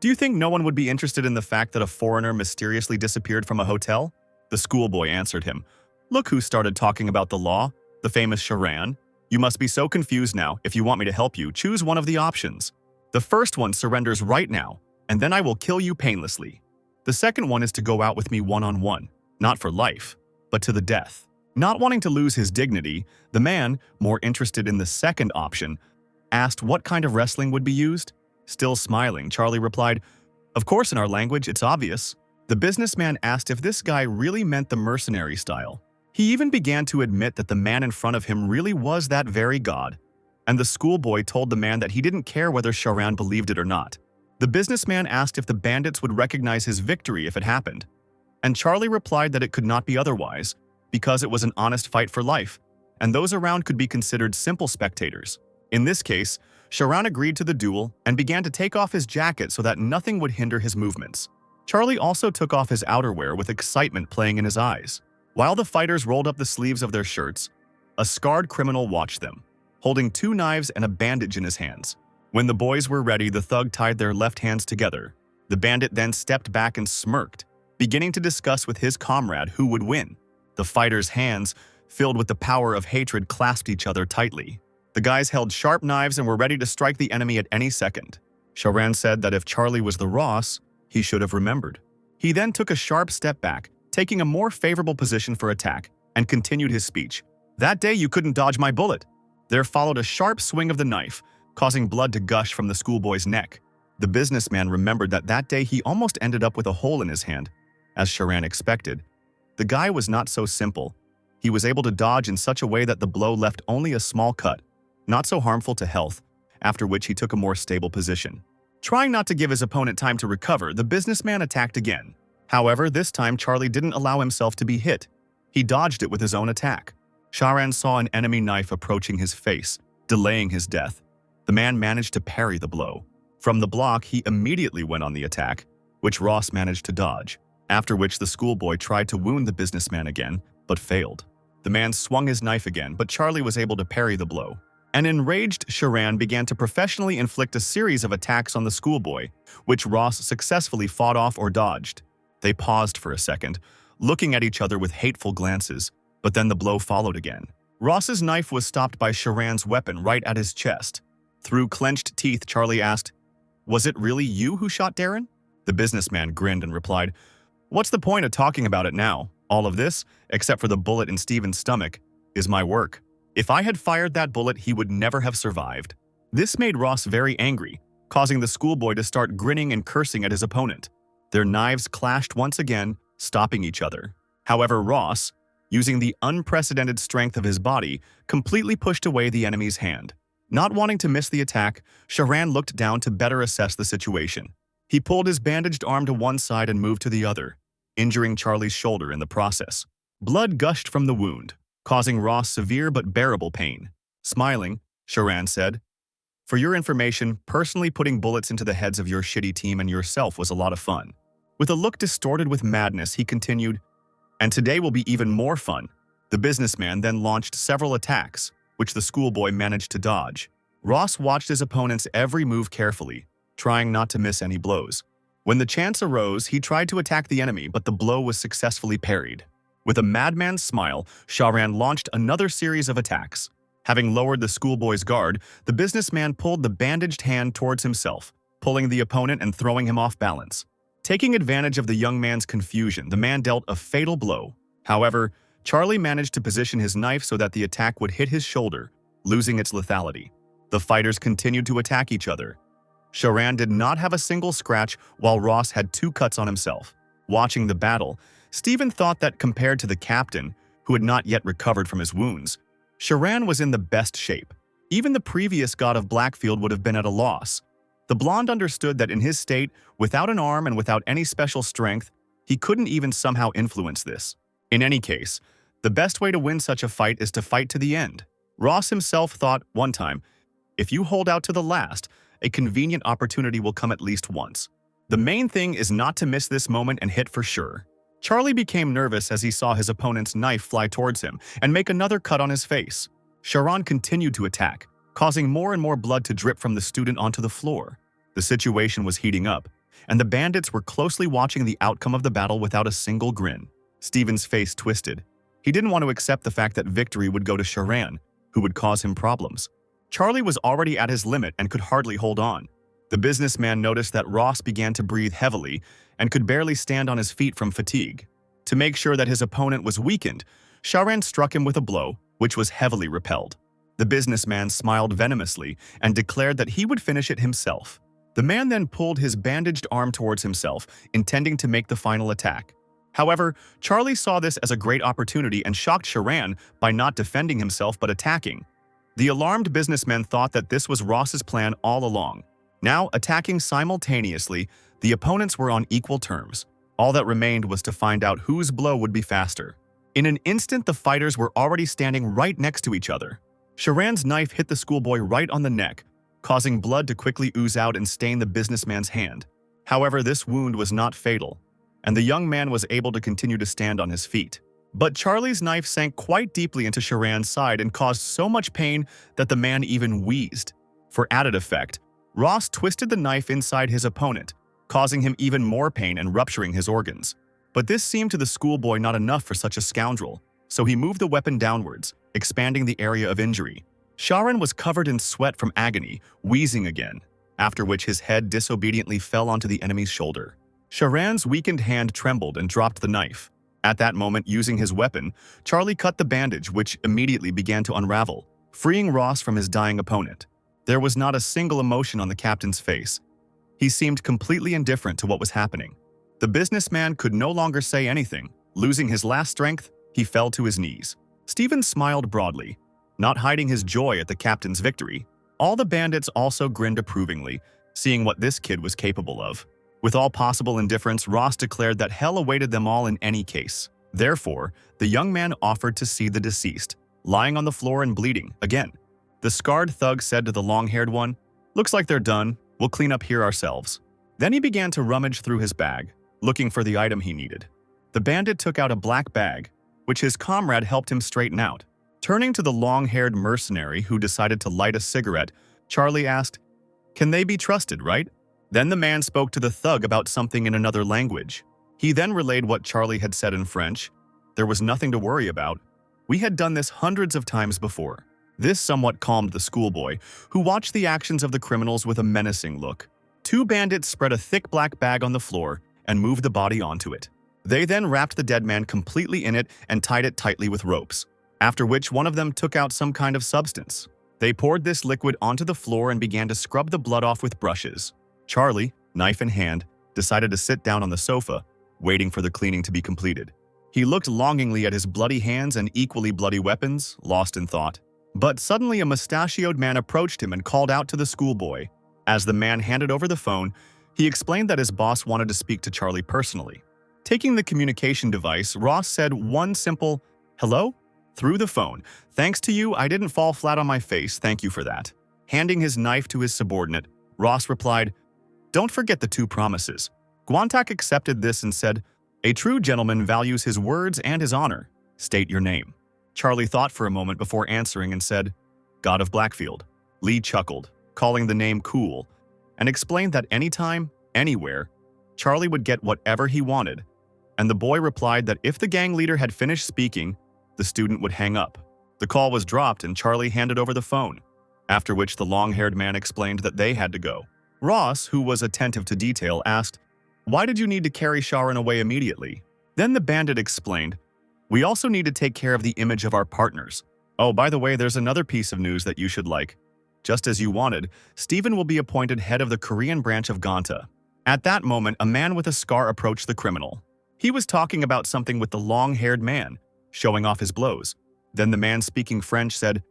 [SPEAKER 1] Do you think no one would be interested in the fact that a foreigner mysteriously disappeared from a hotel? The schoolboy answered him. Look who started talking about the law, the famous Sharan. You must be so confused now. If you want me to help you, choose one of the options. The first one surrenders right now, and then I will kill you painlessly. The second one is to go out with me one-on-one, not for life, but to the death. Not wanting to lose his dignity, the man, more interested in the second option, asked what kind of wrestling would be used. Still smiling, Charlie replied, "Of course, in our language, it's obvious." The businessman asked if this guy really meant the mercenary style. He even began to admit that the man in front of him really was that very god. And the schoolboy told the man that he didn't care whether Sharan believed it or not. The businessman asked if the bandits would recognize his victory if it happened. And Charlie replied that it could not be otherwise, because it was an honest fight for life, and those around could be considered simple spectators. In this case, Sharan agreed to the duel and began to take off his jacket so that nothing would hinder his movements. Charlie also took off his outerwear with excitement playing in his eyes. While the fighters rolled up the sleeves of their shirts, a scarred criminal watched them, holding 2 knives and a bandage in his hands. When the boys were ready, the thug tied their left hands together. The bandit then stepped back and smirked, beginning to discuss with his comrade who would win. The fighters' hands, filled with the power of hatred, clasped each other tightly. The guys held sharp knives and were ready to strike the enemy at any second. Sharan said that if Charlie was the Ross, he should have remembered. He then took a sharp step back, taking a more favorable position for attack, and continued his speech. "That day you couldn't dodge my bullet." There followed a sharp swing of the knife, causing blood to gush from the schoolboy's neck. The businessman remembered that that day he almost ended up with a hole in his hand. As Sharan expected, the guy was not so simple. He was able to dodge in such a way that the blow left only a small cut, not so harmful to health, after which he took a more stable position. Trying not to give his opponent time to recover, the businessman attacked again. However, this time Charlie didn't allow himself to be hit. He dodged it with his own attack. Sharan saw an enemy knife approaching his face, delaying his death. The man managed to parry the blow. From the block, he immediately went on the attack, which Ross managed to dodge, after which the schoolboy tried to wound the businessman again, but failed. The man swung his knife again, but Charlie was able to parry the blow. An enraged Sharan began to professionally inflict a series of attacks on the schoolboy, which Ross successfully fought off or dodged. They paused for a second, looking at each other with hateful glances, but then the blow followed again. Ross's knife was stopped by Sharan's weapon right at his chest. Through clenched teeth, Charlie asked, "Was it really you who shot Darren?" The businessman grinned and replied, "What's the point of talking about it now? All of this, except for the bullet in Steven's stomach, is my work. If I had fired that bullet, he would never have survived." This made Ross very angry, causing the schoolboy to start grinning and cursing at his opponent. Their knives clashed once again, stopping each other. However, Ross, using the unprecedented strength of his body, completely pushed away the enemy's hand. Not wanting to miss the attack, Sharan looked down to better assess the situation. He pulled his bandaged arm to one side and moved to the other, injuring Charlie's shoulder in the process. Blood gushed from the wound, causing Ross severe but bearable pain. Smiling, Sharan said, "For your information, personally putting bullets into the heads of your shitty team and yourself was a lot of fun." With a look distorted with madness, he continued, "And today will be even more fun." The businessman then launched several attacks, which the schoolboy managed to dodge. Ross watched his opponent's every move carefully, trying not to miss any blows. When the chance arose, he tried to attack the enemy, but the blow was successfully parried. With a madman's smile, Sharan launched another series of attacks. Having lowered the schoolboy's guard, the businessman pulled the bandaged hand towards himself, pulling the opponent and throwing him off balance. Taking advantage of the young man's confusion, the man dealt a fatal blow. However, Charlie managed to position his knife so that the attack would hit his shoulder, losing its lethality. The fighters continued to attack each other. Sharan did not have a single scratch, while Ross had 2 cuts on himself. Watching the battle, Stephen thought that compared to the captain, who had not yet recovered from his wounds, Sharan was in the best shape. Even the previous god of Blackfield would have been at a loss. The blonde understood that in his state, without an arm and without any special strength, he couldn't even somehow influence this. In any case, the best way to win such a fight is to fight to the end. Ross himself thought one time, "If you hold out to the last, a convenient opportunity will come at least once. The main thing is not to miss this moment and hit for sure." Charlie became nervous as he saw his opponent's knife fly towards him and make another cut on his face. Sharan continued to attack, causing more and more blood to drip from the student onto the floor. The situation was heating up, and the bandits were closely watching the outcome of the battle without a single grin. Steven's face twisted. He didn't want to accept the fact that victory would go to Sharan, who would cause him problems. Charlie was already at his limit and could hardly hold on. The businessman noticed that Ross began to breathe heavily and could barely stand on his feet from fatigue. To make sure that his opponent was weakened, Sharan struck him with a blow, which was heavily repelled. The businessman smiled venomously and declared that he would finish it himself. The man then pulled his bandaged arm towards himself, intending to make the final attack. However, Charlie saw this as a great opportunity and shocked Sharan by not defending himself but attacking. The alarmed businessman thought that this was Ross's plan all along. Now, attacking simultaneously, the opponents were on equal terms. All that remained was to find out whose blow would be faster. In an instant, the fighters were already standing right next to each other. Sharan's knife hit the schoolboy right on the neck, causing blood to quickly ooze out and stain the businessman's hand. However, this wound was not fatal, and the young man was able to continue to stand on his feet. But Charlie's knife sank quite deeply into Sharan's side and caused so much pain that the man even wheezed. For added effect, Ross twisted the knife inside his opponent, causing him even more pain and rupturing his organs. But this seemed to the schoolboy not enough for such a scoundrel, so he moved the weapon downwards, expanding the area of injury. Sharan was covered in sweat from agony, wheezing again, after which his head disobediently fell onto the enemy's shoulder. Sharan's weakened hand trembled and dropped the knife. At that moment, using his weapon, Charlie cut the bandage, which immediately began to unravel, freeing Ross from his dying opponent. There was not a single emotion on the captain's face. He seemed completely indifferent to what was happening. The businessman could no longer say anything. Losing his last strength, he fell to his knees. Steven smiled broadly, not hiding his joy at the captain's victory. All the bandits also grinned approvingly, seeing what this kid was capable of. With all possible indifference, Ross declared that hell awaited them all in any case. Therefore, the young man offered to see the deceased, lying on the floor and bleeding again. The scarred thug said to the long-haired one, "Looks like they're done. We'll clean up here ourselves." Then he began to rummage through his bag, looking for the item he needed. The bandit took out a black bag, which his comrade helped him straighten out. Turning to the long-haired mercenary who decided to light a cigarette, Charlie asked, "Can they be trusted, right?" Then the man spoke to the thug about something in another language. He then relayed what Charlie had said in French. There was nothing to worry about. We had done this hundreds of times before. This somewhat calmed the schoolboy, who watched the actions of the criminals with a menacing look. Two bandits spread a thick black bag on the floor and moved the body onto it. They then wrapped the dead man completely in it and tied it tightly with ropes, after which one of them took out some kind of substance. They poured this liquid onto the floor and began to scrub the blood off with brushes. Charlie, knife in hand, decided to sit down on the sofa, waiting for the cleaning to be completed. He looked longingly at his bloody hands and equally bloody weapons, lost in thought. But suddenly a mustachioed man approached him and called out to the schoolboy. As the man handed over the phone, he explained that his boss wanted to speak to Charlie personally. Taking the communication device, Ross said one simple, "Hello?" through the phone. "Thanks to you, I didn't fall flat on my face, thank you for that." Handing his knife to his subordinate, Ross replied, "Don't forget the two promises." Guantak accepted this and said, "A true gentleman values his words and his honor. State your name." Charlie thought for a moment before answering and said, "God of Blackfield." Lee chuckled, calling the name cool, and explained that anytime, anywhere, Charlie would get whatever he wanted, and the boy replied that if the gang leader had finished speaking, the student would hang up. The call was dropped and Charlie handed over the phone, after which the long-haired man explained that they had to go. Ross, who was attentive to detail, asked, "Why did you need to carry Sharan away immediately?" Then the bandit explained, "We also need to take care of the image of our partners. Oh, by the way, there's another piece of news that you should like. Just as you wanted, Steven will be appointed head of the Korean branch of Ganta." At that moment, a man with a scar approached the criminal. He was talking about something with the long-haired man, showing off his blows. Then the man speaking French said,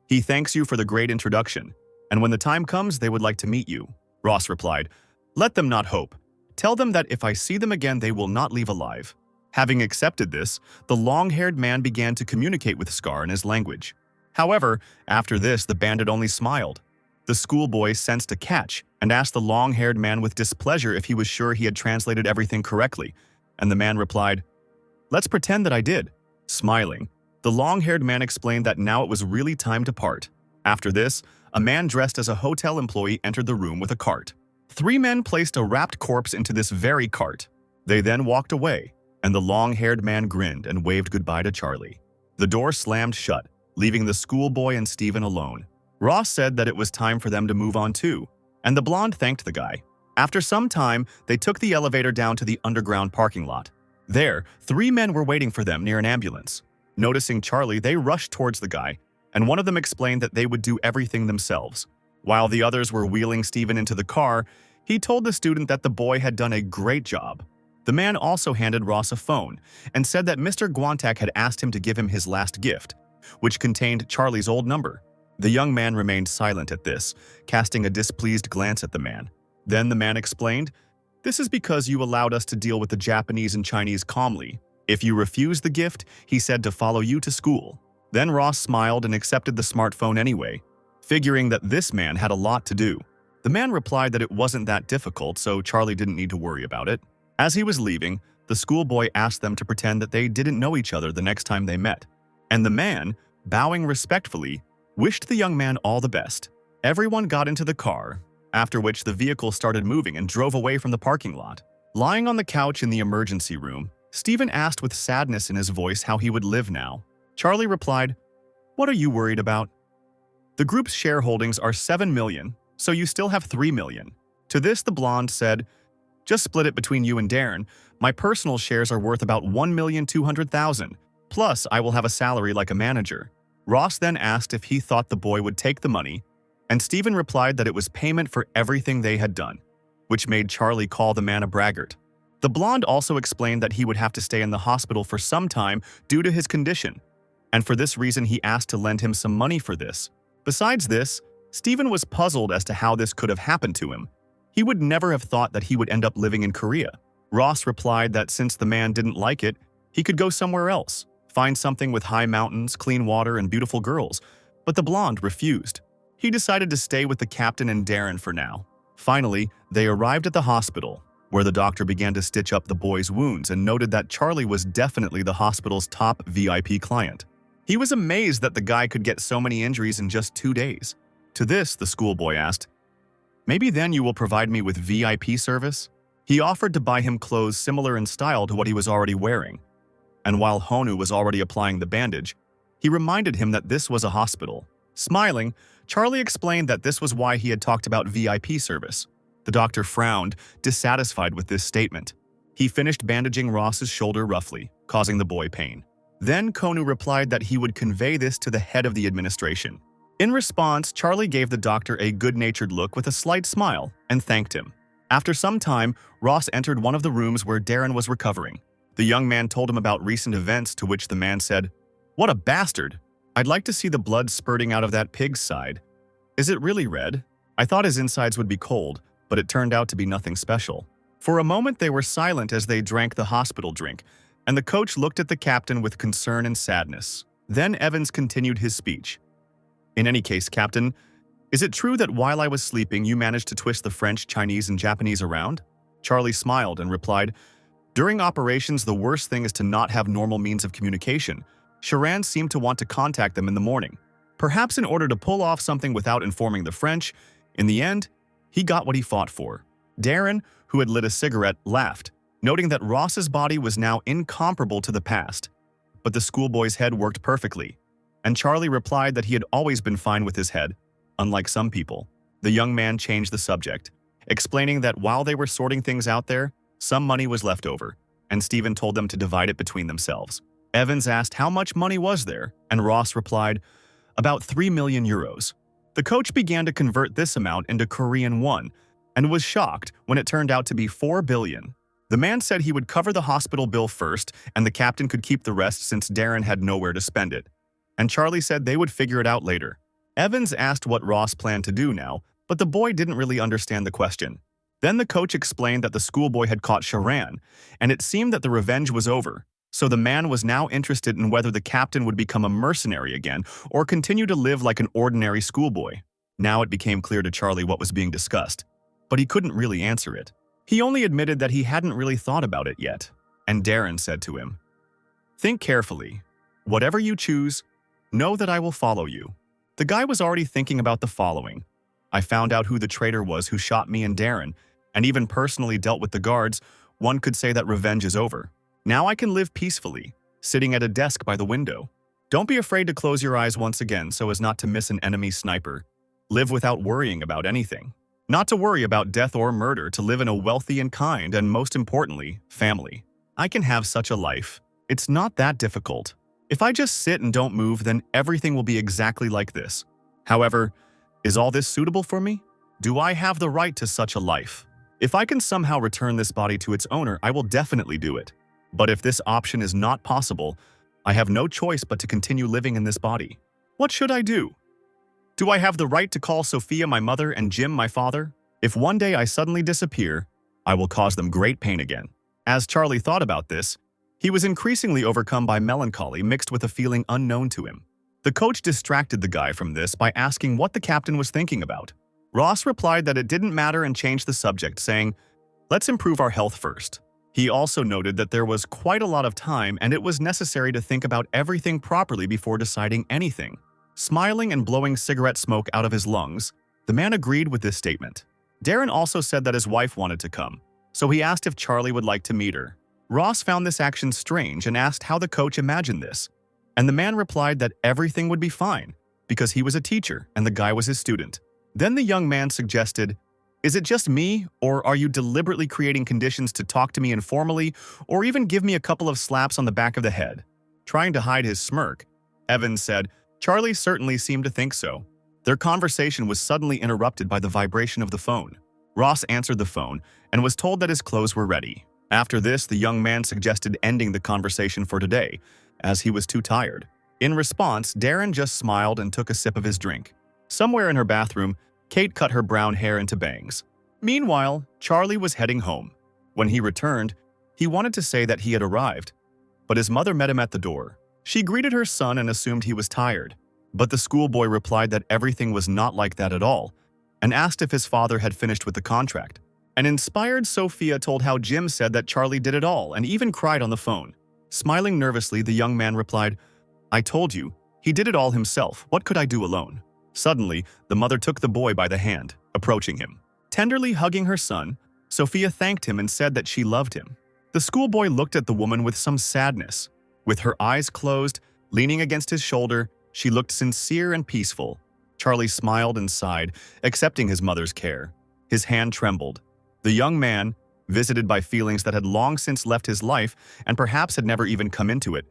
[SPEAKER 1] "He thanks you for the great introduction, and when the time comes, they would like to meet you." Ross replied, "Let them not hope. Tell them that if I see them again, they will not leave alive." Having accepted this, the long-haired man began to communicate with Scar in his language. However, after this, the bandit only smiled. The schoolboy sensed a catch and asked the long-haired man with displeasure if he was sure he had translated everything correctly, and the man replied, "Let's pretend that I did." Smiling, the long-haired man explained that now it was really time to part. After this, a man dressed as a hotel employee entered the room with a cart. 3 men placed a wrapped corpse into this very cart. They then walked away, and the long-haired man grinned and waved goodbye to Charlie. The door slammed shut, leaving the schoolboy and Steven alone. Ross said that it was time for them to move on too, and the blonde thanked the guy. After some time, they took the elevator down to the underground parking lot. There, 3 men were waiting for them near an ambulance. Noticing Charlie, they rushed towards the guy, and one of them explained that they would do everything themselves. While the others were wheeling Steven into the car, he told the student that the boy had done a great job. The man also handed Ross a phone and said that Mr. Guantak had asked him to give him his last gift, which contained Charlie's old number. The young man remained silent at this, casting a displeased glance at the man. Then the man explained, "This is because you allowed us to deal with the Japanese and Chinese calmly. If you refuse the gift, he said to follow you to school." Then Ross smiled and accepted the smartphone anyway, figuring that this man had a lot to do. The man replied that it wasn't that difficult, so Charlie didn't need to worry about it. As he was leaving, the schoolboy asked them to pretend that they didn't know each other the next time they met. And the man, bowing respectfully, wished the young man all the best. Everyone got into the car, after which the vehicle started moving and drove away from the parking lot. Lying on the couch in the emergency room, Steven asked with sadness in his voice how he would live now. Charlie replied, "What are you worried about? The group's shareholdings are 7 million, so you still have 3 million. To this, the blonde said, "Just split it between you and Darren. My personal shares are worth about 1,200,000. Plus, I will have a salary like a manager." Ross then asked if he thought the boy would take the money, and Steven replied that it was payment for everything they had done, which made Charlie call the man a braggart. The blonde also explained that he would have to stay in the hospital for some time due to his condition, and for this reason he asked to lend him some money for this. Besides this, Steven was puzzled as to how this could have happened to him. He would never have thought that he would end up living in Korea. Ross replied that since the man didn't like it, he could go somewhere else, find something with high mountains, clean water, and beautiful girls, but the blonde refused. He decided to stay with the captain and Darren for now. Finally, they arrived at the hospital, where the doctor began to stitch up the boy's wounds and noted that Charlie was definitely the hospital's top VIP client. He was amazed that the guy could get so many injuries in just 2 days. To this, the schoolboy asked, "Maybe then you will provide me with VIP service?" He offered to buy him clothes similar in style to what he was already wearing. And while Honu was already applying the bandage, he reminded him that this was a hospital. Smiling, Charlie explained that this was why he had talked about VIP service. The doctor frowned, dissatisfied with this statement. He finished bandaging Ross's shoulder roughly, causing the boy pain. Then Konu replied that he would convey this to the head of the administration. In response, Charlie gave the doctor a good-natured look with a slight smile and thanked him. After some time, Ross entered one of the rooms where Darren was recovering. The young man told him about recent events, to which the man said, "What a bastard! I'd like to see the blood spurting out of that pig's side. Is it really red? I thought his insides would be cold, but it turned out to be nothing special." For a moment they were silent as they drank the hospital drink, and the coach looked at the captain with concern and sadness. Then Evans continued his speech. "In any case, Captain, is it true that while I was sleeping you managed to twist the French, Chinese, and Japanese around?" Charlie smiled and replied, "During operations, the worst thing is to not have normal means of communication. Charan seemed to want to contact them in the morning, perhaps in order to pull off something without informing the French. In the end, he got what he fought for." Darren, who had lit a cigarette, laughed, noting that Ross's body was now incomparable to the past. But the schoolboy's head worked perfectly, and Charlie replied that he had always been fine with his head, unlike some people. The young man changed the subject, explaining that while they were sorting things out there, some money was left over, and Steven told them to divide it between themselves. Evans asked how much money was there, and Ross replied, "About 3 million euros. The coach began to convert this amount into Korean won, and was shocked when it turned out to be 4 billion. The man said he would cover the hospital bill first, and the captain could keep the rest since Darren had nowhere to spend it. And Charlie said they would figure it out later. Evans asked what Ross planned to do now, but the boy didn't really understand the question. Then the coach explained that the schoolboy had caught Charan, and it seemed that the revenge was over. So the man was now interested in whether the captain would become a mercenary again or continue to live like an ordinary schoolboy. Now it became clear to Charlie what was being discussed, but he couldn't really answer it. He only admitted that he hadn't really thought about it yet, and Darren said to him, "Think carefully. Whatever you choose, know that I will follow you." The guy was already thinking about the following. I found out who the traitor was who shot me and Darren, and even personally dealt with the guards. One could say that revenge is over. Now I can live peacefully, sitting at a desk by the window. Don't be afraid to close your eyes once again so as not to miss an enemy sniper. Live without worrying about anything. Not to worry about death or murder, to live in a wealthy and kind, and most importantly, family. I can have such a life. It's not that difficult. If I just sit and don't move, then everything will be exactly like this. However, is all this suitable for me? Do I have the right to such a life? If I can somehow return this body to its owner, I will definitely do it. But if this option is not possible, I have no choice but to continue living in this body. What should I do? Do I have the right to call Sophia my mother and Jim my father? If one day I suddenly disappear, I will cause them great pain again. As Charlie thought about this, he was increasingly overcome by melancholy mixed with a feeling unknown to him. The coach distracted the guy from this by asking what the captain was thinking about. Ross replied that it didn't matter and changed the subject, saying, "Let's improve our health first." He also noted that there was quite a lot of time and it was necessary to think about everything properly before deciding anything. Smiling and blowing cigarette smoke out of his lungs, the man agreed with this statement. Darren also said that his wife wanted to come, so he asked if Charlie would like to meet her. Ross found this action strange and asked how the coach imagined this, and the man replied that everything would be fine because he was a teacher and the guy was his student. Then the young man suggested, "Is it just me, or are you deliberately creating conditions to talk to me informally or even give me a couple of slaps on the back of the head?" Trying to hide his smirk, Evans said, "Charlie certainly seemed to think so." Their conversation was suddenly interrupted by the vibration of the phone. Ross answered the phone and was told that his clothes were ready. After this, the young man suggested ending the conversation for today, as he was too tired. In response, Darren just smiled and took a sip of his drink. Somewhere in her bathroom, Kate cut her brown hair into bangs. Meanwhile, Charlie was heading home. When he returned, he wanted to say that he had arrived, but his mother met him at the door. She greeted her son and assumed he was tired, but the schoolboy replied that everything was not like that at all, and asked if his father had finished with the contract. An inspired Sophia told how Jim said that Charlie did it all and even cried on the phone. Smiling nervously, the young man replied, "I told you, he did it all himself. What could I do alone?" Suddenly, the mother took the boy by the hand, approaching him. Tenderly hugging her son, Sophia thanked him and said that she loved him. The schoolboy looked at the woman with some sadness. With her eyes closed, leaning against his shoulder, she looked sincere and peaceful. Charlie smiled and sighed, accepting his mother's care. His hand trembled. The young man, visited by feelings that had long since left his life and perhaps had never even come into it,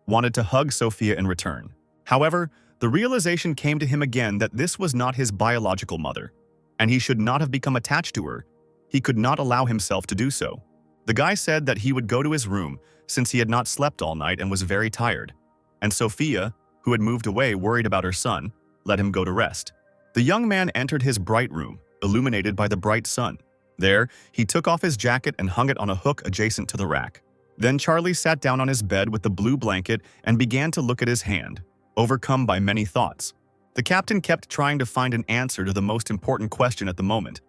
[SPEAKER 1] wanted to hug Sophia in return. However, the realization came to him again that this was not his biological mother, and he should not have become attached to her. He could not allow himself to do so. The guy said that he would go to his room since he had not slept all night and was very tired, and Sophia, who had moved away worried about her son, let him go to rest. The young man entered his bright room, illuminated by the bright sun. There, he took off his jacket and hung it on a hook adjacent to the rack. Then Charlie sat down on his bed with the blue blanket and began to look at his hand, overcome by many thoughts. The captain kept trying to find an answer to the most important question at the moment.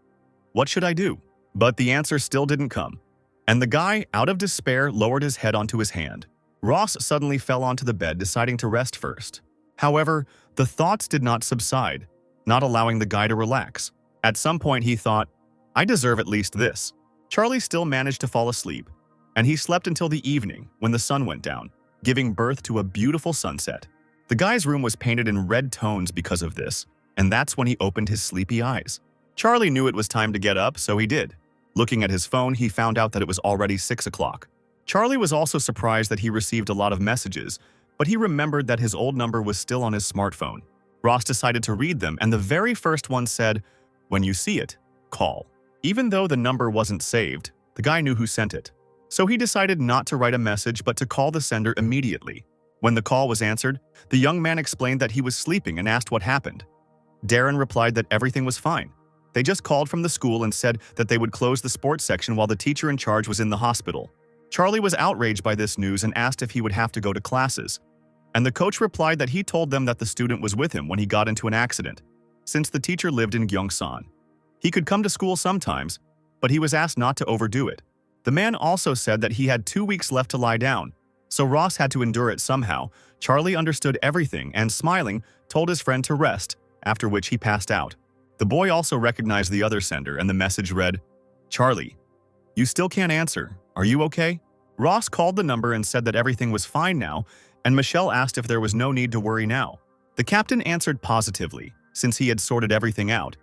[SPEAKER 1] What should I do? But the answer still didn't come. And the guy, out of despair, lowered his head onto his hand. Ross suddenly fell onto the bed, deciding to rest first. However, the thoughts did not subside, not allowing the guy to relax. At some point, he thought, "I deserve at least this." Charlie still managed to fall asleep, and he slept until the evening when the sun went down, giving birth to a beautiful sunset. The guy's room was painted in red tones because of this, and that's when he opened his sleepy eyes. Charlie knew it was time to get up, so he did. Looking at his phone, he found out that it was already 6 o'clock. Charlie was also surprised that he received a lot of messages, but he remembered that his old number was still on his smartphone. Ross decided to read them, and the very first one said, "When you see it, call." Even though the number wasn't saved, the guy knew who sent it. So he decided not to write a message but to call the sender immediately. When the call was answered, the young man explained that he was sleeping and asked what happened. Darren replied that everything was fine. They just called from the school and said that they would close the sports section while the teacher in charge was in the hospital. Charlie was outraged by this news and asked if he would have to go to classes. And the coach replied that he told them that the student was with him when he got into an accident, since the teacher lived in Gyeongsan. He could come to school sometimes, but he was asked not to overdo it. The man also said that he had 2 weeks left to lie down, so Ross had to endure it somehow. Charlie understood everything and, smiling, told his friend to rest, after which he passed out. The boy also recognized the other sender, and the message read, "Charlie, you still can't answer. Are you okay?" Ross called the number and said that everything was fine now, and Michelle asked if there was no need to worry now. The captain answered positively, since he had sorted everything out,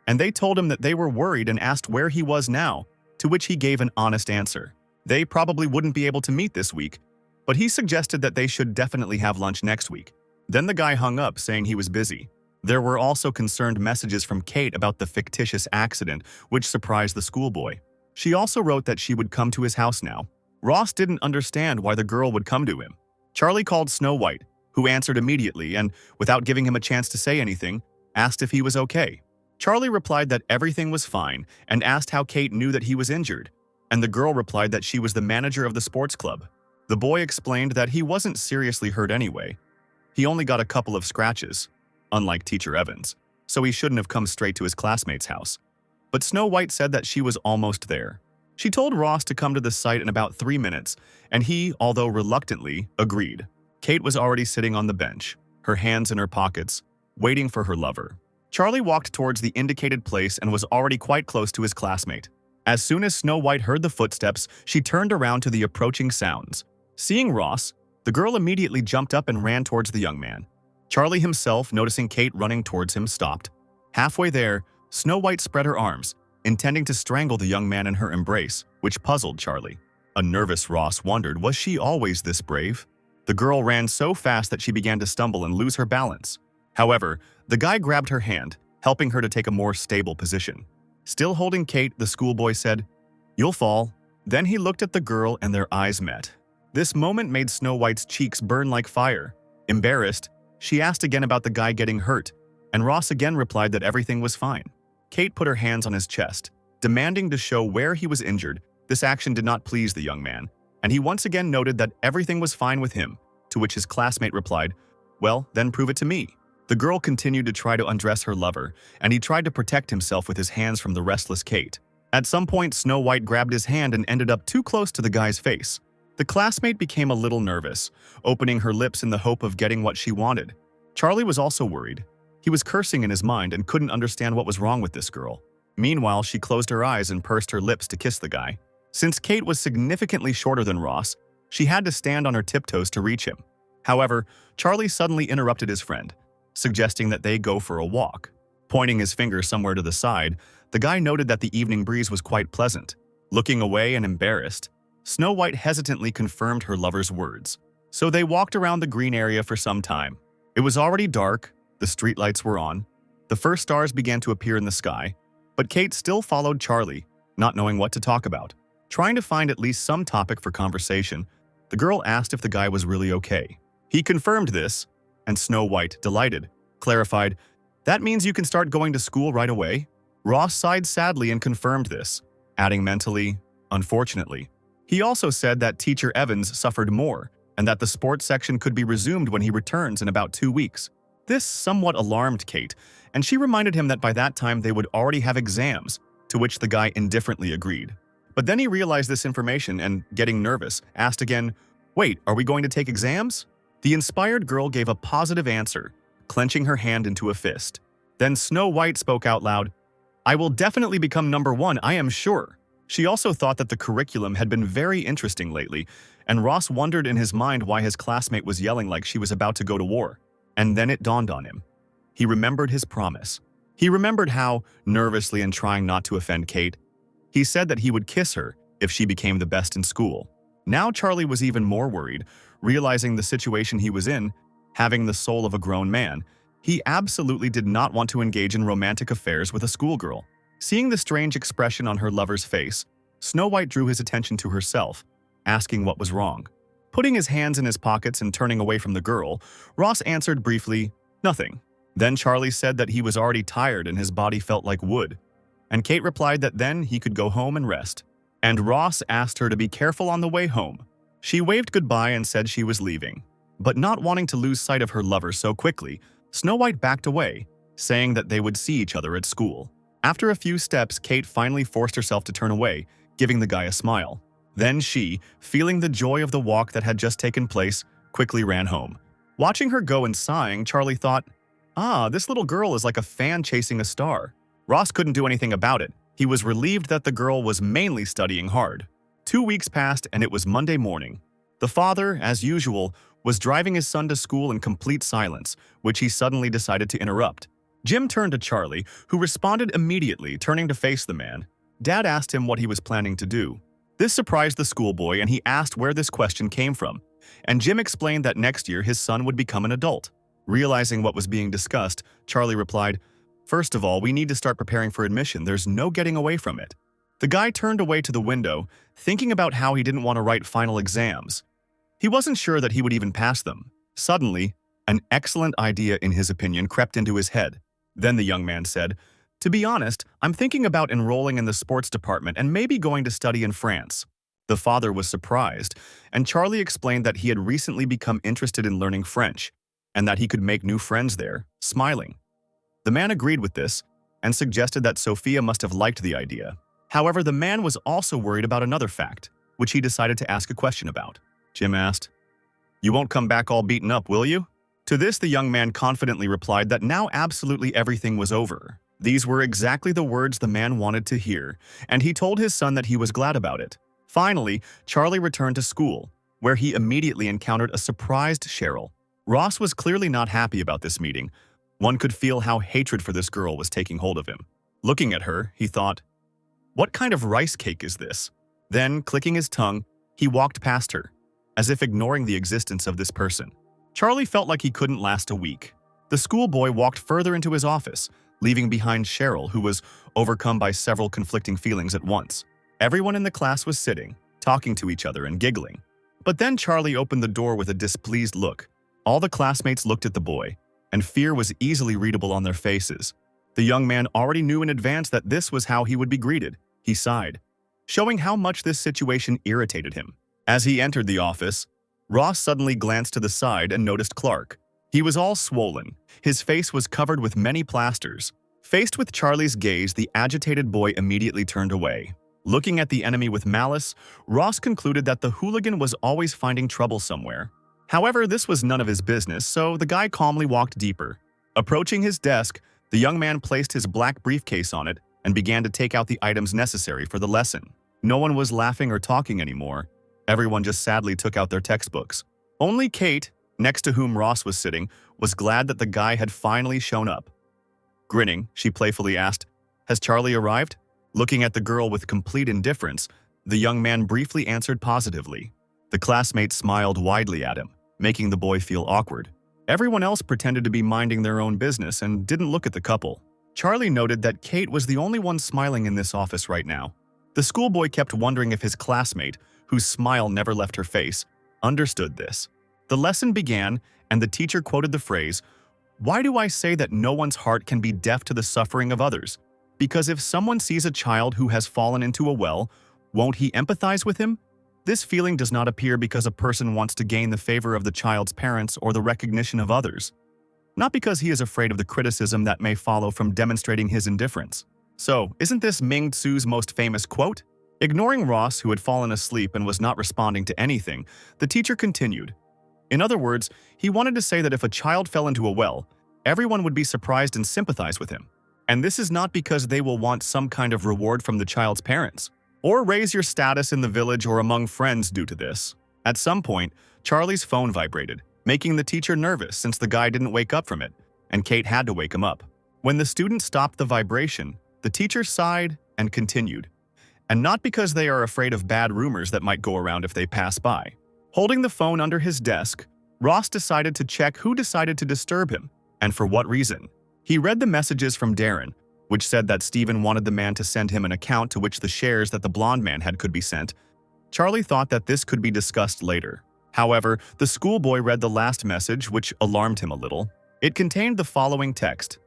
[SPEAKER 1] and they told him that they were worried and asked where he was now, to which he gave an honest answer. They probably wouldn't be able to meet this week, but he suggested that they should definitely have lunch next week. Then the guy hung up, saying he was busy. There were also concerned messages from Kate about the fictitious accident, which surprised the schoolboy. She also wrote that she would come to his house now. Ross didn't understand why the girl would come to him. Charlie called Snow White, who answered immediately and, without giving him a chance to say anything, asked if he was okay. Charlie replied that everything was fine and asked how Kate knew that he was injured, and the girl replied that she was the manager of the sports club. The boy explained that he wasn't seriously hurt anyway. He only got a couple of scratches, unlike Teacher Evans, so he shouldn't have come straight to his classmate's house. But Snow White said that she was almost there. She told Ross to come to the site in about 3 minutes, and he, although reluctantly, agreed. Kate was already sitting on the bench, her hands in her pockets, waiting for her lover. Charlie walked towards the indicated place and was already quite close to his classmate. As soon as Snow White heard the footsteps, she turned around to the approaching sounds. Seeing Ross, the girl immediately jumped up and ran towards the young man. Charlie himself, noticing Kate running towards him, stopped. Halfway there, Snow White spread her arms, intending to strangle the young man in her embrace, which puzzled Charlie. A nervous Ross wondered, was she always this brave? The girl ran so fast that she began to stumble and lose her balance. However, the guy grabbed her hand, helping her to take a more stable position. Still holding Kate, the schoolboy said, "You'll fall." Then he looked at the girl and their eyes met. This moment made Snow White's cheeks burn like fire. Embarrassed, she asked again about the guy getting hurt, and Ross again replied that everything was fine. Kate put her hands on his chest, demanding to show where he was injured. This action did not please the young man, and he once again noted that everything was fine with him, to which his classmate replied, "Well, then prove it to me." The girl continued to try to undress her lover, and he tried to protect himself with his hands from the restless Kate. At some point, Snow White grabbed his hand and ended up too close to the guy's face. The classmate became a little nervous, opening her lips in the hope of getting what she wanted. Charlie was also worried. He was cursing in his mind and couldn't understand what was wrong with this girl. Meanwhile, she closed her eyes and pursed her lips to kiss the guy. Since Kate was significantly shorter than Ross, she had to stand on her tiptoes to reach him. However, Charlie suddenly interrupted his friend, suggesting that they go for a walk. Pointing his finger somewhere to the side, the guy noted that the evening breeze was quite pleasant. Looking away and embarrassed, Snow White hesitantly confirmed her lover's words. So they walked around the green area for some time. It was already dark, the streetlights were on, the first stars began to appear in the sky, but Kate still followed Charlie, not knowing what to talk about. Trying to find at least some topic for conversation, the girl asked if the guy was really okay. He confirmed this, and Snow White, delighted, clarified, "That means you can start going to school right away?" Ross sighed sadly and confirmed this, adding mentally, "Unfortunately." He also said that Teacher Evans suffered more, and that the sports section could be resumed when he returns in about 2 weeks. This somewhat alarmed Kate, and she reminded him that by that time they would already have exams, to which the guy indifferently agreed. But then he realized this information and, getting nervous, asked again, "Wait, are we going to take exams?" The inspired girl gave a positive answer, clenching her hand into a fist. Then Snow White spoke out loud, "I will definitely become number 1, I am sure." She also thought that the curriculum had been very interesting lately, and Ross wondered in his mind why his classmate was yelling like she was about to go to war. And then it dawned on him. He remembered his promise. He remembered how, nervously and trying not to offend Kate, he said that he would kiss her if she became the best in school. Now Charlie was even more worried, realizing the situation he was in, having the soul of a grown man. He absolutely did not want to engage in romantic affairs with a schoolgirl. Seeing the strange expression on her lover's face, Snow White drew his attention to herself, asking what was wrong. Putting his hands in his pockets and turning away from the girl, Ross answered briefly, "Nothing." Then Charlie said that he was already tired and his body felt like wood. And Kate replied that then he could go home and rest. And Ross asked her to be careful on the way home. She waved goodbye and said she was leaving. But not wanting to lose sight of her lover so quickly, Snow White backed away, saying that they would see each other at school. After a few steps, Kate finally forced herself to turn away, giving the guy a smile. Then she, feeling the joy of the walk that had just taken place, quickly ran home. Watching her go and sighing, Charlie thought, "Ah, this little girl is like a fan chasing a star." Ross couldn't do anything about it. He was relieved that the girl was mainly studying hard. 2 weeks passed and it was Monday morning. The father, as usual, was driving his son to school in complete silence, which he suddenly decided to interrupt. Jim turned to Charlie, who responded immediately, turning to face the man. Dad asked him what he was planning to do. This surprised the schoolboy and he asked where this question came from. And Jim explained that next year his son would become an adult. Realizing what was being discussed, Charlie replied, "First of all, we need to start preparing for admission. There's no getting away from it." The guy turned away to the window, thinking about how he didn't want to write final exams. He wasn't sure that he would even pass them. Suddenly, an excellent idea in his opinion crept into his head. Then the young man said, "To be honest, I'm thinking about enrolling in the sports department and maybe going to study in France." The father was surprised, and Charlie explained that he had recently become interested in learning French and that he could make new friends there, smiling. The man agreed with this and suggested that Sophia must have liked the idea. However, the man was also worried about another fact, which he decided to ask a question about. Jim asked, "You won't come back all beaten up, will you?" To this, the young man confidently replied that now absolutely everything was over. These were exactly the words the man wanted to hear, and he told his son that he was glad about it. Finally, Charlie returned to school, where he immediately encountered a surprised Cheryl. Ross was clearly not happy about this meeting. One could feel how hatred for this girl was taking hold of him. Looking at her, he thought, "What kind of rice cake is this?" Then, clicking his tongue, he walked past her, as if ignoring the existence of this person. Charlie felt like he couldn't last a week. The schoolboy walked further into his office, leaving behind Cheryl, who was overcome by several conflicting feelings at once. Everyone in the class was sitting, talking to each other and giggling. But then Charlie opened the door with a displeased look. All the classmates looked at the boy, and fear was easily readable on their faces. The young man already knew in advance that this was how he would be greeted. He sighed, showing how much this situation irritated him. As he entered the office, Ross suddenly glanced to the side and noticed Clark. He was all swollen. His face was covered with many plasters. Faced with Charlie's gaze, the agitated boy immediately turned away. Looking at the enemy with malice, Ross concluded that the hooligan was always finding trouble somewhere. However, this was none of his business, so the guy calmly walked deeper. Approaching his desk, the young man placed his black briefcase on it and began to take out the items necessary for the lesson. No one was laughing or talking anymore. Everyone just sadly took out their textbooks. Only Kate, next to whom Ross was sitting, was glad that the guy had finally shown up. Grinning, she playfully asked, "Has Charlie arrived?" Looking at the girl with complete indifference, the young man briefly answered positively. The classmates smiled widely at him, making the boy feel awkward. Everyone else pretended to be minding their own business and didn't look at the couple. Charlie noted that Kate was the only one smiling in this office right now. The schoolboy kept wondering if his classmate, whose smile never left her face, understood this. The lesson began, and the teacher quoted the phrase, "Why do I say that no one's heart can be deaf to the suffering of others? Because if someone sees a child who has fallen into a well, won't he empathize with him? This feeling does not appear because a person wants to gain the favor of the child's parents or the recognition of others. Not because he is afraid of the criticism that may follow from demonstrating his indifference." So, isn't this Ming Tzu's most famous quote? Ignoring Ross, who had fallen asleep and was not responding to anything, the teacher continued. In other words, he wanted to say that if a child fell into a well, everyone would be surprised and sympathize with him. And this is not because they will want some kind of reward from the child's parents, or raise your status in the village or among friends due to this. At some point, Charlie's phone vibrated, making the teacher nervous since the guy didn't wake up from it, and Kate had to wake him up. When the student stopped the vibration, the teacher sighed and continued. And not because they are afraid of bad rumors that might go around if they pass by. Holding the phone under his desk, Ross decided to check who decided to disturb him, and for what reason. He read the messages from Darren, which said that Steven wanted the man to send him an account to which the shares that the blonde man had could be sent. Charlie thought that this could be discussed later. However, the schoolboy read the last message, which alarmed him a little. It contained the following text.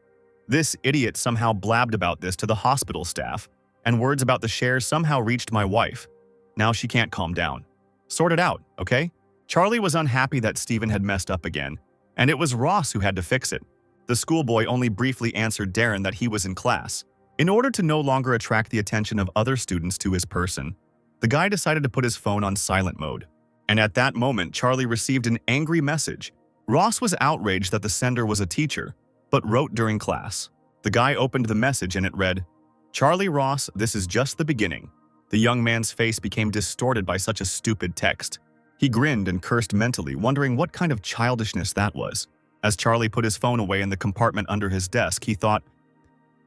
[SPEAKER 1] "This idiot somehow blabbed about this to the hospital staff, and words about the shares somehow reached my wife. Now she can't calm down. Sort it out, okay?" Charlie was unhappy that Steven had messed up again, and it was Ross who had to fix it. The schoolboy only briefly answered Darren that he was in class. In order to no longer attract the attention of other students to his person, the guy decided to put his phone on silent mode. And at that moment, Charlie received an angry message. Ross was outraged that the sender was a teacher, but wrote during class. The guy opened the message and it read, "Charlie Ross, this is just the beginning." The young man's face became distorted by such a stupid text. He grinned and cursed mentally, wondering what kind of childishness that was. As Charlie put his phone away in the compartment under his desk, he thought,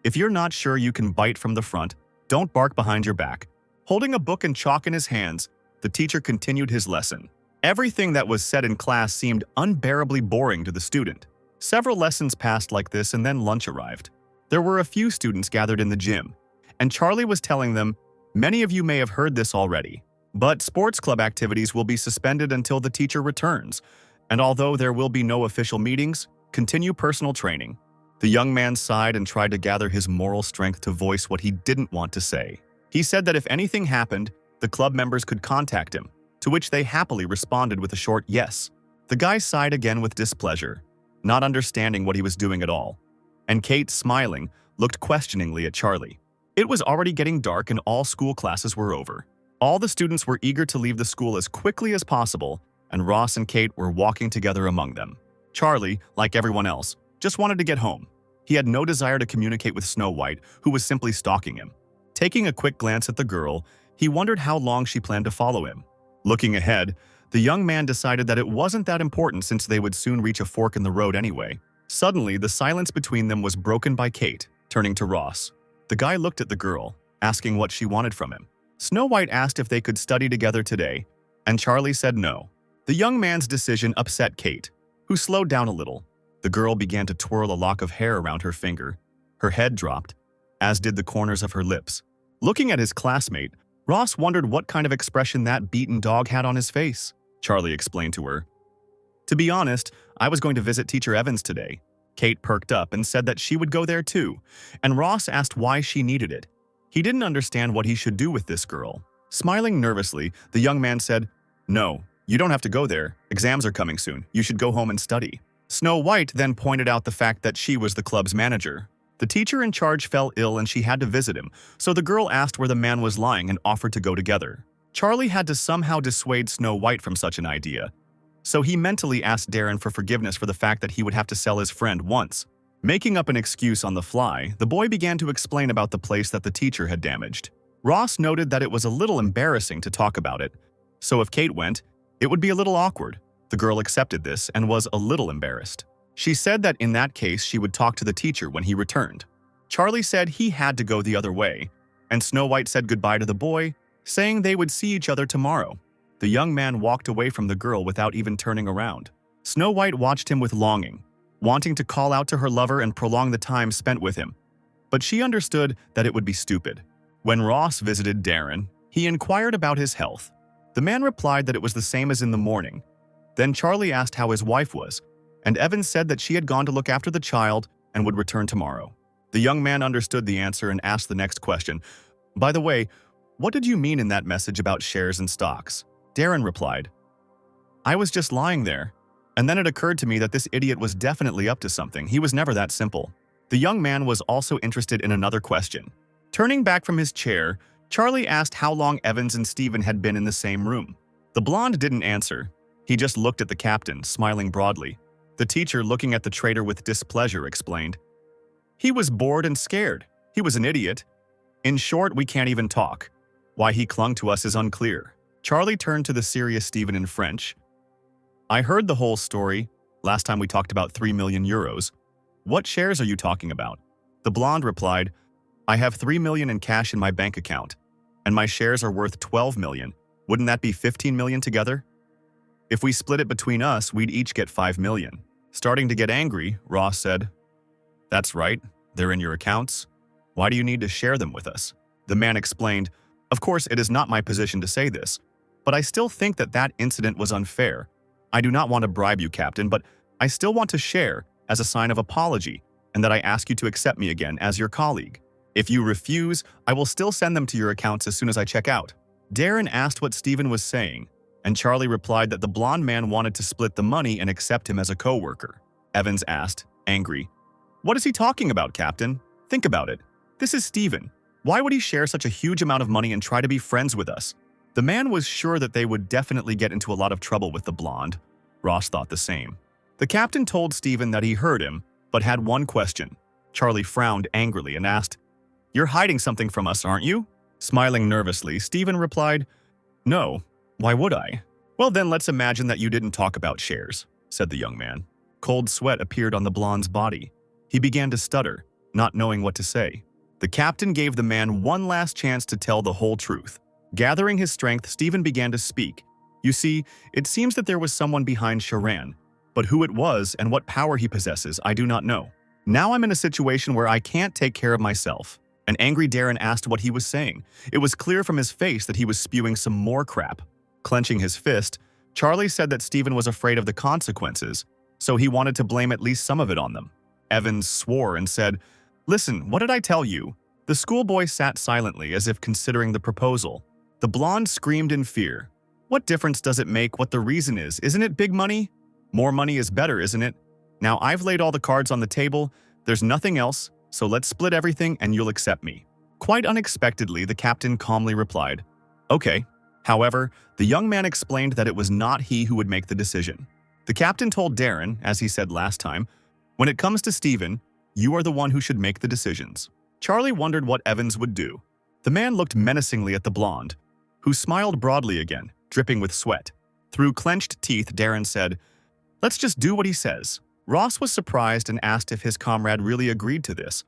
[SPEAKER 1] "If you're not sure you can bite from the front, don't bark behind your back." Holding a book and chalk in his hands, the teacher continued his lesson. Everything that was said in class seemed unbearably boring to the student. Several lessons passed like this and then lunch arrived. There were a few students gathered in the gym, and Charlie was telling them, "Many of you may have heard this already, but sports club activities will be suspended until the teacher returns, and although there will be no official meetings, continue personal training." The young man sighed and tried to gather his moral strength to voice what he didn't want to say. He said that if anything happened, the club members could contact him, to which they happily responded with a short yes. The guy sighed again with displeasure, not understanding what he was doing at all, and Kate, smiling, looked questioningly at Charlie. It was already getting dark and all school classes were over. All the students were eager to leave the school as quickly as possible, and Ross and Kate were walking together among them. Charlie, like everyone else, just wanted to get home. He had no desire to communicate with Snow White, who was simply stalking him. Taking a quick glance at the girl, he wondered how long she planned to follow him. Looking ahead, the young man decided that it wasn't that important since they would soon reach a fork in the road anyway. Suddenly, the silence between them was broken by Kate, turning to Ross. The guy looked at the girl, asking what she wanted from him. Snow White asked if they could study together today, and Charlie said no. The young man's decision upset Kate, who slowed down a little. The girl began to twirl a lock of hair around her finger. Her head dropped, as did the corners of her lips. Looking at his classmate, Ross wondered what kind of expression that beaten dog had on his face. Charlie explained to her, "To be honest, I was going to visit Teacher Evans today." Kate perked up and said that she would go there too, and Ross asked why she needed it. He didn't understand what he should do with this girl. Smiling nervously, the young man said, "No, you don't have to go there. Exams are coming soon. You should go home and study." Snow White then pointed out the fact that she was the club's manager. The teacher in charge fell ill and she had to visit him, so the girl asked where the man was lying and offered to go together. Charlie had to somehow dissuade Snow White from such an idea, so he mentally asked Darren for forgiveness for the fact that he would have to sell his friend once. Making up an excuse on the fly, the boy began to explain about the place that the teacher had damaged. Ross noted that it was a little embarrassing to talk about it, so if Kate went, it would be a little awkward. The girl accepted this and was a little embarrassed. She said that in that case she would talk to the teacher when he returned. Charlie said he had to go the other way, and Snow White said goodbye to the boy, saying they would see each other tomorrow. The young man walked away from the girl without even turning around. Snow White watched him with longing, wanting to call out to her lover and prolong the time spent with him. But she understood that it would be stupid. When Ross visited Darren, he inquired about his health. The man replied that it was the same as in the morning. Then Charlie asked how his wife was, and Evans said that she had gone to look after the child and would return tomorrow. The young man understood the answer and asked the next question. "By the way, what did you mean in that message about shares and stocks?" Darren replied, "I was just lying there, and then it occurred to me that this idiot was definitely up to something. He was never that simple." The young man was also interested in another question. Turning back from his chair, Charlie asked how long Evans and Steven had been in the same room. The blonde didn't answer. He just looked at the captain, smiling broadly. The teacher, looking at the traitor with displeasure, explained, "He was bored and scared. He was an idiot. In short, we can't even talk. Why he clung to us is unclear." Charlie turned to the serious Steven in French. "I heard the whole story. Last time we talked about 3 million euros. What shares are you talking about?" The blonde replied, "I have 3 million in cash in my bank account, and my shares are worth 12 million. Wouldn't that be 15 million together? If we split it between us, we'd each get 5 million. Starting to get angry, Ross said, "That's right. They're in your accounts. Why do you need to share them with us?" The man explained, "Of course, it is not my position to say this, but I still think that that incident was unfair. I do not want to bribe you, Captain, but I still want to share as a sign of apology and that I ask you to accept me again as your colleague. If you refuse, I will still send them to your accounts as soon as I check out." Darren asked what Steven was saying, and Charlie replied that the blonde man wanted to split the money and accept him as a co-worker. Evans asked, angry, "What is he talking about, Captain? Think about it. This is Steven. Why would he share such a huge amount of money and try to be friends with us?" The man was sure that they would definitely get into a lot of trouble with the blonde. Ross thought the same. The captain told Steven that he heard him, but had one question. Charlie frowned angrily and asked, "You're hiding something from us, aren't you?" Smiling nervously, Stephen replied, "No, why would I?" "Well then, let's imagine that you didn't talk about shares," said the young man. Cold sweat appeared on the blonde's body. He began to stutter, not knowing what to say. The captain gave the man one last chance to tell the whole truth. Gathering his strength, Stephen began to speak. "You see, it seems that there was someone behind Sharan, but who it was and what power he possesses, I do not know. Now I'm in a situation where I can't take care of myself." An angry Darren asked what he was saying. It was clear from his face that he was spewing some more crap. Clenching his fist, Charlie said that Stephen was afraid of the consequences, so he wanted to blame at least some of it on them. Evans swore and said, "Listen, what did I tell you?" The schoolboy sat silently as if considering the proposal. The blonde screamed in fear. "What difference does it make what the reason is? Isn't it big money? More money is better, isn't it? Now I've laid all the cards on the table, there's nothing else, so let's split everything and you'll accept me." Quite unexpectedly, the captain calmly replied, "Okay." However, the young man explained that it was not he who would make the decision. The captain told Darren, as he said last time, "When it comes to Stephen, you are the one who should make the decisions." Charlie wondered what Evans would do. The man looked menacingly at the blonde, who smiled broadly again, dripping with sweat. Through clenched teeth, Darren said, "Let's just do what he says." Ross was surprised and asked if his comrade really agreed to this,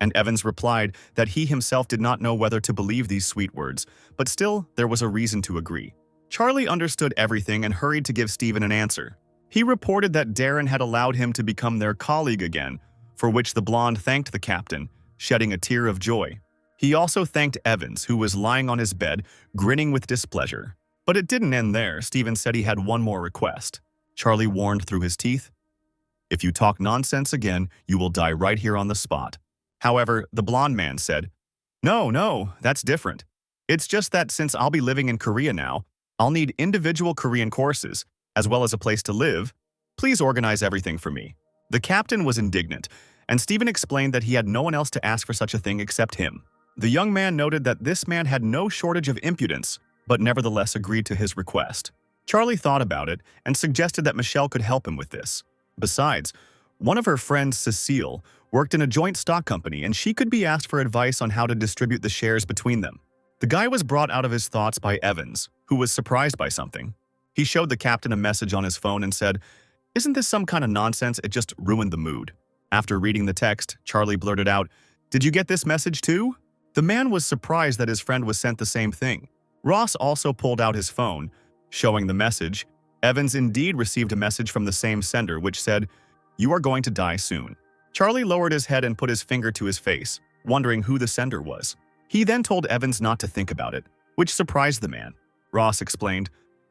[SPEAKER 1] and Evans replied that he himself did not know whether to believe these sweet words, but still there was a reason to agree. Charlie understood everything and hurried to give Stephen an answer. He reported that Darren had allowed him to become their colleague again, for which the blonde thanked the captain, shedding a tear of joy. He also thanked Evans, who was lying on his bed, grinning with displeasure. But it didn't end there. Stephen said he had one more request. Charlie warned through his teeth, "If you talk nonsense again, you will die right here on the spot." However, the blonde man said, No, that's different. It's just that since I'll be living in Korea now, I'll need individual Korean courses, as well as a place to live. Please organize everything for me." The captain was indignant, and Stephen explained that he had no one else to ask for such a thing except him. The young man noted that this man had no shortage of impudence, but nevertheless agreed to his request. Charlie thought about it and suggested that Michelle could help him with this. Besides, one of her friends, Cecile, worked in a joint stock company and she could be asked for advice on how to distribute the shares between them. The guy was brought out of his thoughts by Evans, who was surprised by something. He showed the captain a message on his phone and said, "Isn't this some kind of nonsense? It just ruined the mood." After reading the text, Charlie blurted out, "Did you get this message too?" The man was surprised that his friend was sent the same thing. Ross also pulled out his phone, showing the message. Evans indeed received a message from the same sender which said, "You are going to die soon." Charlie lowered his head and put his finger to his face, wondering who the sender was. He then told Evans not to think about it, which surprised the man. Ross explained,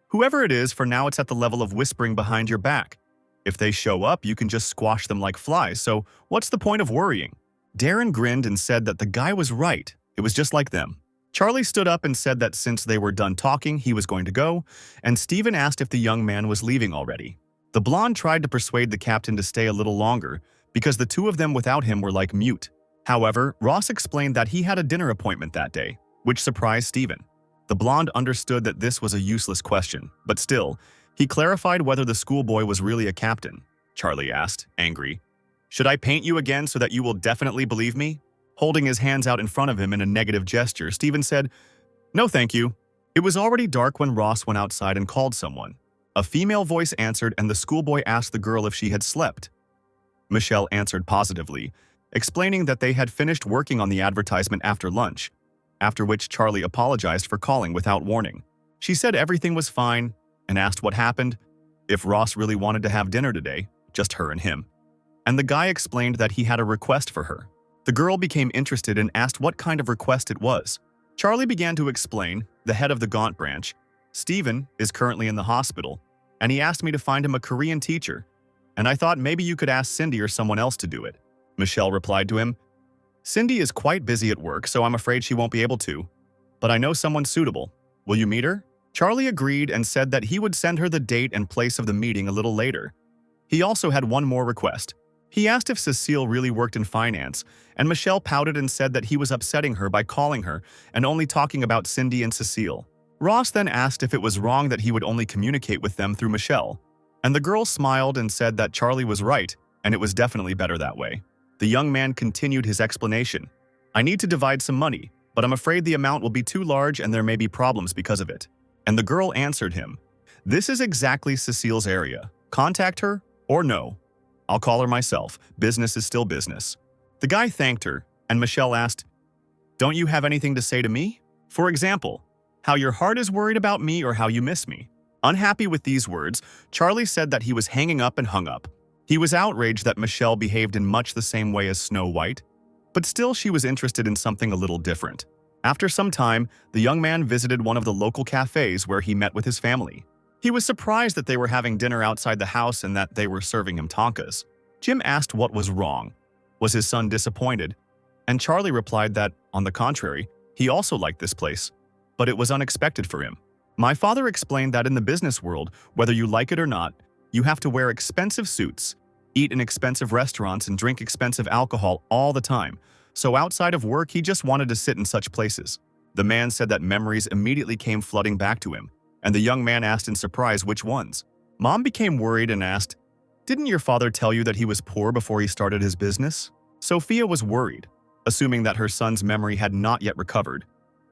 [SPEAKER 1] "Whoever it is, for now it's at the level of whispering behind your back. If they show up, you can just squash them like flies, so what's the point of worrying?" Darren grinned and said that the guy was right. It was just like them. Charlie stood up and said that since they were done talking, he was going to go, and Stephen asked if the young man was leaving already. The blonde tried to persuade the captain to stay a little longer, because the two of them without him were like mute. However, Ross explained that he had a dinner appointment that day, which surprised Stephen. The blonde understood that this was a useless question, but still, he clarified whether the schoolboy was really a captain. Charlie asked, angry, "Should I paint you again so that you will definitely believe me?" Holding his hands out in front of him in a negative gesture, Stephen said, "No thank you." It was already dark when Ross went outside and called someone. A female voice answered and the schoolboy asked the girl if she had slept. Michelle answered positively, explaining that they had finished working on the advertisement after lunch, after which Charlie apologized for calling without warning. She said everything was fine and asked what happened, if Ross really wanted to have dinner today, just her and him. And the guy explained that he had a request for her. The girl became interested and asked what kind of request it was. Charlie began to explain, the head of the Gaunt branch, "Stephen is currently in the hospital, and he asked me to find him a Korean teacher, and I thought maybe you could ask Cindy or someone else to do it." Michelle replied to him, "Cindy is quite busy at work, so I'm afraid she won't be able to. But I know someone suitable. Will you meet her?" Charlie agreed and said that he would send her the date and place of the meeting a little later. He also had one more request. He asked if Cecile really worked in finance, and Michelle pouted and said that he was upsetting her by calling her and only talking about Cindy and Cecile. Ross then asked if it was wrong that he would only communicate with them through Michelle, and the girl smiled and said that Charlie was right, and it was definitely better that way. The young man continued his explanation. I need to divide some money, but I'm afraid the amount will be too large and there may be problems because of it. And the girl answered him, this is exactly Cecile's area. Contact her or no. I'll call her myself. Business is still business. The guy thanked her, and Michelle asked, don't you have anything to say to me? For example, how your heart is worried about me or how you miss me. Unhappy with these words, Charlie said that he was hanging up and hung up. He was outraged that Michelle behaved in much the same way as Snow White, but still she was interested in something a little different. After some time, the young man visited one of the local cafes where he met with his family. He was surprised that they were having dinner outside the house and that they were serving him tonkas. Jim asked what was wrong. Was his son disappointed? And Charlie replied that, on the contrary, he also liked this place, but it was unexpected for him. My father explained that in the business world, whether you like it or not, you have to wear expensive suits, eat in expensive restaurants, and drink expensive alcohol all the time. So outside of work, he just wanted to sit in such places. The man said that memories immediately came flooding back to him, and the young man asked in surprise which ones. Mom became worried and asked, didn't your father tell you that he was poor before he started his business? Sophia was worried, assuming that her son's memory had not yet recovered,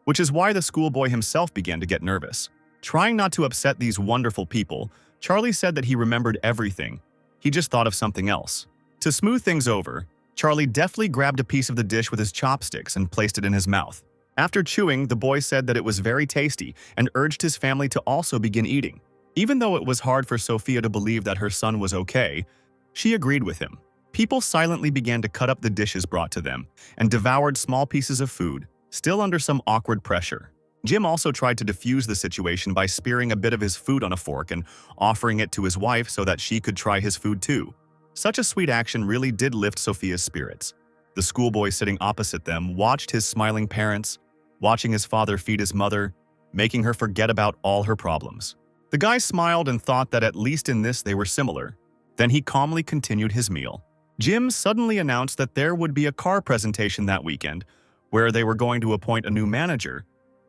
[SPEAKER 1] which is why the schoolboy himself began to get nervous. Trying not to upset these wonderful people, Charlie said that he remembered everything. He just thought of something else. To smooth things over, Charlie deftly grabbed a piece of the dish with his chopsticks and placed it in his mouth. After chewing, the boy said that it was very tasty and urged his family to also begin eating. Even though it was hard for Sophia to believe that her son was okay, she agreed with him. People silently began to cut up the dishes brought to them and devoured small pieces of food, still under some awkward pressure. Jim also tried to defuse the situation by spearing a bit of his food on a fork and offering it to his wife so that she could try his food too. Such a sweet action really did lift Sophia's spirits. The schoolboy sitting opposite them watched his smiling parents, watching his father feed his mother, making her forget about all her problems. The guy smiled and thought that at least in this they were similar. Then he calmly continued his meal. Jim suddenly announced that there would be a car presentation that weekend, where they were going to appoint a new manager,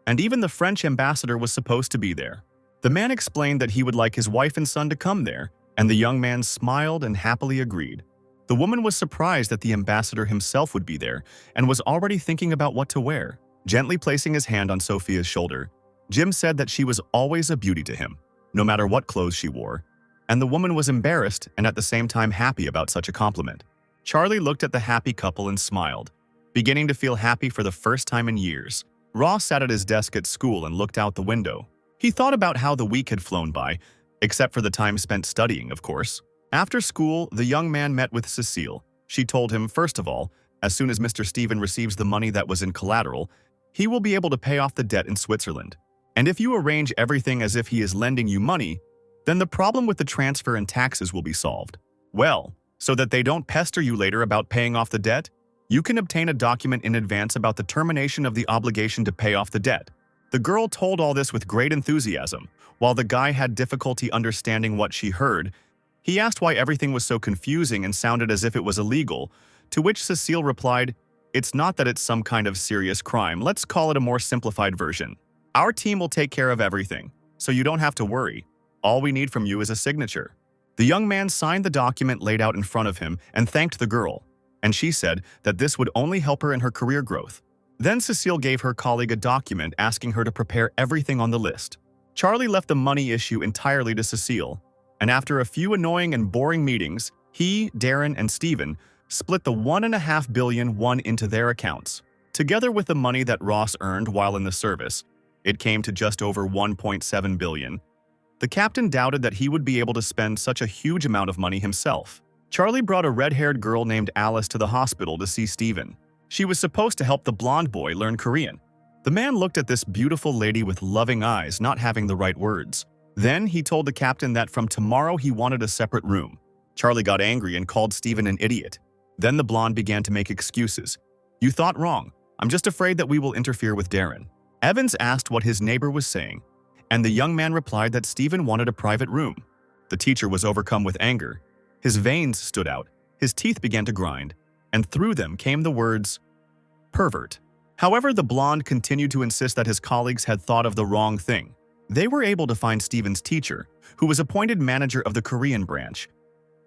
[SPEAKER 1] and even the French ambassador was supposed to be there. The man explained that he would like his wife and son to come there, and the young man smiled and happily agreed. The woman was surprised that the ambassador himself would be there and was already thinking about what to wear. Gently placing his hand on Sophia's shoulder, Jim said that she was always a beauty to him, no matter what clothes she wore, and the woman was embarrassed and at the same time happy about such a compliment. Charlie looked at the happy couple and smiled, beginning to feel happy for the first time in years. Ross sat at his desk at school and looked out the window. He thought about how the week had flown by, except for the time spent studying, of course. After school, the young man met with Cecile. She told him, first of all, as soon as Mr. Stephen receives the money that was in collateral, he will be able to pay off the debt in Switzerland. And if you arrange everything as if he is lending you money, then the problem with the transfer and taxes will be solved. Well, so that they don't pester you later about paying off the debt, you can obtain a document in advance about the termination of the obligation to pay off the debt. The girl told all this with great enthusiasm. While the guy had difficulty understanding what she heard, he asked why everything was so confusing and sounded as if it was illegal, to which Cecile replied, it's not that it's some kind of serious crime, let's call it a more simplified version. Our team will take care of everything, so you don't have to worry. All we need from you is a signature. The young man signed the document laid out in front of him and thanked the girl, and she said that this would only help her in her career growth. Then Cecile gave her colleague a document asking her to prepare everything on the list. Charlie left the money issue entirely to Cecile, and after a few annoying and boring meetings, he, Darren, and Stephen split the $1.5 billion into their accounts. Together with the money that Ross earned while in the service, it came to just over $1.7 billion. The captain doubted that he would be able to spend such a huge amount of money himself. Charlie brought a red-haired girl named Alice to the hospital to see Stephen. She was supposed to help the blonde boy learn Korean. The man looked at this beautiful lady with loving eyes, not having the right words. Then he told the captain that from tomorrow he wanted a separate room. Charlie got angry and called Stephen an idiot. Then the blonde began to make excuses. You thought wrong. I'm just afraid that we will interfere with Darren. Evans asked what his neighbor was saying, and the young man replied that Stephen wanted a private room. The teacher was overcome with anger. His veins stood out, his teeth began to grind, and through them came the words, pervert. However, the blonde continued to insist that his colleagues had thought of the wrong thing. They were able to find Stephen's teacher, who was appointed manager of the Korean branch.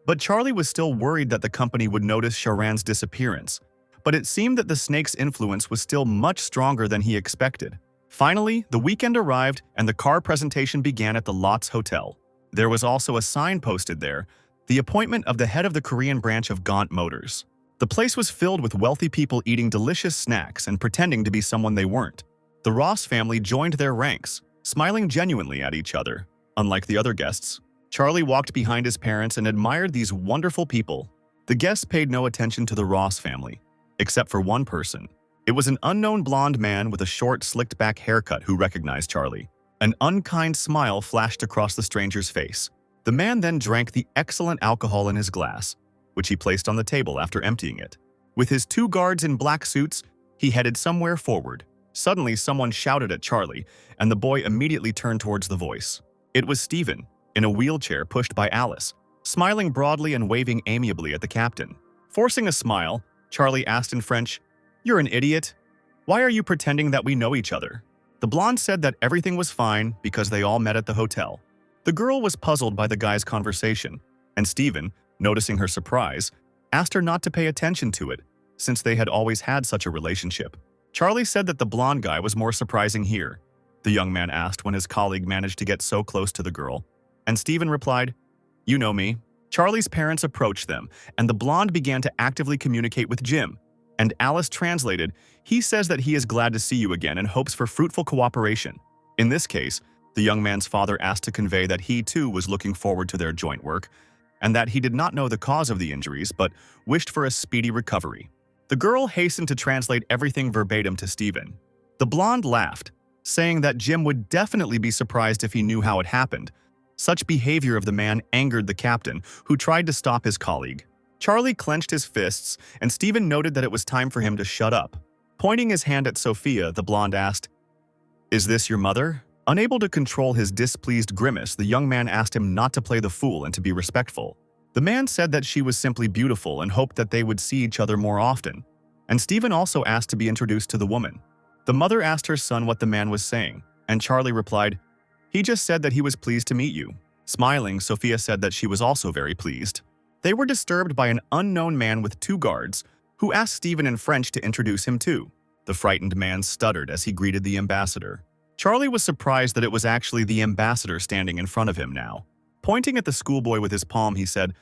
[SPEAKER 1] But Charlie was still worried that the company would notice Sharan's disappearance. But it seemed that the snake's influence was still much stronger than he expected. Finally, the weekend arrived and the car presentation began at the Lots Hotel. There was also a sign posted there, the appointment of the head of the Korean branch of Gaunt Motors. The place was filled with wealthy people eating delicious snacks and pretending to be someone they weren't. The Ross family joined their ranks, smiling genuinely at each other. Unlike the other guests, Charlie walked behind his parents and admired these wonderful people. The guests paid no attention to the Ross family, except for one person. It was an unknown blonde man with a short, slicked-back haircut who recognized Charlie. An unkind smile flashed across the stranger's face. The man then drank the excellent alcohol in his glass, which he placed on the table after emptying it. With his 2 guards in black suits, he headed somewhere forward. Suddenly, someone shouted at Charlie, and the boy immediately turned towards the voice. It was Stephen, in a wheelchair pushed by Alice, smiling broadly and waving amiably at the captain. Forcing a smile, Charlie asked in French, "You're an idiot. Why are you pretending that we know each other?" The blonde said that everything was fine because they all met at the hotel. The girl was puzzled by the guy's conversation, and Stephen, noticing her surprise, asked her not to pay attention to it, since they had always had such a relationship. Charlie said that the blonde guy was more surprising here. The young man asked when his colleague managed to get so close to the girl, and Stephen replied, "You know me." Charlie's parents approached them, and the blonde began to actively communicate with Jim. And Alice translated, "He says that he is glad to see you again and hopes for fruitful cooperation." In this case, the young man's father asked to convey that he too was looking forward to their joint work, and that he did not know the cause of the injuries but wished for a speedy recovery. The girl hastened to translate everything verbatim to Stephen. The blonde laughed, saying that Jim would definitely be surprised if he knew how it happened. Such behavior of the man angered the captain, who tried to stop his colleague. Charlie clenched his fists, and Stephen noted that it was time for him to shut up. Pointing his hand at Sophia, the blonde asked, "Is this your mother?" Unable to control his displeased grimace, the young man asked him not to play the fool and to be respectful. The man said that she was simply beautiful and hoped that they would see each other more often. And Stephen also asked to be introduced to the woman. The mother asked her son what the man was saying, and Charlie replied, "He just said that he was pleased to meet you." Smiling, Sophia said that she was also very pleased. They were disturbed by an unknown man with 2 guards, who asked Stephen in French to introduce him too. The frightened man stuttered as he greeted the ambassador. Charlie was surprised that it was actually the ambassador standing in front of him now. Pointing at the schoolboy with his palm, he said,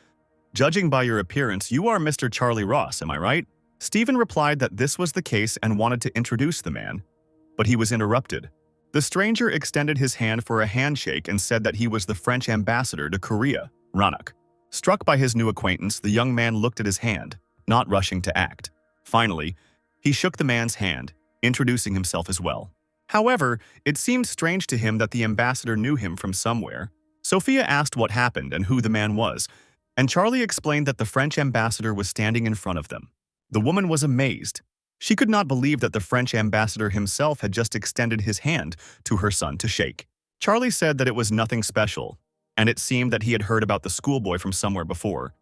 [SPEAKER 1] "Judging by your appearance, you are Mr. Charlie Ross, am I right?" Stephen replied that this was the case and wanted to introduce the man, but he was interrupted. The stranger extended his hand for a handshake and said that he was the French ambassador to Korea, Ranak. Struck by his new acquaintance, the young man looked at his hand, not rushing to act. Finally, he shook the man's hand, introducing himself as well. However, it seemed strange to him that the ambassador knew him from somewhere. Sophia asked what happened and who the man was, and Charlie explained that the French ambassador was standing in front of them. The woman was amazed. She could not believe that the French ambassador himself had just extended his hand to her son to shake. Charlie said that it was nothing special, and it seemed that he had heard about the schoolboy from somewhere before.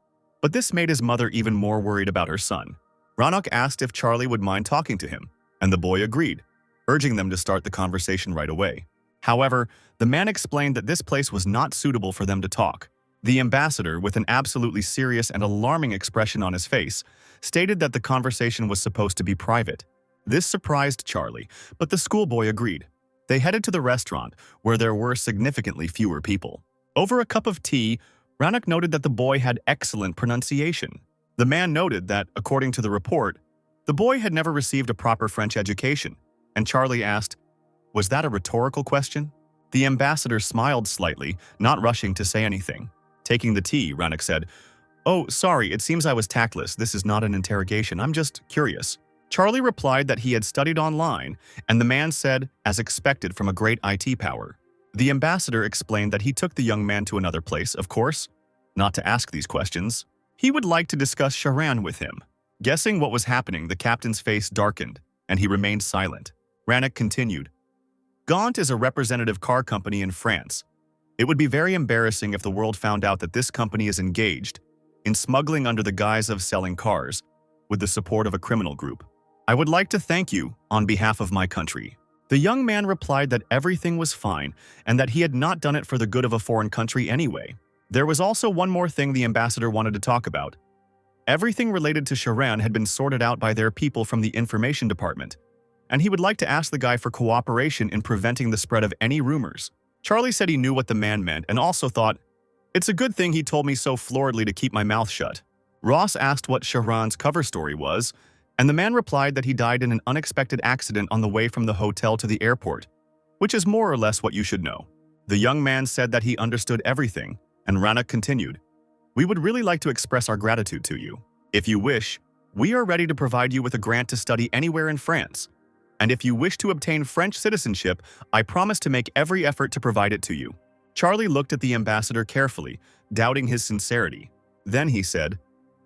[SPEAKER 1] But this made his mother even more worried about her son. Ranak asked if Charlie would mind talking to him, and the boy agreed, urging them to start the conversation right away. However, the man explained that this place was not suitable for them to talk. The ambassador, with an absolutely serious and alarming expression on his face, stated that the conversation was supposed to be private. This surprised Charlie, but the schoolboy agreed. They headed to the restaurant, where there were significantly fewer people. Over a cup of tea, Ranak noted that the boy had excellent pronunciation. The man noted that, according to the report, the boy had never received a proper French education, and Charlie asked, "Was that a rhetorical question?" The ambassador smiled slightly, not rushing to say anything. Taking the tea, Ranak said, "Oh, sorry, it seems I was tactless. This is not an interrogation. I'm just curious." Charlie replied that he had studied online, and the man said, as expected from a great IT power. The ambassador explained that he took the young man to another place, of course, not to ask these questions. He would like to discuss Sharan with him. Guessing what was happening, the captain's face darkened, and he remained silent. Ranak continued, "Gaunt is a representative car company in France. It would be very embarrassing if the world found out that this company is engaged in smuggling under the guise of selling cars with the support of a criminal group. I would like to thank you on behalf of my country." The young man replied that everything was fine and that he had not done it for the good of a foreign country anyway. There was also one more thing the ambassador wanted to talk about. Everything related to Sharan had been sorted out by their people from the information department, and he would like to ask the guy for cooperation in preventing the spread of any rumors. Charlie said he knew what the man meant and also thought, "It's a good thing he told me so floridly to keep my mouth shut." Ross asked what Sharan's cover story was, and the man replied that he died in an unexpected accident on the way from the hotel to the airport, which is more or less what you should know. The young man said that he understood everything, and Rannoch continued, "We would really like to express our gratitude to you. If you wish, we are ready to provide you with a grant to study anywhere in France. And if you wish to obtain French citizenship, I promise to make every effort to provide it to you." Charlie looked at the ambassador carefully, doubting his sincerity. Then he said,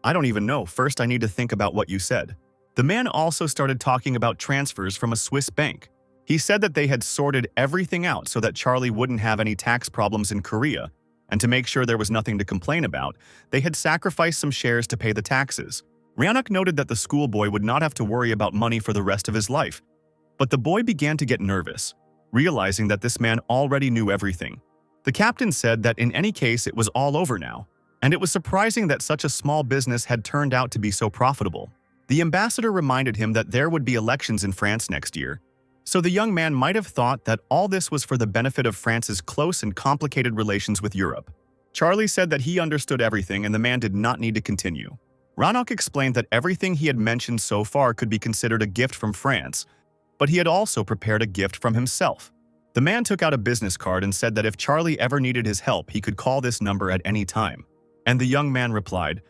[SPEAKER 1] "I don't even know. First, I need to think about what you said." The man also started talking about transfers from a Swiss bank. He said that they had sorted everything out so that Charlie wouldn't have any tax problems in Korea, and to make sure there was nothing to complain about, they had sacrificed some shares to pay the taxes. Rannoch noted that the schoolboy would not have to worry about money for the rest of his life. But the boy began to get nervous, realizing that this man already knew everything. The captain said that in any case it was all over now, and it was surprising that such a small business had turned out to be so profitable. The ambassador reminded him that there would be elections in France next year, so the young man might have thought that all this was for the benefit of France's close and complicated relations with Europe. Charlie said that he understood everything and the man did not need to continue. Rannoch explained that everything he had mentioned so far could be considered a gift from France, but he had also prepared a gift from himself. The man took out a business card and said that if Charlie ever needed his help, he could call this number at any time. And the young man replied,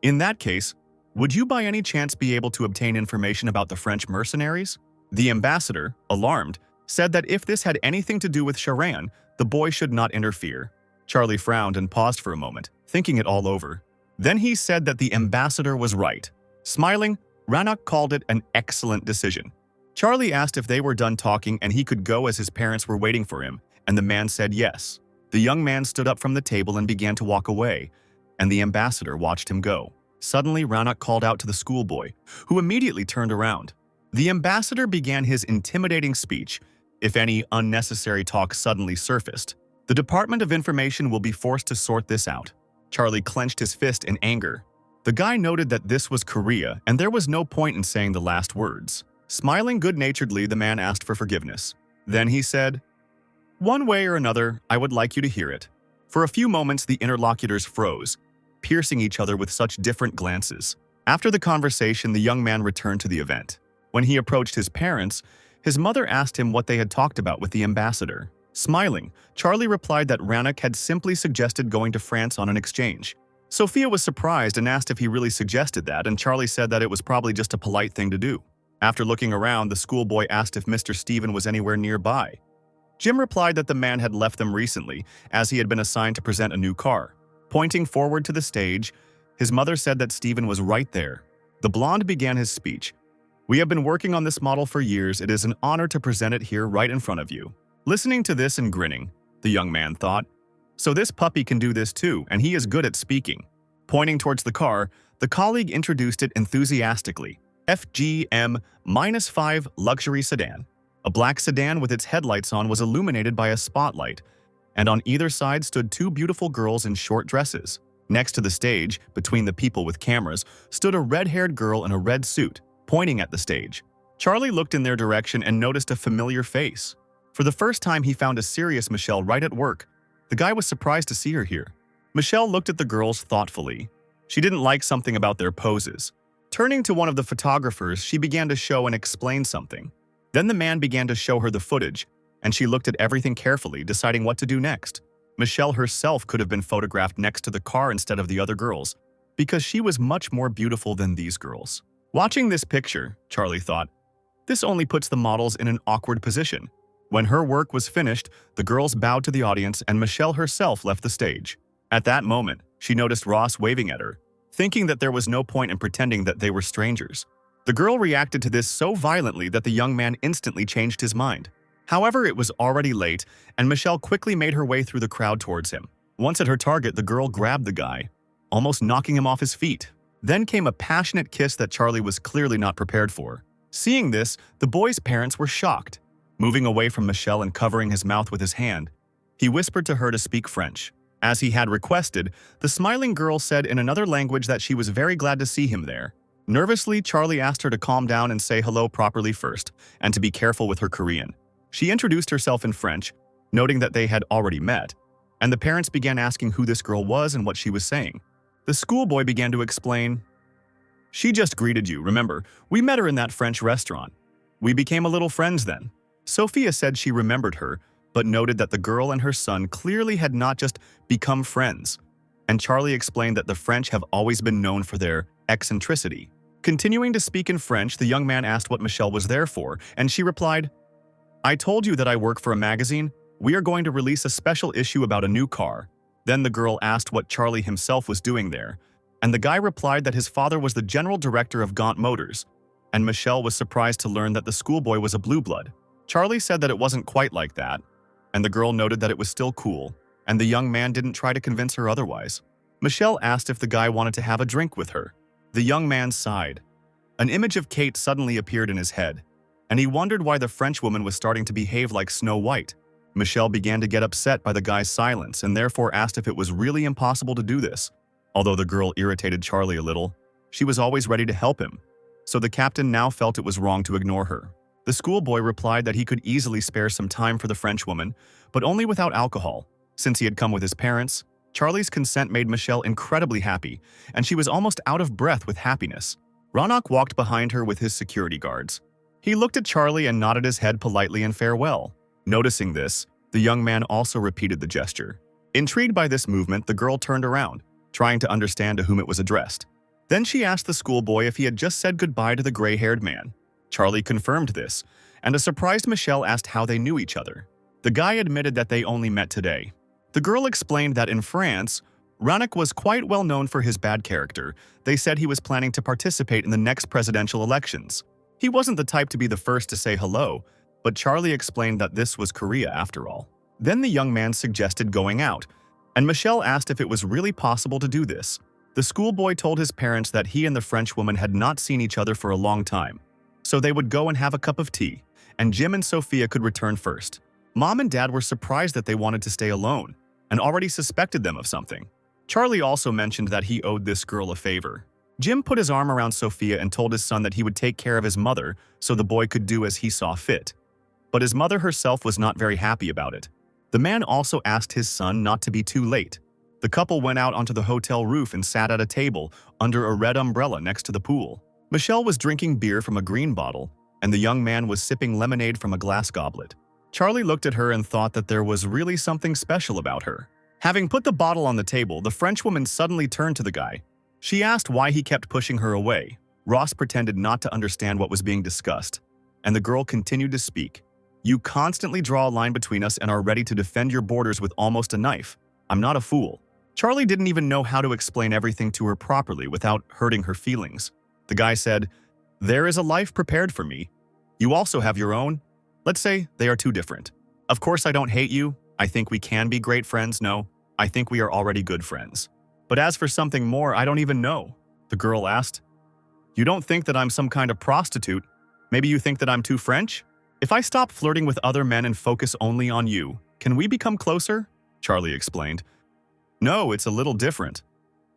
[SPEAKER 1] "In that case, would you by any chance be able to obtain information about the French mercenaries?" The ambassador, alarmed, said that if this had anything to do with Sharan, the boy should not interfere. Charlie frowned and paused for a moment, thinking it all over. Then he said that the ambassador was right. Smiling, Rannoch called it an excellent decision. Charlie asked if they were done talking and he could go as his parents were waiting for him, and the man said yes. The young man stood up from the table and began to walk away, and the ambassador watched him go. Suddenly, Rannoch called out to the schoolboy, who immediately turned around. The ambassador began his intimidating speech. If any unnecessary talk suddenly surfaced, the Department of Information will be forced to sort this out. Charlie clenched his fist in anger. The guy noted that this was Korea, and there was no point in saying the last words. Smiling good-naturedly, the man asked for forgiveness. Then he said, "One way or another, I would like you to hear it." For a few moments, the interlocutors froze, piercing each other with such different glances. After the conversation, the young man returned to the event. When he approached his parents, his mother asked him what they had talked about with the ambassador. Smiling, Charlie replied that Rannoch had simply suggested going to France on an exchange. Sophia was surprised and asked if he really suggested that, and Charlie said that it was probably just a polite thing to do. After looking around, the schoolboy asked if Mr. Stephen was anywhere nearby. Jim replied that the man had left them recently, as he had been assigned to present a new car. Pointing forward to the stage, his mother said that Stephen was right there. The blonde began his speech. "We have been working on this model for years. It is an honor to present it here right in front of you." Listening to this and grinning, the young man thought, "So this puppy can do this too, and he is good at speaking." Pointing towards the car, the colleague introduced it enthusiastically. FGM-5 luxury sedan. A black sedan with its headlights on was illuminated by a spotlight, and on either side stood two beautiful girls in short dresses. Next to the stage, between the people with cameras, stood a red-haired girl in a red suit, pointing at the stage. Charlie looked in their direction and noticed a familiar face. For the first time, he found a serious Michelle right at work. The guy was surprised to see her here. Michelle looked at the girls thoughtfully. She didn't like something about their poses. Turning to one of the photographers, she began to show and explain something. Then the man began to show her the footage, and she looked at everything carefully, deciding what to do next. Michelle herself could have been photographed next to the car instead of the other girls, because she was much more beautiful than these girls. Watching this picture, Charlie thought, this only puts the models in an awkward position. When her work was finished, the girls bowed to the audience and Michelle herself left the stage. At that moment, she noticed Ross waving at her, thinking that there was no point in pretending that they were strangers. The girl reacted to this so violently that the young man instantly changed his mind. However, it was already late, and Michelle quickly made her way through the crowd towards him. Once at her target, the girl grabbed the guy, almost knocking him off his feet. Then came a passionate kiss that Charlie was clearly not prepared for. Seeing this, the boy's parents were shocked. Moving away from Michelle and covering his mouth with his hand, he whispered to her to speak French. As he had requested, the smiling girl said in another language that she was very glad to see him there. Nervously, Charlie asked her to calm down and say hello properly first, and to be careful with her Korean. She introduced herself in French, noting that they had already met, and the parents began asking who this girl was and what she was saying. The schoolboy began to explain, "She just greeted you, remember? We met her in that French restaurant. We became a little friends then." Sophia said she remembered her, but noted that the girl and her son clearly had not just become friends. And Charlie explained that the French have always been known for their eccentricity. Continuing to speak in French, the young man asked what Michelle was there for, and she replied, "I told you that I work for a magazine. We are going to release a special issue about a new car." Then the girl asked what Charlie himself was doing there, and the guy replied that his father was the general director of Gaunt Motors, and Michelle was surprised to learn that the schoolboy was a blue blood. Charlie said that it wasn't quite like that, and the girl noted that it was still cool, and the young man didn't try to convince her otherwise. Michelle asked if the guy wanted to have a drink with her. The young man sighed. An image of Kate suddenly appeared in his head, and he wondered why the French woman was starting to behave like Snow White. Michelle began to get upset by the guy's silence and therefore asked if it was really impossible to do this. Although the girl irritated Charlie a little, she was always ready to help him, so the captain now felt it was wrong to ignore her. The schoolboy replied that he could easily spare some time for the French woman, but only without alcohol. Since he had come with his parents, Charlie's consent made Michelle incredibly happy, and she was almost out of breath with happiness. Ronak walked behind her with his security guards. He looked at Charlie and nodded his head politely in farewell. Noticing this, the young man also repeated the gesture. Intrigued by this movement, the girl turned around, trying to understand to whom it was addressed. Then she asked the schoolboy if he had just said goodbye to the gray-haired man. Charlie confirmed this, and a surprised Michelle asked how they knew each other. The guy admitted that they only met today. The girl explained that in France, Ronak was quite well known for his bad character. They said he was planning to participate in the next presidential elections. He wasn't the type to be the first to say hello, but Charlie explained that this was Korea after all. Then the young man suggested going out, and Michelle asked if it was really possible to do this. The schoolboy told his parents that he and the French woman had not seen each other for a long time, so they would go and have a cup of tea, and Jim and Sophia could return first. Mom and Dad were surprised that they wanted to stay alone, and already suspected them of something. Charlie also mentioned that he owed this girl a favor. Jim put his arm around Sophia and told his son that he would take care of his mother so the boy could do as he saw fit. But his mother herself was not very happy about it. The man also asked his son not to be too late. The couple went out onto the hotel roof and sat at a table under a red umbrella next to the pool. Michelle was drinking beer from a green bottle, and the young man was sipping lemonade from a glass goblet. Charlie looked at her and thought that there was really something special about her. Having put the bottle on the table, the Frenchwoman suddenly turned to the guy. She asked why he kept pushing her away. Ross pretended not to understand what was being discussed, and the girl continued to speak. "You constantly draw a line between us and are ready to defend your borders with almost a knife. I'm not a fool." Charlie didn't even know how to explain everything to her properly without hurting her feelings. The guy said, "There is a life prepared for me. You also have your own. Let's say they are two different. Of course I don't hate you. I think we can be great friends. No, I think we are already good friends. But as for something more, I don't even know." The girl asked, "You don't think that I'm some kind of prostitute? Maybe you think that I'm too French? If I stop flirting with other men and focus only on you, can we become closer?" Charlie explained. "No, it's a little different.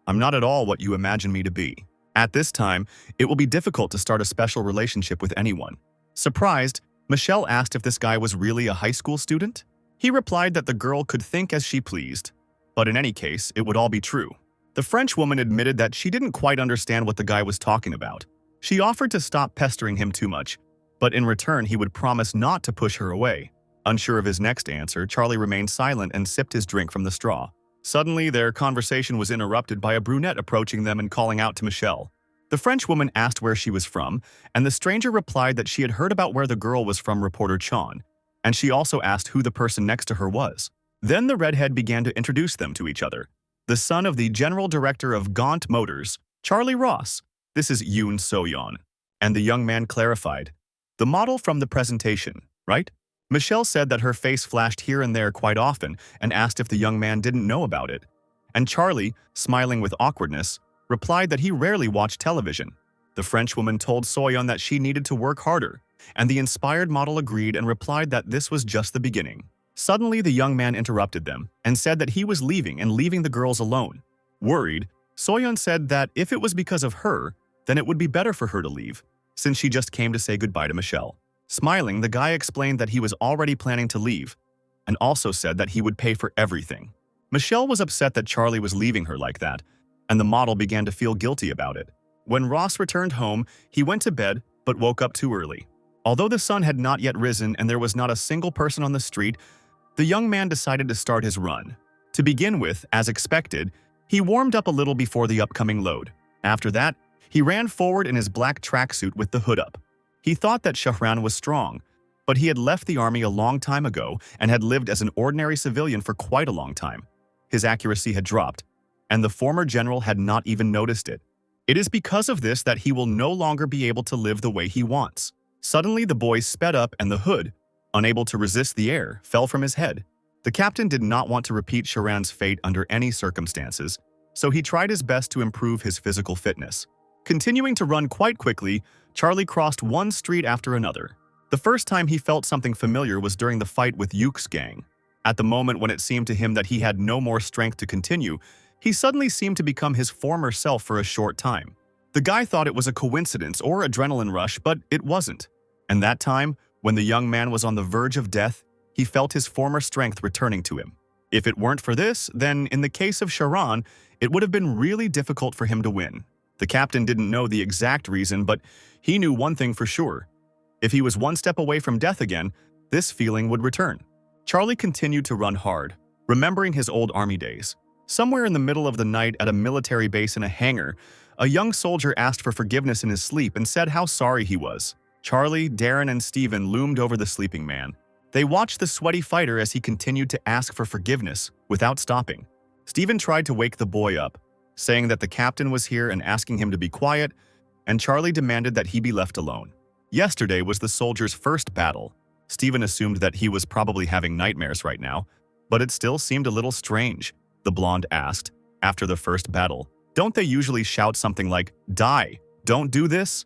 [SPEAKER 1] I'm not at all what you imagine me to be. At this time, it will be difficult to start a special relationship with anyone." Surprised, Michelle asked if this guy was really a high school student. He replied that the girl could think as she pleased, but in any case, it would all be true. The French woman admitted that she didn't quite understand what the guy was talking about. She offered to stop pestering him too much, but in return he would promise not to push her away. Unsure of his next answer, Charlie remained silent and sipped his drink from the straw. Suddenly, their conversation was interrupted by a brunette approaching them and calling out to Michelle. The French woman asked where she was from, and the stranger replied that she had heard about where the girl was from reporter Chan, and she also asked who the person next to her was. Then the redhead began to introduce them to each other. The son of the general director of Gaunt Motors, Charlie Ross. This is Yoon So-yeon. And the young man clarified, "The model from the presentation, right?" Michelle said that her face flashed here and there quite often and asked if the young man didn't know about it. And Charlie, smiling with awkwardness, replied that he rarely watched television. The Frenchwoman told So-yeon that she needed to work harder, and the inspired model agreed and replied that this was just the beginning. Suddenly, the young man interrupted them and said that he was leaving and leaving the girls alone. Worried, Soyeon said that if it was because of her, then it would be better for her to leave, since she just came to say goodbye to Michelle. Smiling, the guy explained that he was already planning to leave, and also said that he would pay for everything. Michelle was upset that Charlie was leaving her like that, and the model began to feel guilty about it. When Ross returned home, he went to bed but woke up too early. Although the sun had not yet risen and there was not a single person on the street, the young man decided to start his run. To begin with, as expected, he warmed up a little before the upcoming load. After that, he ran forward in his black tracksuit with the hood up. He thought that Shahran was strong, but he had left the army a long time ago and had lived as an ordinary civilian for quite a long time. His accuracy had dropped, and the former general had not even noticed it. It is because of this that he will no longer be able to live the way he wants. Suddenly, the boy sped up and the hood, unable to resist the air, fell from his head. The captain did not want to repeat Shahran's fate under any circumstances, so he tried his best to improve his physical fitness. Continuing to run quite quickly, Charlie crossed one street after another. The first time he felt something familiar was during the fight with Yuke's gang. At the moment when it seemed to him that he had no more strength to continue, he suddenly seemed to become his former self for a short time. The guy thought it was a coincidence or adrenaline rush, but it wasn't. And that time, when the young man was on the verge of death, he felt his former strength returning to him. If it weren't for this, then in the case of Shahran, it would have been really difficult for him to win. The captain didn't know the exact reason, but he knew one thing for sure. If he was one step away from death again, this feeling would return. Charlie continued to run hard, remembering his old army days. Somewhere in the middle of the night at a military base in a hangar, a young soldier asked for forgiveness in his sleep and said how sorry he was. Charlie, Darren, and Steven loomed over the sleeping man. They watched the sweaty fighter as he continued to ask for forgiveness without stopping. Steven tried to wake the boy up, saying that the captain was here and asking him to be quiet, and Charlie demanded that he be left alone. Yesterday was the soldier's first battle. Steven assumed that he was probably having nightmares right now, but it still seemed a little strange. The blonde asked, after the first battle, "Don't they usually shout something like, 'Die, don't do this'?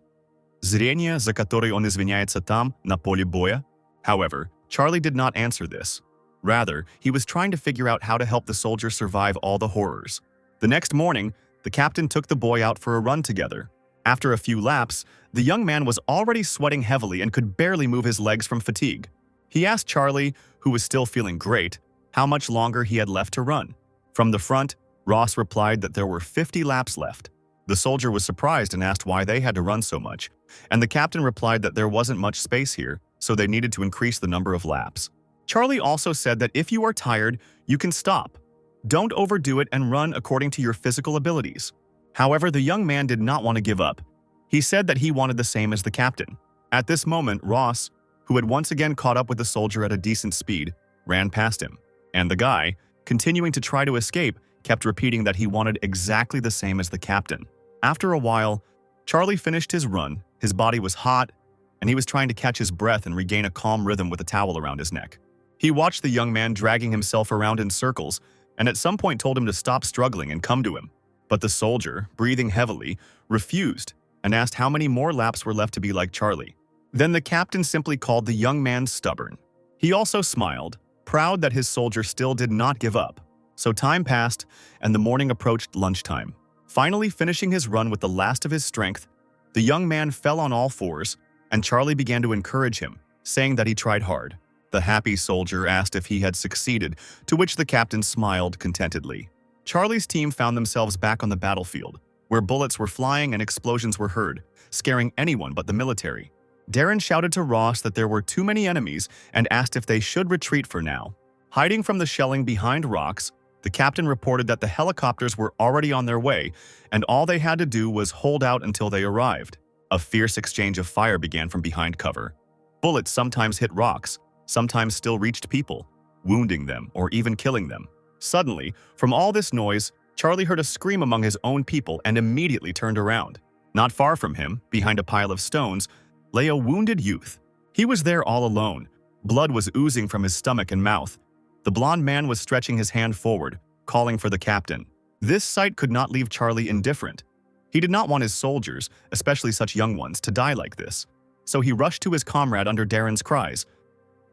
[SPEAKER 1] Зрение, за которое он извиняется там, на поле боя?" However, Charlie did not answer this. Rather, he was trying to figure out how to help the soldier survive all the horrors. The next morning, the captain took the boy out for a run together. After a few laps, the young man was already sweating heavily and could barely move his legs from fatigue. He asked Charlie, who was still feeling great, how much longer he had left to run. From the front, Ross replied that there were 50 laps left. The soldier was surprised and asked why they had to run so much, and the captain replied that there wasn't much space here, so they needed to increase the number of laps. Charlie also said that if you are tired, you can stop. Don't overdo it and run according to your physical abilities. However, the young man did not want to give up. He said that he wanted the same as the captain. At this moment, Ross, who had once again caught up with the soldier at a decent speed, ran past him, and the guy, continuing to try to escape, kept repeating that he wanted exactly the same as the captain. After a while, Charlie finished his run. His body was hot, and he was trying to catch his breath and regain a calm rhythm with a towel around his neck. He watched the young man dragging himself around in circles, and at some point told him to stop struggling and come to him. But the soldier, breathing heavily, refused and asked how many more laps were left to be like Charlie. Then the captain simply called the young man stubborn. He also smiled, proud that his soldier still did not give up. So time passed, and the morning approached lunchtime. Finally finishing his run with the last of his strength, the young man fell on all fours, and Charlie began to encourage him, saying that he tried hard. The happy soldier asked if he had succeeded, to which the captain smiled contentedly. Charlie's team found themselves back on the battlefield, where bullets were flying and explosions were heard, scaring anyone but the military. Darren shouted to Ross that there were too many enemies and asked if they should retreat for now. Hiding from the shelling behind rocks, the captain reported that the helicopters were already on their way, and all they had to do was hold out until they arrived. A fierce exchange of fire began from behind cover. Bullets sometimes hit rocks, sometimes still reached people, wounding them or even killing them. Suddenly, from all this noise, Charlie heard a scream among his own people and immediately turned around. Not far from him, behind a pile of stones, lay a wounded youth. He was there all alone. Blood was oozing from his stomach and mouth. The blond man was stretching his hand forward, calling for the captain. This sight could not leave Charlie indifferent. He did not want his soldiers, especially such young ones, to die like this. So he rushed to his comrade under Darren's cries.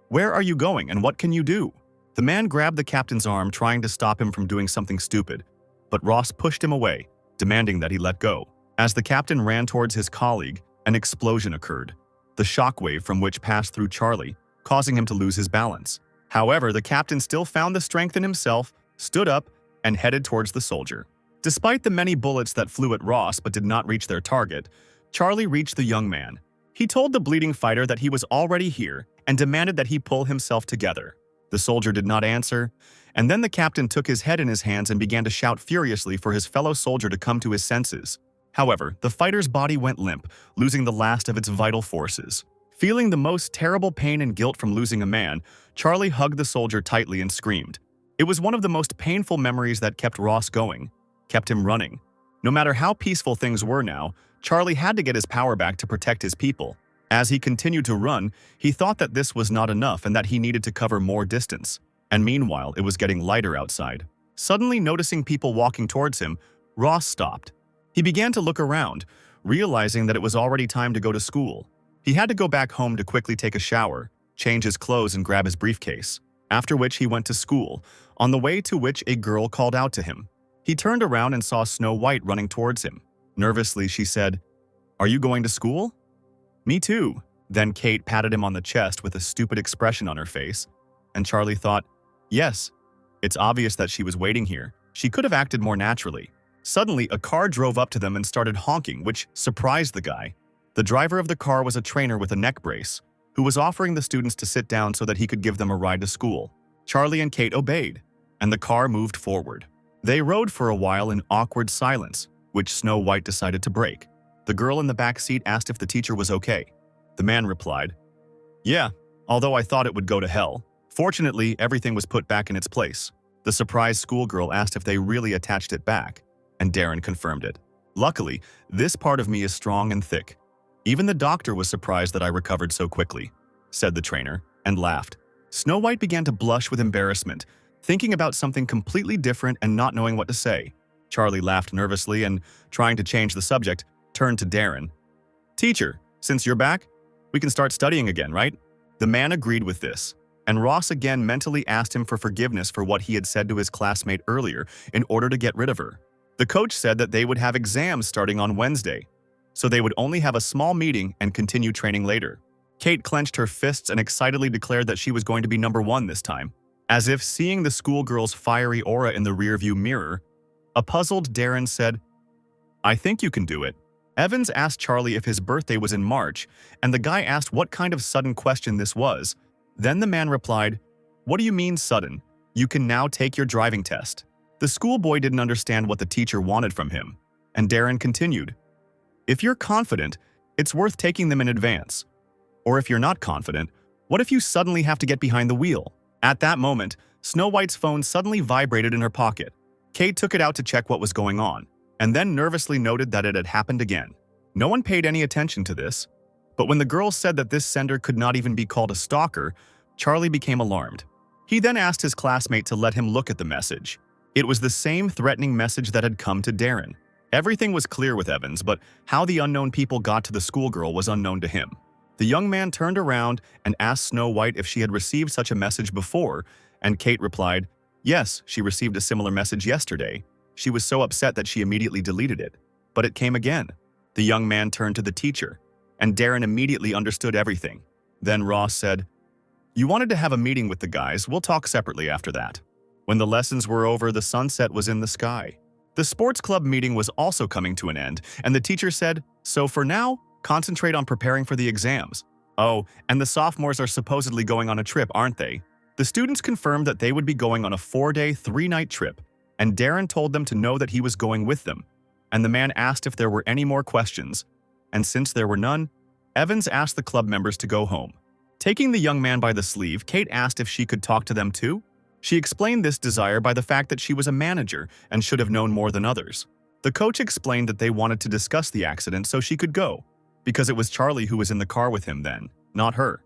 [SPEAKER 1] "Where are you going and what can you do?" The man grabbed the captain's arm, trying to stop him from doing something stupid, but Ross pushed him away, demanding that he let go. As the captain ran towards his colleague, an explosion occurred, the shockwave from which passed through Charlie, causing him to lose his balance. However, the captain still found the strength in himself, stood up, and headed towards the soldier. Despite the many bullets that flew at Ross but did not reach their target, Charlie reached the young man. He told the bleeding fighter that he was already here and demanded that he pull himself together. The soldier did not answer, and then the captain took his head in his hands and began to shout furiously for his fellow soldier to come to his senses. However, the fighter's body went limp, losing the last of its vital forces. Feeling the most terrible pain and guilt from losing a man, Charlie hugged the soldier tightly and screamed. It was one of the most painful memories that kept Ross going, kept him running. No matter how peaceful things were now, Charlie had to get his power back to protect his people. As he continued to run, he thought that this was not enough and that he needed to cover more distance. And meanwhile, it was getting lighter outside. Suddenly noticing people walking towards him, Ross stopped. He began to look around, realizing that it was already time to go to school. He had to go back home to quickly take a shower, change his clothes and grab his briefcase, after which he went to school, on the way to which a girl called out to him. He turned around and saw Snow White running towards him. Nervously, she said, "Are you going to school?" "Me too." Then Kate patted him on the chest with a stupid expression on her face, and Charlie thought, yes, it's obvious that she was waiting here. She could have acted more naturally. Suddenly, a car drove up to them and started honking, which surprised the guy. The driver of the car was a trainer with a neck brace, who was offering the students to sit down so that he could give them a ride to school. Charlie and Kate obeyed, and the car moved forward. They rode for a while in awkward silence, which Snow White decided to break. The girl in the back seat asked if the teacher was okay. The man replied, "Yeah, although I thought it would go to hell. Fortunately, everything was put back in its place." The surprised schoolgirl asked if they really attached it back, and Darren confirmed it. "Luckily, this part of me is strong and thick. Even the doctor was surprised that I recovered so quickly," said the trainer, and laughed. Snow White began to blush with embarrassment, thinking about something completely different and not knowing what to say. Charlie laughed nervously and, trying to change the subject, turned to Darren. "Teacher, since you're back, we can start studying again, right?" The man agreed with this, and Ross again mentally asked him for forgiveness for what he had said to his classmate earlier in order to get rid of her. The coach said that they would have exams starting on Wednesday, so they would only have a small meeting and continue training later. Kate clenched her fists and excitedly declared that she was going to be number one this time. As if seeing the schoolgirl's fiery aura in the rearview mirror, a puzzled Darren said, "I think you can do it." Evans asked Charlie if his birthday was in March, and the guy asked what kind of sudden question this was. Then the man replied, "What do you mean sudden? You can now take your driving test." The schoolboy didn't understand what the teacher wanted from him, and Darren continued, "If you're confident, it's worth taking them in advance. Or if you're not confident, what if you suddenly have to get behind the wheel?" At that moment, Snow White's phone suddenly vibrated in her pocket. Kate took it out to check what was going on, and then nervously noted that it had happened again. No one paid any attention to this, but when the girl said that this sender could not even be called a stalker, Charlie became alarmed. He then asked his classmate to let him look at the message. It was the same threatening message that had come to Darren. Everything was clear with Evans, but how the unknown people got to the schoolgirl was unknown to him. The young man turned around and asked Snow White if she had received such a message before, and Kate replied, "Yes, she received a similar message yesterday. She was so upset that she immediately deleted it. But it came again." The young man turned to the teacher, and Darren immediately understood everything. Then Ross said, "You wanted to have a meeting with the guys. We'll talk separately after that." When the lessons were over, the sunset was in the sky. The sports club meeting was also coming to an end, and the teacher said, "So for now, concentrate on preparing for the exams. Oh, and the sophomores are supposedly going on a trip, aren't they?" The students confirmed that they would be going on a 4-day, 3-night trip, and Darren told them to know that he was going with them. And the man asked if there were any more questions, and since there were none, Evans asked the club members to go home. Taking the young man by the sleeve, Kate asked if she could talk to them too. She explained this desire by the fact that she was a manager and should have known more than others. The coach explained that they wanted to discuss the accident so she could go, because it was Charlie who was in the car with him then, not her.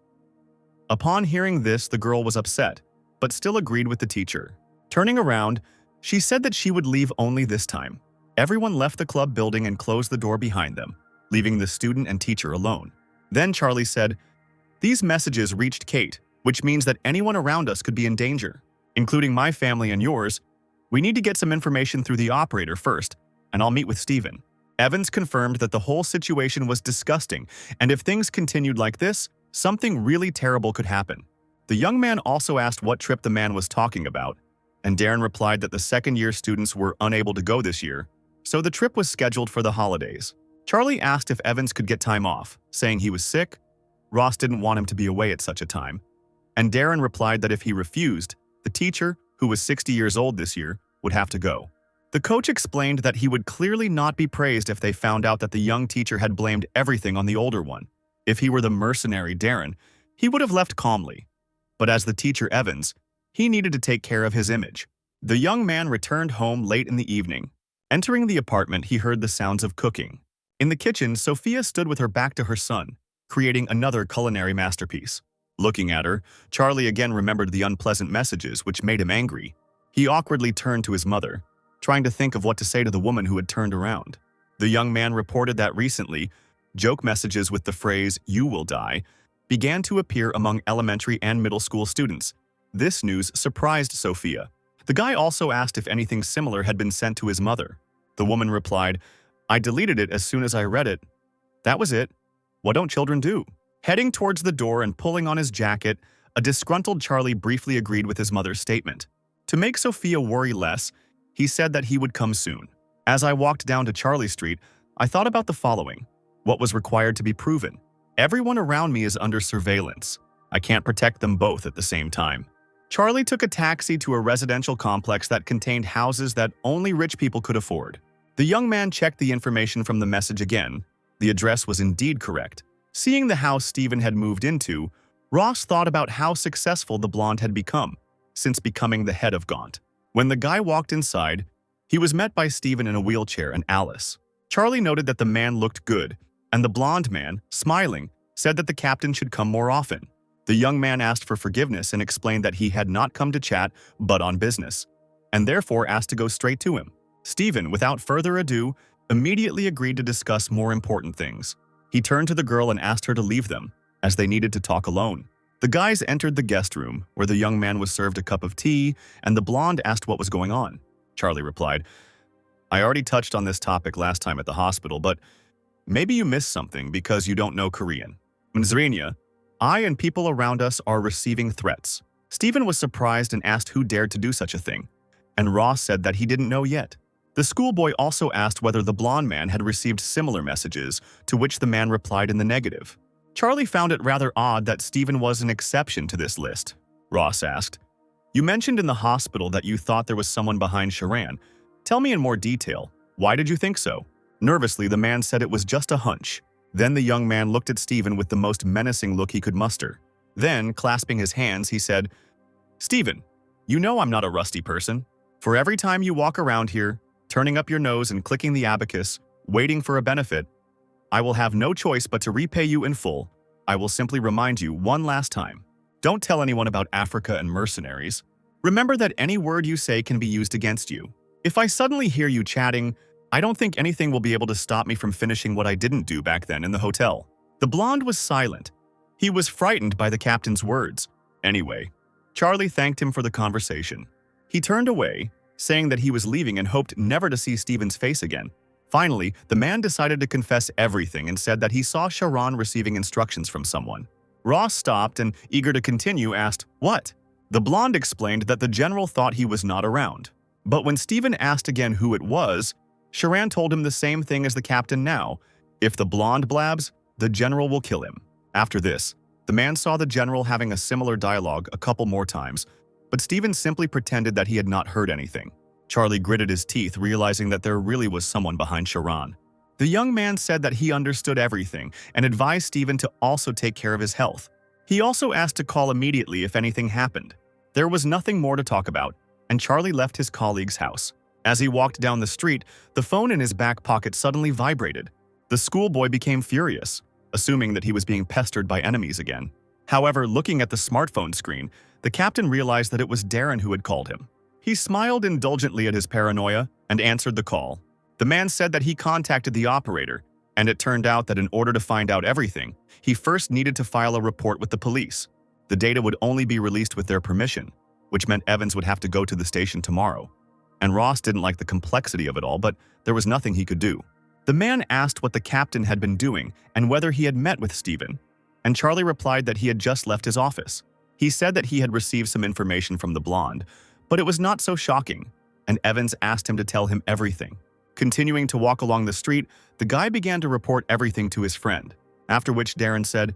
[SPEAKER 1] Upon hearing this, the girl was upset, but still agreed with the teacher. Turning around, she said that she would leave only this time. Everyone left the club building and closed the door behind them, leaving the student and teacher alone. Then Charlie said, "These messages reached Kate, which means that anyone around us could be in danger. including my family and yours. We need to get some information through the operator first, and I'll meet with Steven. Evans confirmed that the whole situation was disgusting, and if things continued like this, something really terrible could happen. The young man also asked what trip the man was talking about, and Darren replied that the second-year students were unable to go this year, so the trip was scheduled for the holidays. Charlie asked if Evans could get time off, saying he was sick. Ross didn't want him to be away at such a time, and Darren replied that if he refused, the teacher, who was 60 years old this year, would have to go. The coach explained that he would clearly not be praised if they found out that the young teacher had blamed everything on the older one. If he were the mercenary Darren, he would have left calmly. But as the teacher Evans, he needed to take care of his image. The young man returned home late in the evening. Entering the apartment, he heard the sounds of cooking. In the kitchen, Sophia stood with her back to her son, creating another culinary masterpiece. Looking at her, Charlie again remembered the unpleasant messages, which made him angry. He awkwardly turned to his mother, trying to think of what to say to the woman who had turned around. The young man reported that recently, joke messages with the phrase, "You will die," began to appear among elementary and middle school students. This news surprised Sophia. The guy also asked if anything similar had been sent to his mother. The woman replied, "I deleted it as soon as I read it. That was it. What don't children do?" Heading towards the door and pulling on his jacket, a disgruntled Charlie briefly agreed with his mother's statement. To make Sophia worry less, he said that he would come soon. As I walked down to Charlie Street, I thought about the following. What was required to be proven? Everyone around me is under surveillance. I can't protect them both at the same time. Charlie took a taxi to a residential complex that contained houses that only rich people could afford. The young man checked the information from the message again. The address was indeed correct. Seeing the house Steven had moved into, Ross thought about how successful the blonde had become since becoming the head of Gaunt. When the guy walked inside, he was met by Steven in a wheelchair and Alice. Charlie noted that the man looked good, and the blonde man, smiling, said that the captain should come more often. The young man asked for forgiveness and explained that he had not come to chat but on business, and therefore asked to go straight to him. Steven, without further ado, immediately agreed to discuss more important things. He turned to the girl and asked her to leave them, as they needed to talk alone. The guys entered the guest room, where the young man was served a cup of tea, and the blonde asked what was going on. Charlie replied, "I already touched on this topic last time at the hospital, but maybe you missed something because you don't know Korean. Mzrinya, I and people around us are receiving threats." Steven was surprised and asked who dared to do such a thing, and Ross said that he didn't know yet. The schoolboy also asked whether the blonde man had received similar messages, to which the man replied in the negative. Charlie found it rather odd that Steven was an exception to this list. Ross asked, "You mentioned in the hospital that you thought there was someone behind Sharan. Tell me in more detail. Why did you think so?" Nervously, the man said it was just a hunch. Then the young man looked at Steven with the most menacing look he could muster. Then, clasping his hands, he said, "Steven, you know I'm not a rusty person. For every time you walk around here, turning up your nose and clicking the abacus, waiting for a benefit, I will have no choice but to repay you in full. I will simply remind you one last time. Don't tell anyone about Africa and mercenaries. Remember that any word you say can be used against you. If I suddenly hear you chatting, I don't think anything will be able to stop me from finishing what I didn't do back then in the hotel." The blonde was silent. He was frightened by the captain's words. Anyway, Charlie thanked him for the conversation. He turned away, saying that he was leaving and hoped never to see Steven's face again. Finally, the man decided to confess everything and said that he saw Sharan receiving instructions from someone. Ross stopped and, eager to continue, asked, "What?" The blonde explained that the general thought he was not around. But when Steven asked again who it was, Sharan told him the same thing as the captain now. If the blonde blabs, the general will kill him. After this, the man saw the general having a similar dialogue a couple more times, but Steven simply pretended that he had not heard anything. Charlie gritted his teeth, realizing that there really was someone behind Sharan. The young man said that he understood everything and advised Steven to also take care of his health. He also asked to call immediately if anything happened. There was nothing more to talk about, and Charlie left his colleague's house. As he walked down the street, the phone in his back pocket suddenly vibrated. The schoolboy became furious, assuming that he was being pestered by enemies again. However, looking at the smartphone screen, the captain realized that it was Darren who had called him. He smiled indulgently at his paranoia and answered the call. The man said that he contacted the operator, and it turned out that in order to find out everything, he first needed to file a report with the police. The data would only be released with their permission. which meant Evans would have to go to the station tomorrow. And Ross didn't like the complexity of it all, but there was nothing he could do. The man asked what the captain had been doing and whether he had met with Stephen, and Charlie replied that he had just left his office. He said that he had received some information from the blonde, but it was not so shocking, and Evans asked him to tell him everything. Continuing to walk along the street, the guy began to report everything to his friend, after which Darren said,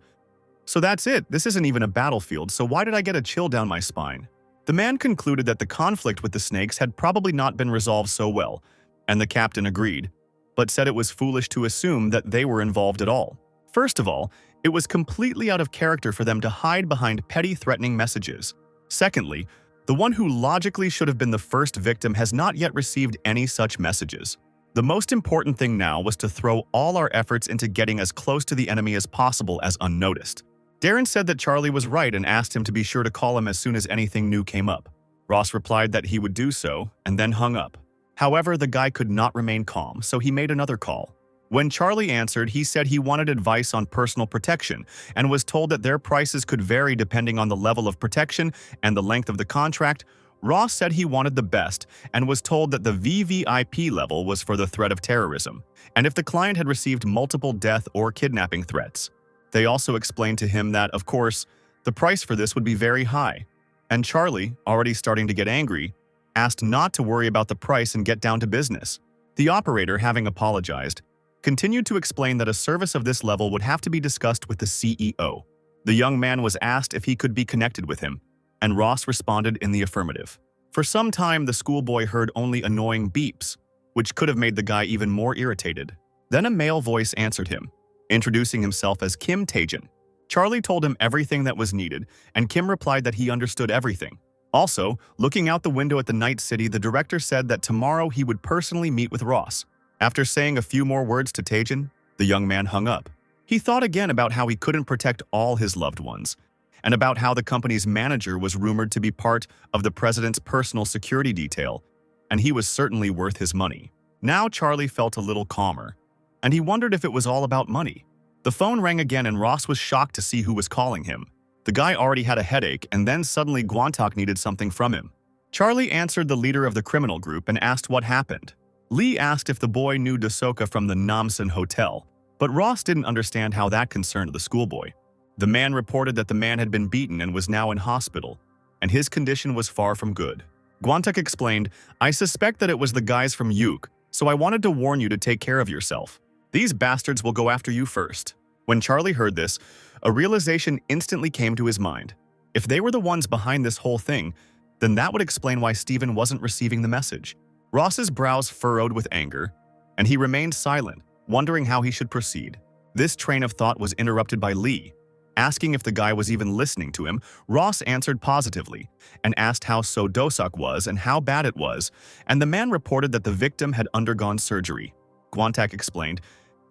[SPEAKER 1] "So that's it, this isn't even a battlefield, so why did I get a chill down my spine?" The man concluded that the conflict with the snakes had probably not been resolved so well, and the captain agreed, but said it was foolish to assume that they were involved at all. First of all, it was completely out of character for them to hide behind petty threatening messages. Secondly, the one who logically should have been the first victim has not yet received any such messages. The most important thing now was to throw all our efforts into getting as close to the enemy as possible as unnoticed. Darren said that Charlie was right and asked him to be sure to call him as soon as anything new came up. Ross replied that he would do so and then hung up. However, the guy could not remain calm, so he made another call. When Charlie answered, he said he wanted advice on personal protection and was told that their prices could vary depending on the level of protection and the length of the contract. Ross said he wanted the best and was told that the VVIP level was for the threat of terrorism, and if the client had received multiple death or kidnapping threats. They also explained to him that, of course, the price for this would be very high, and Charlie, already starting to get angry, asked not to worry about the price and get down to business. The operator, having apologized, continued to explain that a service of this level would have to be discussed with the CEO. The young man was asked if he could be connected with him, and Ross responded in the affirmative. For some time, the schoolboy heard only annoying beeps, which could have made the guy even more irritated. Then a male voice answered him, introducing himself as Kim Taejin. Charlie told him everything that was needed, and Kim replied that he understood everything. Also, looking out the window at the night city, the director said that tomorrow he would personally meet with Ross. After saying a few more words to Taejin, the young man hung up. He thought again about how he couldn't protect all his loved ones, and about how the company's manager was rumored to be part of the president's personal security detail, and he was certainly worth his money. Now Charlie felt a little calmer, and he wondered if it was all about money. The phone rang again and Ross was shocked to see who was calling him. The guy already had a headache, and then suddenly Gwantak needed something from him. Charlie answered the leader of the criminal group and asked what happened. Lee asked if the boy knew Dosoka from the Namsan Hotel, but Ross didn't understand how that concerned the schoolboy. The man reported that the man had been beaten and was now in hospital, and his condition was far from good. Gwantak explained, "I suspect that it was the guys from Yuk, so I wanted to warn you to take care of yourself. These bastards will go after you first." When Charlie heard this, a realization instantly came to his mind. If they were the ones behind this whole thing, then that would explain why Stephen wasn't receiving the message. Ross's brows furrowed with anger, and he remained silent, wondering how he should proceed. This train of thought was interrupted by Lee. Asking if the guy was even listening to him, Ross answered positively and asked how So Dosak was and how bad it was, and the man reported that the victim had undergone surgery. Gwantak explained,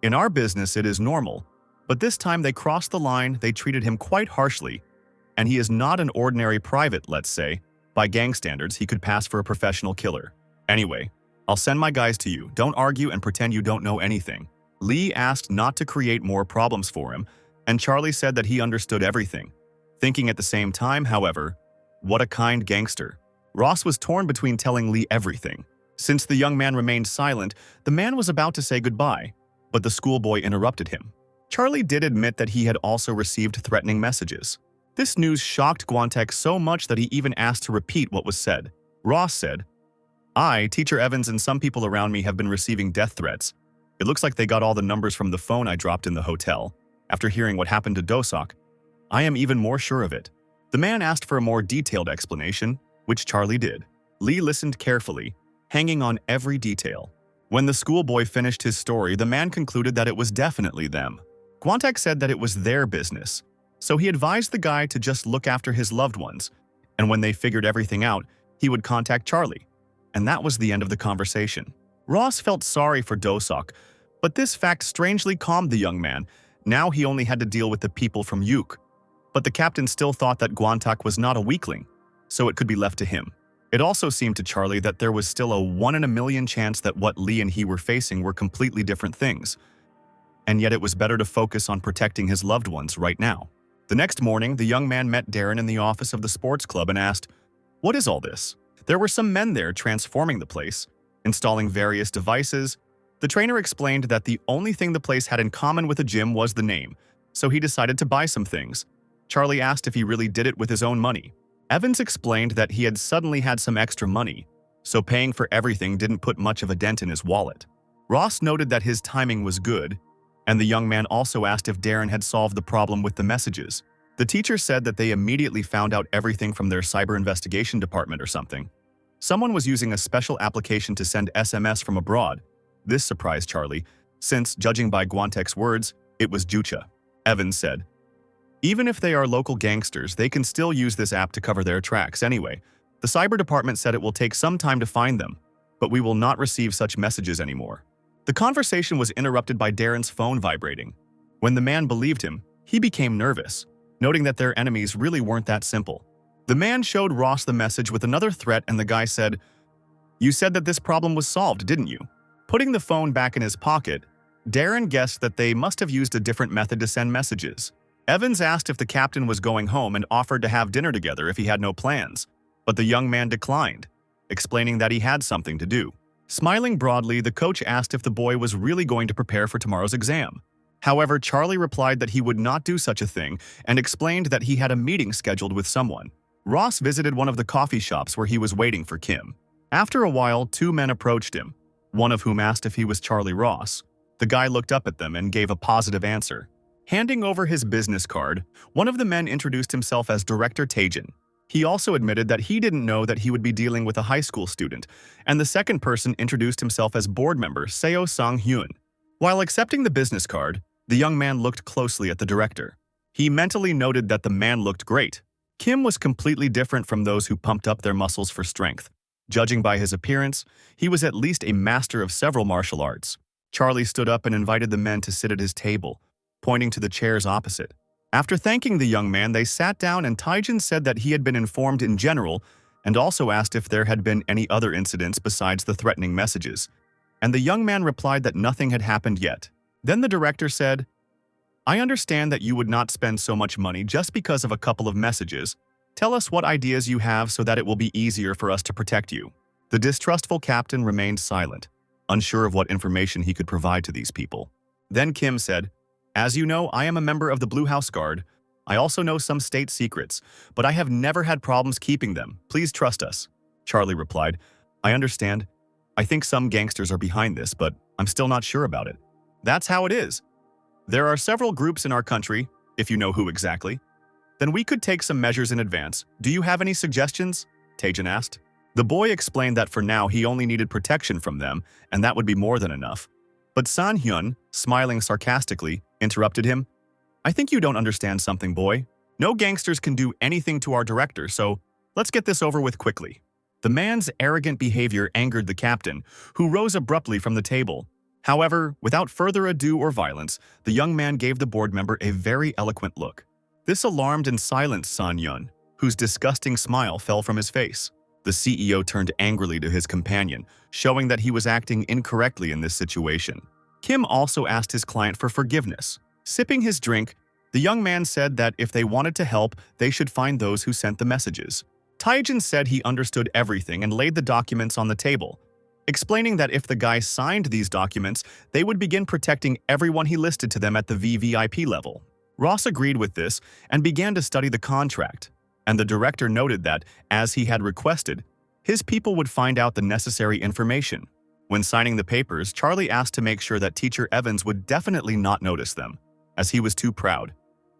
[SPEAKER 1] "In our business it is normal, but this time they crossed the line, they treated him quite harshly, and he is not an ordinary private, let's say. By gang standards, he could pass for a professional killer. Anyway, I'll send my guys to you, don't argue and pretend you don't know anything." Lee asked not to create more problems for him, and Charlie said that he understood everything. Thinking at the same time, however, what a kind gangster. Ross was torn between telling Lee everything. Since the young man remained silent, the man was about to say goodbye, but the schoolboy interrupted him. Charlie did admit that he had also received threatening messages. This news shocked Gwantak so much that he even asked to repeat what was said. Ross said, "I, Teacher Evans, and some people around me have been receiving death threats. It looks like they got all the numbers from the phone I dropped in the hotel. After hearing what happened to Dosak, I am even more sure of it." The man asked for a more detailed explanation, which Charlie did. Lee listened carefully, hanging on every detail. When the schoolboy finished his story, the man concluded that it was definitely them. Gwantak said that it was their business, so he advised the guy to just look after his loved ones, and when they figured everything out, he would contact Charlie. And that was the end of the conversation. Ross felt sorry for Dosak, but this fact strangely calmed the young man. Now he only had to deal with the people from Yuk. But the captain still thought that Gwantak was not a weakling, so it could be left to him. It also seemed to Charlie that there was still a 1 in a million chance that what Lee and he were facing were completely different things. And yet it was better to focus on protecting his loved ones right now. The next morning, the young man met Darren in the office of the sports club and asked, What is all this? There were some men there transforming the place, installing various devices. The trainer explained that the only thing the place had in common with a gym was the name, so he decided to buy some things. Charlie asked if he really did it with his own money. Evans explained that he had suddenly had some extra money, so paying for everything didn't put much of a dent in his wallet. Ross noted that his timing was good, and the young man also asked if Darren had solved the problem with the messages. The teacher said that they immediately found out everything from their cyber investigation department or something. Someone was using a special application to send SMS from abroad. This surprised Charlie, since, judging by Guantek's words, it was Jucha. Evans said, "Even if they are local gangsters, they can still use this app to cover their tracks anyway. The cyber department said it will take some time to find them, but we will not receive such messages anymore." The conversation was interrupted by Darren's phone vibrating. When the man believed him, he became nervous, noting that their enemies really weren't that simple. The man showed Ross the message with another threat, and the guy said, "You said that this problem was solved, didn't you?" Putting the phone back in his pocket, Darren guessed that they must have used a different method to send messages. Evans asked if the captain was going home and offered to have dinner together if he had no plans, but the young man declined, explaining that he had something to do. Smiling broadly, the coach asked if the boy was really going to prepare for tomorrow's exam. However, Charlie replied that he would not do such a thing and explained that he had a meeting scheduled with someone. Ross visited one of the coffee shops where he was waiting for Kim. After a while, two men approached him, one of whom asked if he was Charlie Ross. The guy looked up at them and gave a positive answer. Handing over his business card, one of the men introduced himself as Director Taejin. He also admitted that he didn't know that he would be dealing with a high school student, and the second person introduced himself as board member Seo Sang-hyun. While accepting the business card, the young man looked closely at the director. He mentally noted that the man looked great. Kim was completely different from those who pumped up their muscles for strength. Judging by his appearance, he was at least a master of several martial arts. Charlie stood up and invited the men to sit at his table, pointing to the chairs opposite. After thanking the young man, they sat down, and Taejin said that he had been informed in general and also asked if there had been any other incidents besides the threatening messages. And the young man replied that nothing had happened yet. Then the director said, "I understand that you would not spend so much money just because of a couple of messages. Tell us what ideas you have so that it will be easier for us to protect you." The distrustful captain remained silent, unsure of what information he could provide to these people. Then Kim said, "As you know, I am a member of the Blue House Guard. I also know some state secrets, but I have never had problems keeping them. Please trust us." Charlie replied, "I understand. I think some gangsters are behind this, but I'm still not sure about it. That's how it is. There are several groups in our country, if you know who exactly. Then we could take some measures in advance. Do you have any suggestions?" Taejin asked. The boy explained that for now he only needed protection from them, and that would be more than enough. But San-hyun, smiling sarcastically, interrupted him. "I think you don't understand something, boy. No gangsters can do anything to our director, so let's get this over with quickly." The man's arrogant behavior angered the captain, who rose abruptly from the table. However, without further ado or violence, the young man gave the board member a very eloquent look. This alarmed and silenced San-hyun, whose disgusting smile fell from his face. The CEO turned angrily to his companion, showing that he was acting incorrectly in this situation. Kim also asked his client for forgiveness. Sipping his drink, the young man said that if they wanted to help, they should find those who sent the messages. Taejin said he understood everything and laid the documents on the table, explaining that if the guy signed these documents, they would begin protecting everyone he listed to them at the VVIP level. Ross agreed with this and began to study the contract, and the director noted that, as he had requested, his people would find out the necessary information. When signing the papers, Charlie asked to make sure that Teacher Evans would definitely not notice them, as he was too proud,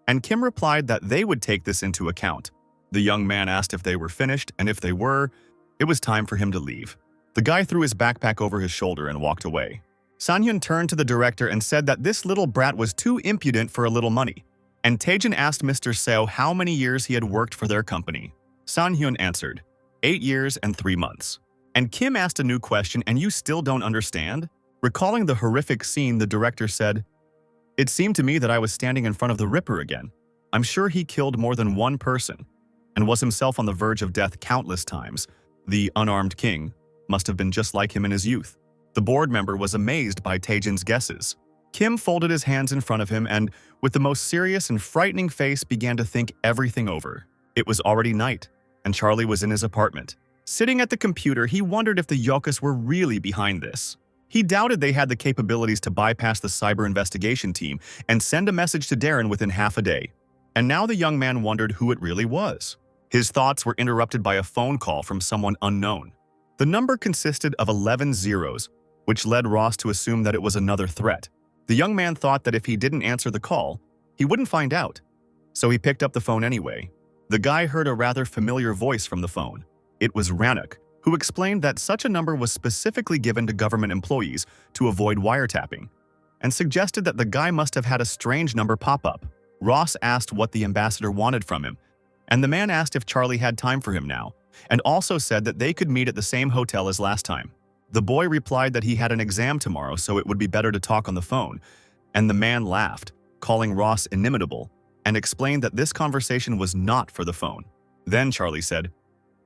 [SPEAKER 1] and Kim replied that they would take this into account. The young man asked if they were finished, and if they were, it was time for him to leave. The guy threw his backpack over his shoulder and walked away. San-hyun turned to the director and said that this little brat was too impudent for a little money, and Taejin asked Mr. Seo how many years he had worked for their company. San-hyun answered, 8 years and 3 months. And Kim asked a new question, "And you still don't understand?" Recalling the horrific scene, the director said, "It seemed to me that I was standing in front of the Ripper again. I'm sure he killed more than one person, and was himself on the verge of death countless times. The unarmed king must have been just like him in his youth." The board member was amazed by Taejin's guesses. Kim folded his hands in front of him and, with the most serious and frightening face, began to think everything over. It was already night, and Charlie was in his apartment. Sitting at the computer, he wondered if the Yokas were really behind this. He doubted they had the capabilities to bypass the cyber investigation team and send a message to Darren within half a day. And now the young man wondered who it really was. His thoughts were interrupted by a phone call from someone unknown. The number consisted of 11 zeros, which led Ross to assume that it was another threat. The young man thought that if he didn't answer the call, he wouldn't find out. So he picked up the phone anyway. The guy heard a rather familiar voice from the phone. It was Rannoch, who explained that such a number was specifically given to government employees to avoid wiretapping, and suggested that the guy must have had a strange number pop up. Ross asked what the ambassador wanted from him, and the man asked if Charlie had time for him now, and also said that they could meet at the same hotel as last time. The boy replied that he had an exam tomorrow, so it would be better to talk on the phone, and the man laughed, calling Ross inimitable, and explained that this conversation was not for the phone. Then Charlie said,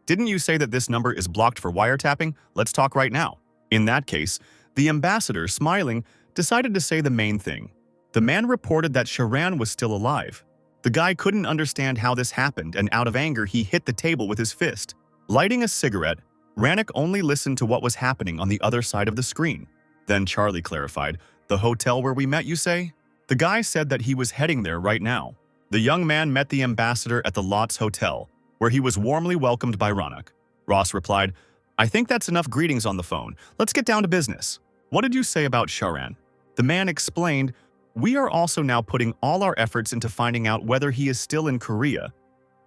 [SPEAKER 1] "Didn't you say that this number is blocked for wiretapping? Let's talk right now." In that case, the ambassador, smiling, decided to say the main thing. The man reported that Sharan was still alive. The guy couldn't understand how this happened, and out of anger, he hit the table with his fist. Lighting a cigarette, Rannoch only listened to what was happening on the other side of the screen. Then Charlie clarified, "The hotel where we met, you say?" The guy said that he was heading there right now. The young man met the ambassador at the Lots Hotel, where he was warmly welcomed by Rannoch. Ross replied, "I think that's enough greetings on the phone. Let's get down to business. What did you say about Sharan?" The man explained, "We are also now putting all our efforts into finding out whether he is still in Korea.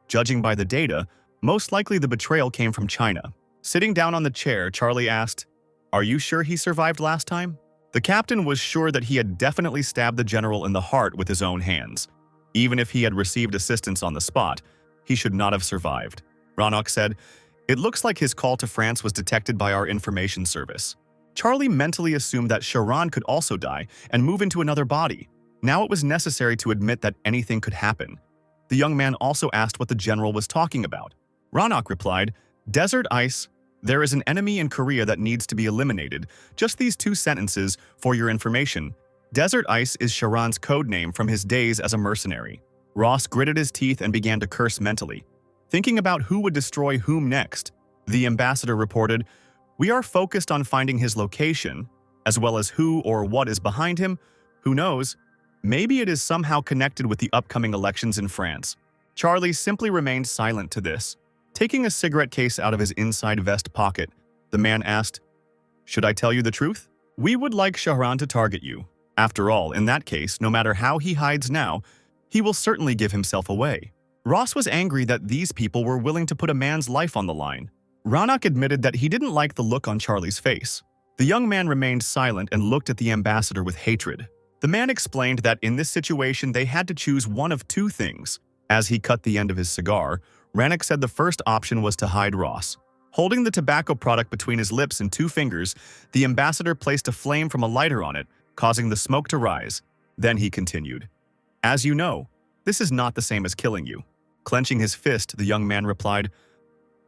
[SPEAKER 1] Judging by the data, most likely the betrayal came from China." Sitting down on the chair, Charlie asked, "Are you sure he survived last time?" The captain was sure that he had definitely stabbed the general in the heart with his own hands. Even if he had received assistance on the spot, he should not have survived. Rannoch said, "It looks like his call to France was detected by our information service." Charlie mentally assumed that Sharan could also die and move into another body. Now it was necessary to admit that anything could happen. The young man also asked what the general was talking about. Rannoch replied, "Desert ice. There is an enemy in Korea that needs to be eliminated. Just these 2 sentences for your information. Desert ice is Sharan's code name from his days as a mercenary." Ross gritted his teeth and began to curse mentally, thinking about who would destroy whom next. The ambassador reported, "We are focused on finding his location, as well as who or what is behind him. Who knows? Maybe it is somehow connected with the upcoming elections in France." Charlie simply remained silent to this. Taking a cigarette case out of his inside vest pocket, the man asked, "Should I tell you the truth? We would like Sharan to target you. After all, in that case, no matter how he hides now, he will certainly give himself away." Ross was angry that these people were willing to put a man's life on the line. Rannoch admitted that he didn't like the look on Charlie's face. The young man remained silent and looked at the ambassador with hatred. The man explained that in this situation they had to choose one of 2 things. As he cut the end of his cigar, Rannoch said the first option was to hide Ross. Holding the tobacco product between his lips and 2 fingers, the ambassador placed a flame from a lighter on it, causing the smoke to rise. Then he continued, "As you know, this is not the same as killing you." Clenching his fist, the young man replied,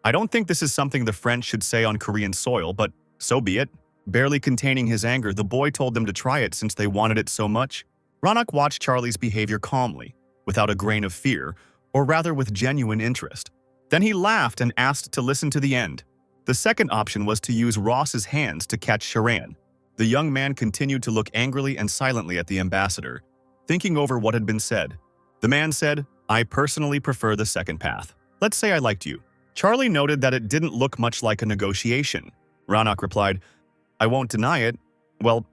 [SPEAKER 1] "I don't think this is something the French should say on Korean soil, but so be it." Barely containing his anger, the boy told them to try it since they wanted it so much. Rannoch watched Charlie's behavior calmly, without a grain of fear, or rather with genuine interest. Then he laughed and asked to listen to the end. The second option was to use Ross's hands to catch Sharan. The young man continued to look angrily and silently at the ambassador, thinking over what had been said. The man said, "I personally prefer the second path. Let's say I liked you." Charlie noted that it didn't look much like a negotiation. Rannoch replied, "I won't deny it. Well,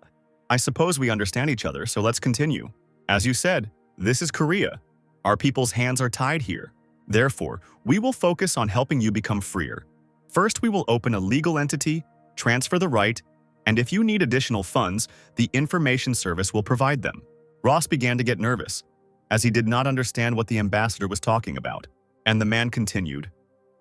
[SPEAKER 1] I suppose we understand each other, so let's continue. As you said, this is Korea. Our people's hands are tied here. Therefore, we will focus on helping you become freer. First, we will open a legal entity, transfer the right, and if you need additional funds, the information service will provide them." Ross began to get nervous, as he did not understand what the ambassador was talking about. And the man continued,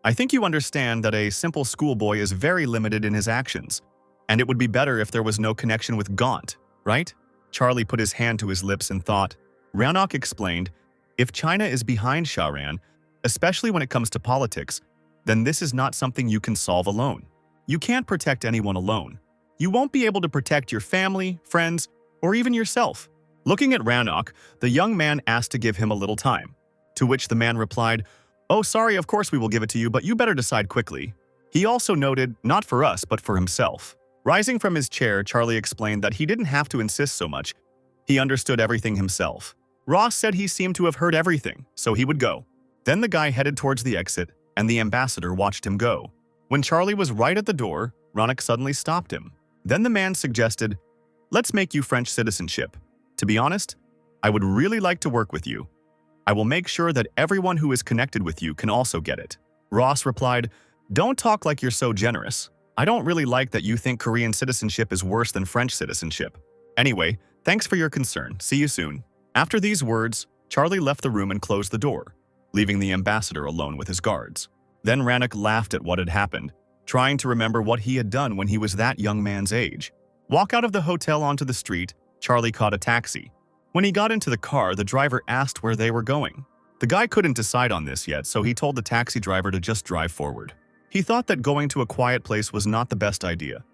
[SPEAKER 1] "I think you understand that a simple schoolboy is very limited in his actions, and it would be better if there was no connection with Gaunt, right?" Charlie put his hand to his lips and thought. Rannoch explained, "If China is behind Sharan, especially when it comes to politics, then this is not something you can solve alone. You can't protect anyone alone. You won't be able to protect your family, friends, or even yourself." Looking at Rannoch, the young man asked to give him a little time, to which the man replied, "Oh, sorry, of course we will give it to you, but you better decide quickly." He also noted, not for us, but for himself. Rising from his chair, Charlie explained that he didn't have to insist so much. He understood everything himself. Ross said he seemed to have heard everything, so he would go. Then the guy headed towards the exit, and the ambassador watched him go. When Charlie was right at the door, Ronak suddenly stopped him. Then the man suggested, "Let's make you French citizenship. To be honest, I would really like to work with you. I will make sure that everyone who is connected with you can also get it." Ross replied, "Don't talk like you're so generous. I don't really like that you think Korean citizenship is worse than French citizenship. Anyway, thanks for your concern. See you soon." After these words, Charlie left the room and closed the door, leaving the ambassador alone with his guards. Then Rannoch laughed at what had happened, trying to remember what he had done when he was that young man's age. Walk out of the hotel onto the street, Charlie caught a taxi. When he got into the car, the driver asked where they were going. The guy couldn't decide on this yet, so he told the taxi driver to just drive forward. He thought that going to a quiet place was not the best idea.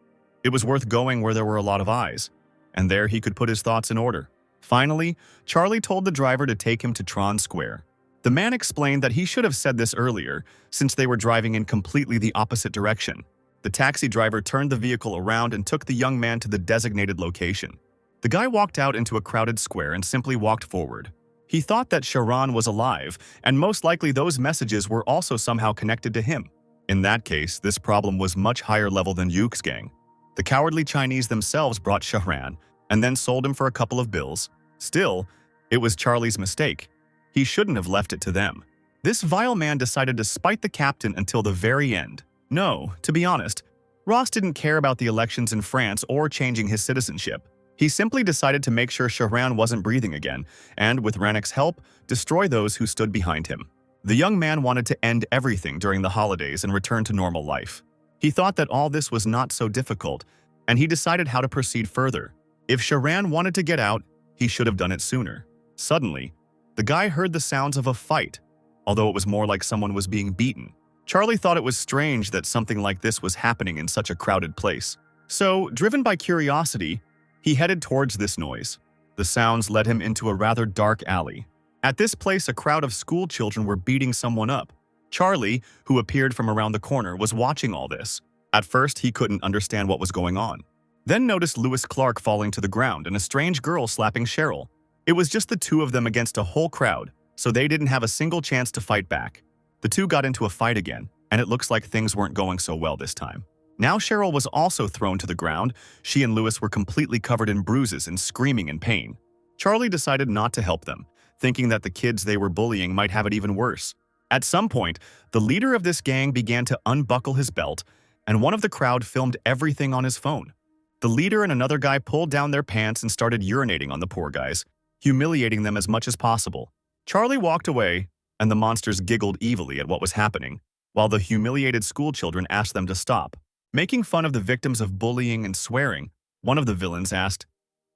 [SPEAKER 1] It was worth going where there were a lot of eyes, and there he could put his thoughts in order. Finally, Charlie told the driver to take him to Tron Square. The man explained that he should have said this earlier, since they were driving in completely the opposite direction. The taxi driver turned the vehicle around and took the young man to the designated location. The guy walked out into a crowded square and simply walked forward. He thought that Sharon was alive, and most likely those messages were also somehow connected to him. In that case, this problem was much higher level than Yuke's gang. The cowardly Chinese themselves brought Shahran, and then sold him for a couple of bills. Still, it was Charlie's mistake. He shouldn't have left it to them. This vile man decided to spite the captain until the very end. No, to be honest, Ross didn't care about the elections in France or changing his citizenship. He simply decided to make sure Shahran wasn't breathing again, and with Rannoch's help, destroy those who stood behind him. The young man wanted to end everything during the holidays and return to normal life. He thought that all this was not so difficult, and he decided how to proceed further. If Shahran wanted to get out, he should have done it sooner. Suddenly, the guy heard the sounds of a fight, although it was more like someone was being beaten. Charlie thought it was strange that something like this was happening in such a crowded place. So, driven by curiosity, he headed towards this noise. The sounds led him into a rather dark alley. At this place, a crowd of school children were beating someone up. Charlie, who appeared from around the corner, was watching all this. At first, he couldn't understand what was going on. Then noticed Lewis Clark falling to the ground and a strange girl slapping Cheryl. It was just the two of them against a whole crowd, so they didn't have a single chance to fight back. The two got into a fight again, and it looks like things weren't going so well this time. Now Cheryl was also thrown to the ground. She and Lewis were completely covered in bruises and screaming in pain. Charlie decided not to help them, thinking that the kids they were bullying might have it even worse. At some point, the leader of this gang began to unbuckle his belt, and one of the crowd filmed everything on his phone. The leader and another guy pulled down their pants and started urinating on the poor guys, humiliating them as much as possible. Charlie walked away, and the monsters giggled evilly at what was happening, while the humiliated schoolchildren asked them to stop. Making fun of the victims of bullying and swearing, one of the villains asked,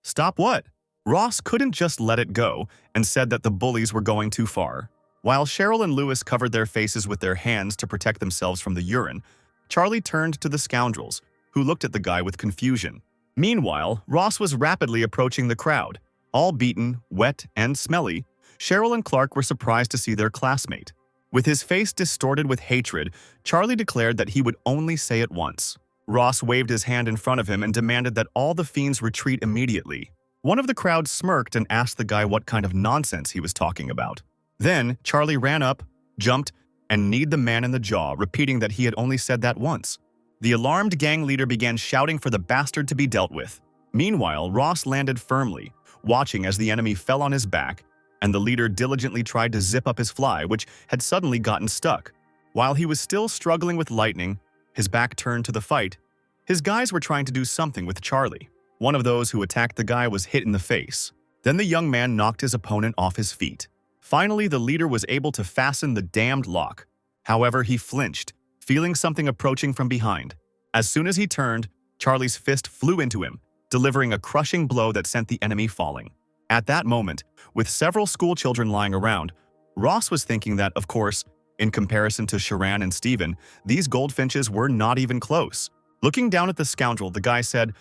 [SPEAKER 1] "Stop what?" Ross couldn't just let it go and said that the bullies were going too far. While Cheryl and Lewis covered their faces with their hands to protect themselves from the urine, Charlie turned to the scoundrels, who looked at the guy with confusion. Meanwhile, Ross was rapidly approaching the crowd. All beaten, wet, and smelly, Cheryl and Clark were surprised to see their classmate. With his face distorted with hatred, Charlie declared that he would only say it once. Ross waved his hand in front of him and demanded that all the fiends retreat immediately. One of the crowd smirked and asked the guy what kind of nonsense he was talking about. Then, Charlie ran up, jumped, and kneed the man in the jaw, repeating that he had only said that once. The alarmed gang leader began shouting for the bastard to be dealt with. Meanwhile, Ross landed firmly, watching as the enemy fell on his back, and the leader diligently tried to zip up his fly, which had suddenly gotten stuck. While he was still struggling with lightning, his back turned to the fight. His guys were trying to do something with Charlie. One of those who attacked the guy was hit in the face. Then the young man knocked his opponent off his feet. Finally, the leader was able to fasten the damned lock. However, he flinched, feeling something approaching from behind. As soon as he turned, Charlie's fist flew into him, delivering a crushing blow that sent the enemy falling. At that moment, with several schoolchildren lying around, Ross was thinking that, of course, in comparison to Sharan and Steven, these goldfinches were not even close. Looking down at the scoundrel, the guy said,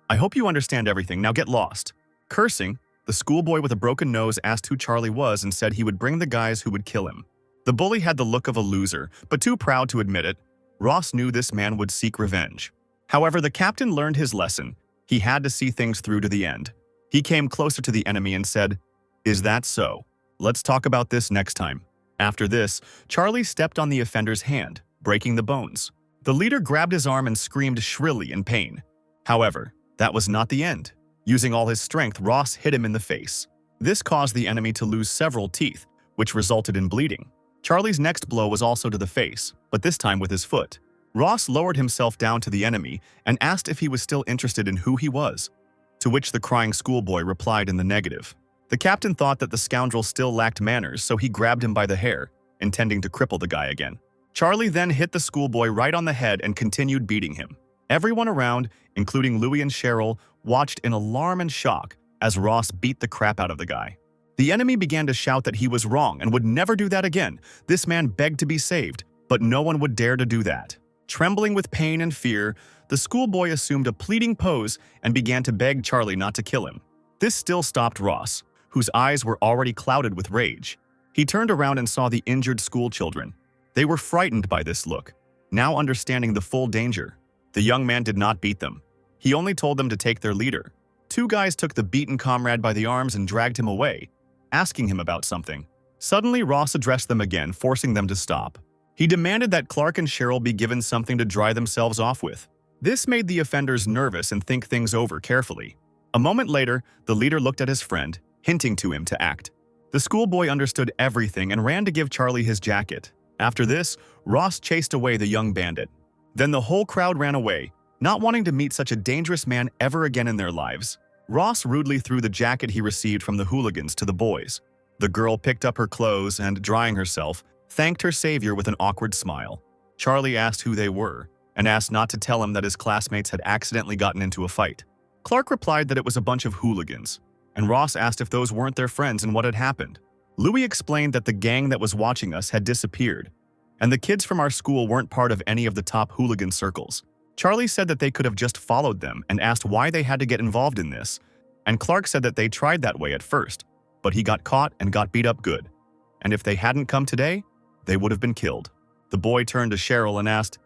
[SPEAKER 1] "I hope you understand everything, now get lost." Cursing, the schoolboy with a broken nose asked who Charlie was and said he would bring the guys who would kill him. The bully had the look of a loser, but too proud to admit it. Ross knew this man would seek revenge. However, the captain learned his lesson. He had to see things through to the end. He came closer to the enemy and said, "Is that so? Let's talk about this next time." After this, Charlie stepped on the offender's hand, breaking the bones. The leader grabbed his arm and screamed shrilly in pain. However, that was not the end. Using all his strength, Ross hit him in the face. This caused the enemy to lose several teeth, which resulted in bleeding. Charlie's next blow was also to the face, but this time with his foot. Ross lowered himself down to the enemy and asked if he was still interested in who he was, to which the crying schoolboy replied in the negative. The captain thought that the scoundrel still lacked manners, so he grabbed him by the hair, intending to cripple the guy again. Charlie then hit the schoolboy right on the head and continued beating him. Everyone around, including Louis and Cheryl, watched in alarm and shock as Ross beat the crap out of the guy. The enemy began to shout that he was wrong and would never do that again. This man begged to be saved, but no one would dare to do that. Trembling with pain and fear, the schoolboy assumed a pleading pose and began to beg Charlie not to kill him. This still stopped Ross, whose eyes were already clouded with rage. He turned around and saw the injured schoolchildren. They were frightened by this look, now understanding the full danger. The young man did not beat them. He only told them to take their leader. Two guys took the beaten comrade by the arms and dragged him away, asking him about something. Suddenly, Ross addressed them again, forcing them to stop. He demanded that Clark and Cheryl be given something to dry themselves off with. This made the offenders nervous and think things over carefully. A moment later, the leader looked at his friend, hinting to him to act. The schoolboy understood everything and ran to give Charlie his jacket. After this, Ross chased away the young bandit. Then the whole crowd ran away, not wanting to meet such a dangerous man ever again in their lives. Ross rudely threw the jacket he received from the hooligans to the boys. The girl picked up her clothes and, drying herself, thanked her savior with an awkward smile. Charlie asked who they were, and asked not to tell him that his classmates had accidentally gotten into a fight. Clark replied that it was a bunch of hooligans, and Ross asked if those weren't their friends and what had happened. Louis explained that the gang that was watching us had disappeared, and the kids from our school weren't part of any of the top hooligan circles. Charlie said that they could have just followed them and asked why they had to get involved in this, and Clark said that they tried that way at first, but he got caught and got beat up good, and if they hadn't come today, they would have been killed. The boy turned to Cheryl and asked,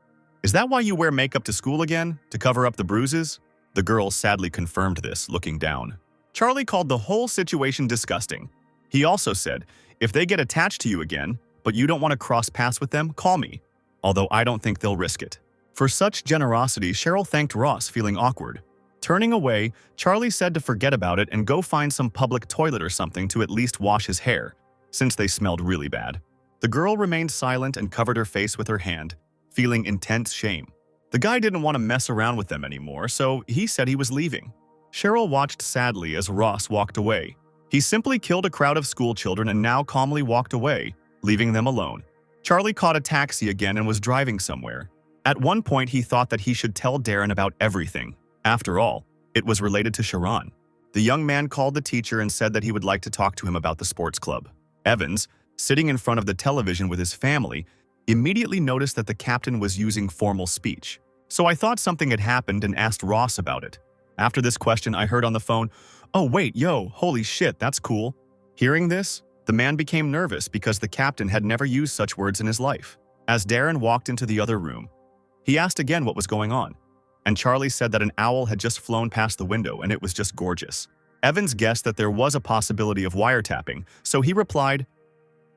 [SPEAKER 1] "Is that why you wear makeup to school again, to cover up the bruises?" The girl sadly confirmed this, looking down. Charlie called the whole situation disgusting. He also said, "If they get attached to you again, but you don't want to cross paths with them, call me, although I don't think they'll risk it." For such generosity, Cheryl thanked Ross, feeling awkward. Turning away, Charlie said to forget about it and go find some public toilet or something to at least wash his hair, since they smelled really bad. The girl remained silent and covered her face with her hand, feeling intense shame. The guy didn't want to mess around with them anymore, so he said he was leaving. Cheryl watched sadly as Ross walked away. He simply killed a crowd of schoolchildren and now calmly walked away, leaving them alone. Charlie caught a taxi again and was driving somewhere. At one point, he thought that he should tell Darren about everything. After all, it was related to Sharon. The young man called the teacher and said that he would like to talk to him about the sports club. Evans, sitting in front of the television with his family, immediately noticed that the captain was using formal speech. So I thought something had happened and asked Ross about it. After this question, I heard on the phone, "Oh wait, yo, holy shit, that's cool." Hearing this, the man became nervous because the captain had never used such words in his life. As Darren walked into the other room, he asked again what was going on, and Charlie said that an owl had just flown past the window and it was just gorgeous. Evans guessed that there was a possibility of wiretapping, so he replied,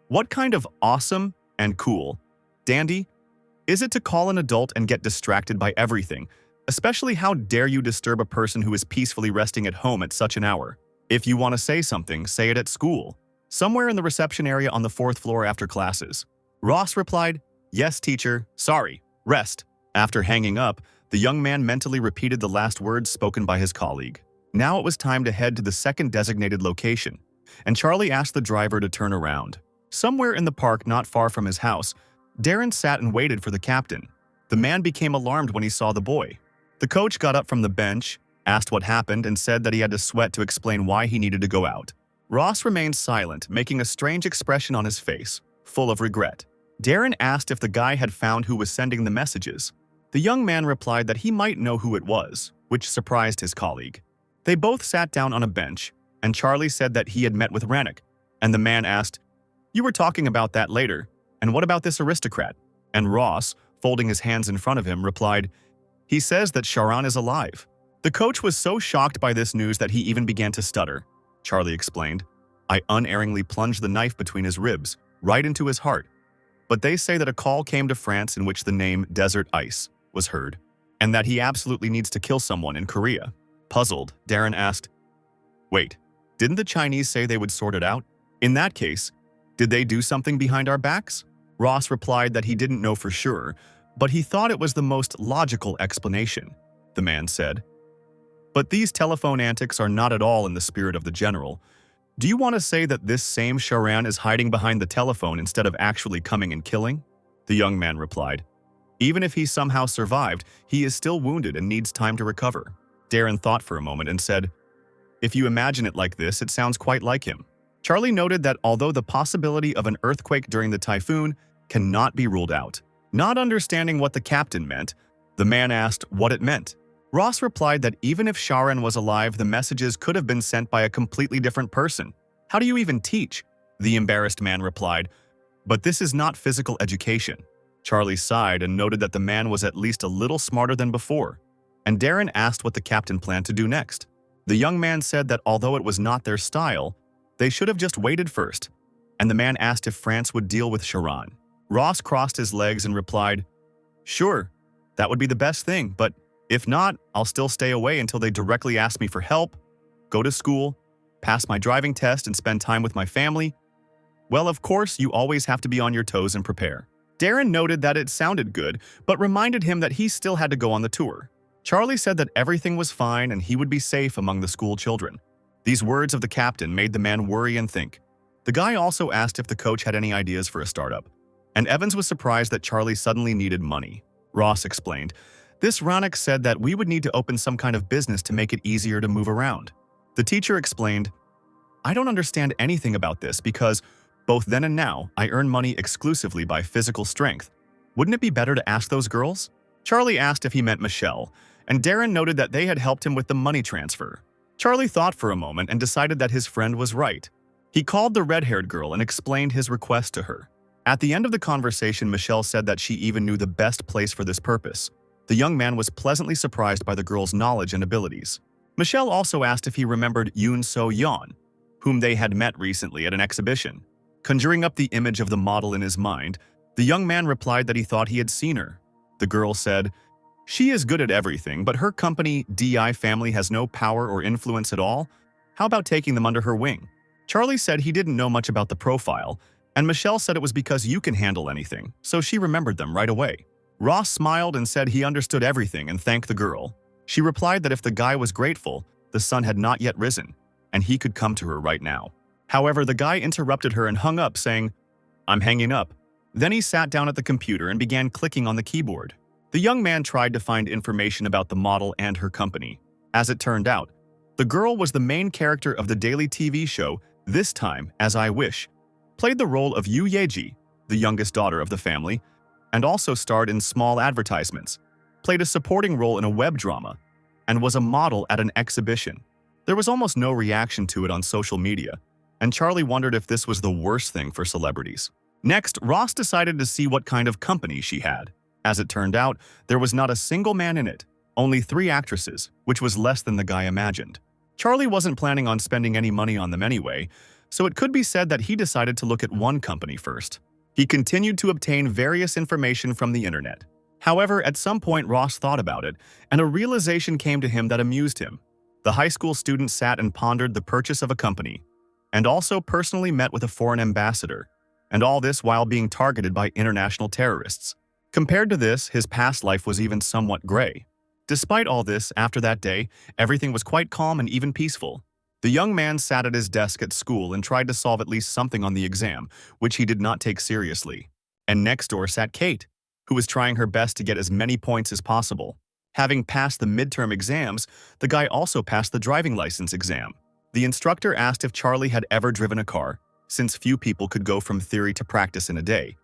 [SPEAKER 1] "What kind of awesome and cool, dandy, is it to call an adult and get distracted by everything? Especially how dare you disturb a person who is peacefully resting at home at such an hour? If you want to say something, say it at school. Somewhere in the reception area on the 4th floor after classes." Ross replied, "Yes, teacher, sorry, rest." After hanging up, the young man mentally repeated the last words spoken by his colleague. Now it was time to head to the second designated location, and Charlie asked the driver to turn around. Somewhere in the park not far from his house, Darren sat and waited for the captain. The man became alarmed when he saw the boy. The coach got up from the bench, asked what happened, and said that he had to sweat to explain why he needed to go out. Ross remained silent, making a strange expression on his face, full of regret. Darren asked if the guy had found who was sending the messages. The young man replied that he might know who it was, which surprised his colleague. They both sat down on a bench, and Charlie said that he had met with Rannick, and the man asked, "You were talking about that later. "And what about this aristocrat?" And Ross, folding his hands in front of him, replied, "He says that Sharan is alive." The coach was so shocked by this news that he even began to stutter. Charlie explained, "I unerringly plunged the knife between his ribs, right into his heart. But they say that a call came to France in which the name Desert Ice was heard, and that he absolutely needs to kill someone in Korea." Puzzled, Darren asked, "Wait, didn't the Chinese say they would sort it out? In that case, did they do something behind our backs?" Ross replied that he didn't know for sure, but he thought it was the most logical explanation. The man said, "But these telephone antics are not at all in the spirit of the general. Do you want to say that this same Sharan is hiding behind the telephone instead of actually coming and killing?" The young man replied, "Even if he somehow survived, he is still wounded and needs time to recover." Darren thought for a moment and said, "If you imagine it like this, it sounds quite like him." Charlie noted that although the possibility of an earthquake during the typhoon cannot be ruled out. Not understanding what the captain meant, the man asked what it meant. Ross replied that even if Sharan was alive, the messages could have been sent by a completely different person. "How do you even teach?" The embarrassed man replied, "But this is not physical education." Charlie sighed and noted that the man was at least a little smarter than before. And Darren asked what the captain planned to do next. The young man said that although it was not their style, they should have just waited first. And the man asked if France would deal with Sharan. Ross crossed his legs and replied, "Sure, that would be the best thing, but if not, I'll still stay away until they directly ask me for help, go to school, pass my driving test, and spend time with my family. Well, of course, you always have to be on your toes and prepare." Darren noted that it sounded good, but reminded him that he still had to go on the tour. Charlie said that everything was fine and he would be safe among the school children. These words of the captain made the man worry and think. The guy also asked if the coach had any ideas for a startup. And Evans was surprised that Charlie suddenly needed money. Ross explained, "This Ronak said that we would need to open some kind of business to make it easier to move around." The teacher explained, "I don't understand anything about this because both then and now I earn money exclusively by physical strength. Wouldn't it be better to ask those girls?" Charlie asked if he meant Michelle, and Darren noted that they had helped him with the money transfer. Charlie thought for a moment and decided that his friend was right. He called the red-haired girl and explained his request to her. At the end of the conversation, Michelle said that she even knew the best place for this purpose. The young man was pleasantly surprised by the girl's knowledge and abilities. Michelle also asked if he remembered Yoon So-yeon, whom they had met recently at an exhibition. Conjuring up the image of the model in his mind, the young man replied that he thought he had seen her. The girl said, "She is good at everything, but her company, DI Family, has no power or influence at all. How about taking them under her wing?" Charlie said he didn't know much about the profile, and Michelle said it was because you can handle anything, so she remembered them right away. Ross smiled and said he understood everything and thanked the girl. She replied that if the guy was grateful, the sun had not yet risen, and he could come to her right now. However, the guy interrupted her and hung up, saying, "I'm hanging up." Then he sat down at the computer and began clicking on the keyboard. The young man tried to find information about the model and her company. As it turned out, the girl was the main character of the daily TV show This Time As I Wish, played the role of Yu Yeji, the youngest daughter of the family, and also starred in small advertisements, played a supporting role in a web drama, and was a model at an exhibition. There was almost no reaction to it on social media, and Charlie wondered if this was the worst thing for celebrities. Next, Ross decided to see what kind of company she had. As it turned out, there was not a single man in it, only 3 actresses, which was less than the guy imagined. Charlie wasn't planning on spending any money on them anyway, so it could be said that he decided to look at one company first. He continued to obtain various information from the internet. However, at some point Ross thought about it, and a realization came to him that amused him. The high school student sat and pondered the purchase of a company, and also personally met with a foreign ambassador, and all this while being targeted by international terrorists. Compared to this, his past life was even somewhat gray. Despite all this, after that day, everything was quite calm and even peaceful. The young man sat at his desk at school and tried to solve at least something on the exam, which he did not take seriously. And next door sat Kate, who was trying her best to get as many points as possible. Having passed the midterm exams, the guy also passed the driving license exam. The instructor asked if Charlie had ever driven a car, since few people could go from theory to practice in a day.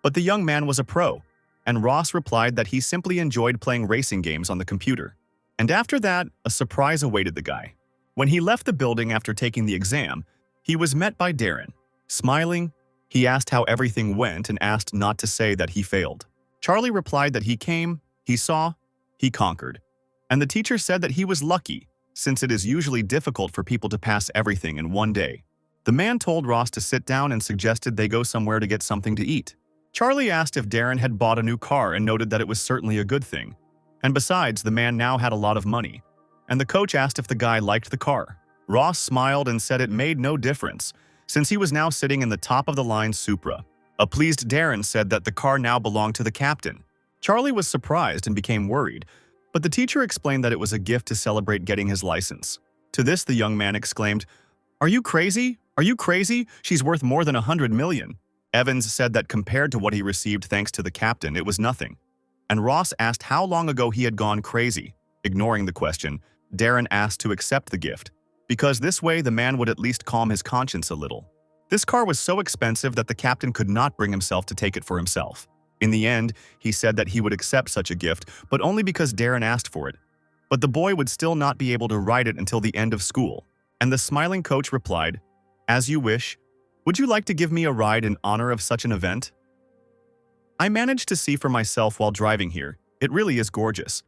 [SPEAKER 1] But the young man was a pro, and Ross replied that he simply enjoyed playing racing games on the computer. And after that, a surprise awaited the guy. When he left the building after taking the exam, he was met by Darren. Smiling, He asked how everything went and asked not to say that he failed. Charlie replied that he came, he saw, he conquered. And the teacher said that he was lucky, since it is usually difficult for people to pass everything in one day. The man told Ross to sit down and suggested they go somewhere to get something to eat. Charlie asked if Darren had bought a new car and noted that it was certainly a good thing. And besides, the man now had a lot of money. And the coach asked if the guy liked the car. Ross smiled and said it made no difference, since he was now sitting in the top-of-the-line Supra. A pleased Darren said that the car now belonged to the captain. Charlie was surprised and became worried, but the teacher explained that it was a gift to celebrate getting his license. To this, the young man exclaimed, "Are you crazy? Are you crazy? She's worth more than 100 million." Evans said that compared to what he received thanks to the captain, it was nothing. And Ross asked how long ago he had gone crazy. Ignoring the question, Darren asked to accept the gift, because this way the man would at least calm his conscience a little. This car was so expensive that the captain could not bring himself to take it for himself. In the end, he said that he would accept such a gift, but only because Darren asked for it. But the boy would still not be able to ride it until the end of school. And the smiling coach replied, "As you wish. Would you like to give me a ride in honor of such an event?" I managed to see for myself while driving here. It really is gorgeous.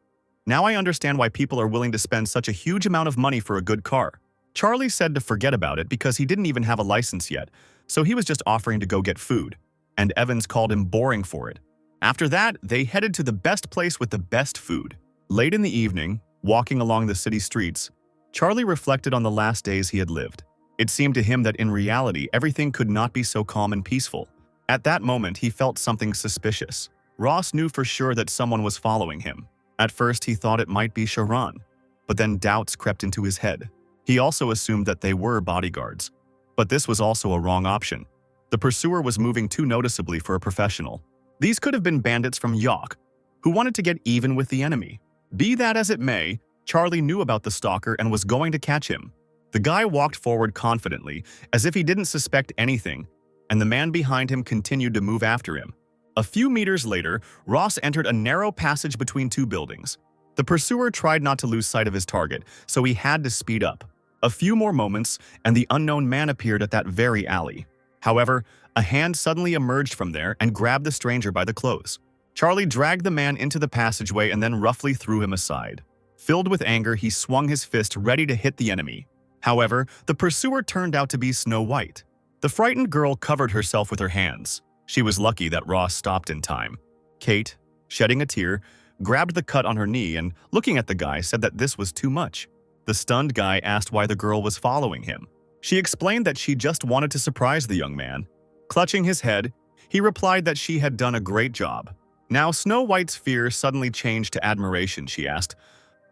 [SPEAKER 1] Now I understand why people are willing to spend such a huge amount of money for a good car. Charlie said to forget about it because he didn't even have a license yet, so he was just offering to go get food. And Evans called him boring for it. After that, they headed to the best place with the best food. Late in the evening, walking along the city streets, Charlie reflected on the last days he had lived. It seemed to him that in reality, everything could not be so calm and peaceful. At that moment, he felt something suspicious. Ross knew for sure that someone was following him. At first, he thought it might be Sharon, but then doubts crept into his head. He also assumed that they were bodyguards. But this was also a wrong option. The pursuer was moving too noticeably for a professional. These could have been bandits from Yok, who wanted to get even with the enemy. Be that as it may, Charlie knew about the stalker and was going to catch him. The guy walked forward confidently, as if he didn't suspect anything, and the man behind him continued to move after him. A few meters later, Ross entered a narrow passage between two buildings. The pursuer tried not to lose sight of his target, so he had to speed up. A few more moments, and the unknown man appeared at that very alley. However, a hand suddenly emerged from there and grabbed the stranger by the clothes. Charlie dragged the man into the passageway and then roughly threw him aside. Filled with anger, he swung his fist ready to hit the enemy. However, the pursuer turned out to be Snow White. The frightened girl covered herself with her hands. She was lucky that Ross stopped in time. Kate, shedding a tear, grabbed the cut on her knee and, looking at the guy, said that this was too much. The stunned guy asked why the girl was following him. She explained that she just wanted to surprise the young man. Clutching his head, he replied that she had done a great job. Now Snow White's fear suddenly changed to admiration. She asked,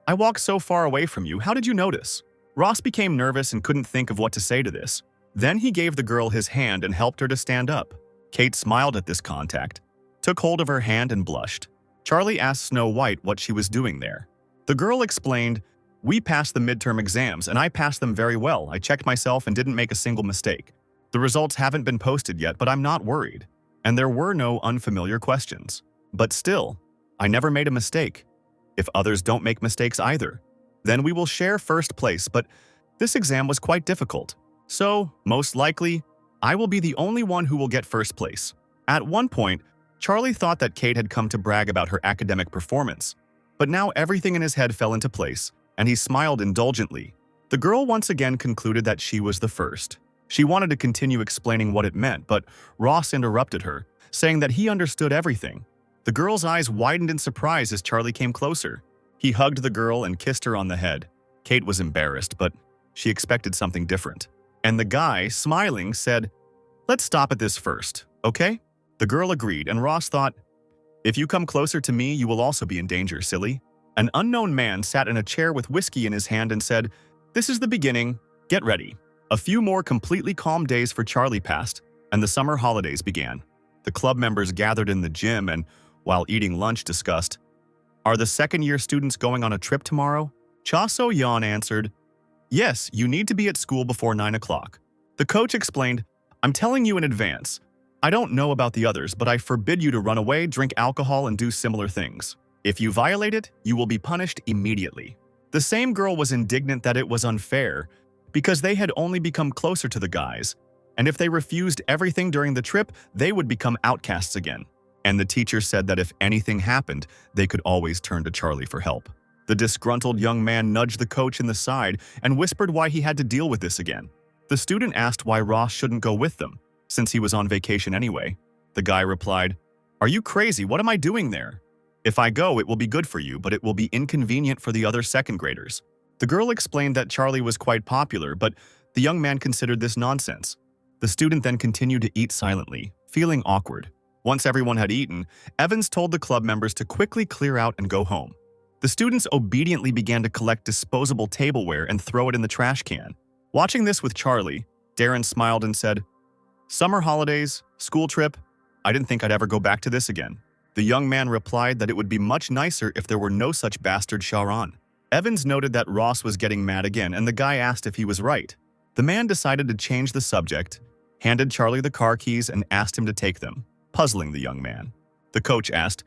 [SPEAKER 1] "I walked so far away from you, how did you notice?" Ross became nervous and couldn't think of what to say to this. Then he gave the girl his hand and helped her to stand up. Kate smiled at this contact, took hold of her hand and blushed. Charlie asked Snow White what she was doing there. The girl explained, "We passed the midterm exams and I passed them very well. I checked myself and didn't make a single mistake. The results haven't been posted yet, but I'm not worried. And there were no unfamiliar questions. But still, I never made a mistake. If others don't make mistakes either, then we will share first place, but this exam was quite difficult. So, most likely, I will be the only one who will get first place." At one point, Charlie thought that Kate had come to brag about her academic performance, but now everything in his head fell into place, and he smiled indulgently. The girl once again concluded that she was the first. She wanted to continue explaining what it meant, but Ross interrupted her, saying that he understood everything. The girl's eyes widened in surprise as Charlie came closer. He hugged the girl and kissed her on the head. Kate was embarrassed, but she expected something different. And the guy, smiling, said, "Let's stop at this first, okay?" The girl agreed, and Ross thought, "If you come closer to me, you will also be in danger, silly." An unknown man sat in a chair with whiskey in his hand and said, "This is the beginning. Get ready." A few more completely calm days for Charlie passed, and the summer holidays began. The club members gathered in the gym and, while eating lunch, discussed, "Are the second-year students going on a trip tomorrow?" Cha So-yeon answered, "Yes, you need to be at school before 9 o'clock. The coach explained, "I'm telling you in advance. I don't know about the others, but I forbid you to run away, drink alcohol, and do similar things. If you violate it, you will be punished immediately." The same girl was indignant that it was unfair because they had only become closer to the guys, And if they refused everything during the trip, they would become outcasts again. And the teacher said that if anything happened, they could always turn to Charlie for help. The disgruntled young man nudged the coach in the side and whispered why he had to deal with this again. The student asked why Ross shouldn't go with them, since he was on vacation anyway. The guy replied, "Are you crazy? What am I doing there? If I go, it will be good for you, but it will be inconvenient for the other second graders." The girl explained that Charlie was quite popular, but the young man considered this nonsense. The student then continued to eat silently, feeling awkward. Once everyone had eaten, Evans told the club members to quickly clear out and go home. The students obediently began to collect disposable tableware and throw it in the trash can. Watching this with Charlie, Darren smiled and said, "Summer holidays, school trip, I didn't think I'd ever go back to this again." The young man replied that it would be much nicer if there were no such bastard Sharon. Evans noted that Ross was getting mad again, and the guy asked if he was right. The man decided to change the subject, handed Charlie the car keys, and asked him to take them, puzzling the young man. The coach asked,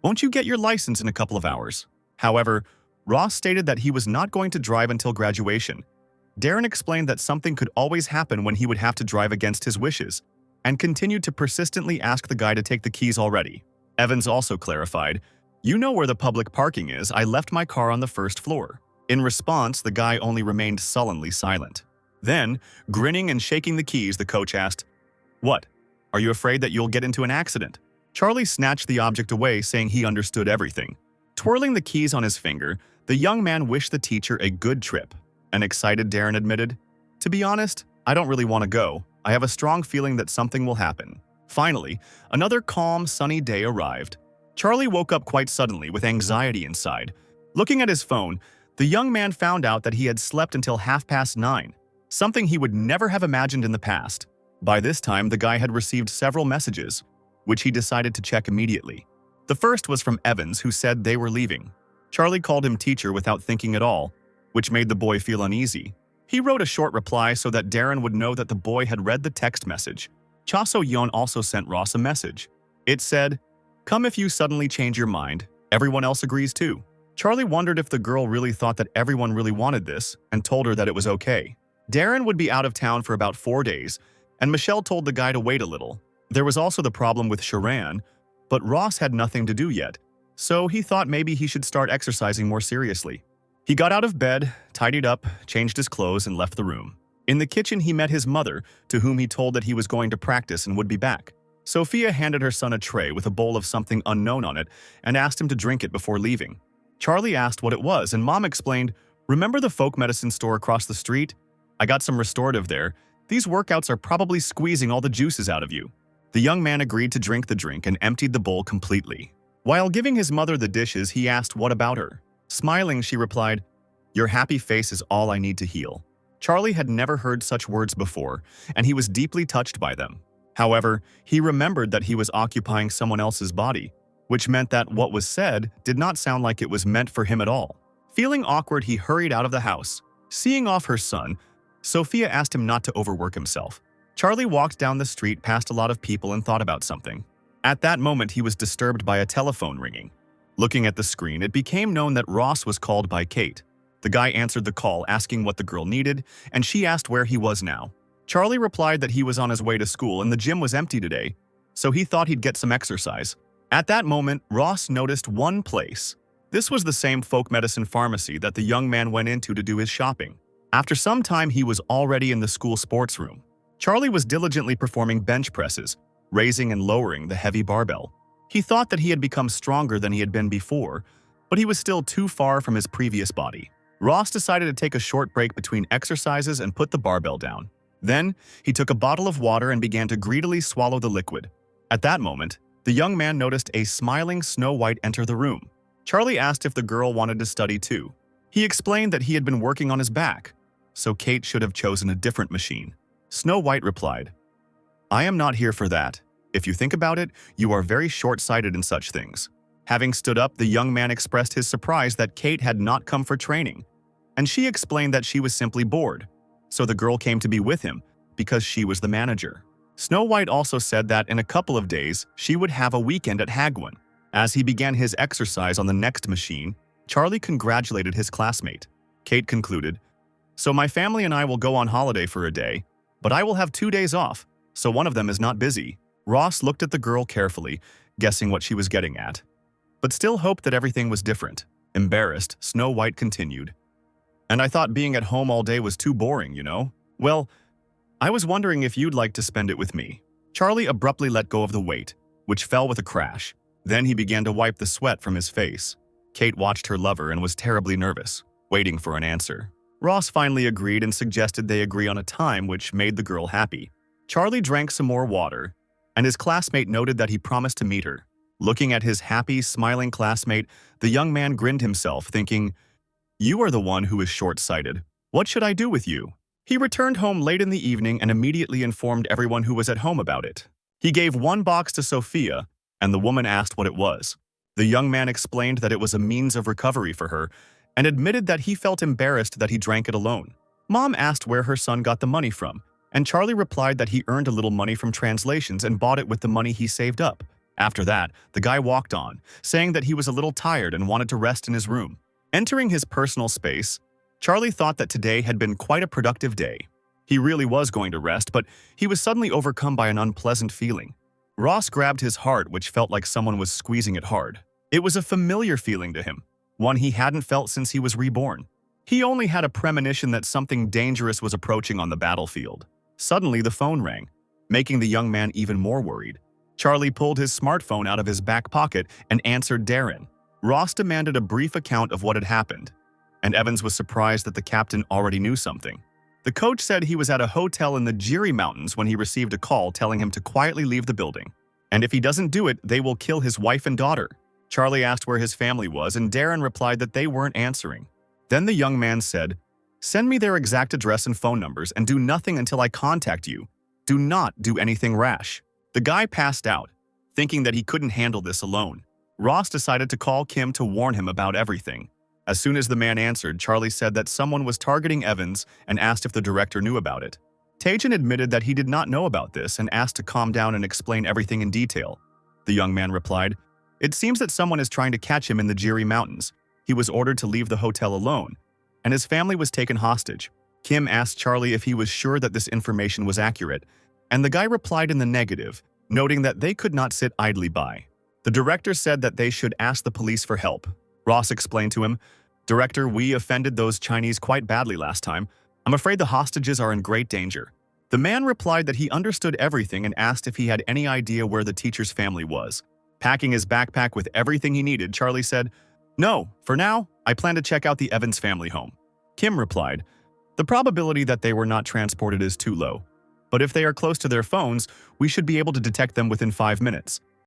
[SPEAKER 1] "Won't you get your license in a couple of hours?" However, Ross stated that he was not going to drive until graduation. Darren explained that something could always happen when he would have to drive against his wishes, and continued to persistently ask the guy to take the keys already. Evans also clarified, "You know where the public parking is. I left my car on the first floor." In response, the guy only remained sullenly silent. Then, grinning and shaking the keys, the coach asked, "What? Are you afraid that you'll get into an accident?" Charlie snatched the object away, saying he understood everything. Twirling the keys on his finger, the young man wished the teacher a good trip. An excited Darren admitted, "To be honest, I don't really want to go. I have a strong feeling that something will happen." Finally, another calm, sunny day arrived. Charlie woke up quite suddenly with anxiety inside. Looking at his phone, the young man found out that he had slept until 9:30, something he would never have imagined in the past. By this time, the guy had received several messages, which he decided to check immediately. The first was from Evans, who said they were leaving. Charlie called him teacher without thinking at all, which made the boy feel uneasy. He wrote a short reply so that Darren would know that the boy had read the text message. Cha So-yeon also sent Ross a message. It said, "Come if you suddenly change your mind. Everyone else agrees too." Charlie wondered if the girl really thought that everyone really wanted this and told her that it was okay. Darren would be out of town for about 4 days, and Michelle told the guy to wait a little. There was also the problem with Sharon, but Ross had nothing to do yet, so he thought maybe he should start exercising more seriously. He got out of bed, tidied up, changed his clothes, and left the room. In the kitchen, he met his mother, to whom he told that he was going to practice and would be back. Sophia handed her son a tray with a bowl of something unknown on it and asked him to drink it before leaving. Charlie asked what it was, and Mom explained, "Remember the folk medicine store across the street? I got some restorative there. These workouts are probably squeezing all the juices out of you." The young man agreed to drink the drink and emptied the bowl completely. While giving his mother the dishes, he asked what about her. Smiling, she replied, "Your happy face is all I need to heal." Charlie had never heard such words before, and he was deeply touched by them. However, he remembered that he was occupying someone else's body, which meant that what was said did not sound like it was meant for him at all. Feeling awkward, he hurried out of the house. Seeing off her son, Sophia asked him not to overwork himself. Charlie walked down the street past a lot of people and thought about something. At that moment, he was disturbed by a telephone ringing. Looking at the screen, it became known that Ross was called by Kate. The guy answered the call, asking what the girl needed, and she asked where he was now. Charlie replied that he was on his way to school and the gym was empty today, so he thought he'd get some exercise. At that moment, Ross noticed one place. This was the same folk medicine pharmacy that the young man went into to do his shopping. After some time, he was already in the school sports room. Charlie was diligently performing bench presses, raising and lowering the heavy barbell. He thought that he had become stronger than he had been before, but he was still too far from his previous body. Ross decided to take a short break between exercises and put the barbell down. Then, he took a bottle of water and began to greedily swallow the liquid. At that moment, the young man noticed a smiling Snow White enter the room. Charlie asked if the girl wanted to study too. He explained that he had been working on his back, so Kate should have chosen a different machine. Snow White replied, "I am not here for that. If you think about it, you are very short-sighted in such things." Having stood up, the young man expressed his surprise that Kate had not come for training, and she explained that she was simply bored, so the girl came to be with him because she was the manager. Snow White also said that in a couple of days, she would have a weekend at Hagwon. As he began his exercise on the next machine, Charlie congratulated his classmate. Kate concluded, "So my family and I will go on holiday for a day. but I will have 2 days off, so one of them is not busy. Ross looked at the girl carefully, guessing what she was getting at, but still hoped that everything was different. Embarrassed, Snow White continued. And I thought being at home all day was too boring, you know? Well, I was wondering if you'd like to spend it with me. Charlie abruptly let go of the weight, which fell with a crash. Then he began to wipe the sweat from his face. Kate watched her lover and was terribly nervous, waiting for an answer. Ross finally agreed and suggested they agree on a time, which made the girl happy. Charlie drank some more water, and his classmate noted that he promised to meet her. Looking at his happy, smiling classmate, the young man grinned himself, thinking, "You are the one who is short-sighted. What should I do with you?" He returned home late in the evening and immediately informed everyone who was at home about it. He gave one box to Sophia, and the woman asked what it was. The young man explained that it was a means of recovery for her and admitted that he felt embarrassed that he drank it alone. Mom asked where her son got the money from, and Charlie replied that he earned a little money from translations and bought it with the money he saved up. After that, the guy walked on, saying that he was a little tired and wanted to rest in his room. Entering his personal space, Charlie thought that today had been quite a productive day. He really was going to rest, but he was suddenly overcome by an unpleasant feeling. Ross grabbed his heart, which felt like someone was squeezing it hard. It was a familiar feeling to him, one he hadn't felt since he was reborn. He only had a premonition that something dangerous was approaching on the battlefield. Suddenly, the phone rang, making the young man even more worried. Charlie pulled his smartphone out of his back pocket and answered Darren. Ross demanded a brief account of what had happened, and Evans was surprised that the captain already knew something. The coach said he was at a hotel in the Jiri Mountains when he received a call telling him to quietly leave the building. And if he doesn't do it, they will kill his wife and daughter. Charlie asked where his family was, and Darren replied that they weren't answering. Then the young man said, "Send me their exact address and phone numbers and do nothing until I contact you. Do not do anything rash." The guy passed out, thinking that he couldn't handle this alone. Ross decided to call Kim to warn him about everything. As soon as the man answered, Charlie said that someone was targeting Evans and asked if the director knew about it. Tajan admitted that he did not know about this and asked to calm down and explain everything in detail. The young man replied, "It seems that someone is trying to catch him in the Jiri Mountains. He was ordered to leave the hotel alone, and his family was taken hostage." Kim asked Charlie if he was sure that this information was accurate, and the guy replied in the negative, noting that they could not sit idly by. The director said that they should ask the police for help. Ross explained to him, "Director, we offended those Chinese quite badly last time. I'm afraid the hostages are in great danger." The man replied that he understood everything and asked if he had any idea where the teacher's family was. Packing his backpack with everything he needed, Charlie said, "No, for now, I plan to check out the Evans family home." Kim replied, "The probability that they were not transported is too low, but if they are close to their phones, we should be able to detect them within 5 minutes."